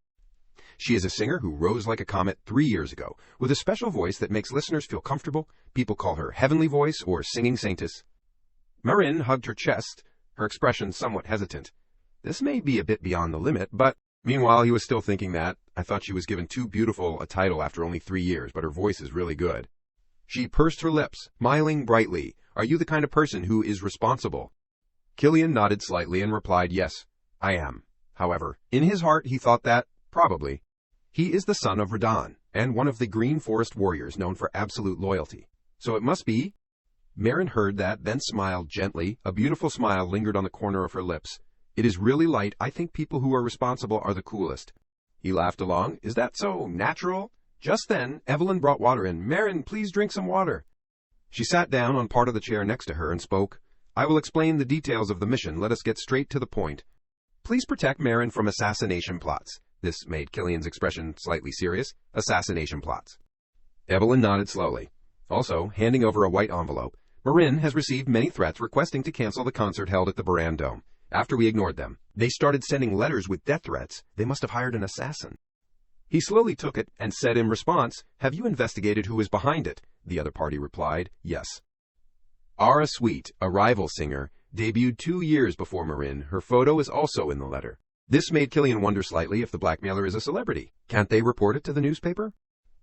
She is a singer who rose like a comet 3 years ago, with a special voice that makes listeners feel comfortable. People call her Heavenly Voice or Singing Saintess. Marin hugged her chest, her expression somewhat hesitant. This may be a bit beyond the limit, but... Meanwhile, he was still thinking that. I thought she was given too beautiful a title after only 3 years, but her voice is really good. She pursed her lips, smiling brightly. Are you the kind of person who is responsible? Killian nodded slightly and replied, yes, I am. However, in his heart he thought that, probably. He is the son of Radon, and one of the Green Forest warriors known for absolute loyalty. So it must be. Marin heard that, then smiled gently. A beautiful smile lingered on the corner of her lips. It is really light. I think people who are responsible are the coolest. He laughed along. Is that so natural? Just then, Evelyn brought water in. Marin, please drink some water. She sat down on part of the chair next to her and spoke. I will explain the details of the mission. Let us get straight to the point. Please protect Marin from assassination plots. This made Killian's expression slightly serious. Assassination plots. Evelyn nodded slowly. Also, handing over a white envelope. Marin has received many threats requesting to cancel the concert held at the Baran Dome. After we ignored them, they started sending letters with death threats. They must have hired an assassin. He slowly took it and said in response, have you investigated who is behind it? The other party replied, yes. Ara Sweet, a rival singer, debuted 2 years before Marin. Her photo is also in the letter. This made Killian wonder slightly if the blackmailer is a celebrity. Can't they report it to the newspaper?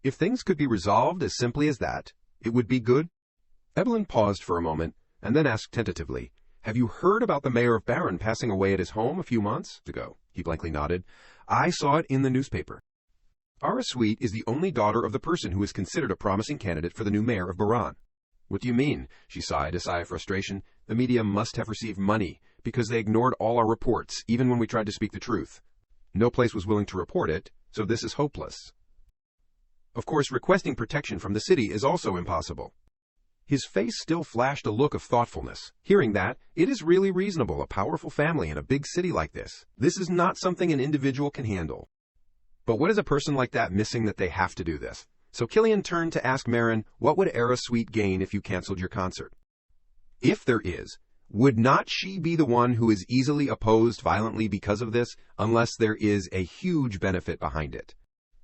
If things could be resolved as simply as that, it would be good. Evelyn paused for a moment and then asked tentatively, have you heard about the mayor of Baran passing away at his home a few months ago? He blankly nodded. I saw it in the newspaper. Ara Sweet is the only daughter of the person who is considered a promising candidate for the new mayor of Baran. What do you mean? She sighed, a sigh of frustration. The media must have received money, because they ignored all our reports, even when we tried to speak the truth. No place was willing to report it, so this is hopeless. Of course, requesting protection from the city is also impossible. His face still flashed a look of thoughtfulness. Hearing that, it is really reasonable, a powerful family in a big city like this. This is not something an individual can handle. But what is a person like that missing that they have to do this? So Killian turned to ask Marin, what would Ara Sweet gain if you canceled your concert? If there is, would not she be the one who is easily opposed violently because of this, unless there is a huge benefit behind it?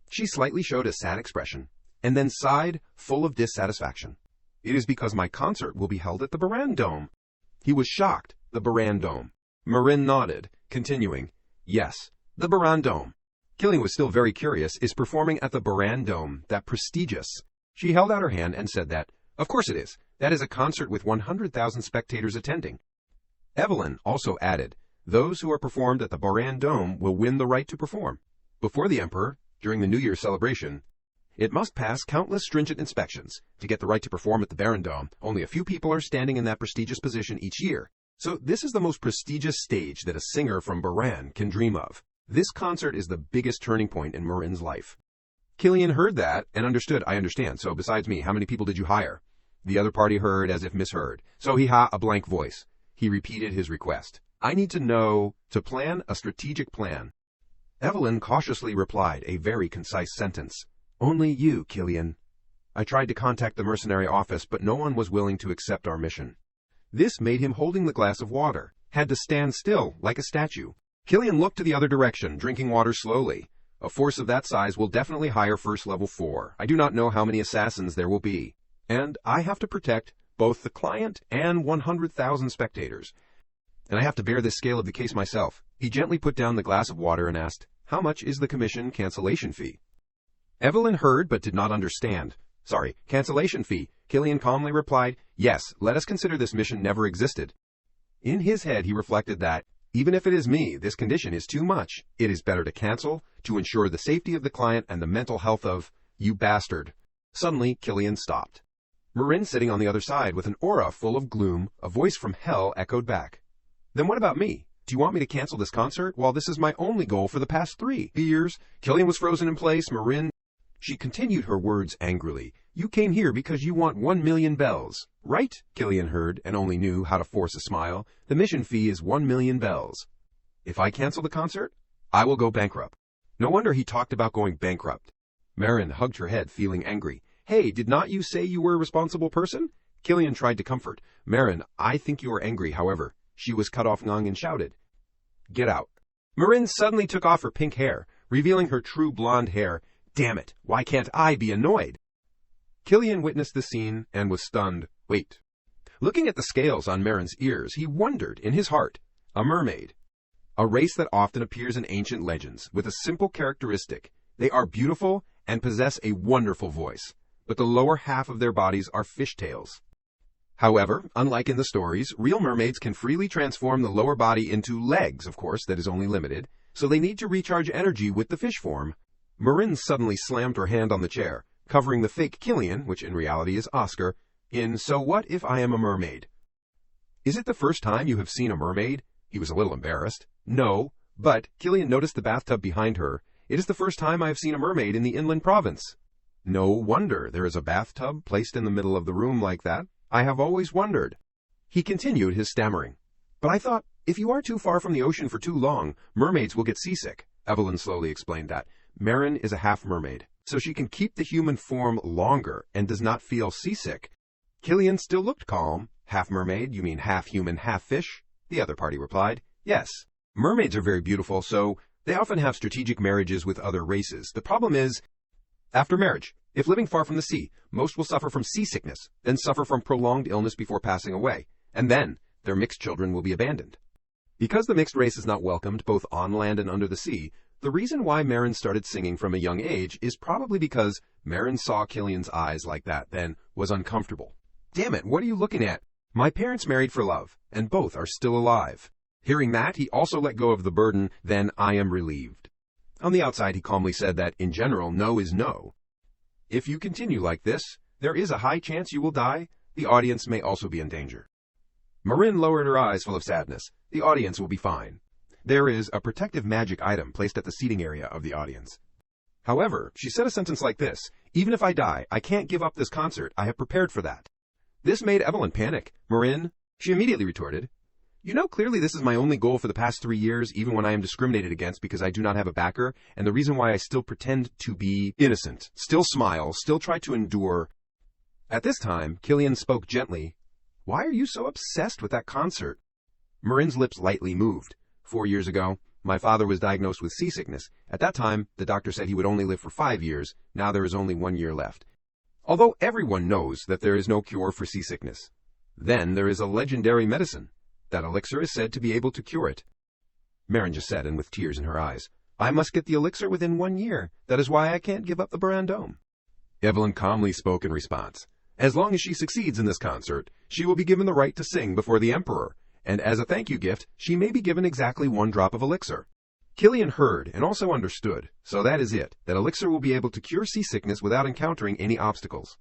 She slightly showed a sad expression, and then sighed, full of dissatisfaction. It is because my concert will be held at the Baran Dome. He was shocked. The Baran Dome. Marin nodded, continuing, yes, the Baran Dome. Killian was still very curious. Is performing at the Baran Dome that prestigious? She held out her hand and said that, of course it is. That is a concert with 100,000 spectators attending. Evelyn also added, those who are performed at the Baran Dome will win the right to perform. Before the Emperor, during the New Year celebration, it must pass countless stringent inspections. To get the right to perform at the Baran Dome, only a few people are standing in that prestigious position each year. So this is the most prestigious stage that a singer from Baran can dream of. This concert is the biggest turning point in Marin's life. Killian heard that and understood. I understand. So besides me, how many people did you hire? The other party heard as if misheard. So he ha a blank voice. He repeated his request. I need to know, to plan a strategic plan. Evelyn cautiously replied, a very concise sentence. Only you, Killian. I tried to contact the mercenary office, but no one was willing to accept our mission. This made him, holding the glass of water, had to stand still like a statue. Killian looked to the other direction, drinking water slowly. A force of that size will definitely hire First Level 4. I do not know how many assassins there will be. And I have to protect both the client and 100,000 spectators. And I have to bear this scale of the case myself. He gently put down the glass of water and asked, how much is the commission cancellation fee? Evelyn heard but did not understand. Sorry, cancellation fee. Killian calmly replied, yes, let us consider this mission never existed. In his head he reflected that, even if it is me, this condition is too much. It is better to cancel, to ensure the safety of the client and the mental health of, you bastard. Suddenly, Killian stopped. Marin, sitting on the other side with an aura full of gloom, a voice from hell echoed back. Then what about me? Do you want me to cancel this concert? While this is my only goal for the past 3 years. Killian was frozen in place. Marin. She continued her words angrily. You came here because you want 1 million bells, right? Killian heard and only knew how to force a smile. The mission fee is 1 million bells. If I cancel the concert, I will go bankrupt. No wonder he talked about going bankrupt. Marin hugged her head, feeling angry. Hey, did not you say you were a responsible person? Killian tried to comfort. Marin, I think you are angry, however. She was cut off Ngang and shouted. Get out. Marin suddenly took off her pink hair, revealing her true blonde hair. Damn it, why can't I be annoyed? Killian witnessed the scene and was stunned. Wait. Looking at the scales on Marin's ears, he wondered in his heart. A mermaid. A race that often appears in ancient legends, with a simple characteristic. They are beautiful and possess a wonderful voice, but the lower half of their bodies are fishtails. However, unlike in the stories, real mermaids can freely transform the lower body into legs, of course, that is only limited, so they need to recharge energy with the fish form. Marin suddenly slammed her hand on the chair, covering the fake Killian, which in reality is Oscar, in So What If I Am a Mermaid? Is it the first time you have seen a mermaid? He was a little embarrassed. No, but Killian noticed the bathtub behind her. It is the first time I have seen a mermaid in the inland province. No wonder there is a bathtub placed in the middle of the room like that. I have always wondered. He continued his stammering. But I thought, if you are too far from the ocean for too long, mermaids will get seasick. Evelyn slowly explained that. Marin is a half-mermaid, so she can keep the human form longer and does not feel seasick. Killian still looked calm. Half-mermaid, you mean half-human, half-fish? The other party replied, yes. Mermaids are very beautiful, so they often have strategic marriages with other races. The problem is, after marriage, if living far from the sea, most will suffer from seasickness, then suffer from prolonged illness before passing away, and then their mixed children will be abandoned. Because the mixed race is not welcomed both on land and under the sea, the reason why Marin started singing from a young age is probably because Marin saw Killian's eyes like that, then was uncomfortable. Damn it, what are you looking at? My parents married for love, and both are still alive. Hearing that, he also let go of the burden, then I am relieved. On the outside, he calmly said that, in general, no is no. If you continue like this, there is a high chance you will die. The audience may also be in danger. Marin lowered her eyes full of sadness. The audience will be fine. There is a protective magic item placed at the seating area of the audience. However, she said a sentence like this, even if I die, I can't give up this concert. I have prepared for that. This made Evelyn panic. Marin, she immediately retorted, you know clearly this is my only goal for the past 3 years, even when I am discriminated against because I do not have a backer, and the reason why I still pretend to be innocent, still smile, still try to endure. At this time, Killian spoke gently. Why are you so obsessed with that concert? Marin's lips lightly moved. 4 years ago, my father was diagnosed with seasickness. At that time, the doctor said he would only live for 5 years. Now there is only 1 year left. Although everyone knows that there is no cure for seasickness. Then there is a legendary medicine. That elixir is said to be able to cure it. Marin just said, and with tears in her eyes, I must get the elixir within 1 year. That is why I can't give up the Barandome. Evelyn calmly spoke in response. As long as she succeeds in this concert, she will be given the right to sing before the Emperor, and as a thank you gift, she may be given exactly 1 drop of elixir. Killian heard and also understood, so that is it, that elixir will be able to cure seasickness without encountering any obstacles.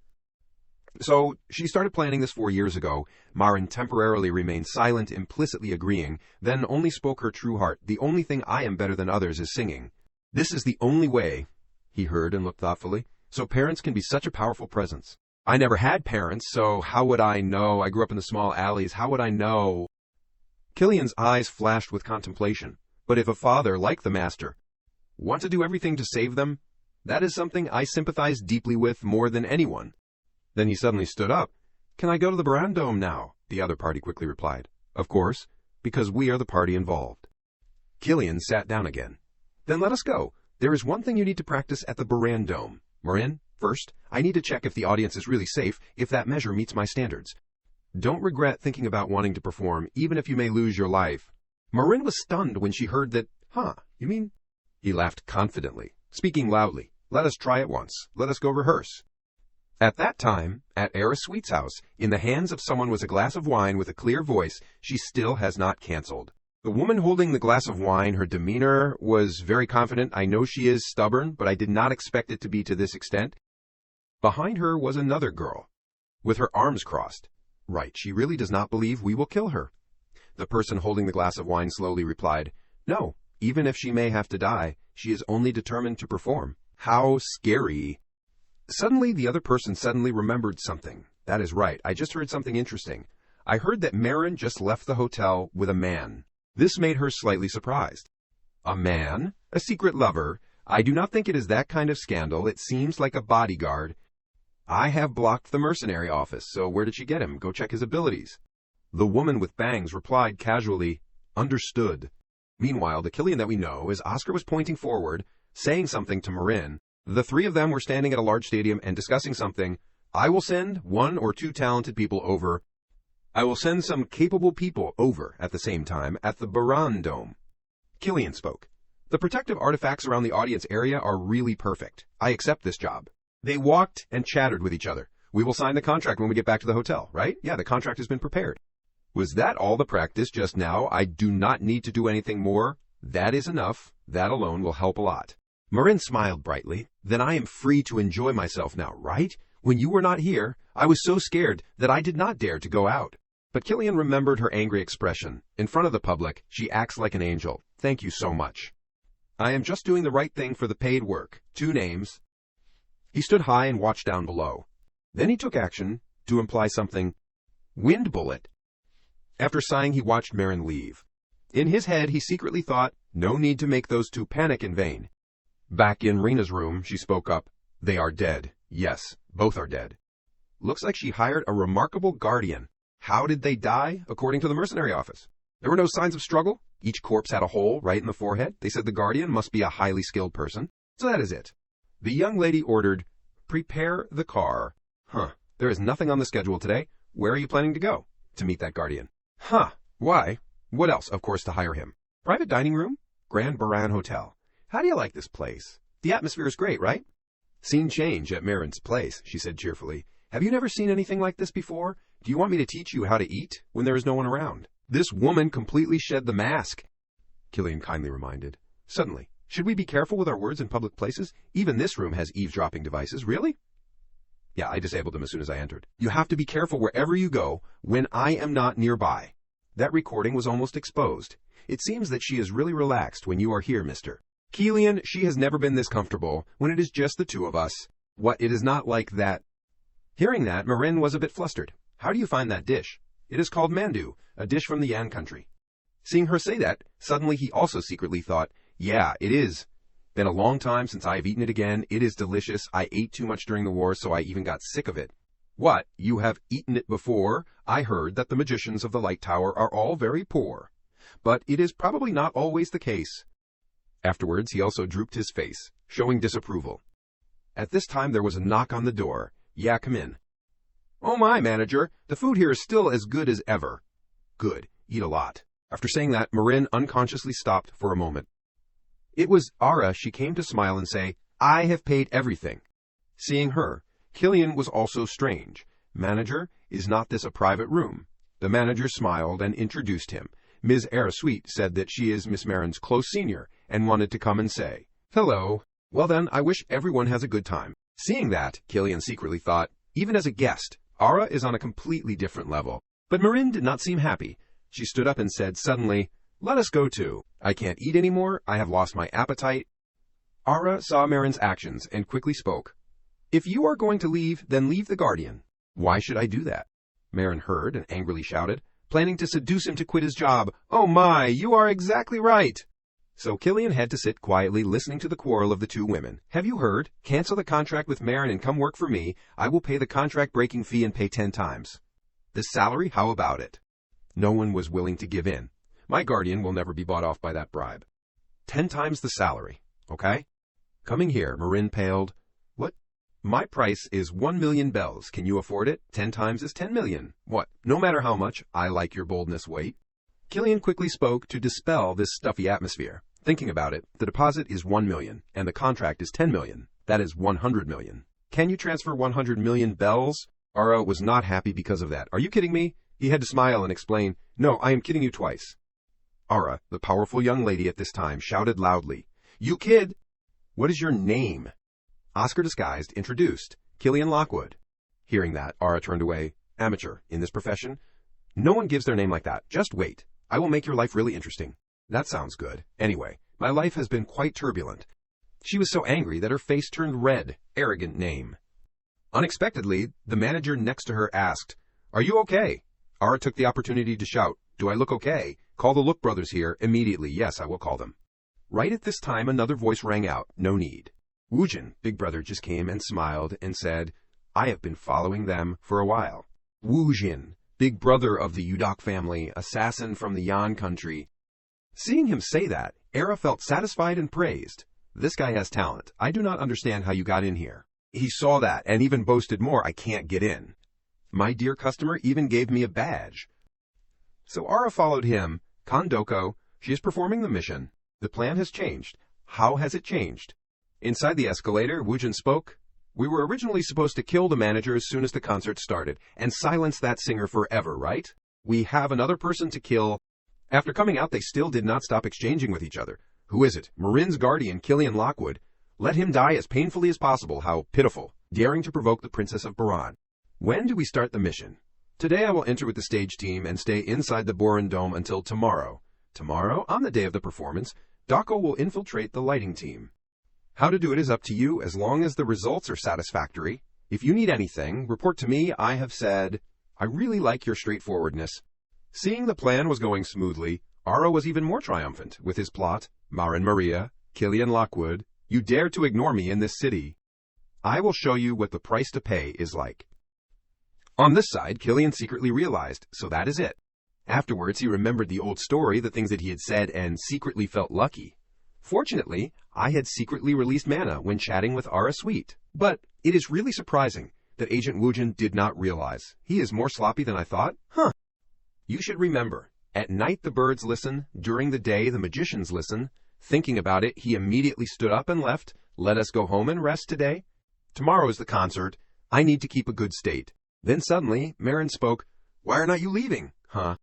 So, she started planning this 4 years ago. Marin temporarily remained silent, implicitly agreeing, then only spoke her true heart. The only thing I am better than others is singing. This is the only way, he heard and looked thoughtfully, so parents can be such a powerful presence. I never had parents, so how would I know? I grew up in the small alleys, how would I know? Killian's eyes flashed with contemplation. But if a father, like the master, want to do everything to save them, that is something I sympathize deeply with more than anyone. Then he suddenly stood up. Can I go to the Barandome now? The other party quickly replied. Of course, because we are the party involved. Killian sat down again. Then let us go. There is one thing you need to practice at the Barandome. Marin, first, I need to check if the audience is really safe, if that measure meets my standards. Don't regret thinking about wanting to perform, even if you may lose your life. Marin was stunned when she heard that. You mean? He laughed confidently, speaking loudly. Let us try it once. Let us go rehearse. At that time, at Eris Sweet's house, in the hands of someone was a glass of wine with a clear voice she still has not cancelled. The woman holding the glass of wine, her demeanor was very confident. I know she is stubborn, but I did not expect it to be to this extent. Behind her was another girl, with her arms crossed. Right, she really does not believe we will kill her. The person holding the glass of wine slowly replied, No, even if she may have to die, she is only determined to perform. How scary. Suddenly, the other person suddenly remembered something. That is right, I just heard something interesting. I heard that Marin just left the hotel with a man. This made her slightly surprised. A man? A secret lover? I do not think it is that kind of scandal. It seems like a bodyguard. I have blocked the mercenary office, so where did she get him? Go check his abilities. The woman with bangs replied casually, Understood. Meanwhile, the Killian that we know, as Oscar was pointing forward, saying something to Marin. The three of them were standing at a large stadium and discussing something. I will send 1 or 2 talented people over. I will send some capable people over at the same time at the Baran Dome. Killian spoke. The protective artifacts around the audience area are really perfect. I accept this job. They walked and chattered with each other. We will sign the contract when we get back to the hotel, right? Yeah, the contract has been prepared. Was that all the practice just now? I do not need to do anything more. That is enough. That alone will help a lot. Marin smiled brightly. Then I am free to enjoy myself now, right? When you were not here, I was so scared that I did not dare to go out. But Killian remembered her angry expression. In front of the public, she acts like an angel. Thank you so much. I am just doing the right thing for the paid work. 2 names. He stood high and watched down below. Then he took action to imply something. Wind bullet. After sighing, he watched Marin leave. In his head, he secretly thought, no need to make those 2 panic in vain. Back in Rena's room, she spoke up. They are dead. Yes, both are dead. Looks like she hired a remarkable guardian. How did they die, according to the mercenary office? There were no signs of struggle. Each corpse had a hole right in the forehead. They said the guardian must be a highly skilled person. So that is it. The young lady ordered, prepare the car. There is nothing on the schedule today. Where are you planning to go? To meet that guardian. Why? What else? Of course, to hire him. Private dining room? Grand Baran Hotel. How do you like this place? The atmosphere is great, right? Scene change at Marin's place, she said cheerfully. Have you never seen anything like this before? Do you want me to teach you how to eat when there is no one around? This woman completely shed the mask, Killian kindly reminded. Suddenly, should we be careful with our words in public places? Even this room has eavesdropping devices, really? Yeah, I disabled them as soon as I entered. You have to be careful wherever you go when I am not nearby. That recording was almost exposed. It seems that she is really relaxed when you are here, mister. Killian, she has never been this comfortable when it is just the 2 of us. What, it is not like that. Hearing that, Marin was a bit flustered. How do you find that dish? It is called mandu, a dish from the Yan country. Seeing her say that, suddenly he also secretly thought, yeah, it is. Been a long time since I have eaten it again. It is delicious. I ate too much during the war, so I even got sick of it. What? You have eaten it before? I heard that the magicians of the Light Tower are all very poor. But it is probably not always the case. Afterwards, he also drooped his face, showing disapproval. At this time, there was a knock on the door. Yeah, come in. Oh my, manager, the food here is still as good as ever. Good. Eat a lot. After saying that, Marin unconsciously stopped for a moment. It was Ara. She came to smile and say, I have paid everything. Seeing her, Killian was also strange. Manager, is not this a private room? The manager smiled and introduced him. Ms. Arasweet said that she is Miss Marin's close senior and wanted to come and say, hello. Well then, I wish everyone has a good time. Seeing that, Killian secretly thought, even as a guest, Ara is on a completely different level. But Marin did not seem happy. She stood up and said suddenly, let us go too. I can't eat anymore. I have lost my appetite. Ara saw Marin's actions and quickly spoke. If you are going to leave, then leave the guardian. Why should I do that? Marin heard and angrily shouted, planning to seduce him to quit his job. Oh my, you are exactly right. So Killian had to sit quietly listening to the quarrel of the 2 women. Have you heard? Cancel the contract with Marin and come work for me. I will pay the contract breaking fee and pay 10 times. The salary, how about it? No one was willing to give in. My guardian will never be bought off by that bribe. 10 times the salary, okay? Coming here, Marin paled. What? My price is 1 million bells. Can you afford it? 10 times is 10 million. What? No matter how much, I like your boldness. Wait. Killian quickly spoke to dispel this stuffy atmosphere. Thinking about it, the deposit is 1 million, and the contract is 10 million. That is 100 million. Can you transfer 100 million bells? Ara was not happy because of that. Are you kidding me? He had to smile and explain, no, I am kidding you twice. Ara, the powerful young lady at this time, shouted loudly, you kid! What is your name? Oscar Disguised introduced, Killian Lockwood. Hearing that, Ara turned away. Amateur, in this profession? No one gives their name like that. Just wait. I will make your life really interesting. That sounds good. Anyway, my life has been quite turbulent. She was so angry that her face turned red. Arrogant name. Unexpectedly, the manager next to her asked, are you okay? Ara took the opportunity to shout, do I look okay? Call the Look brothers here immediately. Yes, I will call them. Right at this time, another voice rang out. No need. Woojin, Big Brother, just came and smiled and said, I have been following them for a while. Woojin, Big Brother of the Udok family, assassin from the Yan country. Seeing him say that, Era felt satisfied and praised. This guy has talent. I do not understand how you got in here. He saw that and even boasted more. I can't get in. My dear customer even gave me a badge. So Ara followed him. Kondoko, she is performing the mission. The plan has changed. How has it changed? Inside the escalator, Woojin spoke. We were originally supposed to kill the manager as soon as the concert started and silence that singer forever, right? We have another person to kill. After coming out, they still did not stop exchanging with each other. Who is it? Marin's guardian, Killian Lockwood. Let him die as painfully as possible. How pitiful. Daring to provoke the Princess of Baran. When do we start the mission? Today I will enter with the stage team and stay inside the Boran Dome until tomorrow. Tomorrow, on the day of the performance, Dako will infiltrate the lighting team. How to do it is up to you as long as the results are satisfactory. If you need anything, report to me. I have said, I really like your straightforwardness. Seeing the plan was going smoothly, Ara was even more triumphant with his plot. Marin Maria, Killian Lockwood, you dare to ignore me in this city. I will show you what the price to pay is like. On this side, Killian secretly realized, so that is it. Afterwards, he remembered the old story, the things that he had said, and secretly felt lucky. Fortunately, I had secretly released mana when chatting with Ara Sweet. But it is really surprising that Agent Woojin did not realize. He is more sloppy than I thought? Huh. You should remember, at night the birds listen, during the day the magicians listen. Thinking about it, he immediately stood up and left. Let us go home and rest today. Tomorrow is the concert. I need to keep a good state. Then suddenly, Marin spoke. Why are not you leaving? Huh?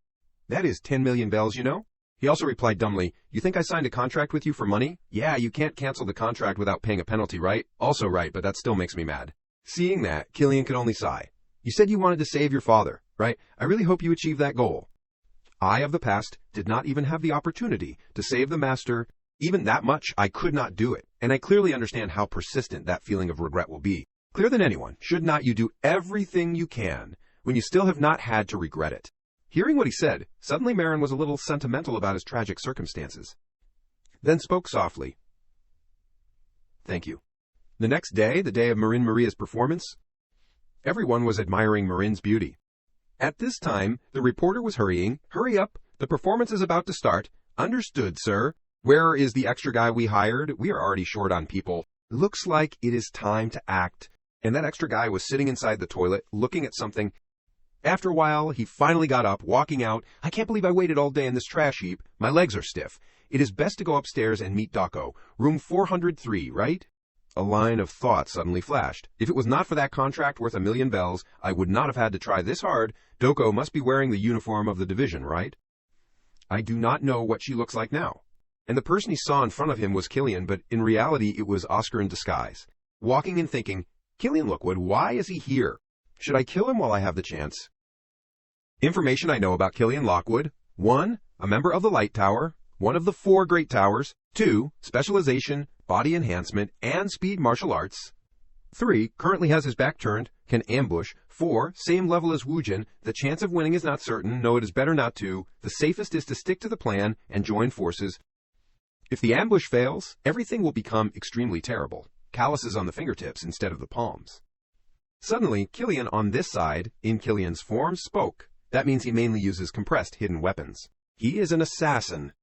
That is 10 million bells, you know? He also replied dumbly, you think I signed a contract with you for money? Yeah, you can't cancel the contract without paying a penalty, right? Also right, but that still makes me mad. Seeing that, Killian could only sigh. You said you wanted to save your father, right? I really hope you achieve that goal. I of the past did not even have the opportunity to save the master. Even that much, I could not do it. And I clearly understand how persistent that feeling of regret will be. Clearer than anyone, should not you do everything you can when you still have not had to regret it? Hearing what he said, suddenly Marin was a little sentimental about his tragic circumstances. Then spoke softly. Thank you. The next day, the day of Marin Maria's performance, everyone was admiring Marin's beauty. At this time, the reporter was hurrying. Hurry up, the performance is about to start. Understood, sir. Where is the extra guy we hired? We are already short on people. Looks like it is time to act. And that extra guy was sitting inside the toilet, looking at something. After a while, he finally got up, walking out. I can't believe I waited all day in this trash heap. My legs are stiff. It is best to go upstairs and meet Dako. Room 403, right? A line of thought suddenly flashed. If it was not for that contract worth 1,000,000 bells, I would not have had to try this hard. Dako must be wearing the uniform of the division, right? I do not know what she looks like now. And the person he saw in front of him was Killian, but in reality it was Oscar in disguise. Walking and thinking, Killian Lockwood, why is he here? Should I kill him while I have the chance? Information I know about Killian Lockwood. 1. A member of the Light Tower, one of the 4 Great Towers. 2. Specialization, body enhancement, and speed martial arts. 3. Currently has his back turned, can ambush. 4. Same level as Woojin. The chance of winning is not certain. No, it is better not to. The safest is to stick to the plan and join forces. If the ambush fails, everything will become extremely terrible. Calluses on the fingertips instead of the palms. Suddenly, Killian on this side, in Killian's form, spoke. That means he mainly uses compressed hidden weapons. He is an assassin.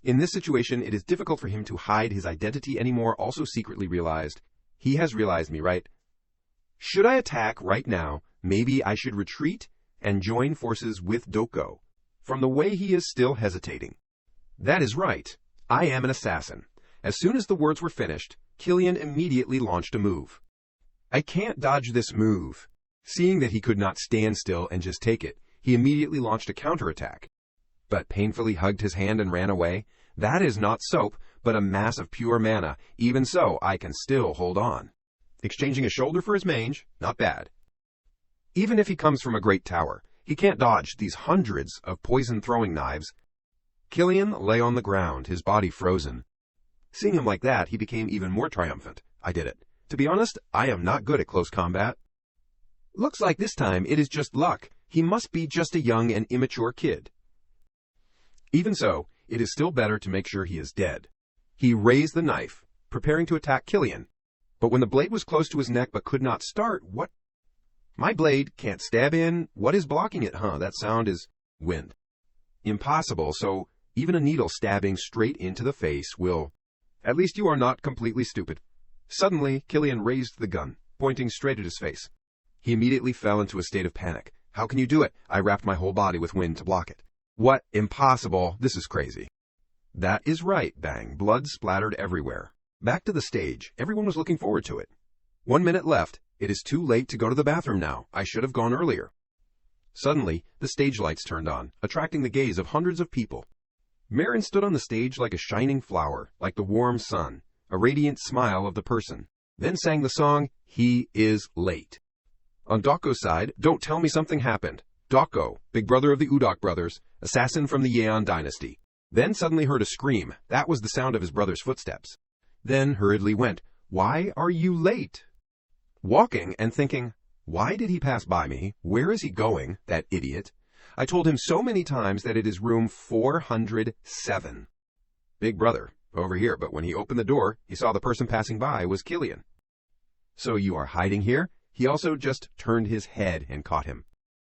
In this situation, it is difficult for him to hide his identity anymore. Also secretly realized, he has realized me, right? Should I attack right now? Maybe I should retreat and join forces with Dako. From the way he is still hesitating. That is right. I am an assassin. As soon as the words were finished, Killian immediately launched a move. I can't dodge this move. Seeing that he could not stand still and just take it, he immediately launched a counterattack. But painfully hugged his hand and ran away. That is not soap, but a mass of pure mana. Even so, I can still hold on. Exchanging a shoulder for his mange, not bad. Even if he comes from a great tower, he can't dodge these hundreds of poison-throwing knives. Killian lay on the ground, his body frozen. Seeing him like that, he became even more triumphant. I did it. To be honest, I am not good at close combat. Looks like this time it is just luck. He must be just a young and immature kid. Even so, it is still better to make sure he is dead. He raised the knife, preparing to attack Killian. But when the blade was close to his neck but could not start, what? My blade can't stab in. What is blocking it? That sound is wind. Impossible, so even a needle stabbing straight into the face will... At least you are not completely stupid. Suddenly, Killian raised the gun, pointing straight at his face. He immediately fell into a state of panic. How can you do it? I wrapped my whole body with wind to block it. What? Impossible. This is crazy. That is right, bang. Blood splattered everywhere. Back to the stage. Everyone was looking forward to it. 1 minute left. It is too late to go to the bathroom now. I should have gone earlier. Suddenly, the stage lights turned on, attracting the gaze of hundreds of people. Marin stood on the stage like a shining flower, like the warm sun, a radiant smile of the person, then sang the song, He is Late. On Dokko's side, don't tell me something happened. Dokko, big brother of the Udok brothers, assassin from the Yeon dynasty. Then suddenly heard a scream. That was the sound of his brother's footsteps. Then hurriedly went, Why are you late? Walking and thinking, why did he pass by me? Where is he going, that idiot? I told him so many times that it is room 407. Big brother, over here, but when he opened the door, he saw the person passing by was Killian. So you are hiding here? He also just turned his head and caught him.